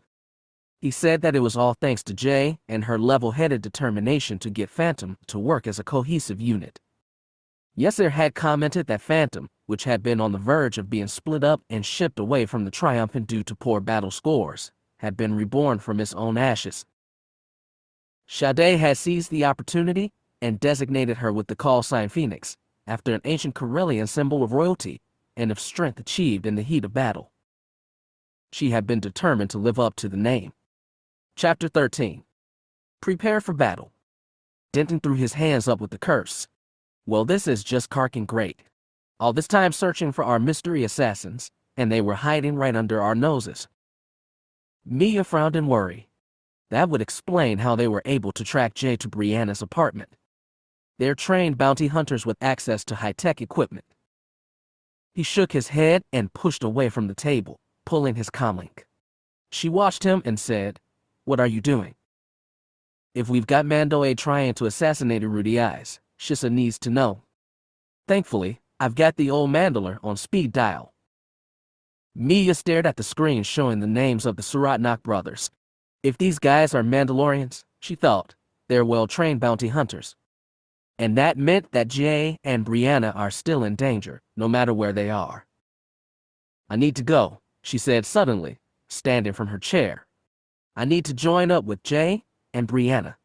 He said that it was all thanks to Jay and her level-headed determination to get Phantom to work as a cohesive unit. Yasser had commented that Phantom, which had been on the verge of being split up and shipped away from the Triumphant due to poor battle scores, had been reborn from its own ashes. Sade had seized the opportunity and designated her with the call sign Phoenix, after an ancient Corellian symbol of royalty and of strength achieved in the heat of battle. She had been determined to live up to the name. Chapter 13. Prepare for battle. Denton threw his hands up with the curse. Well, this is just carking great. All this time searching for our mystery assassins, and they were hiding right under our noses. Mia frowned in worry. That would explain how they were able to track Jay to Brianna's apartment. They're trained bounty hunters with access to high-tech equipment. He shook his head and pushed away from the table, pulling his comlink. She watched him and said, "What are you doing?" "If we've got Mandalore trying to assassinate Rudy Eyes, Shissa needs to know. Thankfully, I've got the old Mandalore on speed dial." Mia stared at the screen showing the names of the Suratnak brothers. If these guys are Mandalorians, she thought, they're well-trained bounty hunters. And that meant that Jay and Brianna are still in danger, no matter where they are. "I need to go," she said suddenly, standing from her chair. "I need to join up with Jay and Brianna.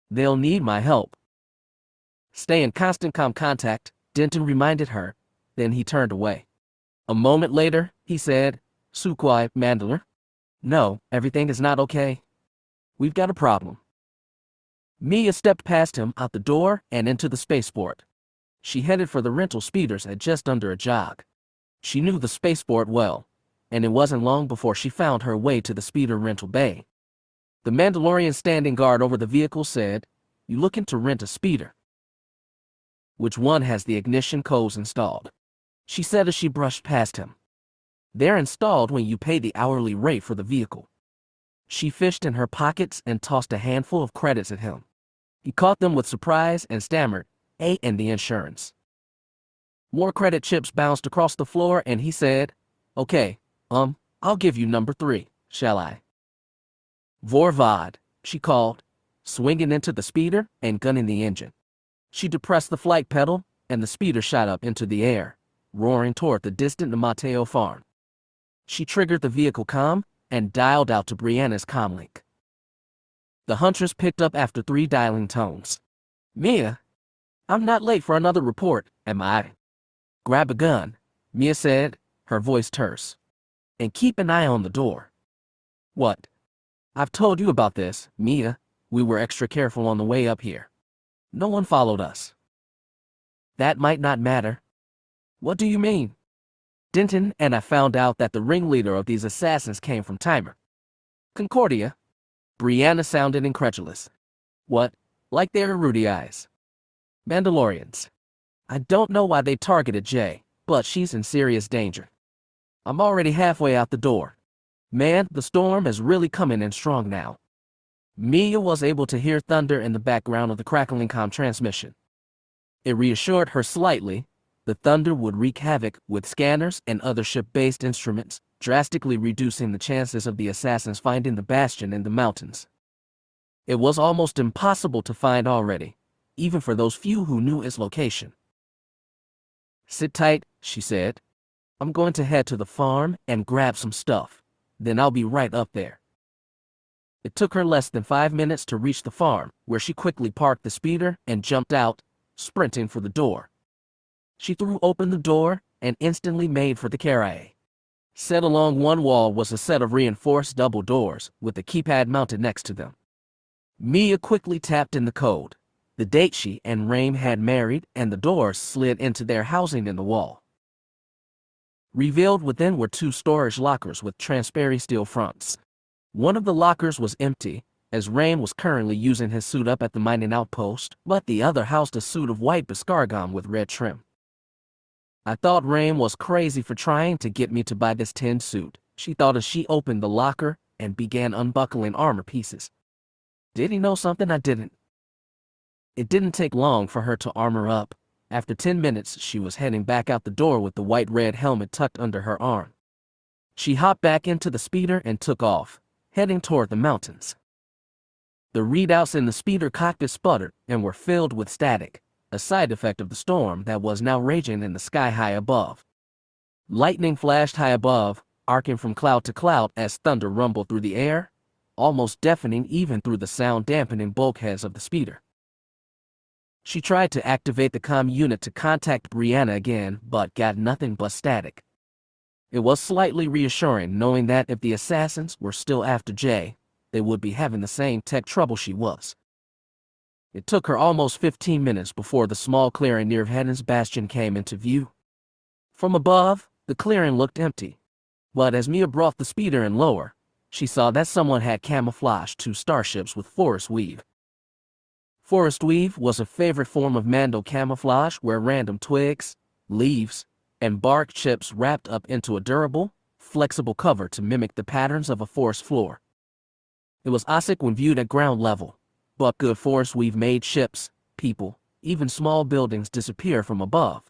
They'll need my help." "Stay in constant contact," Denton reminded her. Then he turned away. A moment later, he said, "Sukwai, Mandalore? No, everything is not okay. We've got a problem." Mia stepped past him out the door and into the spaceport. She headed for the rental speeders at just under a jog. She knew the spaceport well, and it wasn't long before she found her way to the speeder rental bay. The Mandalorian standing guard over the vehicle said, "You looking to rent a speeder? Which one has the ignition codes installed?" she said as she brushed past him. "They're installed when you pay the hourly rate for the vehicle." She fished in her pockets and tossed a handful of credits at him. He caught them with surprise and stammered, and the insurance." More credit chips bounced across the floor and he said, "Okay, I'll give you number 3, shall I?" "Vorvad," she called, swinging into the speeder and gunning the engine. She depressed the flight pedal, and the speeder shot up into the air, roaring toward the distant Omotao farm. She triggered the vehicle comm and dialed out to Brianna's comlink. The huntress picked up after 3 dialing tones. "Mia, I'm not late for another report, am I?" "Grab a gun," Mia said, her voice terse. "And keep an eye on the door." "What?" "I've told you about this, Mia. We were extra careful on the way up here. No one followed us." "That might not matter." "What do you mean?" "Denton and I found out that the ringleader of these assassins came from Timer." "Concordia?" Brianna sounded incredulous. "What? Like they're Rudy Eyes?" "Mandalorians. I don't know why they targeted Jay, but she's in serious danger. I'm already halfway out the door. Man, the storm is really coming in strong now." Mia was able to hear thunder in the background of the crackling comm transmission. It reassured her slightly. The thunder would wreak havoc with scanners and other ship-based instruments, drastically reducing the chances of the assassins finding the bastion in the mountains. It was almost impossible to find already, even for those few who knew its location. "Sit tight," she said. "I'm going to head to the farm and grab some stuff. Then I'll be right up there." It took her less than 5 minutes to reach the farm, where she quickly parked the speeder and jumped out, sprinting for the door. She threw open the door and instantly made for the carriage. Set along one wall was a set of reinforced double doors with a keypad mounted next to them. Mia quickly tapped in the code, the date she and Raim had married, and the doors slid into their housing in the wall. Revealed within were 2 storage lockers with transparent steel fronts. One of the lockers was empty, as Raim was currently using his suit up at the mining outpost, but the other housed a suit of white Biscargon with red trim. "I thought Raim was crazy for trying to get me to buy this tin suit," she thought as she opened the locker and began unbuckling armor pieces. "Did he know something I didn't?" It didn't take long for her to armor up, After 10 minutes, she was heading back out the door with the white-red helmet tucked under her arm. She hopped back into the speeder and took off, heading toward the mountains. The readouts in the speeder cockpit sputtered and were filled with static, a side effect of the storm that was now raging in the sky high above. Lightning flashed high above, arcing from cloud to cloud as thunder rumbled through the air, almost deafening even through the sound-dampening bulkheads of the speeder. She tried to activate the comm unit to contact Brianna again, but got nothing but static. It was slightly reassuring knowing that if the assassins were still after Jay, they would be having the same tech trouble she was. It took her almost 15 minutes before the small clearing near Vhetin's bastion came into view. From above, the clearing looked empty, but as Mia brought the speeder in lower, she saw that someone had camouflaged 2 starships with forest weave. Forest weave was a favorite form of Mando camouflage where random twigs, leaves, and bark chips wrapped up into a durable, flexible cover to mimic the patterns of a forest floor. It was toxic when viewed at ground level, but good forest weave made ships, people, even small buildings disappear from above.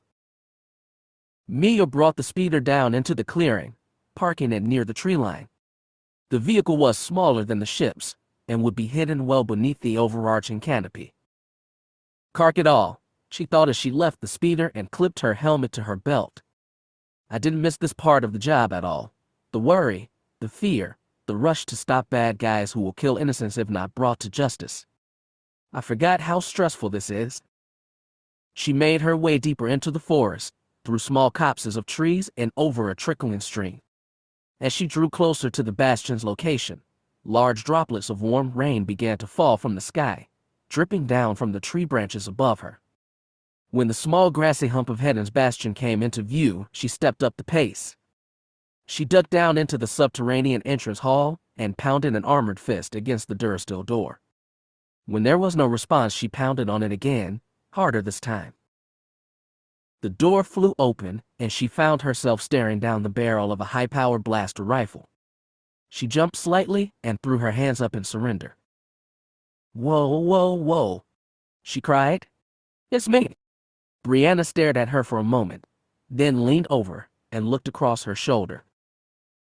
Mia brought the speeder down into the clearing, parking it near the tree line. The vehicle was smaller than the ships, and would be hidden well beneath the overarching canopy. Cark it all, she thought as she left the speeder and clipped her helmet to her belt. I didn't miss this part of the job at all. The worry, the fear, the rush to stop bad guys who will kill innocents if not brought to justice. I forgot how stressful this is. She made her way deeper into the forest, through small copses of trees and over a trickling stream. As she drew closer to the bastion's location, large droplets of warm rain began to fall from the sky, dripping down from the tree branches above her. When the small grassy hump of Vhetin's bastion came into view, she stepped up the pace. She ducked down into the subterranean entrance hall and pounded an armored fist against the durasteel door. When there was no response, she pounded on it again, harder this time. The door flew open, and she found herself staring down the barrel of a high-powered blaster rifle. She jumped slightly and threw her hands up in surrender. "Whoa, whoa, whoa," she cried. "It's me." Brianna stared at her for a moment, then leaned over and looked across her shoulder.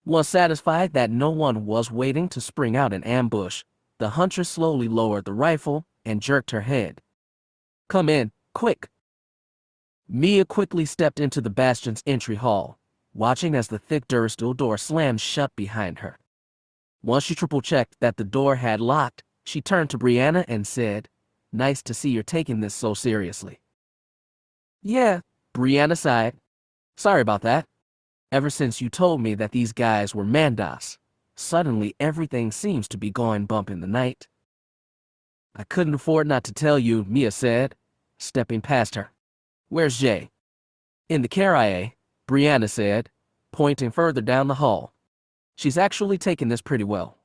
Once satisfied that no one was waiting to spring out in ambush, the huntress slowly lowered the rifle and jerked her head. "Come in, quick." Mia quickly stepped into the bastion's entry hall, watching as the thick durasteel door slammed shut behind her. Once she triple-checked that the door had locked, she turned to Brianna and said, "Nice to see you're taking this so seriously." "Yeah," Brianna sighed. "Sorry about that. Ever since you told me that these guys were Mandos, suddenly everything seems to be going bump in the night." "I couldn't afford not to tell you," Mia said, stepping past her. "Where's Jay?" "In the carrier," Brianna said, pointing further down the hall. "She's actually taking this pretty well.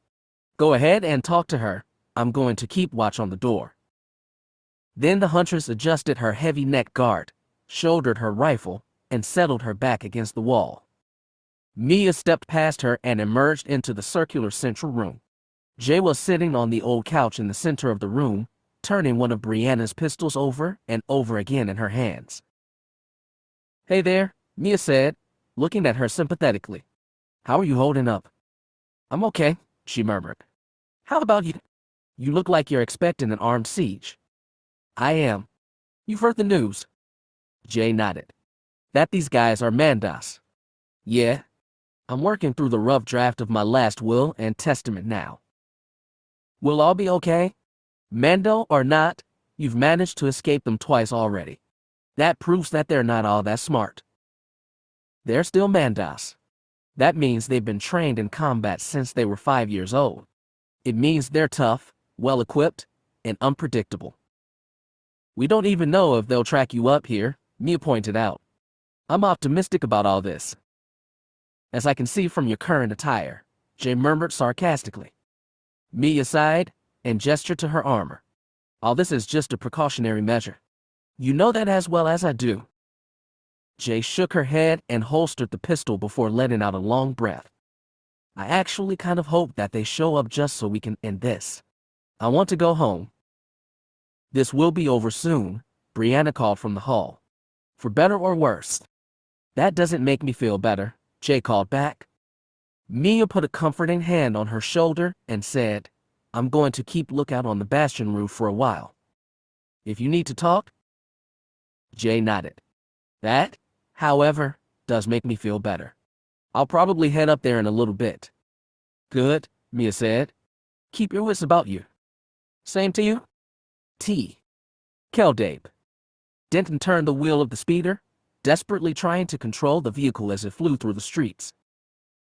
Go ahead and talk to her. I'm going to keep watch on the door." Then the huntress adjusted her heavy neck guard, shouldered her rifle, and settled her back against the wall. Mia stepped past her and emerged into the circular central room. Jay was sitting on the old couch in the center of the room, turning one of Brianna's pistols over and over again in her hands. "Hey there," Mia said, looking at her sympathetically. "How are you holding up?" "I'm okay," she murmured. "How about you? You look like you're expecting an armed siege." "I am. You've heard the news?" Jay nodded. "That these guys are Mandos." "Yeah. I'm working through the rough draft of my last will and testament now." "We'll all be okay? Mando or not, you've managed to escape them twice already. That proves that they're not all that smart. They're still Mandos. That means they've been trained in combat since they were 5 years old. It means they're tough, well-equipped, and unpredictable. We don't even know if they'll track you up here," Mia pointed out. "I'm optimistic about all this." "As I can see from your current attire," Jay murmured sarcastically. Mia sighed and gestured to her armor. "All this is just a precautionary measure. You know that as well as I do." Jay shook her head and holstered the pistol before letting out a long breath. "I actually kind of hope that they show up just so we can end this. I want to go home." "This will be over soon," Brianna called from the hall. For better or worse. That doesn't make me feel better, Jay called back. Mia put a comforting hand on her shoulder and said, I'm going to keep lookout on the bastion roof for a while. If you need to talk? Jay nodded. That, however, does make me feel better. I'll probably head up there in a little bit. Good, Mia said. Keep your wits about you. Same to you? T. Keldabe. Denton turned the wheel of the speeder, desperately trying to control the vehicle as it flew through the streets.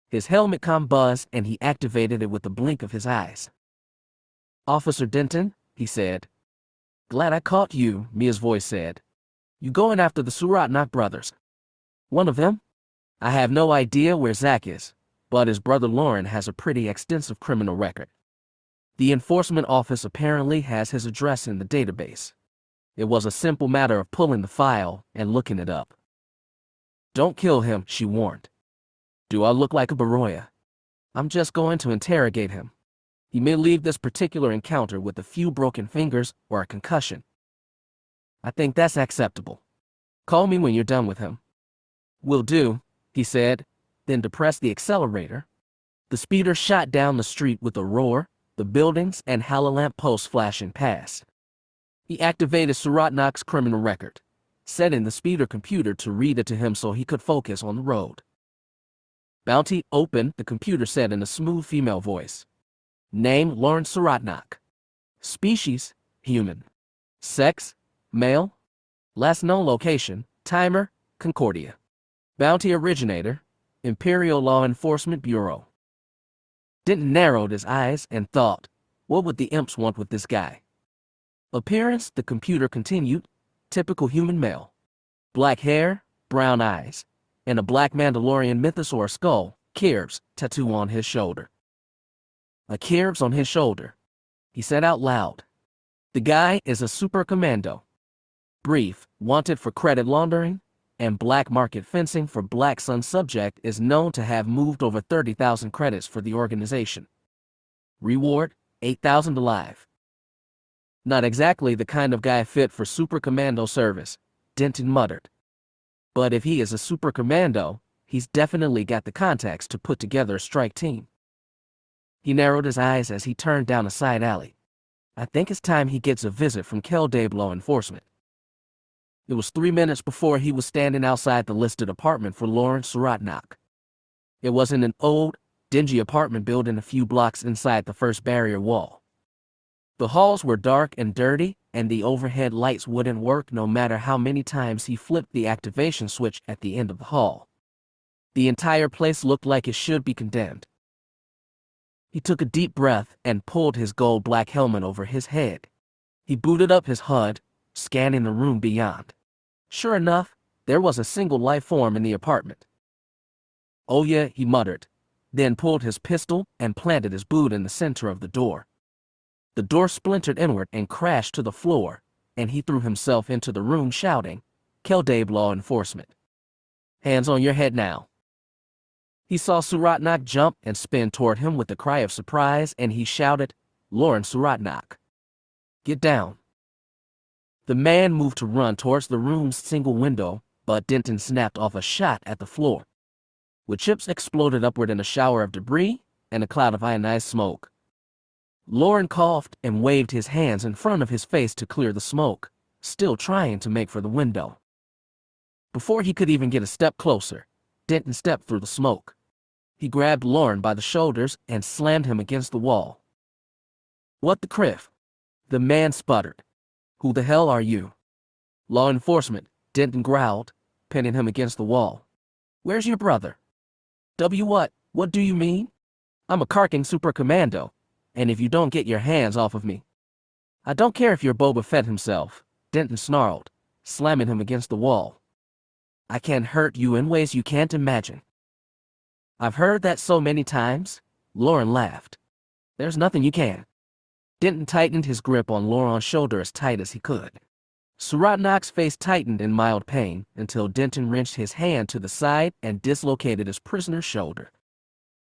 His helmet comm buzzed and he activated it with a blink of his eyes. Officer Denton, he said. Glad I caught you, Mia's voice said. You going after the Suratnak brothers? One of them? I have no idea where Zach is, but his brother Lauren has a pretty extensive criminal record. The enforcement office apparently has his address in the database. It was a simple matter of pulling the file and looking it up. Don't kill him, she warned. Do I look like a Baroya? I'm just going to interrogate him. He may leave this particular encounter with a few broken fingers or a concussion. I think that's acceptable. Call me when you're done with him. Will do, he said, then depressed the accelerator. The speeder shot down the street with a roar, the buildings and lamp posts flashing past. He activated Suratnak's criminal record, setting the speeder computer to read it to him so he could focus on the road. Bounty open, the computer said in a smooth female voice. Name Lauren Suratnak. Species, human. Sex, male. Last known location, timer, Concordia. Bounty originator, Imperial Law Enforcement Bureau. Denton narrowed his eyes and thought, what would the imps want with this guy? Appearance, the computer continued, typical human male. Black hair, brown eyes, and a black Mandalorian mythosaur skull, Kirbs, tattoo on his shoulder. A Kirbs on his shoulder, he said out loud. The guy is a super commando. Brief, wanted for credit laundering, and black market fencing for Black Sun subject is known to have moved over 30,000 credits for the organization. Reward, 8,000 alive. Not exactly the kind of guy fit for super commando service, Denton muttered. But if he is a super commando, he's definitely got the contacts to put together a strike team. He narrowed his eyes as he turned down a side alley. I think it's time he gets a visit from Keldabe Law Enforcement. It was 3 minutes before he was standing outside the listed apartment for Lauren Suratnak. It was in an old, dingy apartment building a few blocks inside the first barrier wall. The halls were dark and dirty, and the overhead lights wouldn't work no matter how many times he flipped the activation switch at the end of the hall. The entire place looked like it should be condemned. He took a deep breath and pulled his gold-black helmet over his head. He booted up his HUD, scanning the room beyond. Sure enough, there was a single life form in the apartment. Oh yeah, he muttered, then pulled his pistol and planted his boot in the center of the door. The door splintered inward and crashed to the floor, and he threw himself into the room shouting, Keldabe Law Enforcement. Hands on your head now. He saw Suratnak jump and spin toward him with a cry of surprise, and he shouted, Lauren Suratnak. Get down. The man moved to run towards the room's single window, but Denton snapped off a shot at the floor. With chips exploded upward in a shower of debris and a cloud of ionized smoke. Lauren coughed and waved his hands in front of his face to clear the smoke, still trying to make for the window. Before he could even get a step closer, Denton stepped through the smoke. He grabbed Lauren by the shoulders and slammed him against the wall. What the criff? The man sputtered. Who the hell are you? Law enforcement, Denton growled, pinning him against the wall. Where's your brother? What? What do you mean? I'm a Karking super commando, and if you don't get your hands off of me. I don't care if you're Boba Fett himself, Denton snarled, slamming him against the wall. I can hurt you in ways you can't imagine. I've heard that so many times, Lauren laughed. There's nothing you can. Denton tightened his grip on Lauren's shoulder as tight as he could. Suratnak's face tightened in mild pain until Denton wrenched his hand to the side and dislocated his prisoner's shoulder.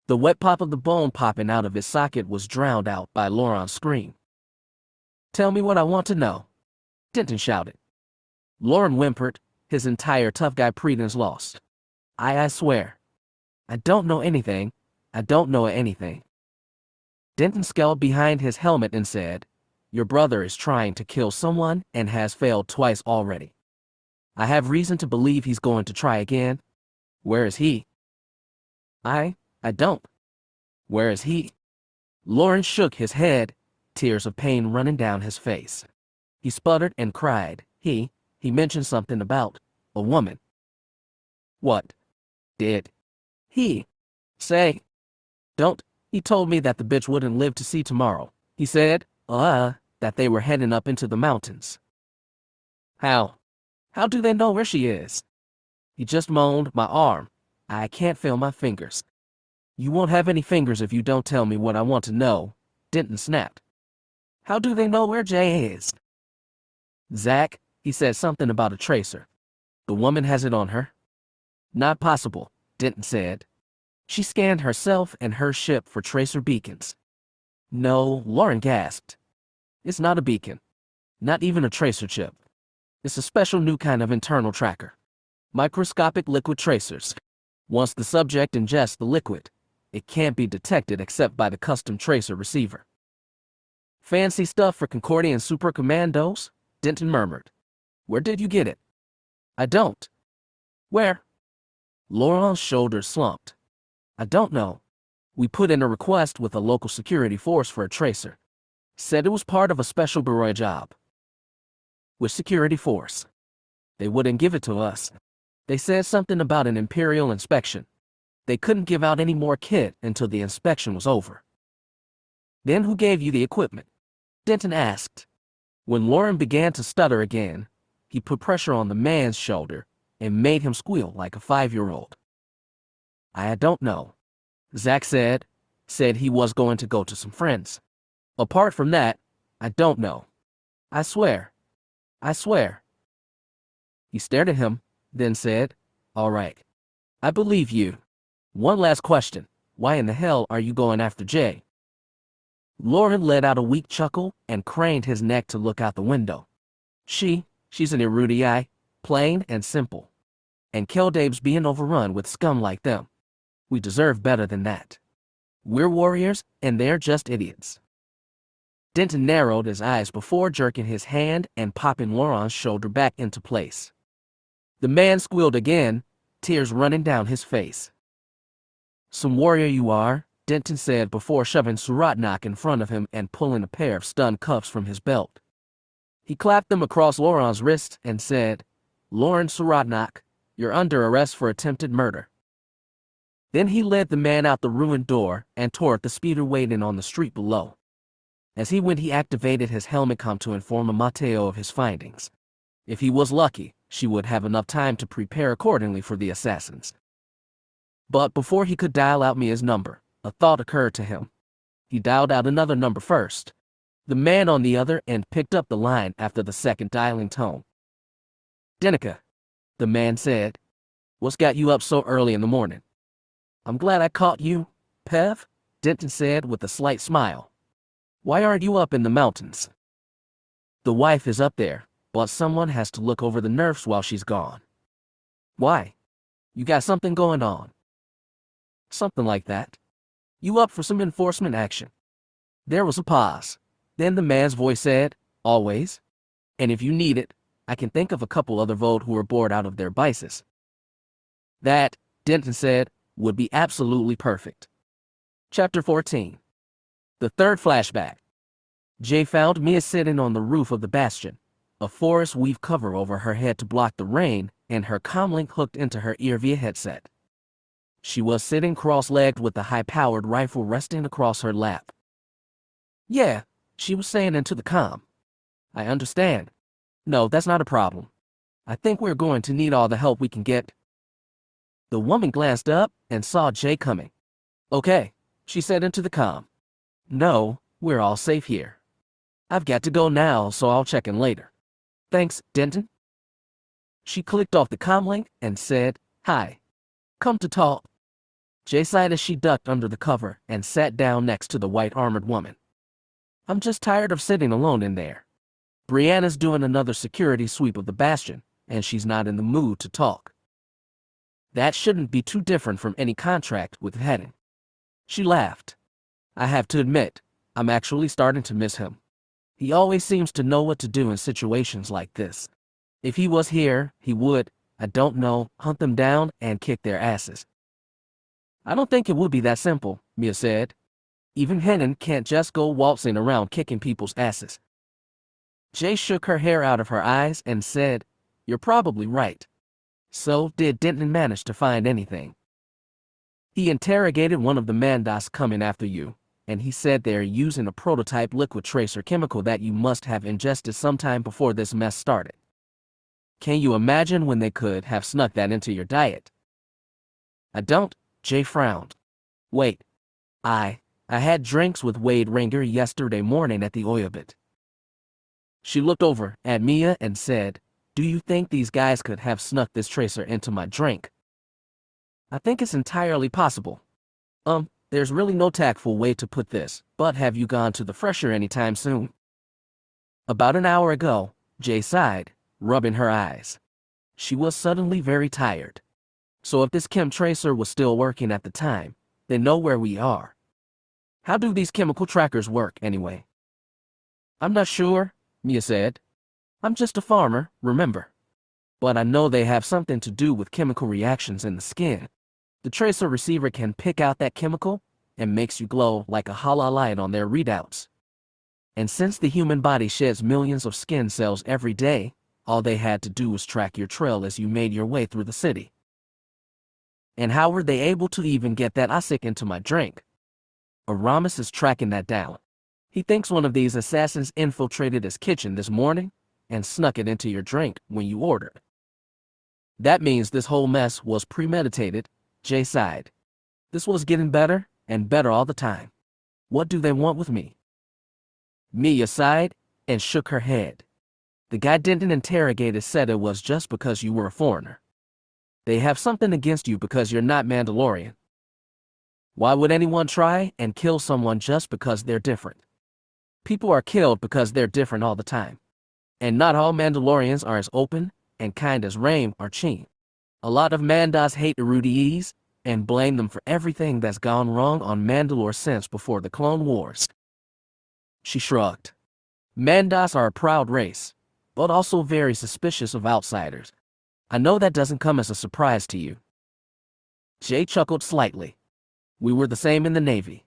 The wet pop of the bone popping out of his socket was drowned out by Lauren's scream. Tell me what I want to know, Denton shouted. Lauren whimpered, his entire tough guy pretense lost. I swear. I don't know anything. I don't know anything. Denton scowled behind his helmet and said, "Your brother is trying to kill someone and has failed twice already. I have reason to believe he's going to try again. Where is he?" I don't. Where is he?" Lawrence shook his head, tears of pain running down his face. He sputtered and cried. He mentioned something about a woman." "What did he say?" "Don't. He told me that the bitch wouldn't live to see tomorrow. He said, that they were heading up into the mountains." How do they know where she is?" "He just moaned my arm. I can't feel my fingers." "You won't have any fingers if you don't tell me what I want to know," Denton snapped. "How do they know where Jay is?" "Zach, he said something about a tracer. The woman has it on her." "Not possible," Denton said. "She scanned herself and her ship for tracer beacons." "No," Lauren gasped. "It's not a beacon. Not even a tracer chip. It's a special new kind of internal tracker. Microscopic liquid tracers. Once the subject ingests the liquid, it can't be detected except by the custom tracer receiver." "Fancy stuff for Concordian super commandos," Denton murmured. "Where did you get it?" "I don't." "Where?" Laurent's shoulders slumped. "I don't know. We put in a request with a local security force for a tracer. Said it was part of a special bureau job." "Which security force?" "They wouldn't give it to us. They said something about an imperial inspection. They couldn't give out any more kit until the inspection was over." "Then who gave you the equipment?" Denton asked. When Lauren began to stutter again, he put pressure on the man's shoulder and made him squeal like a 5-year-old. "I don't know." Zach said he was going to go to some friends. "Apart from that, I don't know. I swear. He stared at him, then said, "All right. I believe you. One last question. Why in the hell are you going after Jay?" Lauren let out a weak chuckle and craned his neck to look out the window. She's an erudite, plain and simple. And Keldabe's being overrun with scum like them. We deserve better than that. We're warriors, and they're just idiots." Denton narrowed his eyes before jerking his hand and popping Laurent's shoulder back into place. The man squealed again, tears running down his face. "Some warrior you are," Denton said before shoving Suratnak in front of him and pulling a pair of stun cuffs from his belt. He clapped them across Laurent's wrist and said, "Lauren Suratnak, you're under arrest for attempted murder." Then he led the man out the ruined door and toward the speeder waiting on the street below. As he went, he activated his helmet comm to inform Omotao of his findings. If he was lucky, she would have enough time to prepare accordingly for the assassins. But before he could dial out Mia's number, a thought occurred to him. He dialed out another number first. The man on the other end picked up the line after the second dialing tone. "Denica," the man said. "What's got you up so early in the morning?" "I'm glad I caught you, Pev," Denton said with a slight smile. "Why aren't you up in the mountains?" "The wife is up there, but someone has to look over the nerfs while she's gone." "Why? You got something going on?" "Something like that." "You up for some enforcement action?" There was a pause. Then the man's voice said, "Always. And if you need it, I can think of a couple other Vode who are bored out of their bices." "That," Denton said, "would be absolutely perfect." Chapter 14. The third flashback. Jay found Mia sitting on the roof of the bastion, a forest weave cover over her head to block the rain, and her comlink hooked into her ear via headset. She was sitting cross-legged with the high-powered rifle resting across her lap. "Yeah," she was saying into the comm. "I understand. No, that's not a problem. I think we're going to need all the help we can get." The woman glanced up and saw Jay coming. "Okay," she said into the comm. "No, we're all safe here. I've got to go now, so I'll check in later." "Thanks, Denton." She clicked off the comlink and said, "Hi. Come to talk." Jay sighed as she ducked under the cover and sat down next to the white-armored woman. "I'm just tired of sitting alone in there. Brianna's doing another security sweep of the bastion, and she's not in the mood to talk. That shouldn't be too different from any contract with Vhetin. She laughed. I have to admit, I'm actually starting to miss him. He always seems to know what to do in situations like this. If he was here, he would, I don't know, hunt them down and kick their asses. I don't think it would be that simple, Mia said. Even Vhetin can't just go waltzing around kicking people's asses. Jay shook her hair out of her eyes and said, You're probably right. So, did Denton manage to find anything? He interrogated one of the Mandas coming after you, and he said they're using a prototype liquid tracer chemical that you must have ingested sometime before this mess started. Can you imagine when they could have snuck that into your diet? I don't, Jay frowned. Wait. I had drinks with Wade Ringer yesterday morning at the Audiobook. She looked over at Mia and said, Do you think these guys could have snuck this tracer into my drink? I think it's entirely possible. There's really no tactful way to put this, but have you gone to the fresher anytime soon? About an hour ago, Jay sighed, rubbing her eyes. She was suddenly very tired. So if this chem tracer was still working at the time, they know where we are. How do these chemical trackers work, anyway? I'm not sure, Mia said. I'm just a farmer, remember. But I know they have something to do with chemical reactions in the skin. The tracer receiver can pick out that chemical and makes you glow like a hollow light on their readouts. And since the human body sheds millions of skin cells every day, all they had to do was track your trail as you made your way through the city. And how were they able to even get that Isaac into my drink? Aramis is tracking that down. He thinks one of these assassins infiltrated his kitchen this morning and snuck it into your drink when you ordered. That means this whole mess was premeditated, Jay sighed. This was getting better and better all the time. What do they want with me? Mia sighed and shook her head. The guy Denton interrogated said it was just because you were a foreigner. They have something against you because you're not Mandalorian. Why would anyone try and kill someone just because they're different? People are killed because they're different all the time. And not all Mandalorians are as open and kind as Raim or Chin. A lot of Mandas hate Erudies and blame them for everything that's gone wrong on Mandalore since before the Clone Wars. She shrugged. Mandas are a proud race, but also very suspicious of outsiders. I know that doesn't come as a surprise to you. Jay chuckled slightly. We were the same in the Navy.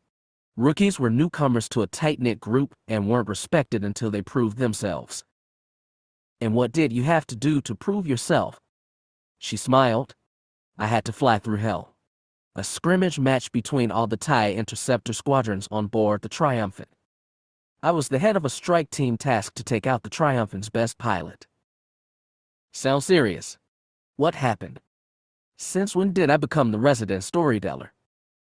Rookies were newcomers to a tight-knit group and weren't respected until they proved themselves. And what did you have to do to prove yourself? She smiled. I had to fly through hell. A scrimmage match between all the TIE interceptor squadrons on board the Triumphant. I was the head of a strike team tasked to take out the Triumphant's best pilot. Sound serious? What happened? Since when did I become the resident storyteller?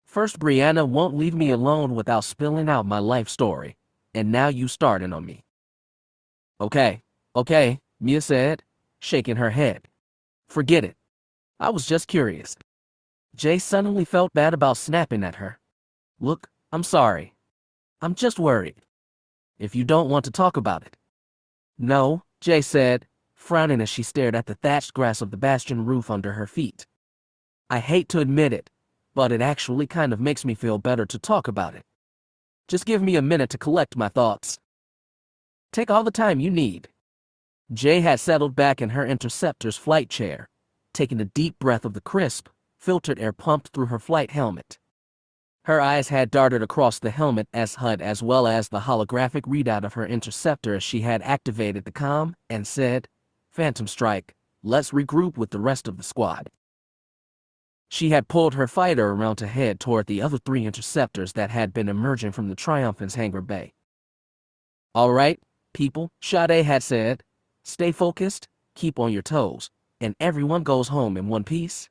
First, Brianna won't leave me alone without spilling out my life story, and now you starting on me. Okay, Mia said, shaking her head. Forget it. I was just curious. Jay suddenly felt bad about snapping at her. Look, I'm sorry. I'm just worried. If you don't want to talk about it. No, Jay said, frowning as she stared at the thatched grass of the bastion roof under her feet. I hate to admit it, but it actually kind of makes me feel better to talk about it. Just give me a minute to collect my thoughts. Take all the time you need. Jay had settled back in her interceptor's flight chair, taking a deep breath of the crisp, filtered air pumped through her flight helmet. Her eyes had darted across the helmet HUD as well as the holographic readout of her interceptor as she had activated the comm and said, Phantom Strike, let's regroup with the rest of the squad. She had pulled her fighter around to head toward the other 3 interceptors that had been emerging from the Triumphant's hangar bay. All right, people, Sade had said, stay focused, keep on your toes, and everyone goes home in one piece.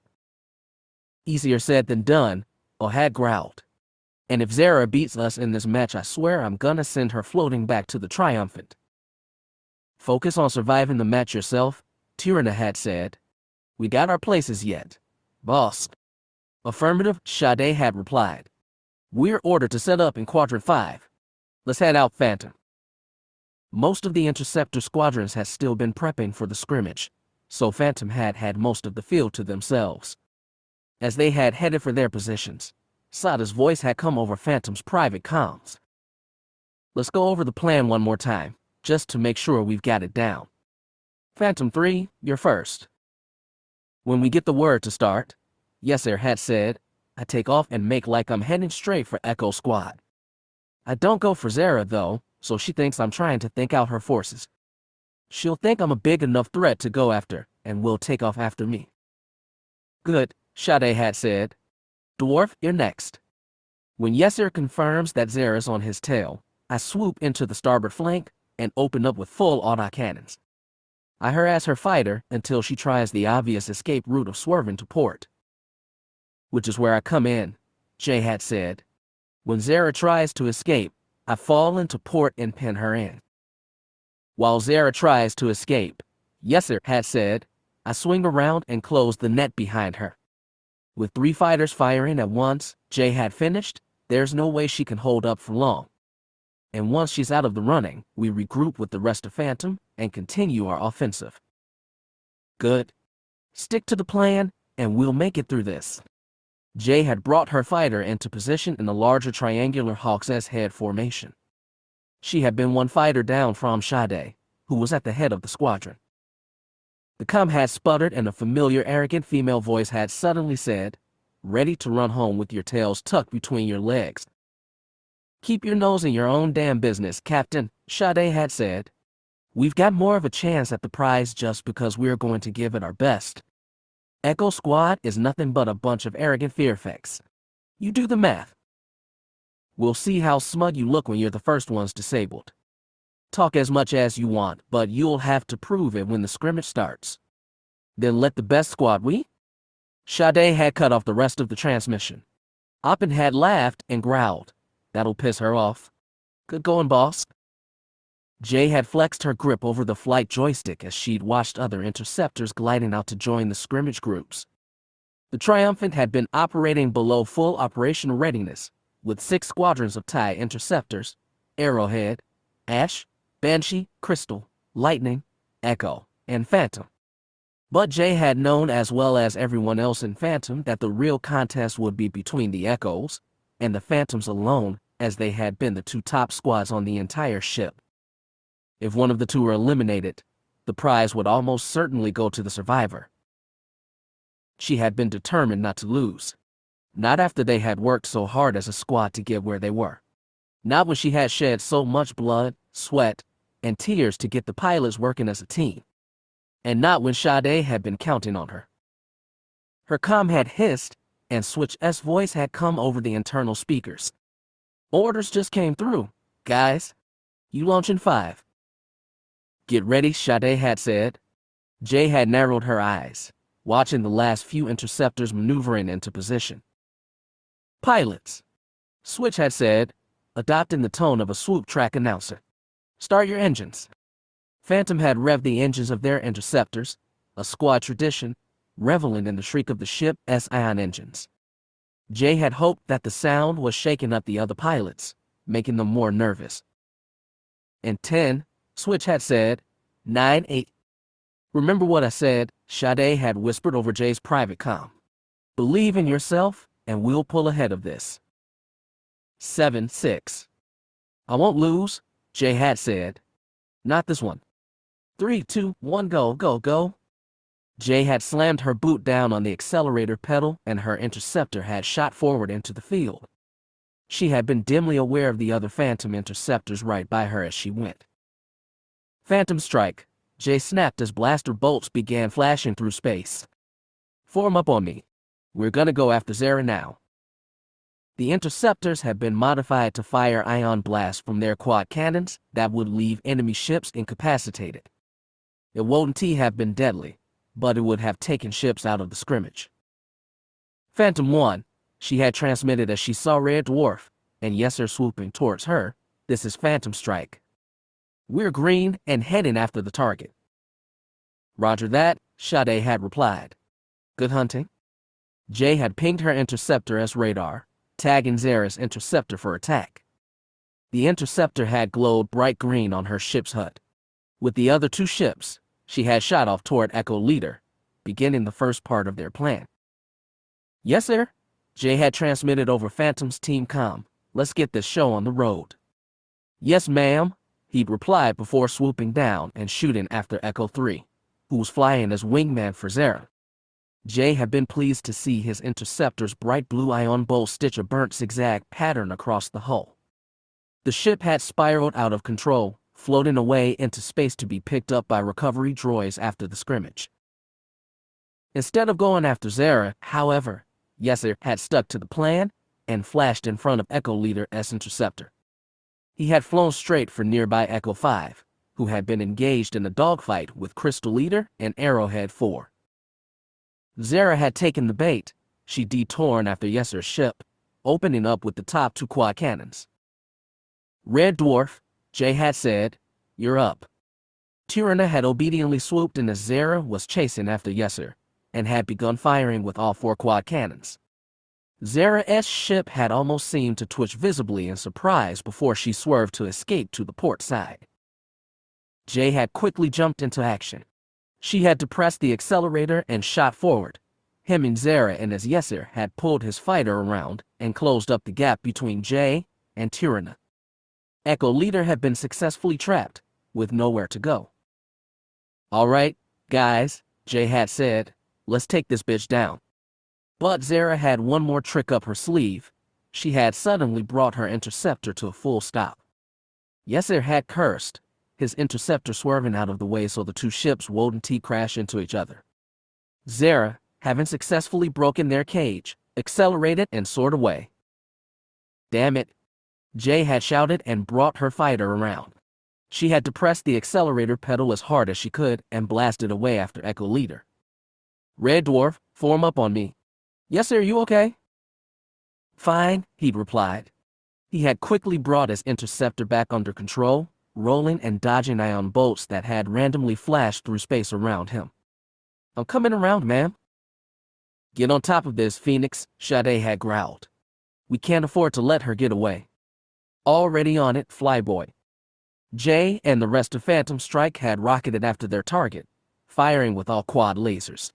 Easier said than done, Ohad growled. And if Zara beats us in this match, I swear I'm gonna send her floating back to the Triumphant. Focus on surviving the match yourself, Tirana had said. We got our places yet, boss. Affirmative, Sade had replied. We're ordered to set up in Quadrant 5. Let's head out, Phantom. Most of the interceptor squadrons had still been prepping for the scrimmage, so Phantom had most of the field to themselves. As they had headed for their positions, Sada's voice had come over Phantom's private comms. Let's go over the plan one more time, just to make sure we've got it down. Phantom 3, you're first. When we get the word to start, Yes Sir had said, I take off and make like I'm heading straight for Echo Squad. I don't go for Zara though, so she thinks I'm trying to think out her forces. She'll think I'm a big enough threat to go after, and will take off after me. Good, Sade had said. Dwarf, you're next. When Yesser confirms that Zara's on his tail, I swoop into the starboard flank and open up with full auto cannons. I harass her fighter until she tries the obvious escape route of swerving to port. Which is where I come in, Jay had said. When Zara tries to escape, I fall into port and pin her in. While Zara tries to escape, Yesser had said, I swing around and close the net behind her. With 3 fighters firing at once, Jay had finished, there's no way she can hold up for long. And once she's out of the running, we regroup with the rest of Phantom and continue our offensive. Good. Stick to the plan, and we'll make it through this. Jay had brought her fighter into position in the larger triangular Hawk's head formation. She had been 1 fighter down from Sade, who was at the head of the squadron. The comm had sputtered and a familiar arrogant female voice had suddenly said, ready to run home with your tails tucked between your legs. Keep your nose in your own damn business, Captain, Sade had said. We've got more of a chance at the prize just because we're going to give it our best. Echo Squad is nothing but a bunch of arrogant fearfects. You do the math. We'll see how smug you look when you're the first ones disabled. Talk as much as you want, but you'll have to prove it when the scrimmage starts. Then let the best squad we? Sade had cut off the rest of the transmission. Oppen had laughed and growled. That'll piss her off. Good going, boss. Jay had flexed her grip over the flight joystick as she'd watched other interceptors gliding out to join the scrimmage groups. The Triumphant had been operating below full operational readiness, with 6 squadrons of TIE interceptors, Arrowhead, Ash, Banshee, Crystal, Lightning, Echo, and Phantom. But Jay had known as well as everyone else in Phantom that the real contest would be between the Echoes and the Phantoms alone, as they had been the 2 top squads on the entire ship. If one of the 2 were eliminated, the prize would almost certainly go to the survivor. She had been determined not to lose. Not after they had worked so hard as a squad to get where they were. Not when she had shed so much blood, sweat, and tears to get the pilots working as a team. And not when Sade had been counting on her. Her comm had hissed, and Switch S voice had come over the internal speakers. Orders just came through, guys. You launch in 5. Get ready, Sade had said. Jay had narrowed her eyes, watching the last few interceptors maneuvering into position. Pilots, Switch had said, adopting the tone of a swoop track announcer. Start your engines. Phantom had revved the engines of their interceptors, a squad tradition, reveling in the shriek of the ship's ion engines. Jay had hoped that the sound was shaking up the other pilots, making them more nervous. In 10, Switch had said, 9-8. Remember what I said, Sade had whispered over Jay's private comm. Believe in yourself, and we'll pull ahead of this. 7-6. I won't lose, Jay had said. Not this one. 3, 2, 1, go, go, go. Jay had slammed her boot down on the accelerator pedal and her interceptor had shot forward into the field. She had been dimly aware of the other Phantom interceptors right by her as she went. Phantom strike, Jay snapped as blaster bolts began flashing through space. Form up on me. We're gonna go after Zara now. The interceptors had been modified to fire ion blasts from their quad cannons that would leave enemy ships incapacitated. It wouldn't have been deadly, but it would have taken ships out of the scrimmage. Phantom 1, she had transmitted as she saw Red Dwarf, and Yesser swooping towards her. This is Phantom Strike. We're green and heading after the target. Roger that, Sade had replied. Good hunting. Jay had pinged her interceptor as radar, tagging Zara's interceptor for attack. The interceptor had glowed bright green on her ship's HUD. With the other 2 ships, she had shot off toward Echo Leader, beginning the first part of their plan. "Yes, sir," Jay had transmitted over Phantom's team comm. "Let's get this show on the road." "Yes, ma'am," he'd replied before swooping down and shooting after Echo 3, who was flying as wingman for Zara. Jay had been pleased to see his interceptor's bright blue ion bolt stitch a burnt zigzag pattern across the hull. The ship had spiraled out of control, floating away into space to be picked up by recovery droids after the scrimmage. Instead of going after Zara, however, Yesser had stuck to the plan and flashed in front of Echo Leader's interceptor. He had flown straight for nearby Echo 5, who had been engaged in a dogfight with Crystal Leader and Arrowhead 4. Zara had taken the bait. She detoured after Yesser's ship, opening up with the top 2 quad cannons. "Red Dwarf," Jay had said, "you're up." Tyranna had obediently swooped in as Zara was chasing after Yesser, and had begun firing with all 4 quad cannons. Zara's ship had almost seemed to twitch visibly in surprise before she swerved to escape to the port side. Jay had quickly jumped into action. She had depressed the accelerator and shot forward. Hemming Zara and as Yesser had pulled his fighter around and closed up the gap between Jay and Tyranna. Echo Leader had been successfully trapped, with nowhere to go. "All right, guys," Jay had said, "let's take this bitch down." But Zara had one more trick up her sleeve. She had suddenly brought her interceptor to a full stop. Yesser had cursed, his interceptor swerving out of the way so the 2 ships wouldn't crash into each other. Zara, having successfully broken their cage, accelerated and soared away. "Damn it," Jay had shouted and brought her fighter around. She had depressed the accelerator pedal as hard as she could and blasted away after Echo Leader. "Red Dwarf, form up on me." "Yes, sir, you okay?" "Fine," he'd replied. He had quickly brought his interceptor back under control, rolling and dodging ion bolts that had randomly flashed through space around him. "I'm coming around, ma'am." "Get on top of this, Phoenix," Sade had growled. "We can't afford to let her get away." "Already on it, Flyboy." Jay and the rest of Phantom Strike had rocketed after their target, firing with all quad lasers.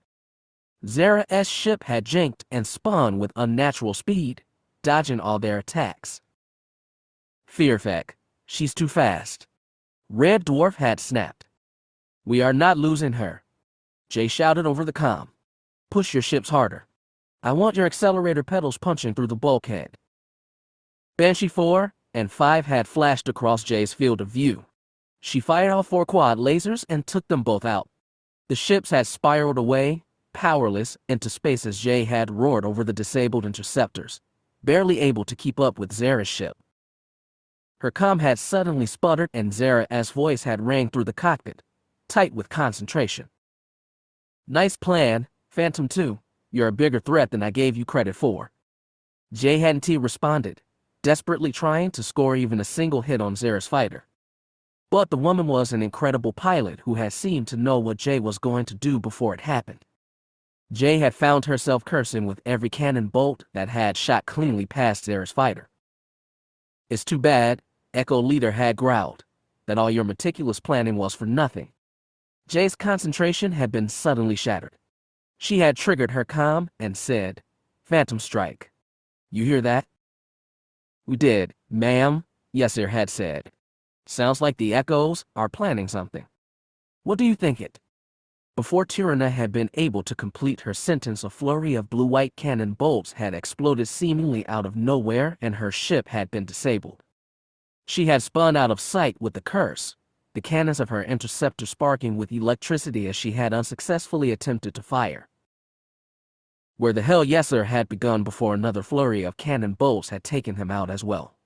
Zara's ship had jinked and spun with unnatural speed, dodging all their attacks. "Fearfack, she's too fast." Red Dwarf had snapped. "We are not losing her," Jay shouted over the comm. "Push your ships harder. I want your accelerator pedals punching through the bulkhead." Banshee 4 and 5 had flashed across Jay's field of view. She fired all 4 quad lasers and took them both out. The ships had spiraled away, powerless, into space as Jay had roared over the disabled interceptors, barely able to keep up with Zara's ship. Her comm had suddenly sputtered and Zara's voice had rang through the cockpit, tight with concentration. "Nice plan, Phantom 2. You're a bigger threat than I gave you credit for." Jay hadn't responded, desperately trying to score even a single hit on Zara's fighter. But the woman was an incredible pilot who had seemed to know what Jay was going to do before it happened. Jay had found herself cursing with every cannon bolt that had shot cleanly past Zara's fighter. "It's too bad," Echo Leader had growled, "that all your meticulous planning was for nothing." Jay's concentration had been suddenly shattered. She had triggered her comm and said, "Phantom Strike. You hear that?" "We did, ma'am," Yesser had said. "Sounds like the Echoes are planning something. What do you think it?" Before Tyranna had been able to complete her sentence, a flurry of blue-white cannon bolts had exploded seemingly out of nowhere and her ship had been disabled. She had spun out of sight with the curse, the cannons of her interceptor sparking with electricity as she had unsuccessfully attempted to fire. Where the hell Yesser had begun before another flurry of cannon bolts had taken him out as well.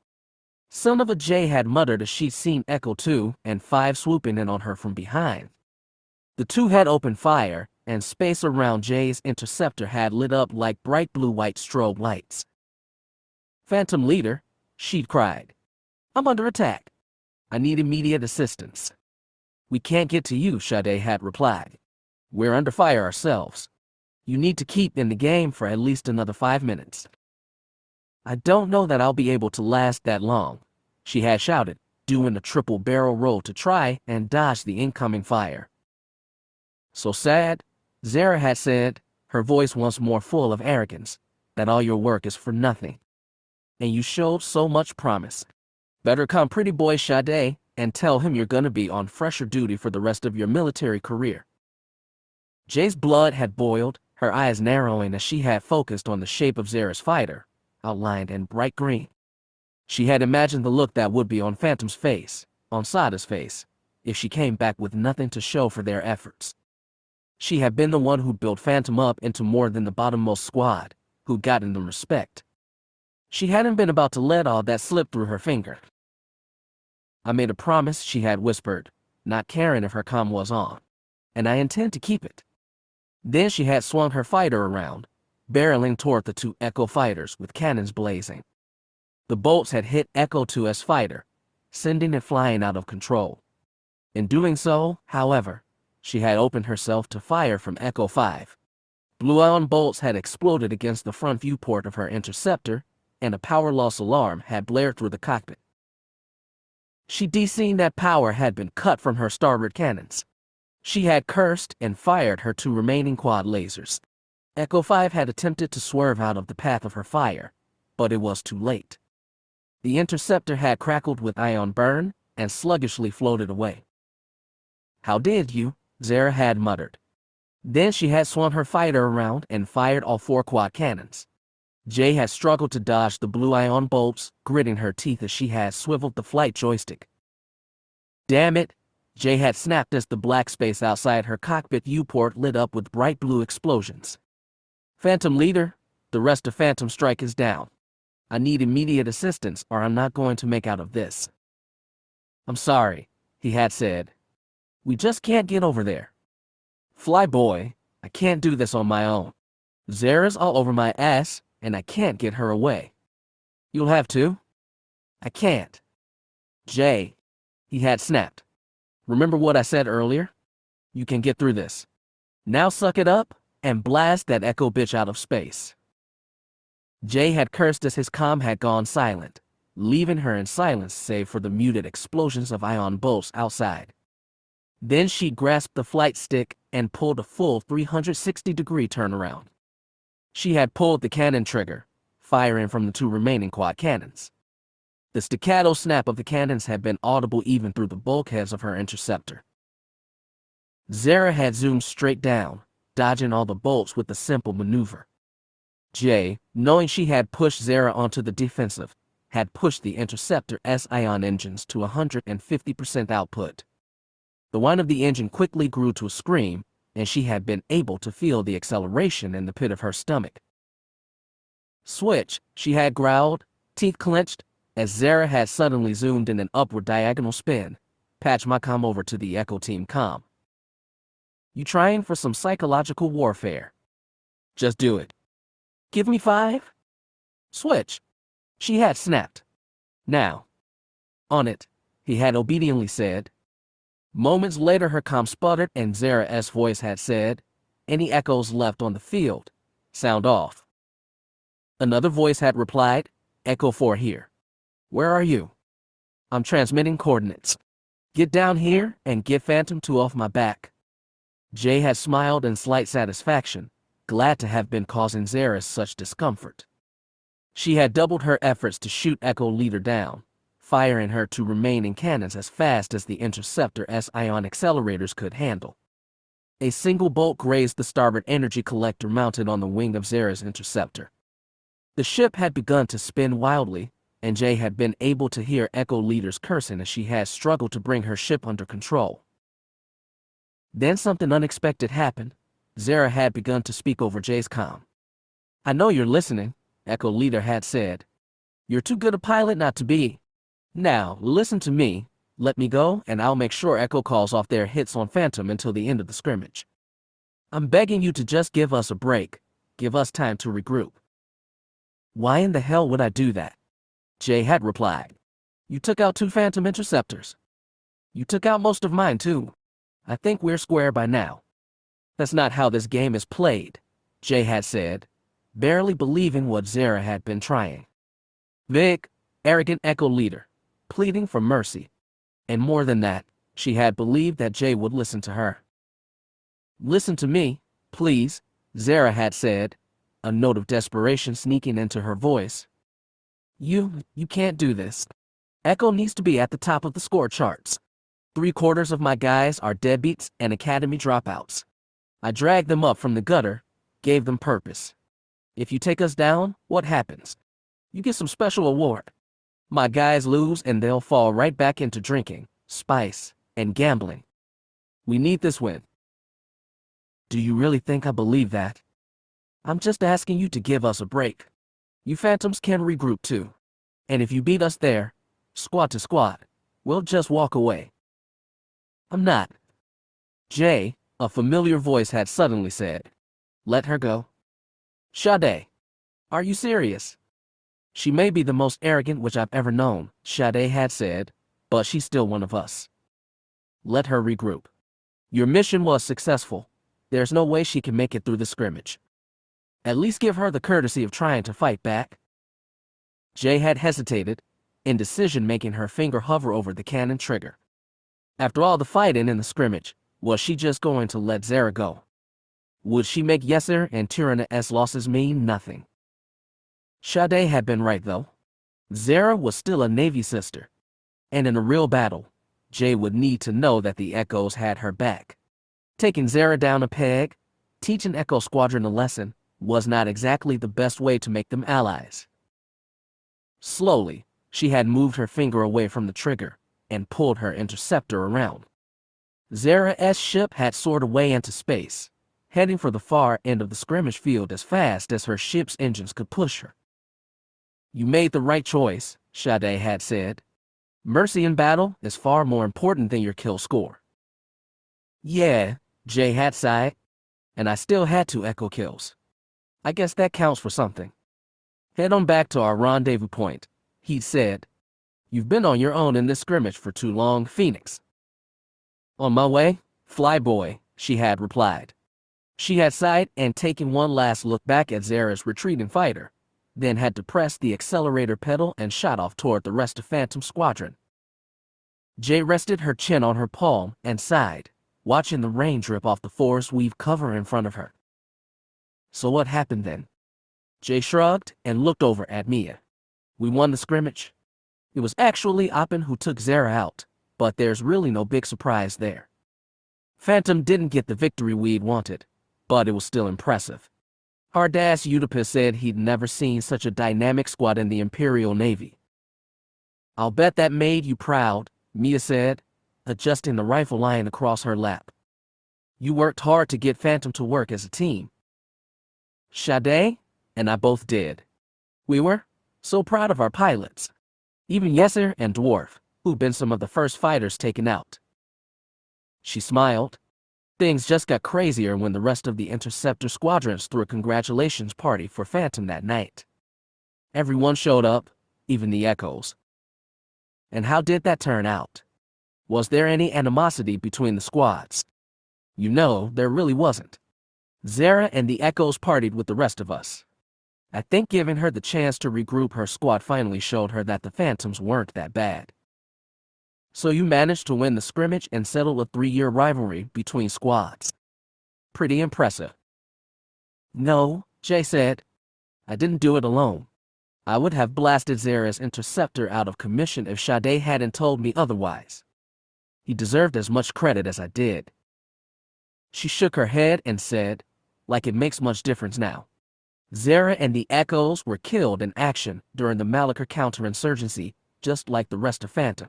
Son of a Jay had muttered as she'd seen Echo 2 and 5 swooping in on her from behind. The 2 had opened fire, and space around Jay's interceptor had lit up like bright blue-white strobe lights. "Phantom Leader," she'd cried. "I'm under attack. I need immediate assistance." "We can't get to you," Sade had replied. "We're under fire ourselves. You need to keep in the game for at least another 5 minutes." "I don't know that I'll be able to last that long," she had shouted, doing a triple barrel roll to try and dodge the incoming fire. So sad, Zara had said, her voice once more full of arrogance, that all your work is for nothing. And you showed so much promise. Better come pretty boy Sade and tell him you're gonna be on fresher duty for the rest of your military career. Jay's blood had boiled, her eyes narrowing as she had focused on the shape of Zara's fighter, outlined in bright green. She had imagined the look that would be on Phantom's face, on Sada's face, if she came back with nothing to show for their efforts. She had been the one who built Phantom up into more than the bottommost squad, who'd gotten them respect. She hadn't been about to let all that slip through her finger. I made a promise, she had whispered, not caring if her comm was on, and I intend to keep it. Then she had swung her fighter around, barreling toward the two Echo fighters with cannons blazing. The bolts had hit Echo 2's fighter, sending it flying out of control. In doing so, however, she had opened herself to fire from Echo 5. Blue ion bolts had exploded against the front viewport of her interceptor, and a power loss alarm had blared through the cockpit. She'd seen that power had been cut from her starboard cannons. She had cursed and fired her two remaining quad lasers. Echo 5 had attempted to swerve out of the path of her fire, but it was too late. The interceptor had crackled with ion burn and sluggishly floated away. How did you? Zara had muttered. Then she had swung her fighter around and fired all four quad cannons. Jay had struggled to dodge the blue ion bolts, gritting her teeth as she had swiveled the flight joystick. Damn it, Jay had snapped as the black space outside her cockpit viewport lit up with bright blue explosions. Phantom leader, the rest of Phantom Strike is down. I need immediate assistance or I'm not going to make out of this. I'm sorry, he had said. We just can't get over there. Fly boy, I can't do this on my own. Zara's all over my ass, and I can't get her away. You'll have to. I can't. Jay, he had snapped. Remember what I said earlier? You can get through this. Now suck it up and blast that Echo bitch out of space. Jay had cursed as his comm had gone silent, leaving her in silence save for the muted explosions of ion bolts outside. Then she grasped the flight stick and pulled a full 360-degree turnaround. She had pulled the cannon trigger, firing from the two remaining quad cannons. The staccato snap of the cannons had been audible even through the bulkheads of her interceptor. Zara had zoomed straight down, dodging all the bolts with a simple maneuver. Jay, knowing she had pushed Zara onto the defensive, had pushed the interceptor's ion engines to 150% output. The whine of the engine quickly grew to a scream, and she had been able to feel the acceleration in the pit of her stomach. Switch, she had growled, teeth clenched, as Zara had suddenly zoomed in an upward diagonal spin. Patch my comm over to the Echo Team comm. You trying for some psychological warfare? Just do it. Give me 5? Switch. She had snapped. Now. On it, he had obediently said. Moments later her comm sputtered and Zara's voice had said, any echoes left on the field, sound off. Another voice had replied, Echo 4 here. Where are you? I'm transmitting coordinates. Get down here and get Phantom 2 off my back. Jay had smiled in slight satisfaction, glad to have been causing Zara such discomfort. She had doubled her efforts to shoot Echo Leader down, firing her two remaining cannons as fast as the interceptor's ion accelerators could handle. A single bolt grazed the starboard energy collector mounted on the wing of Zara's interceptor. The ship had begun to spin wildly, and Jay had been able to hear Echo Leader's cursing as she had struggled to bring her ship under control. Then something unexpected happened. Zara had begun to speak over Jay's comm. I know you're listening, Echo Leader had said. You're too good a pilot not to be. Now, listen to me, let me go, and I'll make sure Echo calls off their hits on Phantom until the end of the scrimmage. I'm begging you to just give us a break, give us time to regroup. Why in the hell would I do that? Jay had replied. You took out 2 Phantom interceptors. You took out most of mine too. I think we're square by now. That's not how this game is played, Jay had said, barely believing what Zara had been trying. Vic, arrogant Echo Leader, pleading for mercy. And more than that, she had believed that Jay would listen to her. Listen to me, please, Zara had said, a note of desperation sneaking into her voice. You can't do this. Echo needs to be at the top of the score charts. 3/4 of my guys are deadbeats and academy dropouts. I dragged them up from the gutter, gave them purpose. If you take us down, what happens? You get some special award. My guys lose and they'll fall right back into drinking, spice, and gambling. We need this win. Do you really think I believe that? I'm just asking you to give us a break. You phantoms can regroup too. And if you beat us there, squad to squad, we'll just walk away. I'm not. Jay, a familiar voice had suddenly said. Let her go. Sade, are you serious? She may be the most arrogant witch I've ever known, Sade had said, but she's still one of us. Let her regroup. Your mission was successful. There's no way she can make it through the scrimmage. At least give her the courtesy of trying to fight back. Jay had hesitated, indecision making her finger hover over the cannon trigger. After all the fighting in the scrimmage, was she just going to let Zara go? Would she make Yesser and Tyranna's losses mean nothing? Sade had been right though. Zara was still a Navy sister. And in a real battle, Jay would need to know that the Echoes had her back. Taking Zara down a peg, teaching Echo Squadron a lesson, was not exactly the best way to make them allies. Slowly, she had moved her finger away from the trigger and pulled her interceptor around. Zara's ship had soared away into space, heading for the far end of the skirmish field as fast as her ship's engines could push her. You made the right choice, Sade had said. Mercy in battle is far more important than your kill score. Yeah, Jay had sighed, and I still had 2 Echo kills. I guess that counts for something. Head on back to our rendezvous point, he said. You've been on your own in this scrimmage for too long, Phoenix. On my way, Flyboy, she had replied. She had sighed and taken one last look back at Zara's retreating fighter, then had to press the accelerator pedal and shot off toward the rest of Phantom Squadron. Jay rested her chin on her palm and sighed, watching the rain drip off the forest weave cover in front of her. So what happened then? Jay shrugged and looked over at Mia. We won the scrimmage. It was actually Oppen who took Zara out, but there's really no big surprise there. Phantom didn't get the victory we'd wanted, but it was still impressive. Hardass Oedipus said he'd never seen such a dynamic squad in the Imperial Navy. I'll bet that made you proud, Mia said, adjusting the rifle lying across her lap. You worked hard to get Phantom to work as a team. Sade and I both did. We were so proud of our pilots. Even Yesser and Dwarf, who'd been some of the first fighters taken out. She smiled. Things just got crazier when the rest of the interceptor squadrons threw a congratulations party for Phantom that night. Everyone showed up, even the Echoes. And how did that turn out? Was there any animosity between the squads? You know, there really wasn't. Zara and the Echoes partied with the rest of us. I think giving her the chance to regroup her squad finally showed her that the Phantoms weren't that bad. So you managed to win the scrimmage and settle a 3-year rivalry between squads. Pretty impressive. No, Jay said. I didn't do it alone. I would have blasted Zara's interceptor out of commission if Sade hadn't told me otherwise. He deserved as much credit as I did. She shook her head and said, like it makes much difference now. Zara and the Echoes were killed in action during the Malachor counterinsurgency, just like the rest of Phantom.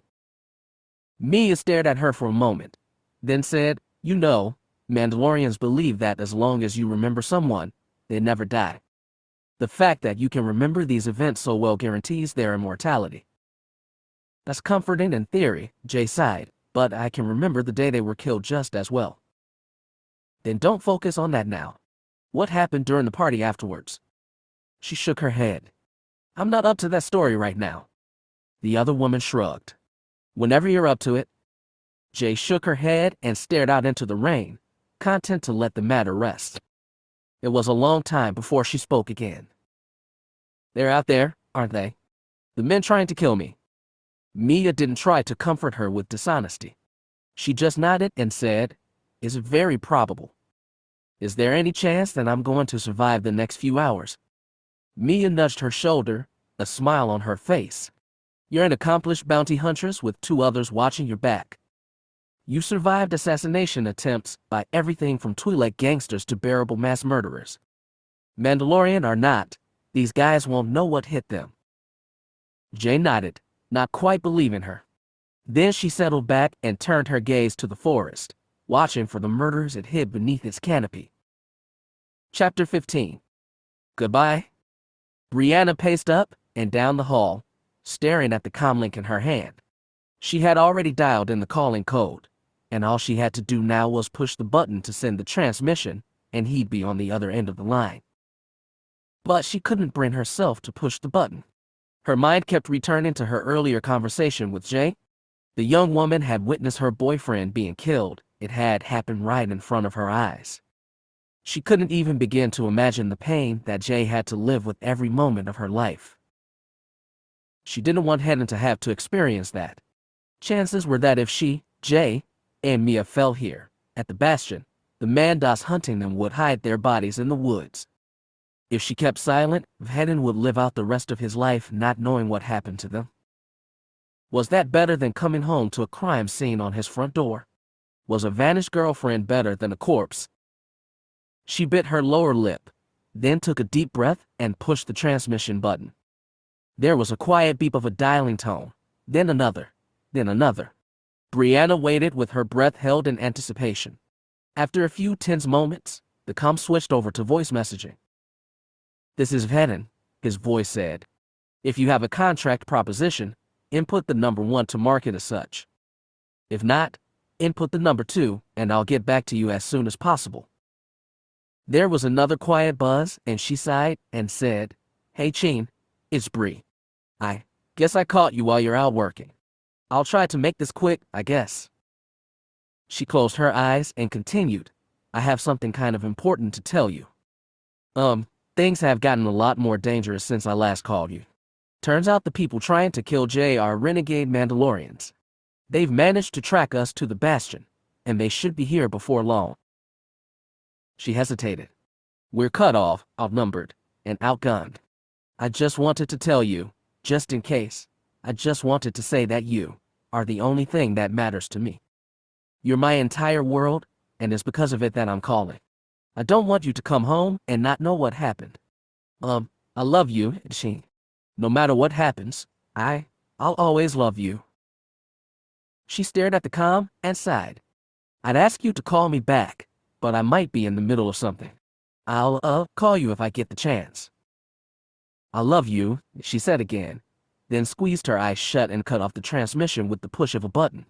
Mia stared at her for a moment, then said, you know, Mandalorians believe that as long as you remember someone, they never die. The fact that you can remember these events so well guarantees their immortality. That's comforting in theory, Jay sighed, but I can remember the day they were killed just as well. Then don't focus on that now. What happened during the party afterwards? She shook her head. I'm not up to that story right now. The other woman shrugged. Whenever you're up to it. Jay shook her head and stared out into the rain, content to let the matter rest. It was a long time before she spoke again. They're out there, aren't they? The men trying to kill me. Mia didn't try to comfort her with dishonesty. She just nodded and said, is it very probable? Is there any chance that I'm going to survive the next few hours? Mia nudged her shoulder, a smile on her face. You're an accomplished bounty huntress with 2 others watching your back. You survived assassination attempts by everything from Twi'lek gangsters to bearable mass murderers. Mandalorian or not, these guys won't know what hit them. Jay nodded, not quite believing her. Then she settled back and turned her gaze to the forest, watching for the murderers it hid beneath its canopy. Chapter 15. Goodbye. Brianna paced up and down the hall, staring at the comlink in her hand. She had already dialed in the calling code, and all she had to do now was push the button to send the transmission, and he'd be on the other end of the line. But she couldn't bring herself to push the button. Her mind kept returning to her earlier conversation with Jay. The young woman had witnessed her boyfriend being killed. It had happened right in front of her eyes. She couldn't even begin to imagine the pain that Jay had to live with every moment of her life. She didn't want Vhetin to have to experience that. Chances were that if she, Jay, and Mia fell here, at the Bastion, the Mandos hunting them would hide their bodies in the woods. If she kept silent, Vhetin would live out the rest of his life not knowing what happened to them. Was that better than coming home to a crime scene on his front door? Was a vanished girlfriend better than a corpse? She bit her lower lip, then took a deep breath and pushed the transmission button. There was a quiet beep of a dialing tone, then another, then another. Brianna waited with her breath held in anticipation. After a few tense moments, the comm switched over to voice messaging. This is Vhetin, his voice said. If you have a contract proposition, input the number 1 to mark it as such. If not, input the number 2, and I'll get back to you as soon as possible. There was another quiet buzz, and she sighed and said, Hey Chin, it's Bree. I guess I caught you while you're out working. I'll try to make this quick, I guess. She closed her eyes and continued, I have something kind of important to tell you. Things have gotten a lot more dangerous since I last called you. Turns out the people trying to kill Jay are renegade Mandalorians. They've managed to track us to the Bastion, and they should be here before long. She hesitated. We're cut off, outnumbered, and outgunned. I just wanted to tell you, just in case, I just wanted to say that you are the only thing that matters to me. You're my entire world, and it's because of it that I'm calling. I don't want you to come home and not know what happened. I love you, Chin. No matter what happens, I'll always love you. She stared at the comm and sighed. I'd ask you to call me back, but I might be in the middle of something. I'll call you if I get the chance. I love you, she said again, then squeezed her eyes shut and cut off the transmission with the push of a button.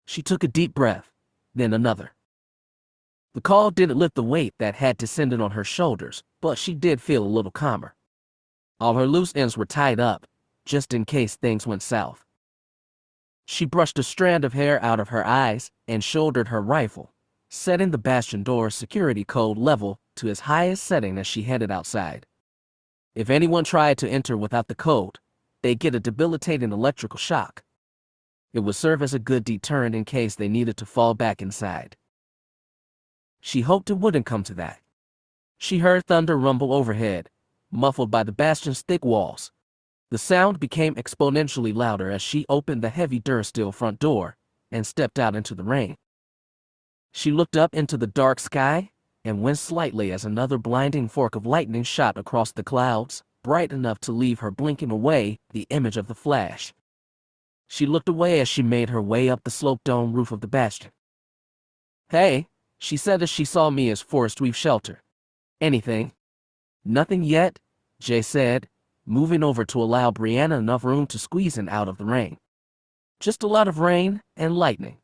She took a deep breath, then another. The call didn't lift the weight that had descended on her shoulders, but she did feel a little calmer. All her loose ends were tied up, just in case things went south. She brushed a strand of hair out of her eyes and shouldered her rifle, setting the Bastion door's security code level to its highest setting as she headed outside. If anyone tried to enter without the code, they'd get a debilitating electrical shock. It would serve as a good deterrent in case they needed to fall back inside. She hoped it wouldn't come to that. She heard thunder rumble overhead, muffled by the Bastion's thick walls. The sound became exponentially louder as she opened the heavy durasteel front door and stepped out into the rain. She looked up into the dark sky and winced slightly as another blinding fork of lightning shot across the clouds, bright enough to leave her blinking away the image of the flash. She looked away as she made her way up the sloped dome roof of the Bastion. Hey, she said as she saw Mia's forest weave shelter. Anything? Nothing yet, Jay said, moving over to allow Brianna enough room to squeeze in out of the rain. Just a lot of rain and lightning.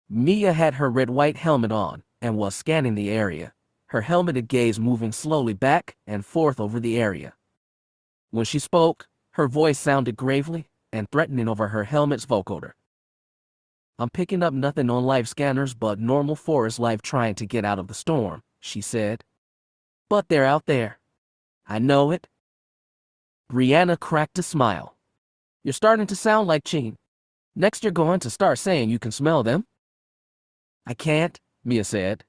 Mia had her red-white helmet on and was scanning the area, her helmeted gaze moving slowly back and forth over the area. When she spoke, her voice sounded gravely and threatening over her helmet's vocoder. I'm picking up nothing on life scanners but normal forest life trying to get out of the storm, she said. But they're out there. I know it. Brianna cracked a smile. You're starting to sound like Chin. Next you're going to start saying you can smell them? I can't, Mia said.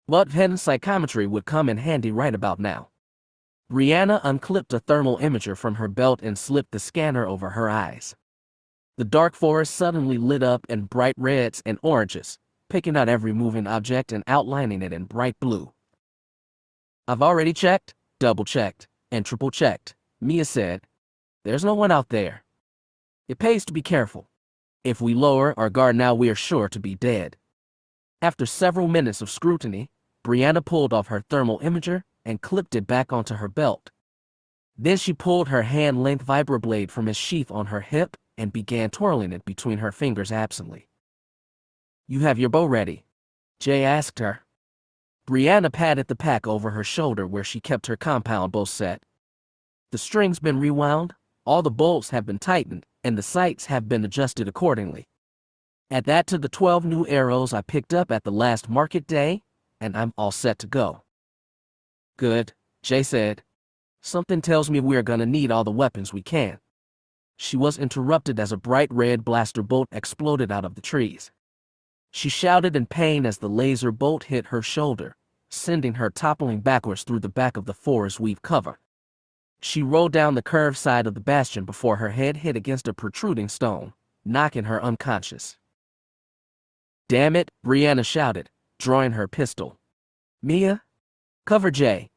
But Vhetin psychometry would come in handy right about now. Brianna unclipped a thermal imager from her belt and slipped the scanner over her eyes. The dark forest suddenly lit up in bright reds and oranges, picking out every moving object and outlining it in bright blue. "I've already checked, double-checked, and triple-checked," Mia said. "There's no one out there. It pays to be careful. If we lower our guard now, we are sure to be dead." After several minutes of scrutiny, Brianna pulled off her thermal imager and clipped it back onto her belt. Then she pulled her hand-length vibroblade from its sheath on her hip and began twirling it between her fingers absently. "You have your bow ready?" Jay asked her. Brianna patted the pack over her shoulder where she kept her compound bow set. "The string's been rewound, all the bolts have been tightened, and the sights have been adjusted accordingly. Add that to the 12 new arrows I picked up at the last market day, and I'm all set to go." "Good," Jay said. "Something tells me we're gonna need all the weapons we can." She was interrupted as a bright red blaster bolt exploded out of the trees. She shouted in pain as the laser bolt hit her shoulder, sending her toppling backwards through the back of the forest weave cover. She rolled down the curved side of the bastion before her head hit against a protruding stone, knocking her unconscious. "Damn it," Brianna shouted, drawing her pistol. "Mia, cover Jay."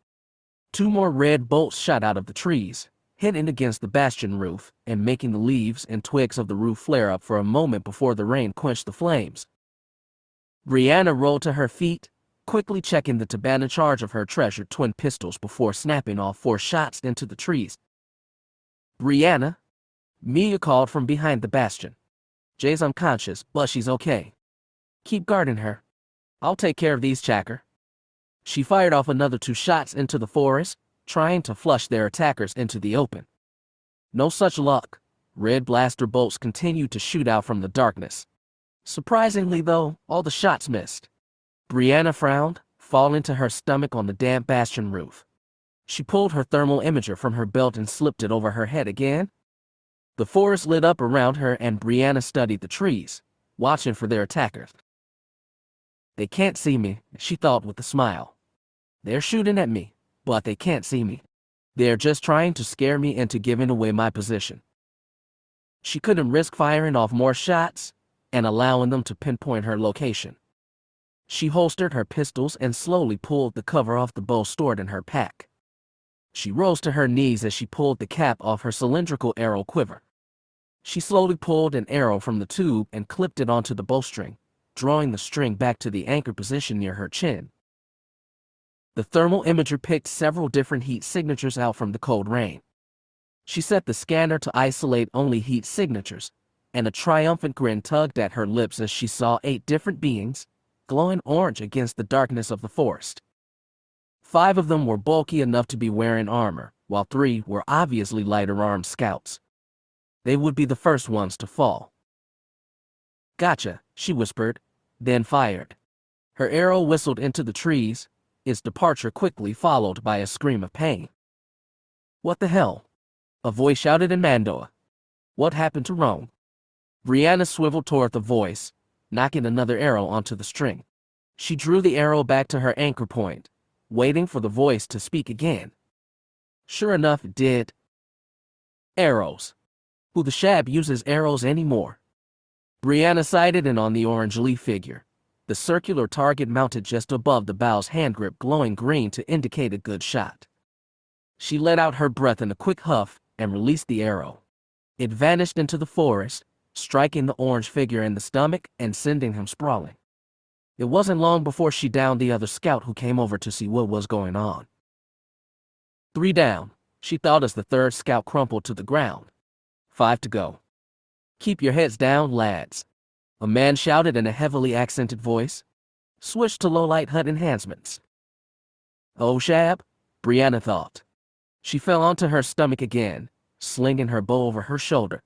2 more red bolts shot out of the trees, hitting against the bastion roof and making the leaves and twigs of the roof flare up for a moment before the rain quenched the flames. Brianna rolled to her feet, quickly checking the Tabana charge of her treasured twin pistols before snapping off 4 shots into the trees. "Brianna," Mia called from behind the bastion. "Jay's unconscious, but she's okay. Keep guarding her. I'll take care of these chacker." She fired off another 2 shots into the forest, trying to flush their attackers into the open. No such luck. Red blaster bolts continued to shoot out from the darkness. Surprisingly, though, all the shots missed. Brianna frowned, falling to her stomach on the damp bastion roof. She pulled her thermal imager from her belt and slipped it over her head again. The forest lit up around her and Brianna studied the trees, watching for their attackers. "They can't see me," she thought with a smile. "They're shooting at me, but they can't see me. They're just trying to scare me into giving away my position." She couldn't risk firing off more shots and allowing them to pinpoint her location. She holstered her pistols and slowly pulled the cover off the bow stored in her pack. She rose to her knees as she pulled the cap off her cylindrical arrow quiver. She slowly pulled an arrow from the tube and clipped it onto the bowstring, drawing the string back to the anchor position near her chin. The thermal imager picked several different heat signatures out from the cold rain. She set the scanner to isolate only heat signatures, and a triumphant grin tugged at her lips as she saw 8 different beings, glowing orange against the darkness of the forest. 5 of them were bulky enough to be wearing armor, while 3 were obviously lighter-armed scouts. They would be the first ones to fall. "Gotcha," she whispered, then fired. Her arrow whistled into the trees, its departure quickly followed by a scream of pain. "What the hell?" a voice shouted in Mandalore. "What happened to Rome?" Brianna swiveled toward the voice, knocking another arrow onto the string. She drew the arrow back to her anchor point, waiting for the voice to speak again. Sure enough, it did. "Arrows. Who the shab uses arrows anymore?" Brianna sighted in on the orange leaf figure, the circular target mounted just above the bow's hand grip glowing green to indicate a good shot. She let out her breath in a quick huff and released the arrow. It vanished into the forest, striking the orange figure in the stomach and sending him sprawling. It wasn't long before she downed the other scout who came over to see what was going on. 3 down, she thought as the 3rd scout crumpled to the ground. 5 to go. "Keep your heads down, lads," a man shouted in a heavily accented voice. "Switch to low-light HUD enhancements." "Oh, shab," Brianna thought. She fell onto her stomach again, slinging her bow over her shoulder.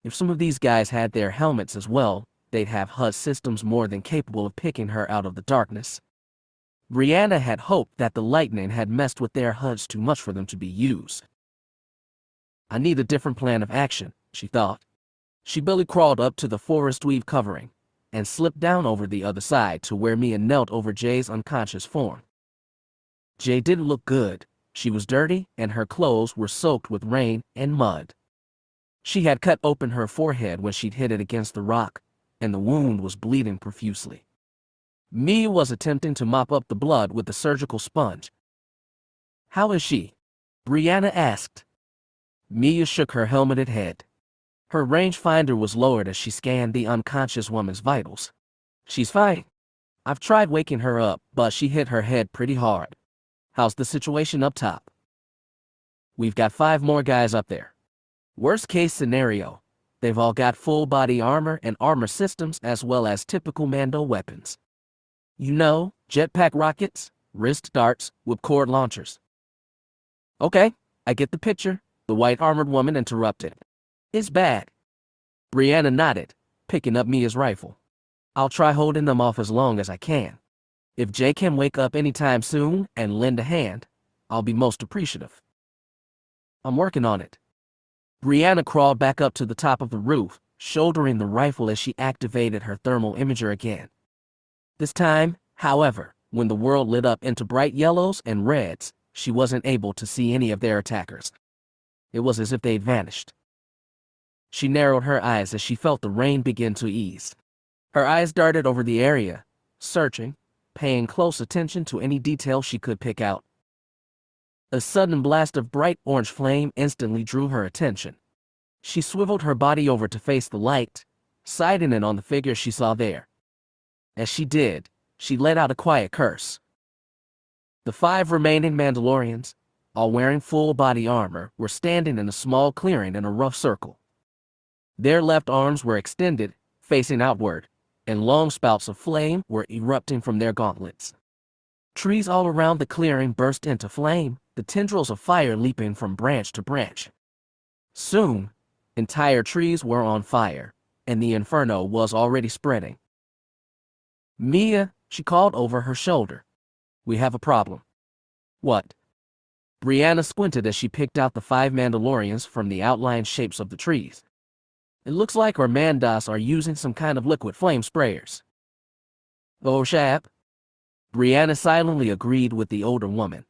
If some of these guys had their helmets as well, they'd have HUD systems more than capable of picking her out of the darkness. Brianna had hoped that the lightning had messed with their HUDs too much for them to be used. "I need a different plan of action," she thought. She belly crawled up to the forest weave covering, and slipped down over the other side to where Mia knelt over Jay's unconscious form. Jay didn't look good. She was dirty, and her clothes were soaked with rain and mud. She had cut open her forehead when she'd hit it against the rock, and the wound was bleeding profusely. Mia was attempting to mop up the blood with the surgical sponge. "How is she?" Brianna asked. Mia shook her helmeted head. Her rangefinder was lowered as she scanned the unconscious woman's vitals. "She's fine. I've tried waking her up, but she hit her head pretty hard." "How's the situation up top?" "We've got 5 more guys up there. Worst case scenario, they've all got full body armor and armor systems as well as typical Mando weapons. You know, jetpack rockets, wrist darts, whipcord launchers." "Okay, I get the picture," the white-armored woman interrupted. "It's bad." Brianna nodded, picking up Mia's rifle. "I'll try holding them off as long as I can. If Jay can wake up anytime soon and lend a hand, I'll be most appreciative." "I'm working on it." Brianna crawled back up to the top of the roof, shouldering the rifle as she activated her thermal imager again. This time, however, when the world lit up into bright yellows and reds, she wasn't able to see any of their attackers. It was as if they'd vanished. She narrowed her eyes as she felt the rain begin to ease. Her eyes darted over the area, searching, paying close attention to any detail she could pick out. A sudden blast of bright orange flame instantly drew her attention. She swiveled her body over to face the light, sighting in on the figure she saw there. As she did, she let out a quiet curse. The 5 remaining Mandalorians, all wearing full body armor, were standing in a small clearing in a rough circle. Their left arms were extended, facing outward, and long spouts of flame were erupting from their gauntlets. Trees all around the clearing burst into flame, the tendrils of fire leaping from branch to branch. Soon, entire trees were on fire, and the inferno was already spreading. "Mia," she called over her shoulder. "We have a problem." "What?" Brianna squinted as she picked out the 5 Mandalorians from the outlined shapes of the trees. "It looks like our Mandas are using some kind of liquid flame sprayers." "Oh, Shab." Brianna silently agreed with the older woman.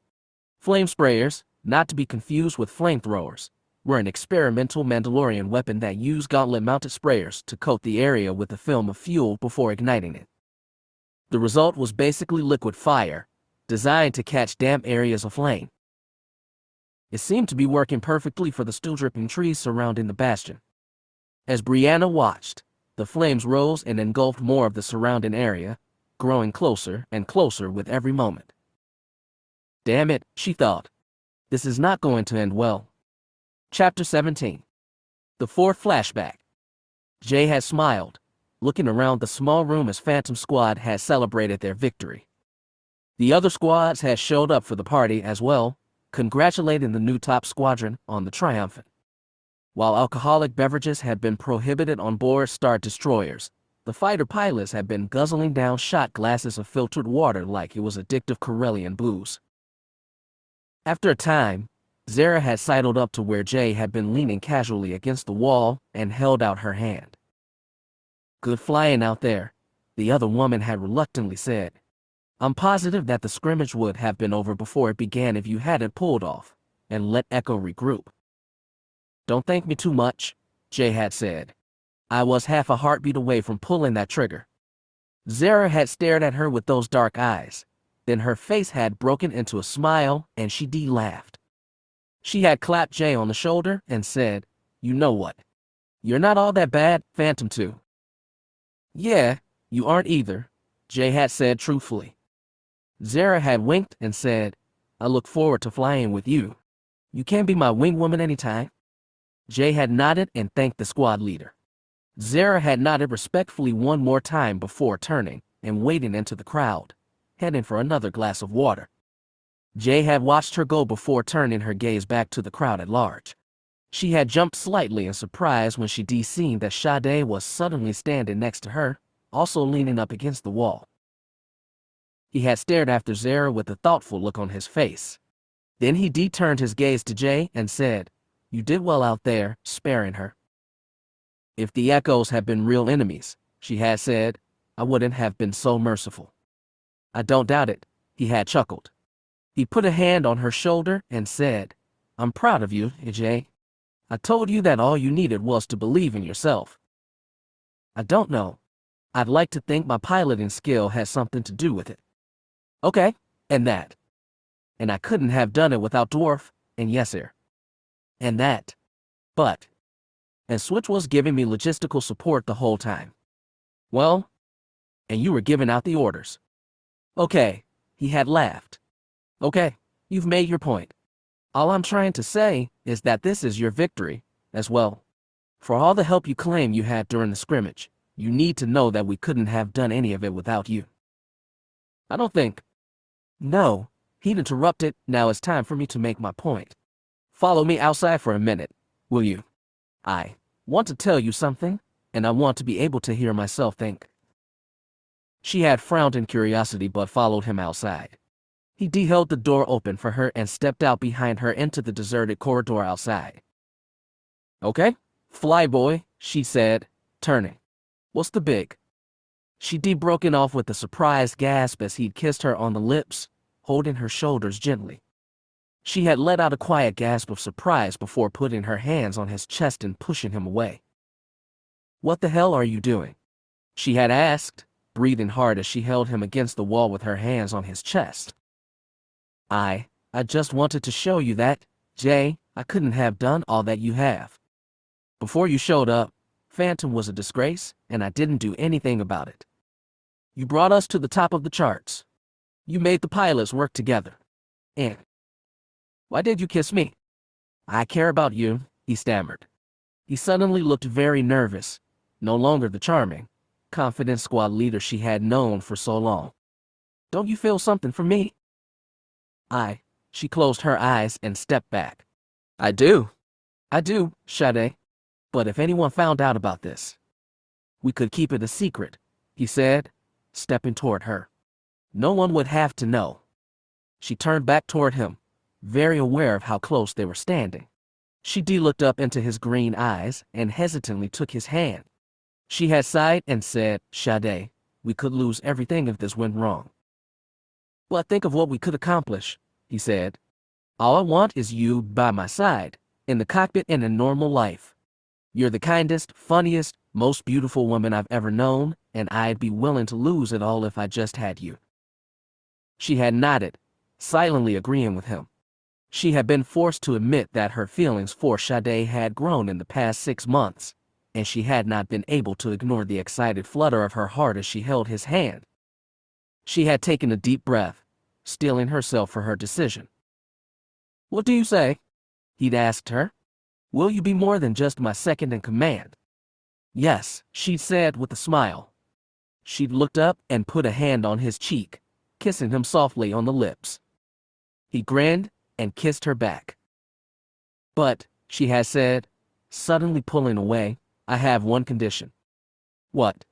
Flame sprayers, not to be confused with flamethrowers, were an experimental Mandalorian weapon that used gauntlet-mounted sprayers to coat the area with a film of fuel before igniting it. The result was basically liquid fire, designed to catch damp areas aflame. It seemed to be working perfectly for the still-dripping trees surrounding the bastion. As Brianna watched, the flames rose and engulfed more of the surrounding area, growing closer and closer with every moment. "Damn it," she thought. "This is not going to end well." Chapter 17. The 4th flashback. Jay had smiled, looking around the small room as Phantom Squad had celebrated their victory. The other squads had showed up for the party as well, congratulating the new top squadron on the triumphant. While alcoholic beverages had been prohibited on board Star Destroyers, the fighter pilots had been guzzling down shot glasses of filtered water like it was addictive Corellian booze. After a time, Zara had sidled up to where Jay had been leaning casually against the wall and held out her hand. "Good flying out there," the other woman had reluctantly said. "I'm positive that the scrimmage would have been over before it began if you hadn't pulled off and let Echo regroup." "Don't thank me too much," Jay had said. "I was half a heartbeat away from pulling that trigger." Zara had stared at her with those dark eyes. Then her face had broken into a smile and she laughed. She had clapped Jay on the shoulder and said, "You know what? You're not all that bad, Phantom 2. "Yeah, you aren't either," Jay had said truthfully. Zara had winked and said, "I look forward to flying with you. You can be my wing woman anytime." Jay had nodded and thanked the squad leader. Zara had nodded respectfully one more time before turning and wading into the crowd, heading for another glass of water. Jay had watched her go before turning her gaze back to the crowd at large. She had jumped slightly in surprise when she seen that Sade was suddenly standing next to her, also leaning up against the wall. He had stared after Zara with a thoughtful look on his face. Then he turned his gaze to Jay and said, "You did well out there, sparing her." "If the Echoes had been real enemies," she had said, I wouldn't have been so merciful. I don't doubt it, he had chuckled. He put a hand on her shoulder and said, I'm proud of you, Jay. I told you that all you needed was to believe in yourself. I don't know. I'd like to think my piloting skill has something to do with it. Okay, and that. And I couldn't have done it without Dwarf, and yes, sir. And that. But. And Switch was giving me logistical support the whole time. Well, and you were giving out the orders. Okay, he had laughed. Okay, you've made your point. All I'm trying to say is that this is your victory, as well. For all the help you claim you had during the scrimmage, you need to know that we couldn't have done any of it without you. I don't think. No, he interrupted. Now it's time for me to make my point. Follow me outside for a minute, will you? I want to tell you something, and I want to be able to hear myself think. She had frowned in curiosity but followed him outside. He held the door open for her and stepped out behind her into the deserted corridor outside. Okay, flyboy, she said, turning. What's the big? She broken off with a surprised gasp as he'd kissed her on the lips, holding her shoulders gently. She had let out a quiet gasp of surprise before putting her hands on his chest and pushing him away. What the hell are you doing? She had asked, breathing hard as she held him against the wall with her hands on his chest. I just wanted to show you that, Jay, I couldn't have done all that you have. Before you showed up, Phantom was a disgrace, and I didn't do anything about it. You brought us to the top of the charts. You made the pilots work together. And why did you kiss me? I care about you, he stammered. He suddenly looked very nervous, no longer the charming, confident squad leader she had known for so long. Don't you feel something for me? She closed her eyes and stepped back. I do, Sade. But if anyone found out about this, we could keep it a secret, he said, stepping toward her. No one would have to know. She turned back toward him, very aware of how close they were standing. She looked up into his green eyes and hesitantly took his hand. She had sighed and said, Sade, we could lose everything if this went wrong. But think of what we could accomplish, he said. All I want is you by my side, in the cockpit and in normal life. You're the kindest, funniest, most beautiful woman I've ever known, and I'd be willing to lose it all if I just had you. She had nodded, silently agreeing with him. She had been forced to admit that her feelings for Sade had grown in the past 6 months, and she had not been able to ignore the excited flutter of her heart as she held his hand. She had taken a deep breath, steeling herself for her decision. What do you say? He'd asked her. Will you be more than just my second in command? Yes, she said with a smile. She'd looked up and put a hand on his cheek, kissing him softly on the lips. He grinned and kissed her back. But, she had said, suddenly pulling away, I have one condition. What?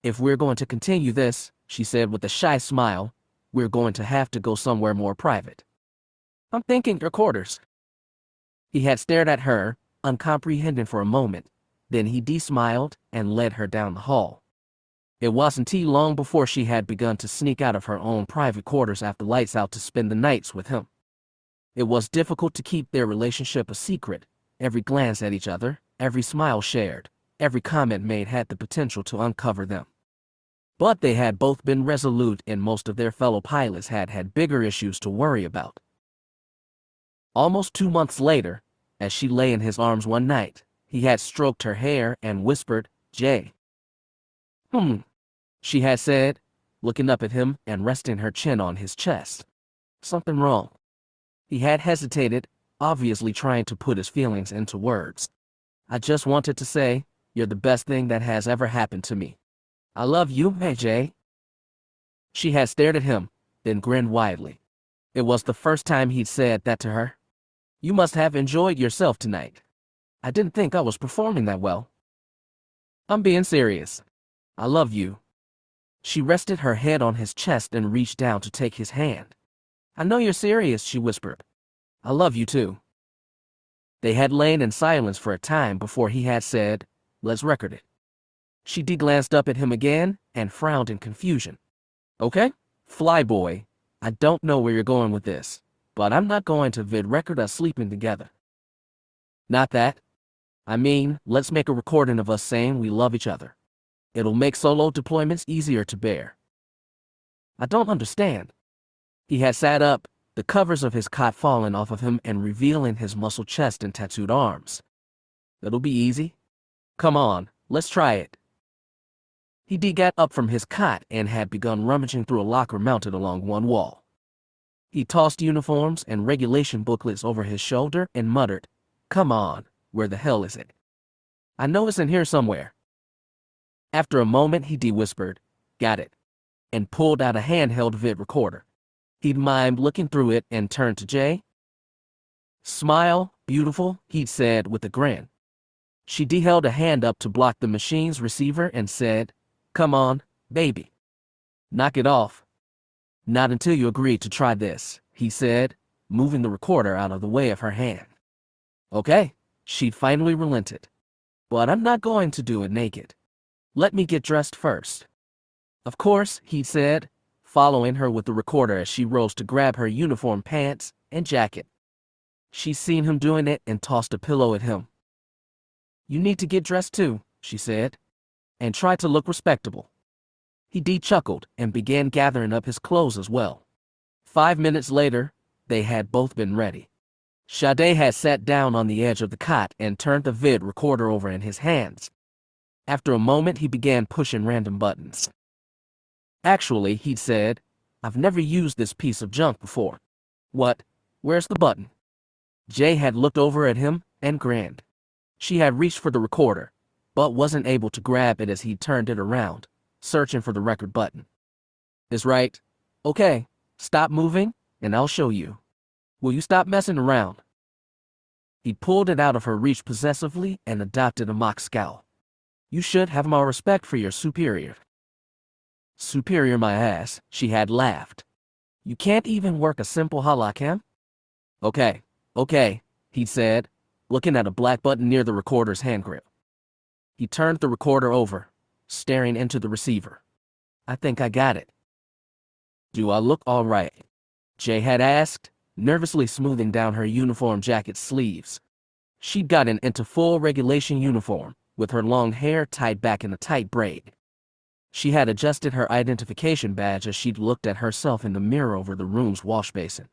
If we're going to continue this, she said with a shy smile, we're going to have to go somewhere more private. I'm thinking your quarters. He had stared at her, uncomprehending for a moment. Then he smiled and led her down the hall. It wasn't too long before she had begun to sneak out of her own private quarters after lights out to spend the nights with him. It was difficult to keep their relationship a secret. Every glance at each other, every smile shared, every comment made had the potential to uncover them. But they had both been resolute, and most of their fellow pilots had bigger issues to worry about. Almost 2 months later, as she lay in his arms one night, he had stroked her hair and whispered, Jay. She had said, looking up at him and resting her chin on his chest. Something wrong. He had hesitated, obviously trying to put his feelings into words. I just wanted to say, you're the best thing that has ever happened to me. I love you, hey Jay. She had stared at him, then grinned widely. It was the first time he'd said that to her. You must have enjoyed yourself tonight. I didn't think I was performing that well. I'm being serious. I love you. She rested her head on his chest and reached down to take his hand. I know you're serious, she whispered. I love you too. They had lain in silence for a time before he had said, let's record it. She glanced up at him again, and frowned in confusion. Okay, Flyboy, I don't know where you're going with this, but I'm not going to vid record us sleeping together. Not that. I mean, let's make a recording of us saying we love each other. It'll make solo deployments easier to bear. I don't understand. He had sat up, the covers of his cot falling off of him and revealing his muscled chest and tattooed arms. It'll be easy. Come on, let's try it. He got up from his cot and had begun rummaging through a locker mounted along one wall. He tossed uniforms and regulation booklets over his shoulder and muttered, "Come on, where the hell is it? I know it's in here somewhere." After a moment, he whispered, "Got it," and pulled out a handheld vid recorder. He'd mimed looking through it and turned to Jay. "Smile, beautiful," he said with a grin. She held a hand up to block the machine's receiver and said, "Come on, baby. Knock it off." "Not until you agree to try this," he said, moving the recorder out of the way of her hand. "Okay," she'd finally relented. "But I'm not going to do it naked. Let me get dressed first." "Of course," he said, following her with the recorder as she rose to grab her uniform pants and jacket. She'd seen him doing it and tossed a pillow at him. "You need to get dressed too," she said, "and try to look respectable." He chuckled and began gathering up his clothes as well. 5 minutes later, they had both been ready. Sade had sat down on the edge of the cot and turned the vid recorder over in his hands. After a moment, he began pushing random buttons. "Actually," he said, "I've never used this piece of junk before." "What? Where's the button?" Jay had looked over at him and grinned. She had reached for the recorder, but wasn't able to grab it as he turned it around, searching for the record button. "It's right. Okay, stop moving, and I'll show you. Will you stop messing around?" He pulled it out of her reach possessively and adopted a mock scowl. "You should have more respect for your superior." "Superior my ass," she had laughed. "You can't even work a simple holocam?" Okay, he said, looking at a black button near the recorder's hand grip. He turned the recorder over, staring into the receiver. "I think I got it." "Do I look all right?" Jay had asked, nervously smoothing down her uniform jacket sleeves. She'd gotten into full regulation uniform, with her long hair tied back in a tight braid. She had adjusted her identification badge as she'd looked at herself in the mirror over the room's wash basin.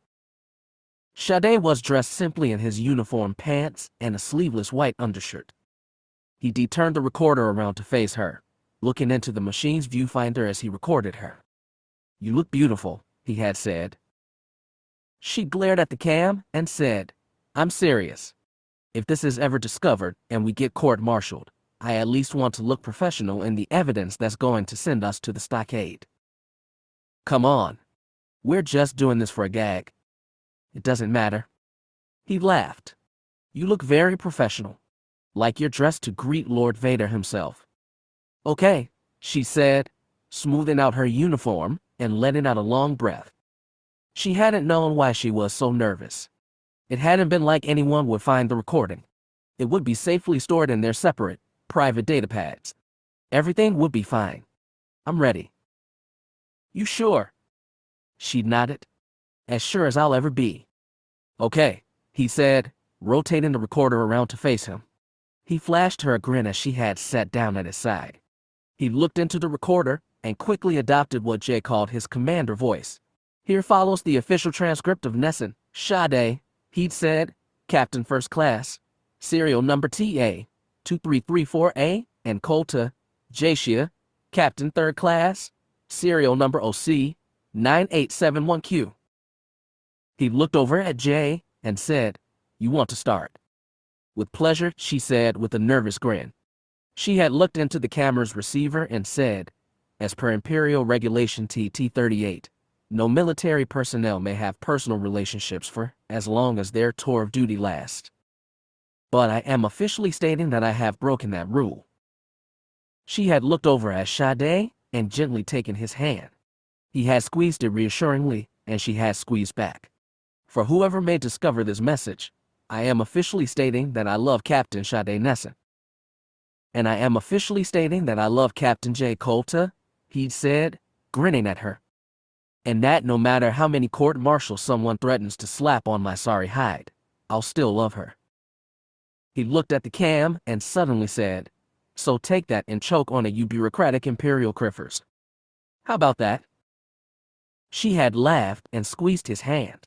Sade was dressed simply in his uniform pants and a sleeveless white undershirt. He turned the recorder around to face her, looking into the machine's viewfinder as he recorded her. "You look beautiful," he had said. She glared at the cam and said, "I'm serious. If this is ever discovered and we get court-martialed, I at least want to look professional in the evidence that's going to send us to the stockade." "Come on. We're just doing this for a gag. It doesn't matter." He laughed. "You look very professional, like you're dressed to greet Lord Vader himself." "Okay," she said, smoothing out her uniform and letting out a long breath. She hadn't known why she was so nervous. It hadn't been like anyone would find the recording. It would be safely stored in their separate, private data pads. Everything would be fine. "I'm ready." "You sure?" She nodded. "As sure as I'll ever be." "Okay," he said, rotating the recorder around to face him. He flashed her a grin as she had sat down at his side. He looked into the recorder and quickly adopted what Jay called his commander voice. "Here follows the official transcript of Nessun, Sade," he'd said, "Captain First Class, serial number TA 2334A, and Colta, Jashia, Captain Third Class, serial number OC 9871Q. He looked over at Jay and said, "You want to start?" "With pleasure," she said with a nervous grin. She had looked into the camera's receiver and said, "As per Imperial Regulation TT-38, no military personnel may have personal relationships for as long as their tour of duty lasts. But I am officially stating that I have broken that rule." She had looked over at Sade and gently taken his hand. He had squeezed it reassuringly, and she had squeezed back. "For whoever may discover this message, I am officially stating that I love Captain Sade Nessun." "And I am officially stating that I love Captain J. Colta," he said, grinning at her. And that no matter how many court-martials someone threatens to slap on my sorry hide, I'll still love her. He looked at the cam and suddenly said, so take that and choke on it, you bureaucratic imperial criffers. How about that? She had laughed and squeezed his hand.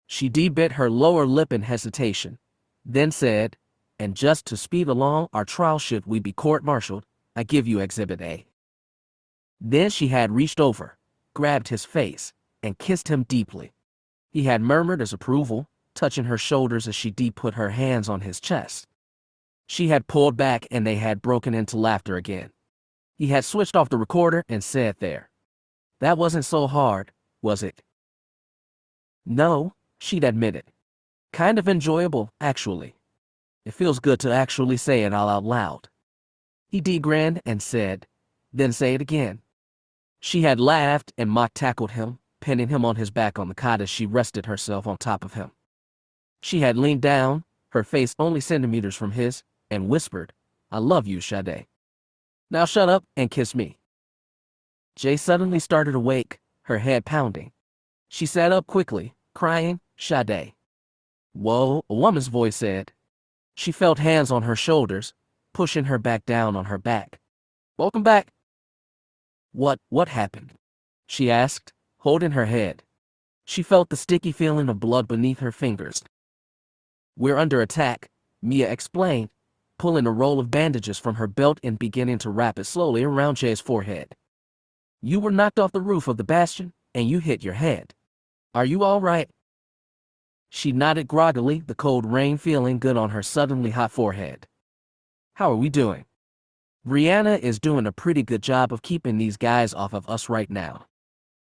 She bit her lower lip in hesitation, then said, and just to speed along our trial should we be court-martialed, I give you Exhibit A. Then she had reached over, grabbed his face, and kissed him deeply. He had murmured his approval, touching her shoulders as she put her hands on his chest. She had pulled back and they had broken into laughter again. He had switched off the recorder and said there. That wasn't so hard, was it? No, she'd admitted. Kind of enjoyable, actually. It feels good to actually say it all out loud. He grinned and said, then say it again. She had laughed and mock-tackled him, pinning him on his back on the cot as she rested herself on top of him. She had leaned down, her face only centimeters from his, and whispered, I love you, Sade. Now shut up and kiss me. Jay suddenly started awake, her head pounding. She sat up quickly, crying, Sade. Whoa, a woman's voice said. She felt hands on her shoulders, pushing her back down on her back. Welcome back. What happened? She asked, holding her head. She felt the sticky feeling of blood beneath her fingers. We're under attack, Mia explained, pulling a roll of bandages from her belt and beginning to wrap it slowly around Jay's forehead. You were knocked off the roof of the bastion, and you hit your head. Are you all right? She nodded groggily, the cold rain feeling good on her suddenly hot forehead. How are we doing? Brianna is doing a pretty good job of keeping these guys off of us right now.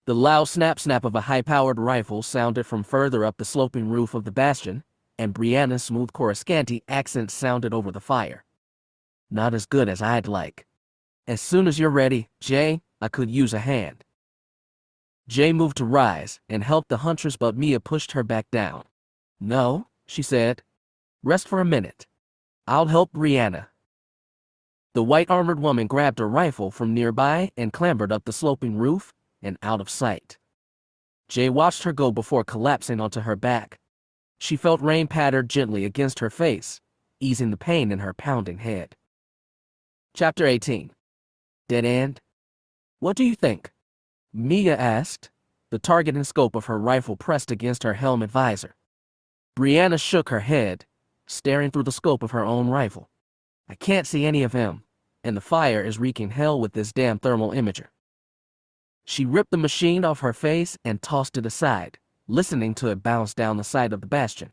The loud snap-snap of a high-powered rifle sounded from further up the sloping roof of the bastion, and Brianna's smooth Coruscanti accent sounded over the fire. Not as good as I'd like. As soon as you're ready, Jay, I could use a hand. Jay moved to rise and helped the huntress, but Mia pushed her back down. No, she said. Rest for a minute. I'll help Brianna. The white-armored woman grabbed a rifle from nearby and clambered up the sloping roof and out of sight. Jay watched her go before collapsing onto her back. She felt rain patter gently against her face, easing the pain in her pounding head. Chapter 18. Dead End? What do you think? Mia asked, the targeting scope of her rifle pressed against her helmet visor. Brianna shook her head, staring through the scope of her own rifle. I can't see any of him, and the fire is wreaking hell with this damn thermal imager. She ripped the machine off her face and tossed it aside, listening to it bounce down the side of the bastion.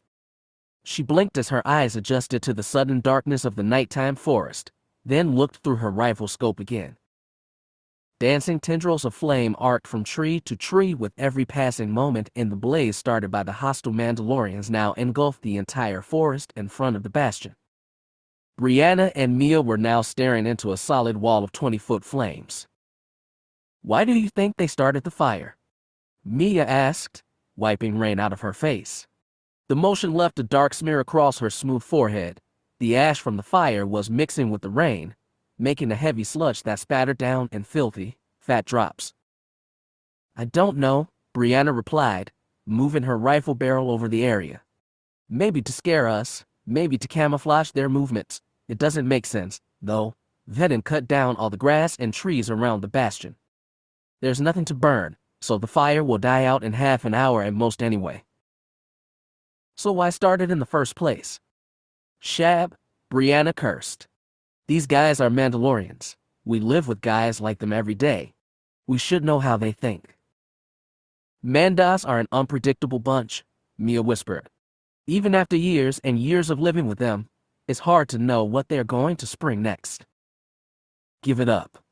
She blinked as her eyes adjusted to the sudden darkness of the nighttime forest, then looked through her rifle scope again. Dancing tendrils of flame arced from tree to tree with every passing moment, and the blaze started by the hostile Mandalorians now engulfed the entire forest in front of the bastion. Brianna and Mia were now staring into a solid wall of 20-foot flames. Why do you think they started the fire? Mia asked, wiping rain out of her face. The motion left a dark smear across her smooth forehead. The ash from the fire was mixing with the rain, making a heavy sludge that spattered down in filthy, fat drops. I don't know, Brianna replied, moving her rifle barrel over the area. Maybe to scare us, maybe to camouflage their movements. It doesn't make sense, though. Vhetin cut down all the grass and trees around the bastion. There's nothing to burn, so the fire will die out in half an hour at most anyway. So why start it in the first place? Shab, Brianna cursed. These guys are Mandalorians. We live with guys like them every day. We should know how they think. Mandas are an unpredictable bunch, Mia whispered. Even after years and years of living with them, it's hard to know what they're going to spring next. Give it up.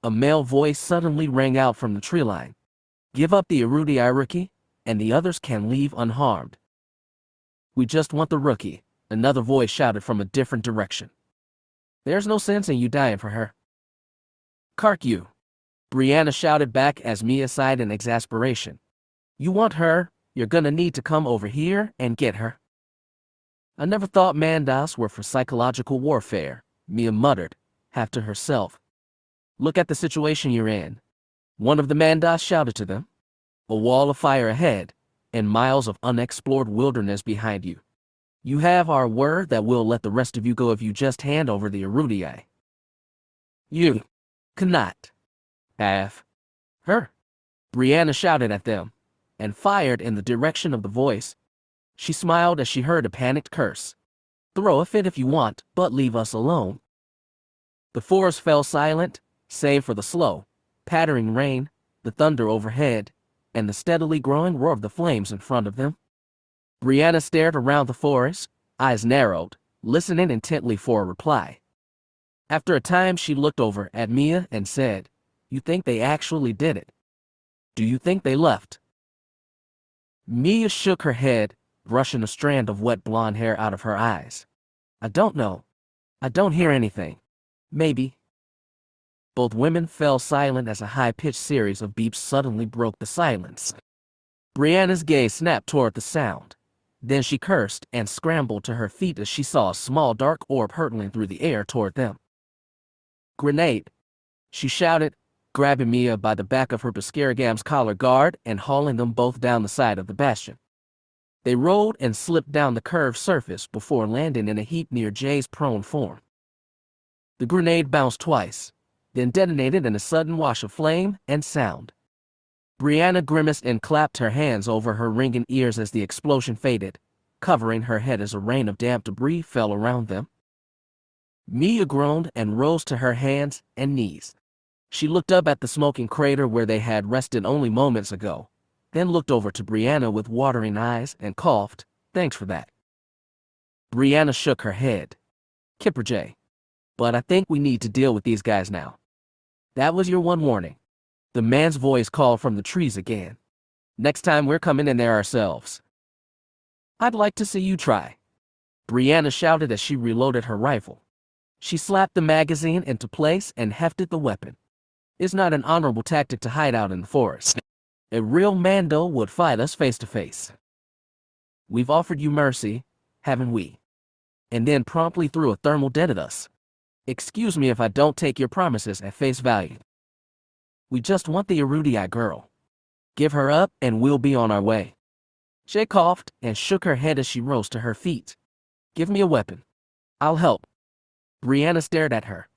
A male voice suddenly rang out from the tree line. Give up the Irudi rookie, and the others can leave unharmed. We just want the rookie, another voice shouted from a different direction. There's no sense in you dying for her. Kark you, Brianna shouted back as Mia sighed in exasperation. You want her, you're gonna need to come over here and get her. I never thought Mandas were for psychological warfare, Mia muttered, half to herself. Look at the situation you're in. One of the Mandas shouted to them. A wall of fire ahead, and miles of unexplored wilderness behind you. You have our word that we'll let the rest of you go if you just hand over the Erudii. You cannot have her. Brianna shouted at them, and fired in the direction of the voice. She smiled as she heard a panicked curse. Throw a fit if you want, but leave us alone. The forest fell silent, save for the slow, pattering rain, the thunder overhead, and the steadily growing roar of the flames in front of them. Brianna stared around the forest, eyes narrowed, listening intently for a reply. After a time, she looked over at Mia and said, You think they actually did it? Do you think they left? Mia shook her head, brushing a strand of wet blonde hair out of her eyes. I don't know. I don't hear anything. Maybe. Both women fell silent as a high-pitched series of beeps suddenly broke the silence. Brianna's gaze snapped toward the sound. Then she cursed and scrambled to her feet as she saw a small dark orb hurtling through the air toward them. Grenade! She shouted, grabbing Mia by the back of her Bascaragam's collar guard and hauling them both down the side of the bastion. They rolled and slipped down the curved surface before landing in a heap near Jay's prone form. The grenade bounced twice, then detonated in a sudden wash of flame and sound. Brianna grimaced and clapped her hands over her ringing ears as the explosion faded, covering her head as a rain of damp debris fell around them. Mia groaned and rose to her hands and knees. She looked up at the smoking crater where they had rested only moments ago, then looked over to Brianna with watering eyes and coughed, Thanks for that. Brianna shook her head. Kipper J. But I think we need to deal with these guys now. That was your one warning. The man's voice called from the trees again. Next time we're coming in there ourselves. I'd like to see you try. Brianna shouted as she reloaded her rifle. She slapped the magazine into place and hefted the weapon. It's not an honorable tactic to hide out in the forest. A real Mando would fight us face to face. We've offered you mercy, haven't we? And then promptly threw a thermal dead at us. Excuse me if I don't take your promises at face value. We just want the Erudii girl. Give her up and we'll be on our way. Jay coughed and shook her head as she rose to her feet. Give me a weapon. I'll help. Brianna stared at her.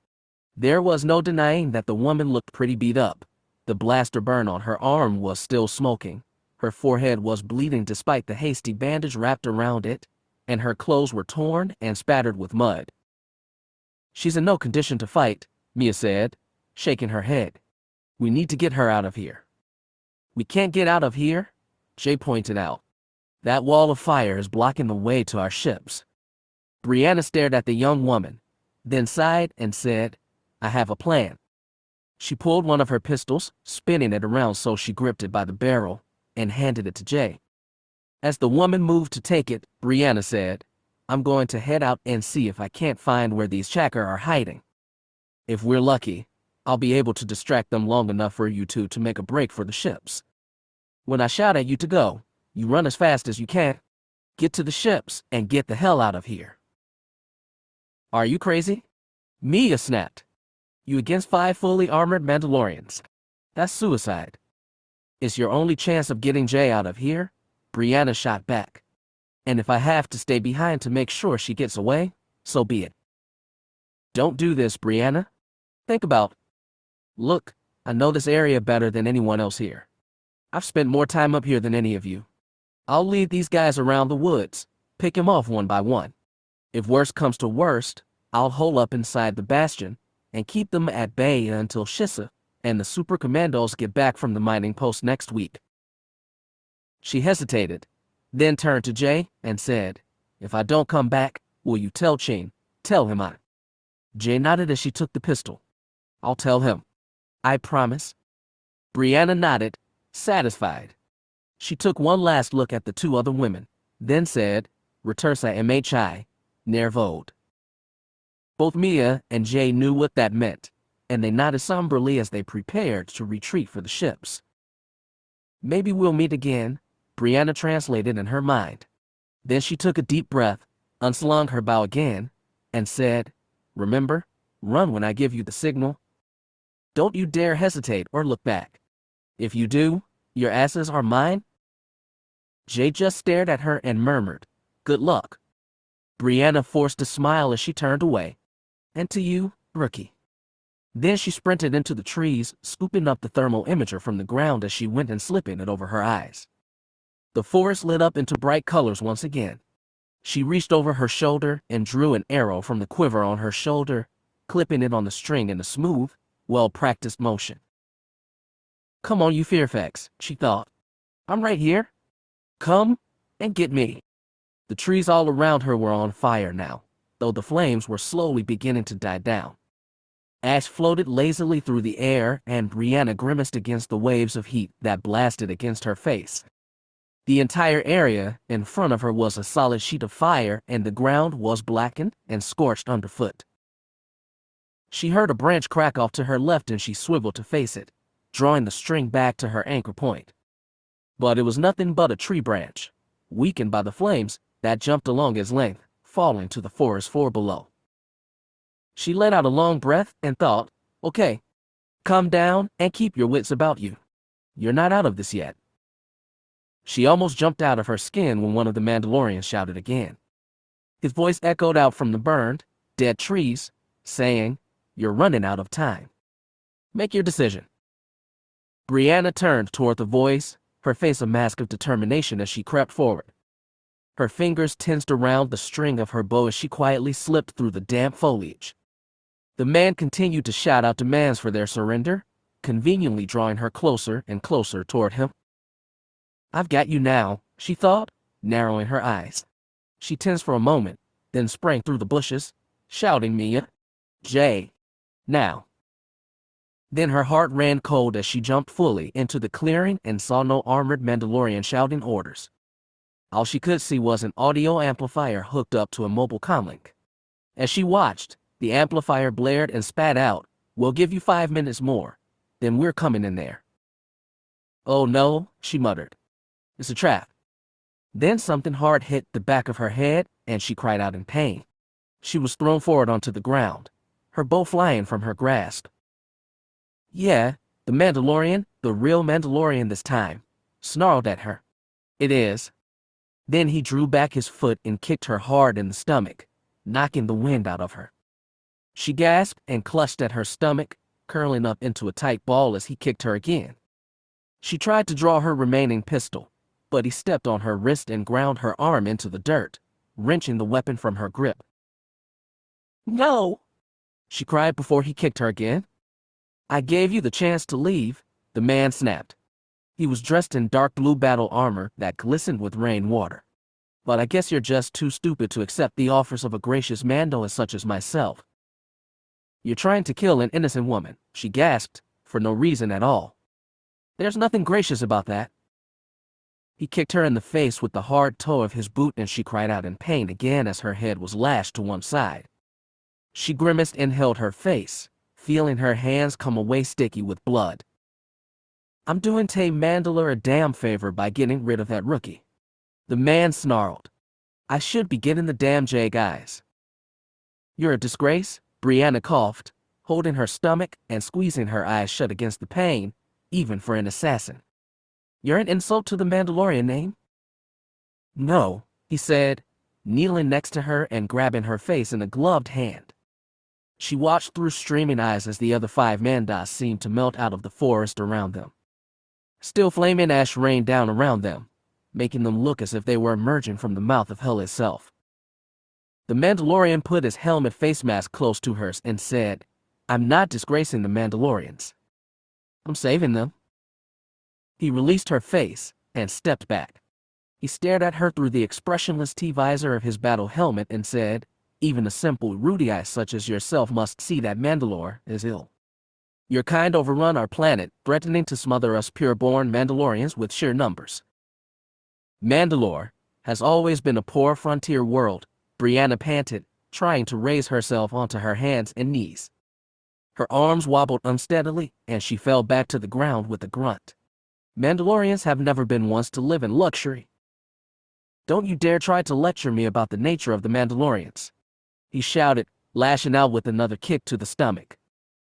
There was no denying that the woman looked pretty beat up. The blaster burn on her arm was still smoking. Her forehead was bleeding despite the hasty bandage wrapped around it, and her clothes were torn and spattered with mud. She's in no condition to fight, Mia said, shaking her head. We need to get her out of here. We can't get out of here, Jay pointed out. That wall of fire is blocking the way to our ships. Brianna stared at the young woman, then sighed and said, I have a plan. She pulled one of her pistols, spinning it around so she gripped it by the barrel, and handed it to Jay. As the woman moved to take it, Brianna said, I'm going to head out and see if I can't find where these Chakra are hiding. If we're lucky, I'll be able to distract them long enough for you two to make a break for the ships. When I shout at you to go, you run as fast as you can. Get to the ships and get the hell out of here. Are you crazy? Mia snapped. You against 5 fully armored Mandalorians. That's suicide. It's your only chance of getting Jay out of here, Brianna shot back. And if I have to stay behind to make sure she gets away, so be it. Don't do this, Brianna. Think about. Look, I know this area better than anyone else here. I've spent more time up here than any of you. I'll lead these guys around the woods, pick them off one by one. If worst comes to worst, I'll hole up inside the bastion and keep them at bay until Shissa and the super commandos get back from the mining post next week. She hesitated, then turned to Jay and said, If I don't come back, will you tell Chin? Tell him I. Jay nodded as she took the pistol. I'll tell him. I promise. Brianna nodded, satisfied. She took one last look at the 2 other women, then said, Retursa mhi, nervode. Both Mia and Jay knew what that meant, and they nodded somberly as they prepared to retreat for the ships. Maybe we'll meet again, Brianna translated in her mind. Then she took a deep breath, unslung her bow again, and said, Remember, run when I give you the signal. Don't you dare hesitate or look back. If you do, your asses are mine." Jay just stared at her and murmured, "Good luck." Brianna forced a smile as she turned away. "And to you, rookie." Then she sprinted into the trees, scooping up the thermal imager from the ground as she went and slipping it over her eyes. The forest lit up into bright colors once again. She reached over her shoulder and drew an arrow from the quiver on her shoulder, clipping it on the string in a smooth, well-practiced motion. "Come on, you fearfax," she thought. "I'm right here. Come and get me." The trees all around her were on fire now, though the flames were slowly beginning to die down. Ash floated lazily through the air, and Brianna grimaced against the waves of heat that blasted against her face. The entire area in front of her was a solid sheet of fire, and the ground was blackened and scorched underfoot. She heard a branch crack off to her left, and she swiveled to face it, drawing the string back to her anchor point. But it was nothing but a tree branch, weakened by the flames, that jumped along its length, falling to the forest floor below. She let out a long breath and thought, "Okay, calm down and keep your wits about you. You're not out of this yet." She almost jumped out of her skin when one of the Mandalorians shouted again. His voice echoed out from the burned, dead trees, saying, "You're running out of time. Make your decision." Brianna turned toward the voice, her face a mask of determination as she crept forward. Her fingers tensed around the string of her bow as she quietly slipped through the damp foliage. The man continued to shout out demands for their surrender, conveniently drawing her closer and closer toward him. "I've got you now," she thought, narrowing her eyes. She tensed for a moment, then sprang through the bushes, shouting, "Mia! Jay! Now!" Then her heart ran cold as she jumped fully into the clearing and saw no armored Mandalorian shouting orders. All she could see was an audio amplifier hooked up to a mobile comlink. As she watched, the amplifier blared and spat out, "We'll give you 5 minutes more, then we're coming in there." "Oh no," she muttered. "It's a trap." Then something hard hit the back of her head, and she cried out in pain. She was thrown forward onto the ground, her bow flying from her grasp. "Yeah, the Mandalorian, the real Mandalorian this time," snarled at her. "It is." Then he drew back his foot and kicked her hard in the stomach, knocking the wind out of her. She gasped and clutched at her stomach, curling up into a tight ball as he kicked her again. She tried to draw her remaining pistol, but he stepped on her wrist and ground her arm into the dirt, wrenching the weapon from her grip. "No!" she cried before he kicked her again. "I gave you the chance to leave," the man snapped. He was dressed in dark blue battle armor that glistened with rainwater. "But I guess you're just too stupid to accept the offers of a gracious Mando such as myself." "You're trying to kill an innocent woman," she gasped, "for no reason at all." "There's nothing gracious about that." He kicked her in the face with the hard toe of his boot, and she cried out in pain again as her head was lashed to one side. She grimaced and held her face, feeling her hands come away sticky with blood. "I'm doing Tay Mandalore a damn favor by getting rid of that rookie," the man snarled. "I should be getting the damn Jay guys." "You're a disgrace," Brianna coughed, holding her stomach and squeezing her eyes shut against the pain, even for an assassin. "You're an insult to the Mandalorian name." "No," he said, kneeling next to her and grabbing her face in a gloved hand. She watched through streaming eyes as the other 5 Mandas seemed to melt out of the forest around them. Still flaming ash rained down around them, making them look as if they were emerging from the mouth of hell itself. The Mandalorian put his helmet face mask close to hers and said, "I'm not disgracing the Mandalorians. I'm saving them." He released her face and stepped back. He stared at her through the expressionless T-visor of his battle helmet and said, "Even a simple Rudiite such as yourself must see that Mandalore is ill. Your kind overrun our planet, threatening to smother us pure-born Mandalorians with sheer numbers." "Mandalore has always been a poor frontier world," Brianna panted, trying to raise herself onto her hands and knees. Her arms wobbled unsteadily, and she fell back to the ground with a grunt. "Mandalorians have never been ones to live in luxury. Don't you dare try to lecture me about the nature of the Mandalorians," he shouted, lashing out with another kick to the stomach.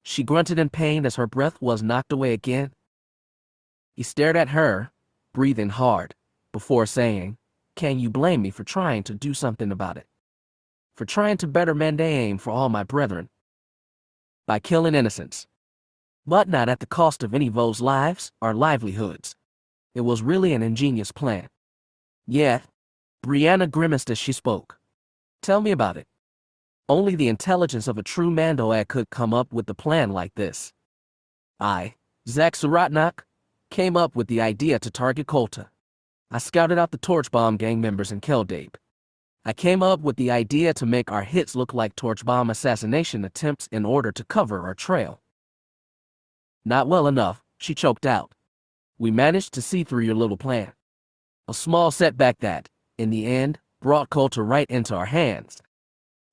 She grunted in pain as her breath was knocked away again. He stared at her, breathing hard, before saying, "Can you blame me for trying to do something about it? For trying to better Mandaean for all my brethren? By killing innocents. But not at the cost of any of those lives or livelihoods. It was really an ingenious plan." "Yeah." Brianna grimaced as she spoke. "Tell me about it." "Only the intelligence of a true Mandoad could come up with a plan like this. I, Zach Suratnak, came up with the idea to target Kolta. I scouted out the Torch Bomb gang members in Keldabe. I came up with the idea to make our hits look like Torch Bomb assassination attempts in order to cover our trail." "Not well enough," she choked out. "We managed to see through your little plan. A small setback that, in the end, brought Kolta right into our hands.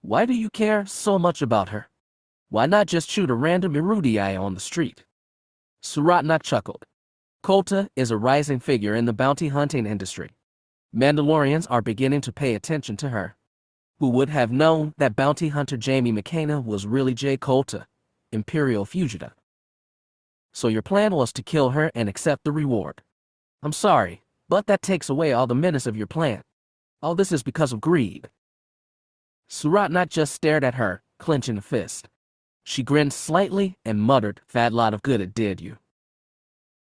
Why do you care so much about her? Why not just shoot a random Irudii on the street?" Suratnak chuckled. "Kolta is a rising figure in the bounty hunting industry. Mandalorians are beginning to pay attention to her. Who would have known that bounty hunter Jamie McKenna was really Jay Kolta, Imperial fugitive? So your plan was to kill her and accept the reward. I'm sorry, but that takes away all the menace of your plan. All this is because of greed." Suratnak just stared at her, clenching a fist. She grinned slightly and muttered, "Fat lot of good it did you."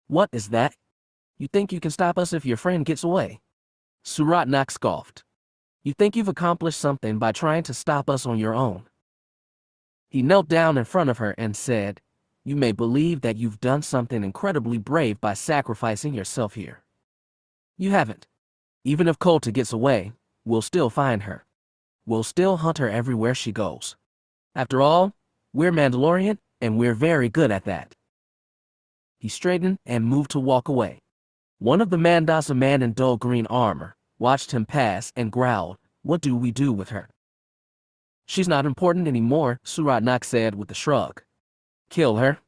"What is that? You think you can stop us if your friend gets away?" Suratnak scoffed. "You think you've accomplished something by trying to stop us on your own?" He knelt down in front of her and said, "You may believe that you've done something incredibly brave by sacrificing yourself here. You haven't. Even if Kolta gets away, we'll still find her. We'll still hunt her everywhere she goes. After all, we're Mandalorian, and we're very good at that." He straightened and moved to walk away. One of the Mandas, a man in dull green armor, watched him pass and growled, "What do we do with her?" "She's not important anymore," Suratnak said with a shrug. "Kill her."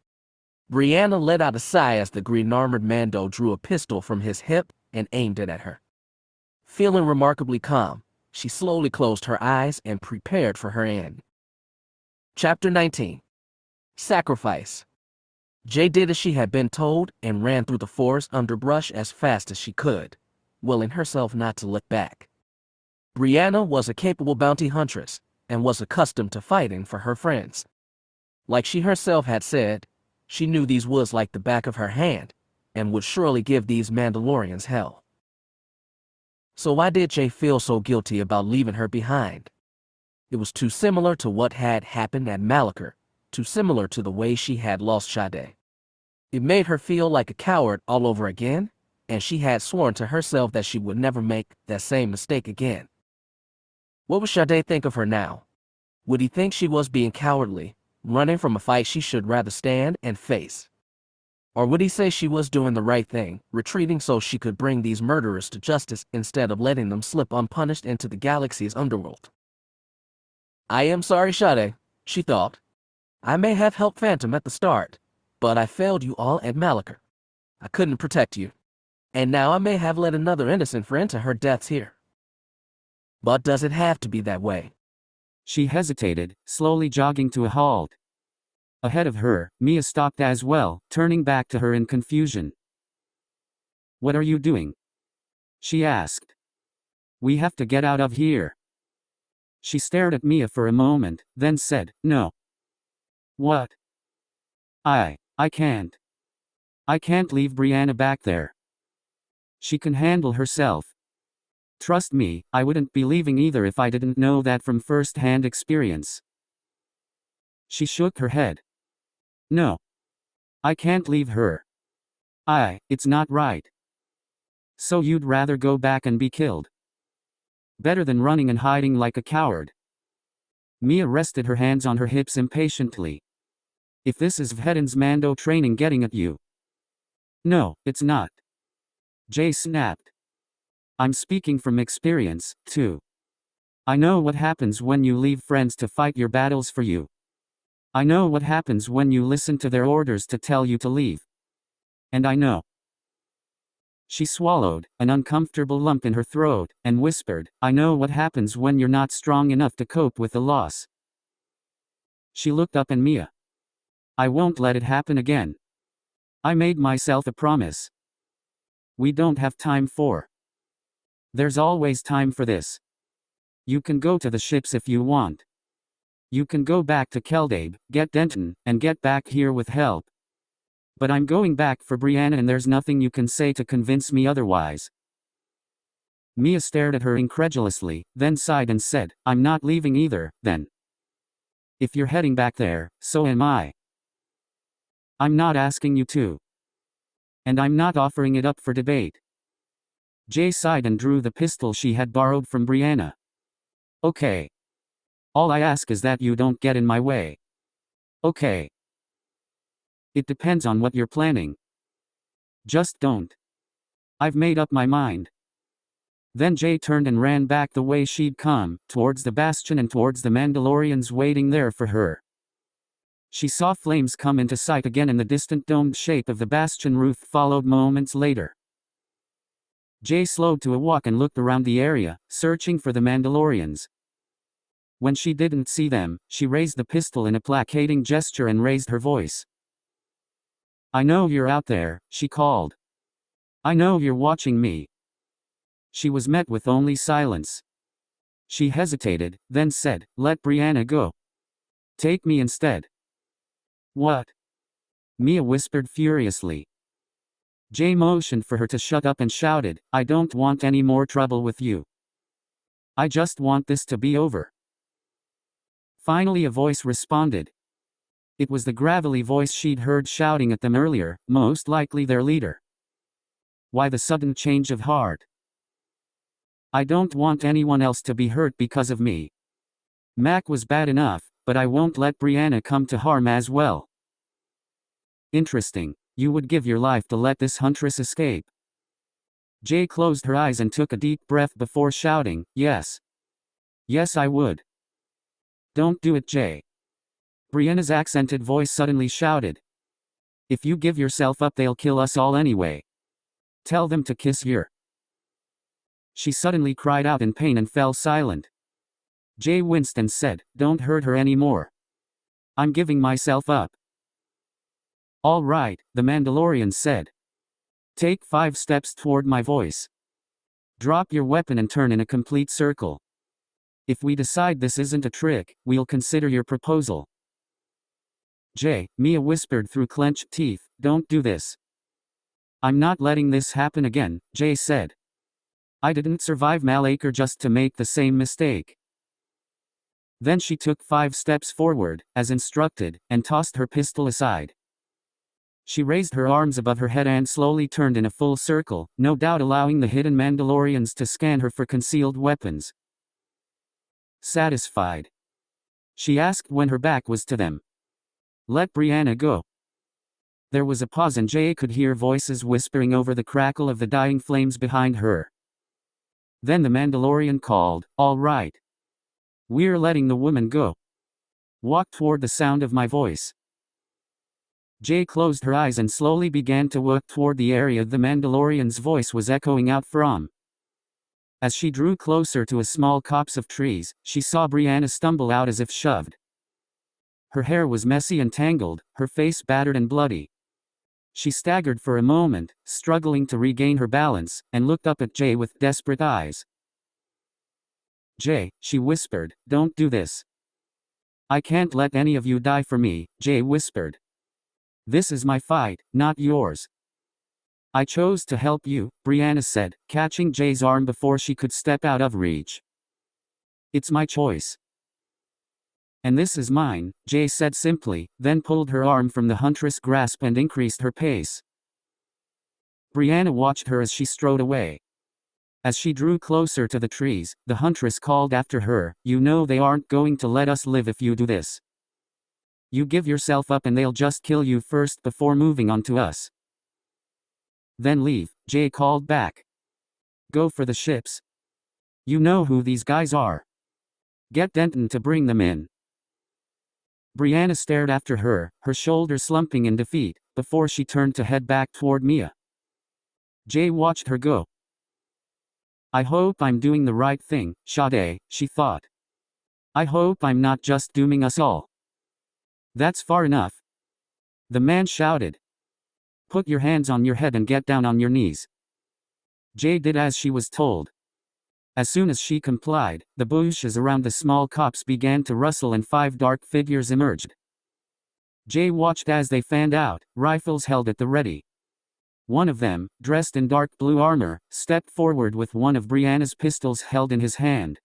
Brianna let out a sigh as the green-armored Mando drew a pistol from his hip and aimed it at her. Feeling remarkably calm, she slowly closed her eyes and prepared for her end. Chapter 19. Sacrifice. Jay did as she had been told and ran through the forest underbrush as fast as she could, willing herself not to look back. Brianna was a capable bounty huntress and was accustomed to fighting for her friends. Like she herself had said, she knew these woods like the back of her hand and would surely give these Mandalorians hell. So why did Jay feel so guilty about leaving her behind? It was too similar to what had happened at Malachor, too similar to the way she had lost Sade. It made her feel like a coward all over again, and she had sworn to herself that she would never make that same mistake again. What would Sade think of her now? Would he think she was being cowardly, running from a fight she should rather stand and face? Or would he say she was doing the right thing, retreating so she could bring these murderers to justice instead of letting them slip unpunished into the galaxy's underworld? "I am sorry, Sade," she thought. "I may have helped Phantom at the start, but I failed you all at Malachor. I couldn't protect you. And now I may have led another innocent friend to her deaths here. But does it have to be that way?" She hesitated, slowly jogging to a halt. Ahead of her, Mia stopped as well, turning back to her in confusion. "What are you doing?" she asked. "We have to get out of here." She stared at Mia for a moment, then said, "No." "What?" I can't. I can't leave Brianna back there. She can handle herself. Trust me, I wouldn't be leaving either if I didn't know that from first-hand experience." She shook her head. "No. I can't leave her. It's not right." "So you'd rather go back and be killed? Better than running and hiding like a coward." Mia rested her hands on her hips impatiently. "If this is Vhetin's Mando training getting at you." "No, it's not." Jay snapped. "I'm speaking from experience, too. I know what happens when you leave friends to fight your battles for you. I know what happens when you listen to their orders to tell you to leave. And I know." She swallowed, an uncomfortable lump in her throat, and whispered, "I know what happens when you're not strong enough to cope with the loss." She looked up at Mia. "I won't let it happen again. I made myself a promise. We don't have time for. There's always time for this. You can go to the ships if you want. You can go back to Keldabe, get Denton, and get back here with help. But I'm going back for Brianna and there's nothing you can say to convince me otherwise. Mia stared at her incredulously, then sighed and said, I'm not leaving either, then. If you're heading back there, so am I. I'm not asking you to. And I'm not offering it up for debate. Jay sighed and drew the pistol she had borrowed from Brianna. Okay. All I ask is that you don't get in my way. Okay. It depends on what you're planning. Just don't. I've made up my mind. Then Jay turned and ran back the way she'd come, towards the bastion and towards the Mandalorians waiting there for her. She saw flames come into sight again and the distant domed shape of the bastion roof followed moments later. Jay slowed to a walk and looked around the area, searching for the Mandalorians. When she didn't see them, she raised the pistol in a placating gesture and raised her voice. I know you're out there, she called. I know you're watching me. She was met with only silence. She hesitated, then said, Let Brianna go. Take me instead. What? Mia whispered furiously. Jay motioned for her to shut up and shouted, I don't want any more trouble with you. I just want this to be over. Finally a voice responded. It was the gravelly voice she'd heard shouting at them earlier, most likely their leader. Why the sudden change of heart? I don't want anyone else to be hurt because of me. Mac was bad enough, but I won't let Brianna come to harm as well. Interesting, you would give your life to let this huntress escape. Jay closed her eyes and took a deep breath before shouting, Yes. Yes I would. Don't do it, Jay. Brianna's accented voice suddenly shouted. If you give yourself up they'll kill us all anyway. Tell them to kiss your. She suddenly cried out in pain and fell silent. Jay winced and said, Don't hurt her anymore. I'm giving myself up. All right, the Mandalorian said. Take 5 steps toward my voice. Drop your weapon and turn in a complete circle. If we decide this isn't a trick, we'll consider your proposal. Jay, Mia whispered through clenched teeth, Don't do this. I'm not letting this happen again, Jay said. I didn't survive Malacre just to make the same mistake. Then she took 5 steps forward, as instructed, and tossed her pistol aside. She raised her arms above her head and slowly turned in a full circle, no doubt allowing the hidden Mandalorians to scan her for concealed weapons. Satisfied? She asked when her back was to them. Let Brianna go. There was a pause and Jay could hear voices whispering over the crackle of the dying flames behind her. Then the Mandalorian called, All right. We're letting the woman go. Walk toward the sound of my voice. Jay closed her eyes and slowly began to walk toward the area the Mandalorian's voice was echoing out from. As she drew closer to a small copse of trees, she saw Brianna stumble out as if shoved. Her hair was messy and tangled, her face battered and bloody. She staggered for a moment, struggling to regain her balance, and looked up at Jay with desperate eyes. Jay, she whispered, don't do this. I can't let any of you die for me, Jay whispered. This is my fight, not yours. I chose to help you, Brianna said, catching Jay's arm before she could step out of reach. It's my choice. And this is mine, Jay said simply, then pulled her arm from the huntress' grasp and increased her pace. Brianna watched her as she strode away. As she drew closer to the trees, the huntress called after her, You know they aren't going to let us live if you do this. You give yourself up and they'll just kill you first before moving on to us. Then leave, Jay called back. Go for the ships. You know who these guys are. Get Denton to bring them in. Brianna stared after her, her shoulders slumping in defeat, before she turned to head back toward Mia. Jay watched her go. I hope I'm doing the right thing, Sade, she thought. I hope I'm not just dooming us all. That's far enough. The man shouted. Put your hands on your head and get down on your knees. Jay did as she was told. As soon as she complied, the bushes around the small copse began to rustle and 5 dark figures emerged. Jay watched as they fanned out, rifles held at the ready. One of them, dressed in dark blue armor, stepped forward with one of Brianna's pistols held in his hand.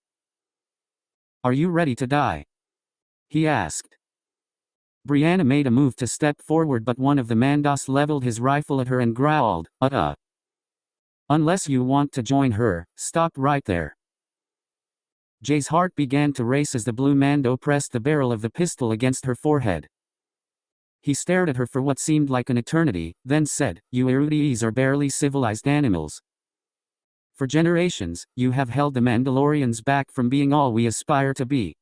"Are you ready to die?" he asked. Brianna made a move to step forward, but one of the Mandos leveled his rifle at her and growled, Unless you want to join her, stop right there." Jay's heart began to race as the blue Mando pressed the barrel of the pistol against her forehead. He stared at her for what seemed like an eternity, then said, "You Erudies are barely civilized animals. For generations, you have held the Mandalorians back from being all we aspire to be.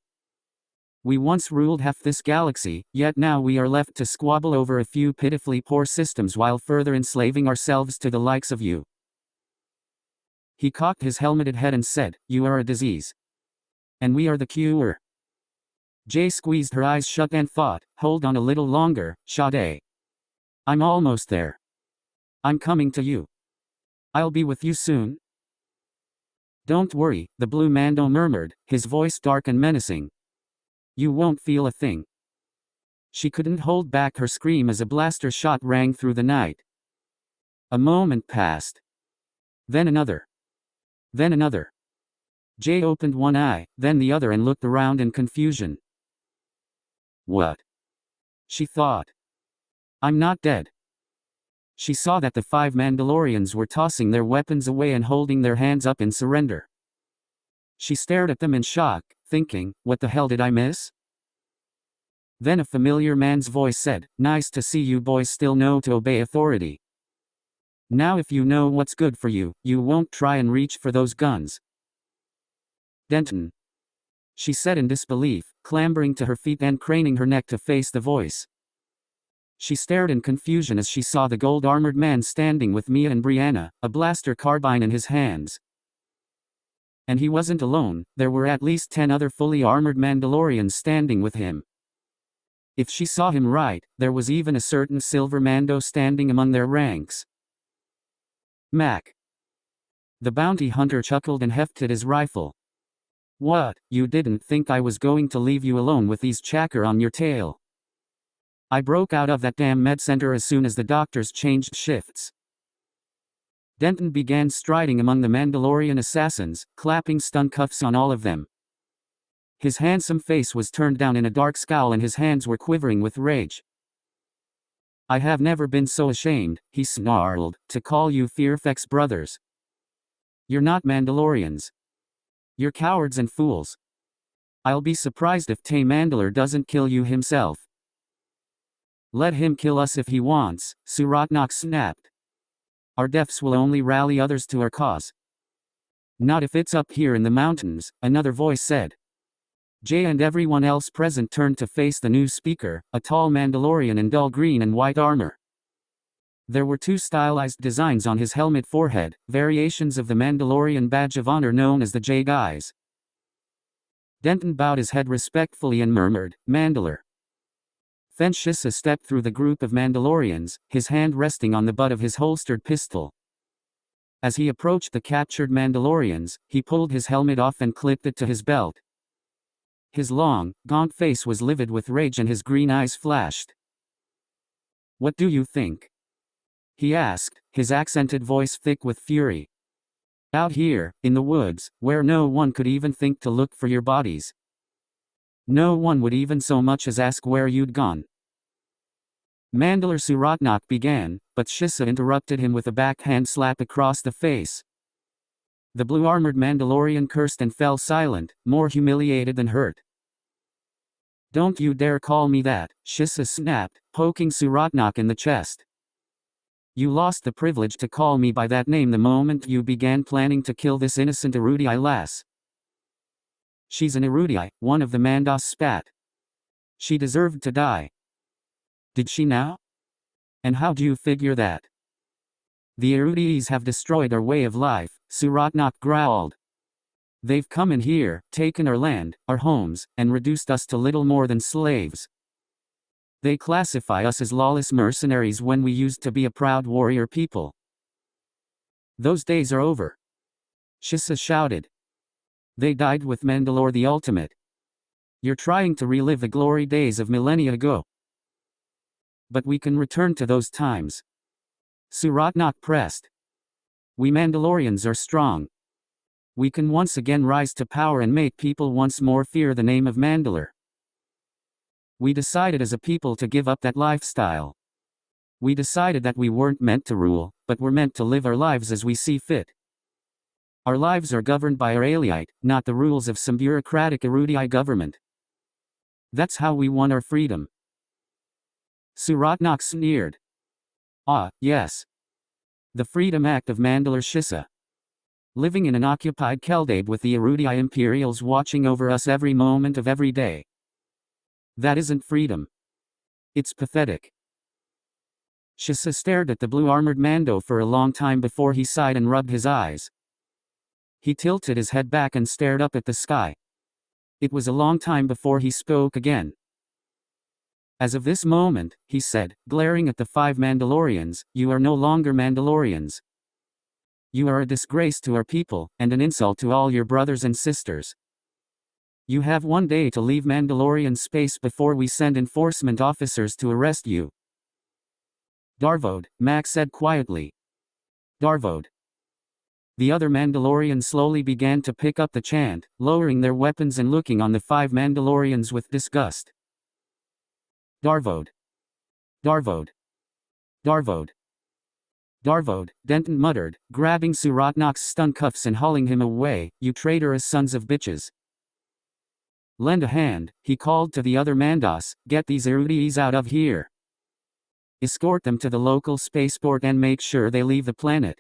We once ruled half this galaxy, yet now we are left to squabble over a few pitifully poor systems while further enslaving ourselves to the likes of you." He cocked his helmeted head and said, "You are a disease. And we are the cure." Jay squeezed her eyes shut and thought, "Hold on a little longer, Sade. I'm almost there. I'm coming to you. I'll be with you soon." "Don't worry," the blue Mando murmured, his voice dark and menacing. "You won't feel a thing." She couldn't hold back her scream as a blaster shot rang through the night. A moment passed. Then another. Then another. Jay opened one eye, then the other, and looked around in confusion. "What?" she thought. "I'm not dead." She saw that the 5 Mandalorians were tossing their weapons away and holding their hands up in surrender. She stared at them in shock, thinking, "What the hell did I miss?" Then a familiar man's voice said, "Nice to see you boys still know to obey authority. Now if you know what's good for you, you won't try and reach for those guns." "Denton," she said in disbelief, clambering to her feet and craning her neck to face the voice. She stared in confusion as she saw the gold-armored man standing with Mia and Brianna, a blaster carbine in his hands. And he wasn't alone, there were at least 10 other fully armored Mandalorians standing with him. If she saw him right, there was even a certain silver Mando standing among their ranks. "Mac." The bounty hunter chuckled and hefted his rifle. "What, you didn't think I was going to leave you alone with these chacker on your tail? I broke out of that damn med center as soon as the doctors changed shifts." Denton began striding among the Mandalorian assassins, clapping stun cuffs on all of them. His handsome face was turned down in a dark scowl and his hands were quivering with rage. "I have never been so ashamed," he snarled, "to call you Fearfex brothers. You're not Mandalorians. You're cowards and fools. I'll be surprised if Mandalore doesn't kill you himself." "Let him kill us if he wants," Suratnak snapped. "Our deaths will only rally others to our cause." "Not if it's up here in the mountains," another voice said. Jay and everyone else present turned to face the new speaker, a tall Mandalorian in dull green and white armor. There were 2 stylized designs on his helmet forehead, variations of the Mandalorian badge of honor known as the Jay Guise. Denton bowed his head respectfully and murmured, "Mandalore." Then Shissa stepped through the group of Mandalorians, his hand resting on the butt of his holstered pistol. As he approached the captured Mandalorians, he pulled his helmet off and clipped it to his belt. His long, gaunt face was livid with rage and his green eyes flashed. "What do you think?" he asked, his accented voice thick with fury. "Out here, in the woods, where no one could even think to look for your bodies. No one would even so much as ask where you'd gone." Mandalore Suratnak began, but Shissa interrupted him with a backhand slap across the face. The blue-armored Mandalorian cursed and fell silent, more humiliated than hurt. "Don't you dare call me that," Shissa snapped, poking Suratnak in the chest. "You lost the privilege to call me by that name the moment you began planning to kill this innocent Erudii lass." "She's an Erudii," one of the Mandos spat. "She deserved to die." "Did she now? And how do you figure that?" "The Erudis have destroyed our way of life," Suratnak growled. "They've come in here, taken our land, our homes, and reduced us to little more than slaves. They classify us as lawless mercenaries when we used to be a proud warrior people. Those days are over. Shissa shouted. They died with Mandalore the Ultimate. You're trying to relive the glory days of millennia ago. But we can return to those times. Suratnak pressed. We Mandalorians are strong. We can once again rise to power and make people once more fear the name of Mandalore. We decided as a people to give up that lifestyle. We decided that we weren't meant to rule, but were meant to live our lives as we see fit. Our lives are governed by our Aliite, not the rules of some bureaucratic erudite government. That's how we won our freedom. Suratnak sneered. Ah, yes. The Freedom Act of Mandalore Shissa. Living in an occupied Keldabe with the erudite Imperials watching over us every moment of every day. That isn't freedom. It's pathetic. Shissa stared at the blue-armored Mando for a long time before he sighed and rubbed his eyes. He tilted his head back and stared up at the sky. It was a long time before he spoke again. As of this moment, he said, glaring at the 5 Mandalorians, you are no longer Mandalorians. You are a disgrace to our people, and an insult to all your brothers and sisters. You have one day to leave Mandalorian space before we send enforcement officers to arrest you. Darvode, Max said quietly. Darvode. The other Mandalorians slowly began to pick up the chant, lowering their weapons and looking on the 5 Mandalorians with disgust. Darvode. Darvode. Darvode. Darvode, Denton muttered, grabbing Suratnak's stun cuffs and hauling him away, you traitorous sons of bitches. Lend a hand, he called to the other Mandos, get these erudites out of here. Escort them to the local spaceport and make sure they leave the planet.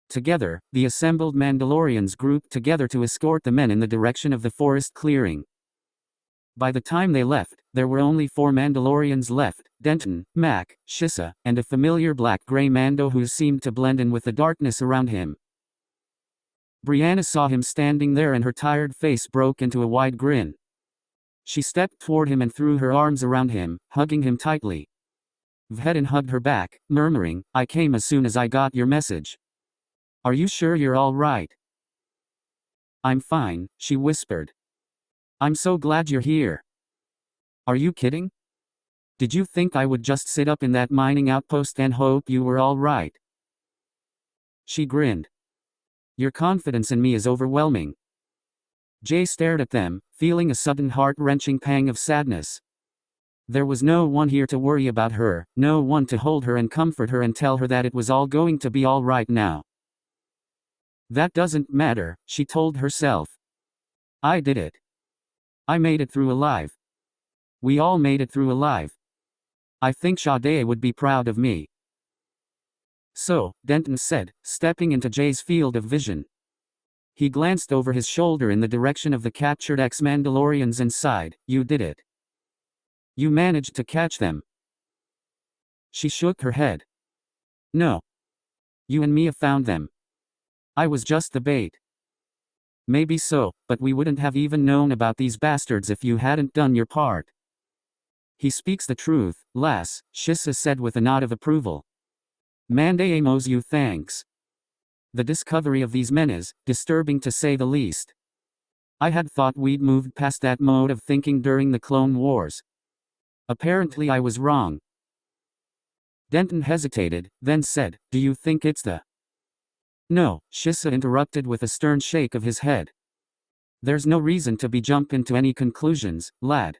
Together, the assembled Mandalorians grouped together to escort the men in the direction of the forest clearing. By the time they left, there were only 4 Mandalorians left, Denton, Mac, Shissa, and a familiar black-gray Mando who seemed to blend in with the darkness around him. Brianna saw him standing there and her tired face broke into a wide grin. She stepped toward him and threw her arms around him, hugging him tightly. Vhetin hugged her back, murmuring, I came as soon as I got your message. Are you sure you're all right? I'm fine, she whispered. I'm so glad you're here. Are you kidding? Did you think I would just sit up in that mining outpost and hope you were all right? She grinned. Your confidence in me is overwhelming. Jay stared at them, feeling a sudden heart-wrenching pang of sadness. There was no one here to worry about her, no one to hold her and comfort her and tell her that it was all going to be all right now. That doesn't matter, she told herself. I did it. I made it through alive. We all made it through alive. I think Sade would be proud of me. So, Denton said, stepping into Jay's field of vision. He glanced over his shoulder in the direction of the captured ex-Mandalorians and sighed, you did it. You managed to catch them. She shook her head. No. You and Mia found them. I was just the bait. Maybe so, but we wouldn't have even known about these bastards if you hadn't done your part. He speaks the truth, lass, Shissa said with a nod of approval. Mande owes you thanks. The discovery of these men is disturbing to say the least. I had thought we'd moved past that mode of thinking during the Clone Wars. Apparently I was wrong. Denton hesitated, then said, do you think it's the... No, Shissa interrupted with a stern shake of his head. There's no reason to be jumping to any conclusions, lad.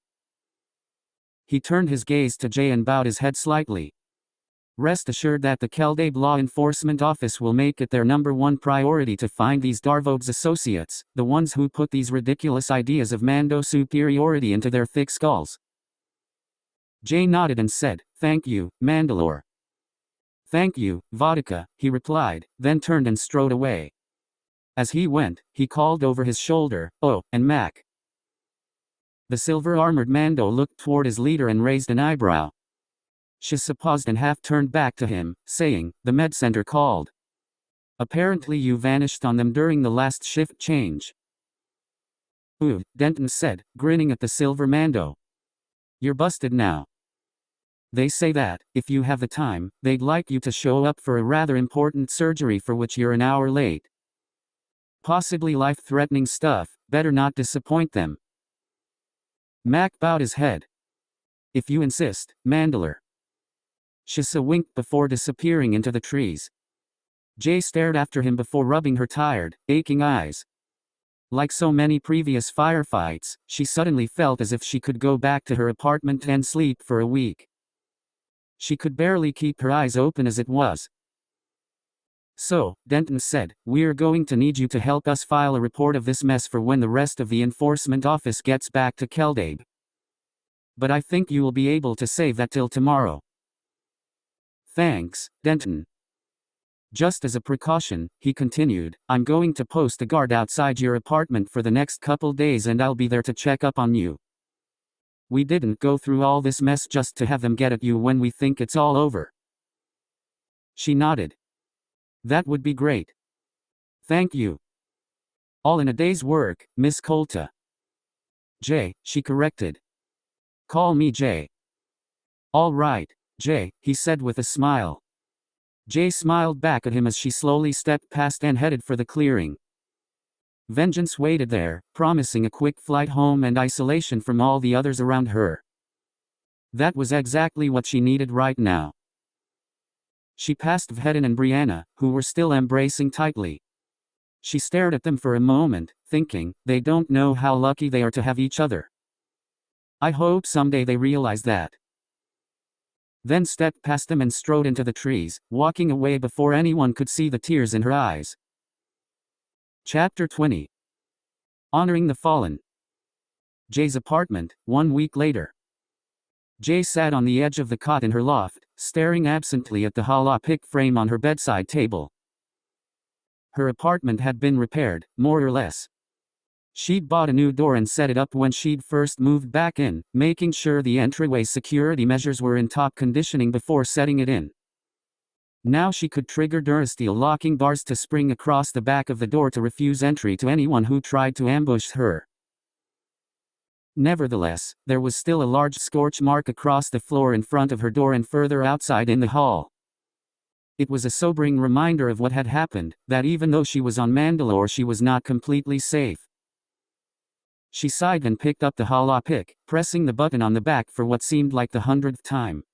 He turned his gaze to Jay and bowed his head slightly. Rest assured that the Keldabe Law Enforcement Office will make it their #1 priority to find these Darvode's associates, the ones who put these ridiculous ideas of Mando superiority into their thick skulls. Jay nodded and said, thank you, Mandalore. Thank you, Vodka, he replied, then turned and strode away. As he went, he called over his shoulder, oh, and Mac. The silver-armored Mando looked toward his leader and raised an eyebrow. Shissa paused and half turned back to him, saying, the med center called. Apparently you vanished on them during the last shift change. Denton said, grinning at the silver Mando. You're busted now. They say that, if you have the time, they'd like you to show up for a rather important surgery for which you're an hour late. Possibly life-threatening stuff, better not disappoint them. Mac bowed his head. If you insist, Mandalore. Shisa winked before disappearing into the trees. Jay stared after him before rubbing her tired, aching eyes. Like so many previous firefights, she suddenly felt as if she could go back to her apartment and sleep for a week. She could barely keep her eyes open as it was. So, Denton said, we're going to need you to help us file a report of this mess for when the rest of the enforcement office gets back to Keldabe. But I think you will be able to save that till tomorrow. Thanks, Denton. Just as a precaution, he continued, I'm going to post a guard outside your apartment for the next couple days and I'll be there to check up on you. We didn't go through all this mess just to have them get at you when we think it's all over. She nodded. That would be great. Thank you. All in a day's work, Miss Colta. Jay, she corrected. Call me Jay. All right, Jay, he said with a smile. Jay smiled back at him as she slowly stepped past and headed for the clearing. Vengeance waited there, promising a quick flight home and isolation from all the others around her. That was exactly what she needed right now. She passed Vhetin and Brianna, who were still embracing tightly. She stared at them for a moment, thinking, they don't know how lucky they are to have each other. I hope someday they realize that. Then stepped past them and strode into the trees, walking away before anyone could see the tears in her eyes. Chapter 20. Honoring the Fallen. Jay's apartment, 1 week later. Jay sat on the edge of the cot in her loft, staring absently at the holopic frame on her bedside table. Her apartment had been repaired, more or less. She'd bought a new door and set it up when she'd first moved back in, making sure the entryway security measures were in top conditioning before setting it in. Now she could trigger durasteel locking bars to spring across the back of the door to refuse entry to anyone who tried to ambush her. Nevertheless, there was still a large scorch mark across the floor in front of her door and further outside in the hall. It was a sobering reminder of what had happened, that even though she was on Mandalore she was not completely safe. She sighed and picked up the holopic, pressing the button on the back for what seemed like the 100th time.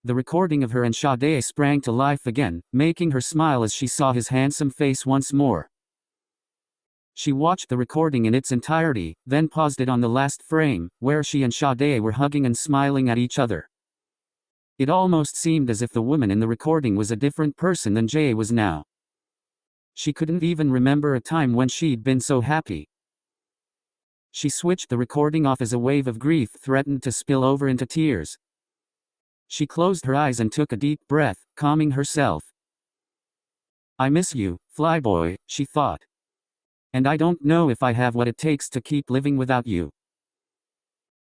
The recording of her and Sade sprang to life again, making her smile as she saw his handsome face once more. She watched the recording in its entirety, then paused it on the last frame, where she and Sade were hugging and smiling at each other. It almost seemed as if the woman in the recording was a different person than Jay was now. She couldn't even remember a time when she'd been so happy. She switched the recording off as a wave of grief threatened to spill over into tears. She closed her eyes and took a deep breath, calming herself. I miss you, Flyboy, she thought. And I don't know if I have what it takes to keep living without you.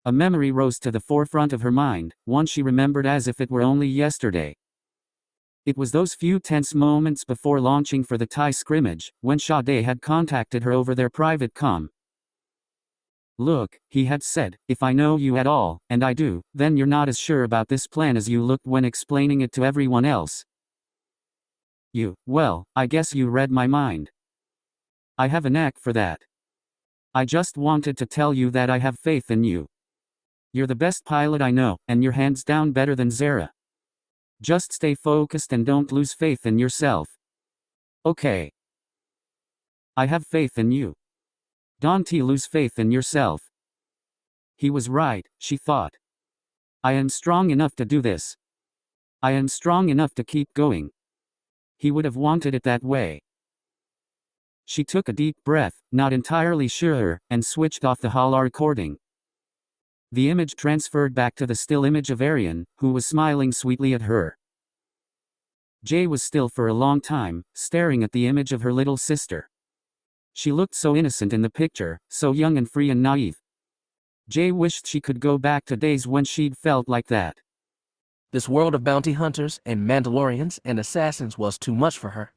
A memory rose to the forefront of her mind, one she remembered as if it were only yesterday. It was those few tense moments before launching for the Thai scrimmage, when Sade had contacted her over their private comm. Look, he had said, if I know you at all, and I do, then you're not as sure about this plan as you looked when explaining it to everyone else. Well, I guess you read my mind. I have a knack for that. I just wanted to tell you that I have faith in you. You're the best pilot I know, and you're hands down better than Zara. Just stay focused and don't lose faith in yourself. Okay. I have faith in you. Don't lose faith in yourself. He was right, she thought. I am strong enough to do this. I am strong enough to keep going. He would have wanted it that way. She took a deep breath, not entirely sure, and switched off the holo recording. The image transferred back to the still image of Arian, who was smiling sweetly at her. Jay was still for a long time, staring at the image of her little sister. She looked so innocent in the picture, so young and free and naive. Jay wished she could go back to days when she'd felt like that. This world of bounty hunters and Mandalorians and assassins was too much for her.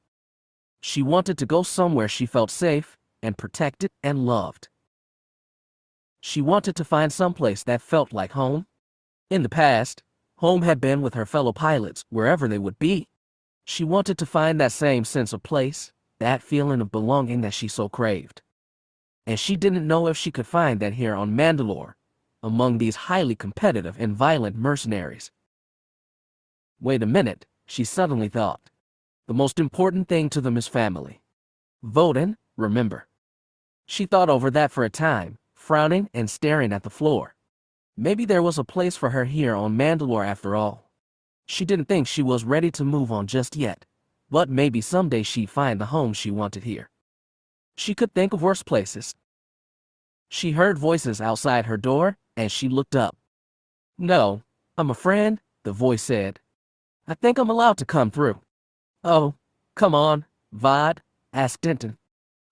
She wanted to go somewhere she felt safe, and protected, and loved. She wanted to find someplace that felt like home. In the past, Home had been with her fellow pilots, wherever they would be. She wanted to find that same sense of place, that feeling of belonging that she so craved. And she didn't know if she could find that here on Mandalore, among these highly competitive and violent mercenaries. Wait a minute, she suddenly thought. The most important thing to them is family. Vhetin, remember. She thought over that for a time, frowning and staring at the floor. Maybe there was a place for her here on Mandalore after all. She didn't think she was ready to move on just yet, but maybe someday she'd find the home she wanted here. She could think of worse places. She heard voices outside her door, and she looked up. "No, I'm a friend," the voice said. "I think I'm allowed to come through." "Oh, come on, Vod," asked Denton.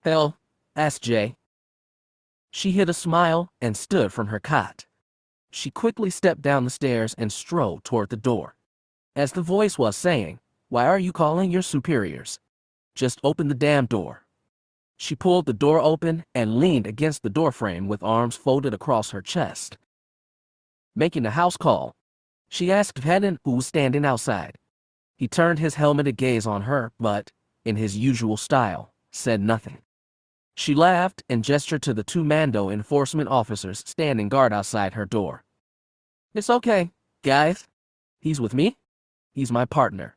"Hell," asked Jay. She hid a smile and stood from her cot. She quickly stepped down the stairs and strode toward the door. As the voice was saying, "Why are you calling your superiors? Just open the damn door." She pulled the door open and leaned against the doorframe with arms folded across her chest. "Making a house call?" she asked Vhetin, who was standing outside. He turned his helmet to gaze on her, but, in his usual style, said nothing. She laughed and gestured to the two Mando enforcement officers standing guard outside her door. "It's okay, guys. He's with me. He's my partner."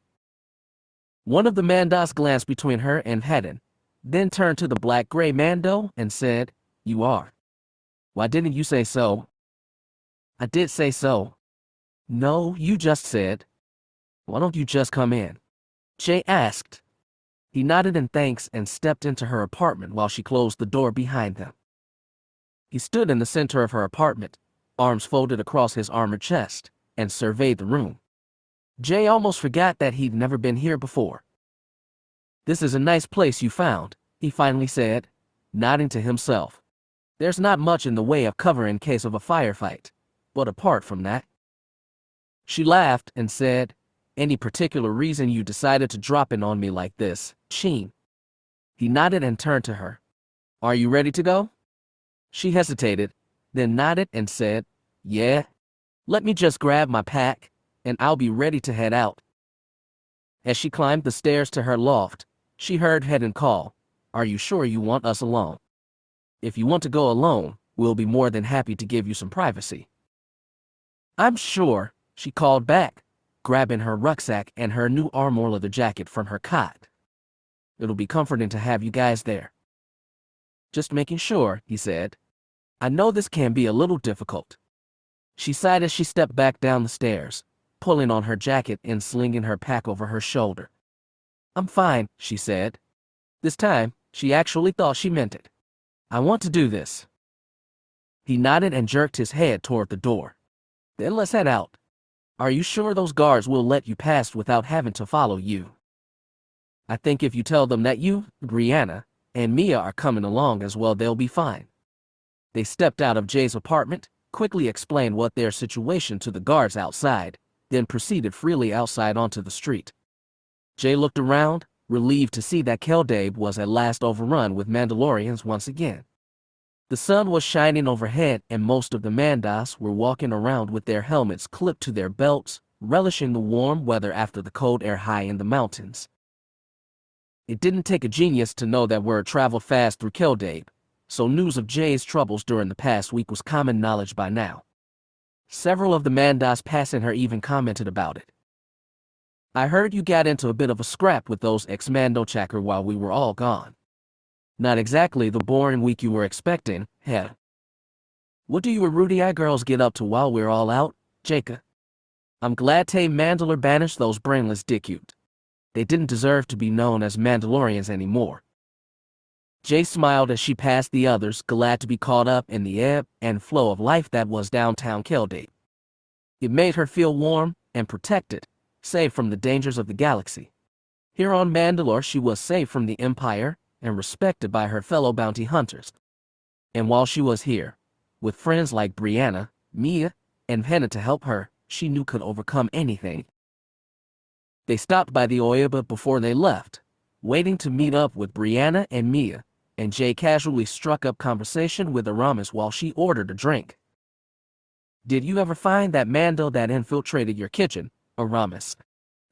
One of the Mandos glanced between her and Vhetin, then turned to the black-gray Mando and said, "You are. Why didn't you say so?" "I did say so." "No, you just said." "Why don't you just come in?" Jay asked. He nodded in thanks and stepped into her apartment while she closed the door behind them. He stood in the center of her apartment, arms folded across his armored chest, and surveyed the room. Jay almost forgot that he'd never been here before. "This is a nice place you found," he finally said, nodding to himself. "There's not much in the way of cover in case of a firefight, but apart from that." She laughed and said, "Any particular reason you decided to drop in on me like this, Sheen?" He nodded and turned to her. "Are you ready to go?" She hesitated, then nodded and said, "Yeah. Let me just grab my pack, and I'll be ready to head out." As she climbed the stairs to her loft, she heard Vhetin call, "Are you sure you want us alone? If you want to go alone, we'll be more than happy to give you some privacy." "I'm sure," she called back, grabbing her rucksack and her new armor leather jacket from her cot. "It'll be comforting to have you guys there." "Just making sure," he said. "I know this can be a little difficult." She sighed as she stepped back down the stairs, pulling on her jacket and slinging her pack over her shoulder. "I'm fine," she said. This time, she actually thought she meant it. "I want to do this." He nodded and jerked his head toward the door. "Then let's head out. Are you sure those guards will let you pass without having to follow you?" "I think if you tell them that you, Brianna, and Mia are coming along as well, they'll be fine." They stepped out of Jay's apartment, quickly explained what their situation to the guards outside, then proceeded freely outside onto the street. Jay looked around, relieved to see that Keldabe was at last overrun with Mandalorians once again. The sun was shining overhead, and most of the Mandos were walking around with their helmets clipped to their belts, relishing the warm weather after the cold air high in the mountains. It didn't take a genius to know that word traveled fast through Keldabe, so news of Jay's troubles during the past week was common knowledge by now. Several of the Mandos passing her even commented about it. "I heard you got into a bit of a scrap with those ex-Mando chacker while we were all gone. Not exactly the boring week you were expecting, heh? What do you Rudy-eye girls get up to while we're all out, Jacob? I'm glad Tame Mandalore banished those brainless dickute. They didn't deserve to be known as Mandalorians anymore." Jay smiled as she passed the others, glad to be caught up in the ebb and flow of life that was downtown Keldabe. It made her feel warm and protected, safe from the dangers of the galaxy. Here on Mandalore, she was safe from the Empire and respected by her fellow bounty hunters. And while she was here, with friends like Brianna, Mia, and Vhetin to help her, she knew could overcome anything. They stopped by the Audiobook before they left, waiting to meet up with Brianna and Mia, and Jay casually struck up conversation with Aramis while she ordered a drink. Did you ever find that Mando that infiltrated your kitchen, Aramis?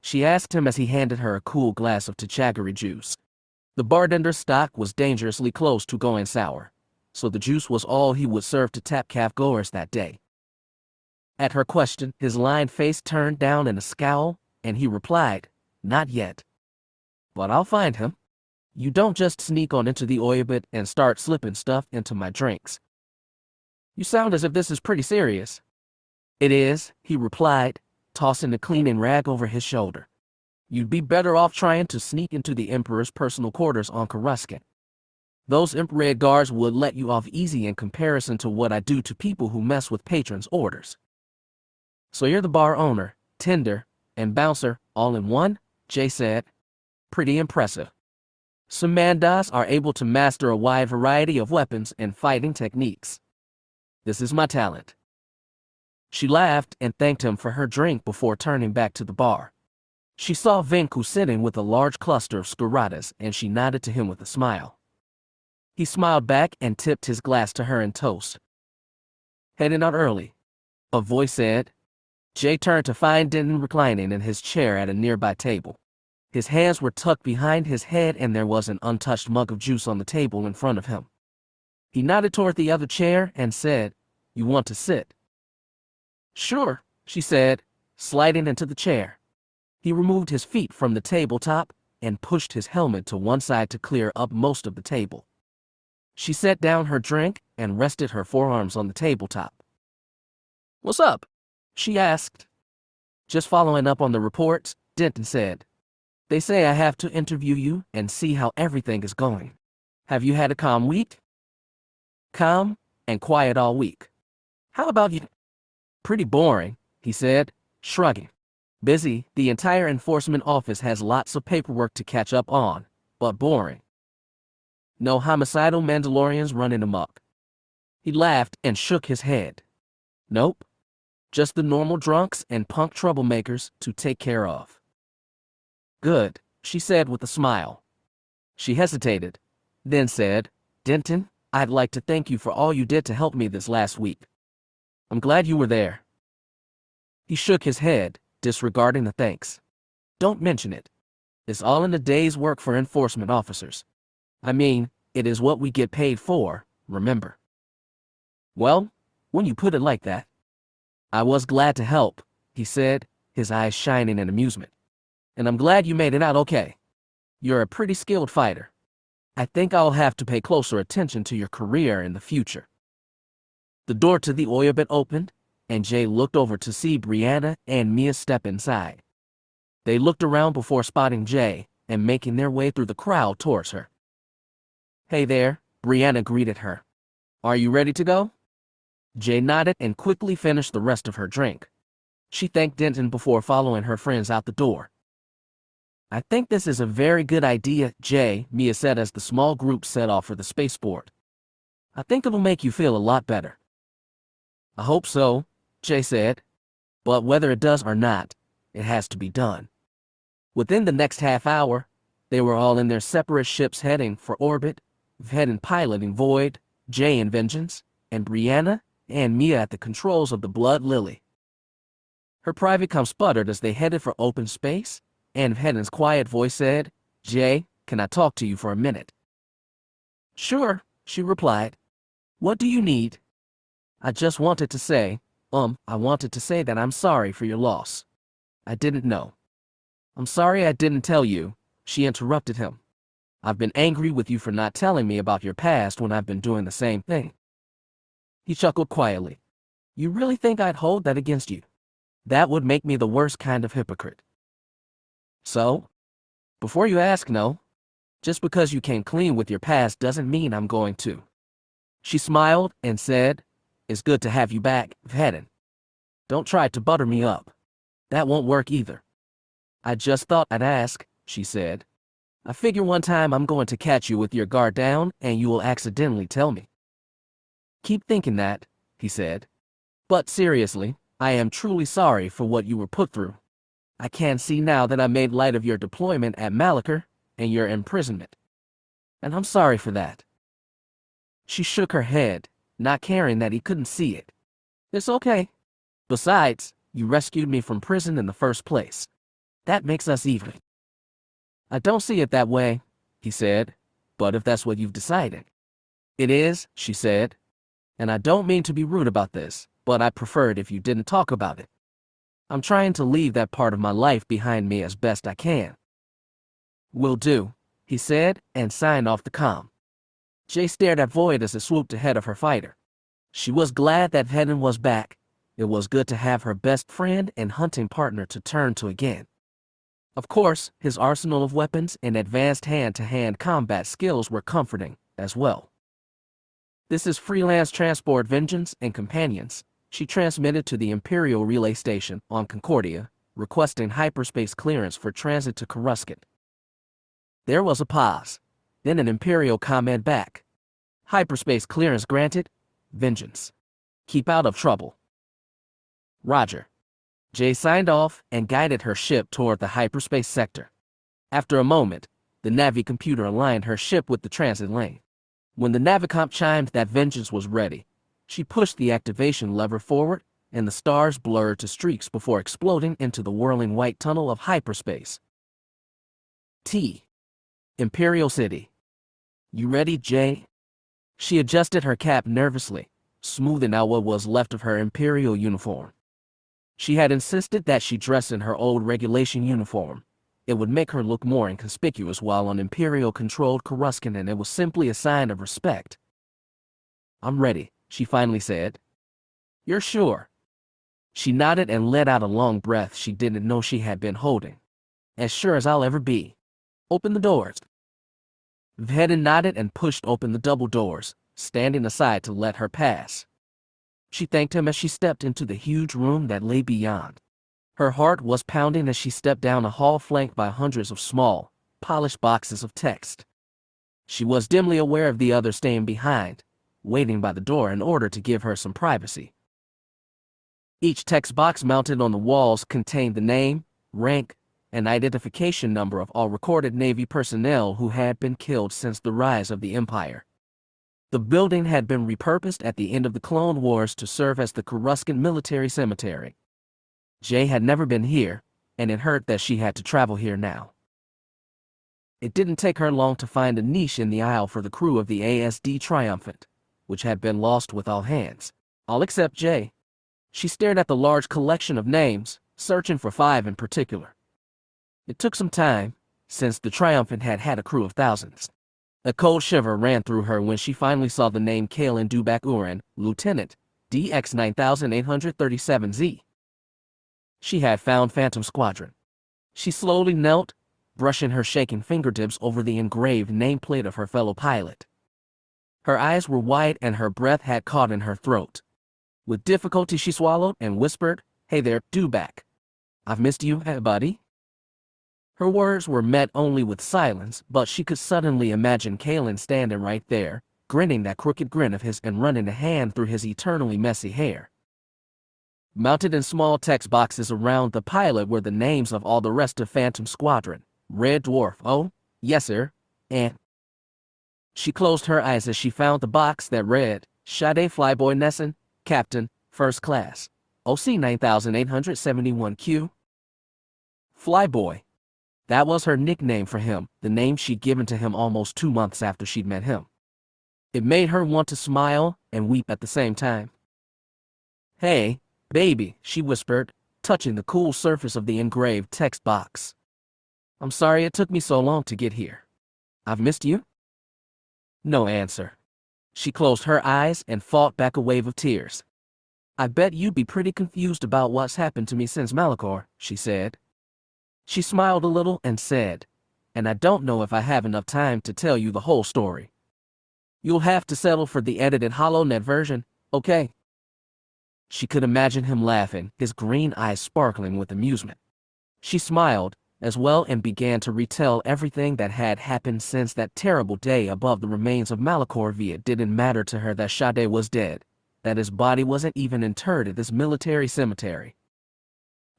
She asked him as he handed her a cool glass of Tachagari juice. The bartender's stock was dangerously close to going sour, so the juice was all he would serve to tap caf goers that day. At her question, his lined face turned down in a scowl, and he replied, "Not yet. But I'll find him. You don't just sneak on into the Audiobook and start slipping stuff into my drinks." "You sound as if this is pretty serious." "It is," he replied, tossing the cleaning rag over his shoulder. "You'd be better off trying to sneak into the Emperor's personal quarters on Coruscant. Those infrared guards would let you off easy in comparison to what I do to people who mess with patrons' orders." "So you're the bar owner, tender, and bouncer all in one?" Jay said. "Pretty impressive. Some Mandas are able to master a wide variety of weapons and fighting techniques. This is my talent." She laughed and thanked him for her drink before turning back to the bar. She saw Venku sitting with a large cluster of scoratas, and she nodded to him with a smile. He smiled back and tipped his glass to her in toast. "Heading out early," a voice said. Jay turned to find Denton reclining in his chair at a nearby table. His hands were tucked behind his head and there was an untouched mug of juice on the table in front of him. He nodded toward the other chair and said, "You want to sit?" "Sure," she said, sliding into the chair. He removed his feet from the tabletop and pushed his helmet to one side to clear up most of the table. She set down her drink and rested her forearms on the tabletop. "What's up?" she asked. "Just following up on the reports," Denton said. "They say I have to interview you and see how everything is going. Have you had a calm week?" "Calm and quiet all week. How about you?" "Pretty boring," he said, shrugging. "Busy, the entire enforcement office has lots of paperwork to catch up on, but boring. No homicidal Mandalorians running amok." He laughed and shook his head. "Nope. Just the normal drunks and punk troublemakers to take care of." "Good," she said with a smile. She hesitated, then said, "Denton, I'd like to thank you for all you did to help me this last week. I'm glad you were there." He shook his head, disregarding the thanks. "Don't mention it. It's all in the day's work for enforcement officers. I mean, it is what we get paid for, remember." "Well, when you put it like that." "I was glad to help," he said, his eyes shining in amusement. "And I'm glad you made it out okay. You're a pretty skilled fighter. I think I'll have to pay closer attention to your career in the future." The door to the Audiobook opened, and Jay looked over to see Brianna and Mia step inside. They looked around before spotting Jay and making their way through the crowd towards her. "Hey there," Brianna greeted her. "Are you ready to go?" Jay nodded and quickly finished the rest of her drink. She thanked Denton before following her friends out the door. "I think this is a very good idea, Jay," Mia said as the small group set off for the spaceport. "I think it'll make you feel a lot better." "I hope so," Jay said. "But whether it does or not, it has to be done." Within the next half hour, they were all in their separate ships heading for orbit, Vhetin piloting Void, Jay in Vengeance, and Brianna and Mia at the controls of the Blood Lily. Her private comm sputtered as they headed for open space, and Vhetin's quiet voice said, "Jay, can I talk to you for a minute?" "Sure," she replied. "What do you need?" I wanted to say that I'm sorry for your loss. I didn't know." "I'm sorry I didn't tell you," she interrupted him. "I've been angry with you for not telling me about your past when I've been doing the same thing." He chuckled quietly. "You really think I'd hold that against you? That would make me the worst kind of hypocrite." "So? Before you ask, no. Just because you came clean with your past doesn't mean I'm going to." She smiled and said, "It's good to have you back, Vhetin. Don't try to butter me up. That won't work either." "I just thought I'd ask," she said. "I figure one time I'm going to catch you with your guard down and you will accidentally tell me." "Keep thinking that," he said. "But seriously, I am truly sorry for what you were put through. I can see now that I made light of your deployment at Malachor and your imprisonment. And I'm sorry for that." She shook her head, not caring that he couldn't see it. "It's okay," Besides, you rescued me from prison in the first place. That makes us even. I don't see it that way, he said, but if that's what you've decided. It is, she said. And I don't mean to be rude about this, but I'd prefer it if you didn't talk about it. I'm trying to leave that part of my life behind me as best I can. Will do, he said, and signed off the comm. Jay stared at Void as it swooped ahead of her fighter. She was glad that Vhetin was back. It was good to have her best friend and hunting partner to turn to again. Of course, his arsenal of weapons and advanced hand-to-hand combat skills were comforting, as well. This is freelance transport vengeance and companions, she transmitted to the Imperial Relay Station on Concordia, requesting hyperspace clearance for transit to Coruscant. There was a pause, then an Imperial comment back. Hyperspace clearance granted, vengeance. Keep out of trouble. Roger. Jay signed off and guided her ship toward the hyperspace sector. After a moment, the Navi computer aligned her ship with the transit lane. When the Navicomp chimed that vengeance was ready, she pushed the activation lever forward, and the stars blurred to streaks before exploding into the whirling white tunnel of hyperspace. Imperial City. You ready, Jay? She adjusted her cap nervously, smoothing out what was left of her Imperial uniform. She had insisted that she dress in her old regulation uniform. It would make her look more inconspicuous while on Imperial-controlled Coruscant, and it was simply a sign of respect. I'm ready, she finally said. You're sure? She nodded and let out a long breath she didn't know she had been holding. As sure as I'll ever be. Open the doors. Vhetin nodded and pushed open the double doors, standing aside to let her pass. She thanked him as she stepped into the huge room that lay beyond. Her heart was pounding as she stepped down a hall flanked by hundreds of small, polished boxes of text. She was dimly aware of the others staying behind, waiting by the door in order to give her some privacy. Each text box mounted on the walls contained the name, rank, and identification number of all recorded Navy personnel who had been killed since the rise of the Empire. The building had been repurposed at the end of the Clone Wars to serve as the Coruscant Military Cemetery. Jay had never been here, and it hurt that she had to travel here now. It didn't take her long to find a niche in the aisle for the crew of the ASD Triumphant, which had been lost with all hands, all except Jay. She stared at the large collection of names, searching for 5 in particular. It took some time, since the Triumphant had had a crew of thousands. A cold shiver ran through her when she finally saw the name Kalen Dubak-Uran, Lieutenant, DX 9837Z. She had found Phantom Squadron. She slowly knelt, brushing her shaking fingertips over the engraved nameplate of her fellow pilot. Her eyes were wide and her breath had caught in her throat. With difficulty she swallowed and whispered, "Hey there, Dubak. I've missed you, hey buddy." Her words were met only with silence, but she could suddenly imagine Kalen standing right there, grinning that crooked grin of his and running a hand through his eternally messy hair. Mounted in small text boxes around the pilot were the names of all the rest of Phantom Squadron. Red Dwarf, oh, yes sir, and... She closed her eyes as she found the box that read, Sade Flyboy Nesson, Captain, First Class, OC 9871Q. Flyboy. That was her nickname for him, the name she'd given to him almost 2 months after she'd met him. It made her want to smile and weep at the same time. "Hey, baby," she whispered, touching the cool surface of the engraved text box. "I'm sorry it took me so long to get here. I've missed you?" No answer. She closed her eyes and fought back a wave of tears. "I bet you'd be pretty confused about what's happened to me since Mandalore," she said. She smiled a little and said, "And I don't know if I have enough time to tell you the whole story. You'll have to settle for the edited HoloNet version, okay?" She could imagine him laughing, his green eyes sparkling with amusement. She smiled, as well, and began to retell everything that had happened since that terrible day above the remains of Malachor. It didn't matter to her that Sade was dead, that his body wasn't even interred at this military cemetery.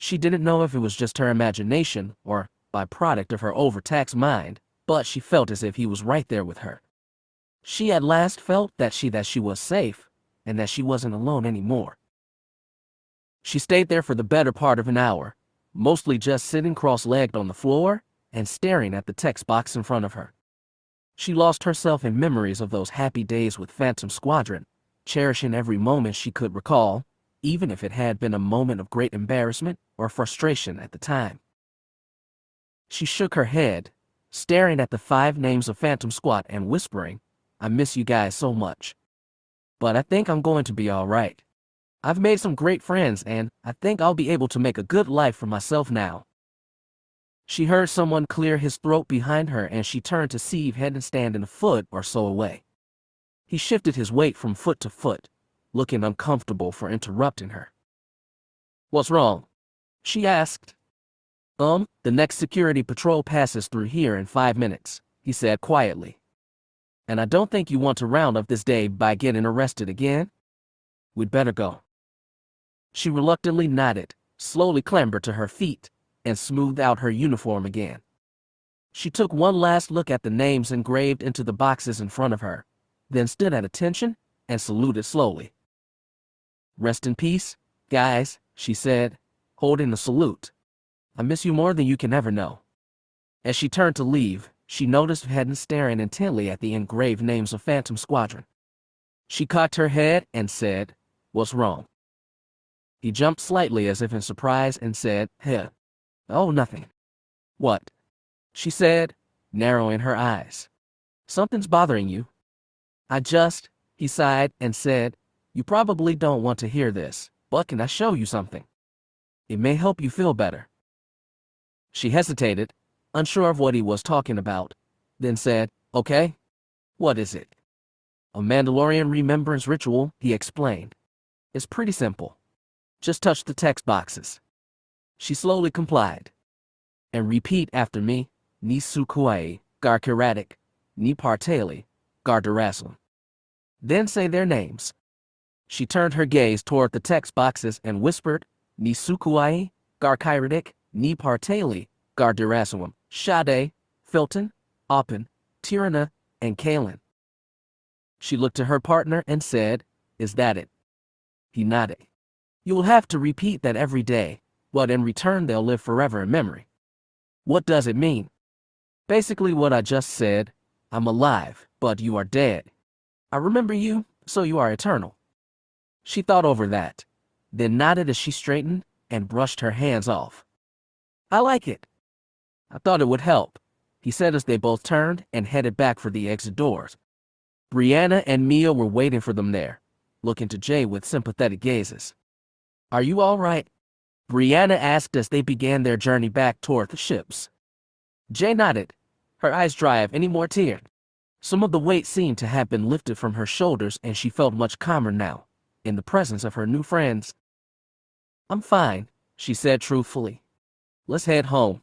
She didn't know if it was just her imagination or byproduct of her overtaxed mind, but she felt as if he was right there with her. She at last felt that she was safe, and that she wasn't alone anymore. She stayed there for the better part of an hour, mostly just sitting cross-legged on the floor and staring at the text box in front of her. She lost herself in memories of those happy days with Phantom Squadron, cherishing every moment she could recall, even if it had been a moment of great embarrassment or frustration at the time. She shook her head, staring at the 5 names of Phantom Squad and whispering, "I miss you guys so much. But I think I'm going to be all right. I've made some great friends and I think I'll be able to make a good life for myself now." She heard someone clear his throat behind her and she turned to see Vhetin standing a foot or so away. He shifted his weight from foot to foot, looking uncomfortable for interrupting her. "What's wrong?" she asked. The next security patrol passes through here in 5 minutes, he said quietly. "And I don't think you want to round up this day by getting arrested again. We'd better go." She reluctantly nodded, slowly clambered to her feet, and smoothed out her uniform again. She took one last look at the names engraved into the boxes in front of her, then stood at attention and saluted slowly. "Rest in peace, guys," she said, holding the salute. "I miss you more than you can ever know." As she turned to leave, she noticed Vhetin staring intently at the engraved names of Phantom Squadron. She cocked her head and said, "What's wrong?" He jumped slightly as if in surprise and said, "Huh. Oh, nothing." "What?" she said, narrowing her eyes. "Something's bothering you." He sighed and said, "You probably don't want to hear this, but can I show you something? It may help you feel better." She hesitated, unsure of what he was talking about, then said, "Okay. What is it?" "A Mandalorian remembrance ritual," he explained. "It's pretty simple. Just touch the text boxes." She slowly complied. "And repeat after me, Ni Sukuai, Gar Kiratic, Ni Partali, Gar Daraslum." Then say their names. She turned her gaze toward the text boxes and whispered, "Ni Sukuai, Gar Kiratic, Ni Partali, Gar Daraslum, Shade, Filton, Oppen, Tirana, and Kalen." She looked to her partner and said, "Is that it?" He nodded. "You will have to repeat that every day, but in return they'll live forever in memory." "What does it mean?" "Basically what I just said. I'm alive, but you are dead. I remember you, so you are eternal." She thought over that, then nodded as she straightened and brushed her hands off. "I like it. I thought it would help," he said as they both turned and headed back for the exit doors. Brianna and Mia were waiting for them there, looking to Jay with sympathetic gazes. "Are you all right?" Brianna asked as they began their journey back toward the ships. Jay nodded, her eyes dry of any more tears. Some of the weight seemed to have been lifted from her shoulders and she felt much calmer now, in the presence of her new friends. "I'm fine," she said truthfully. "Let's head home."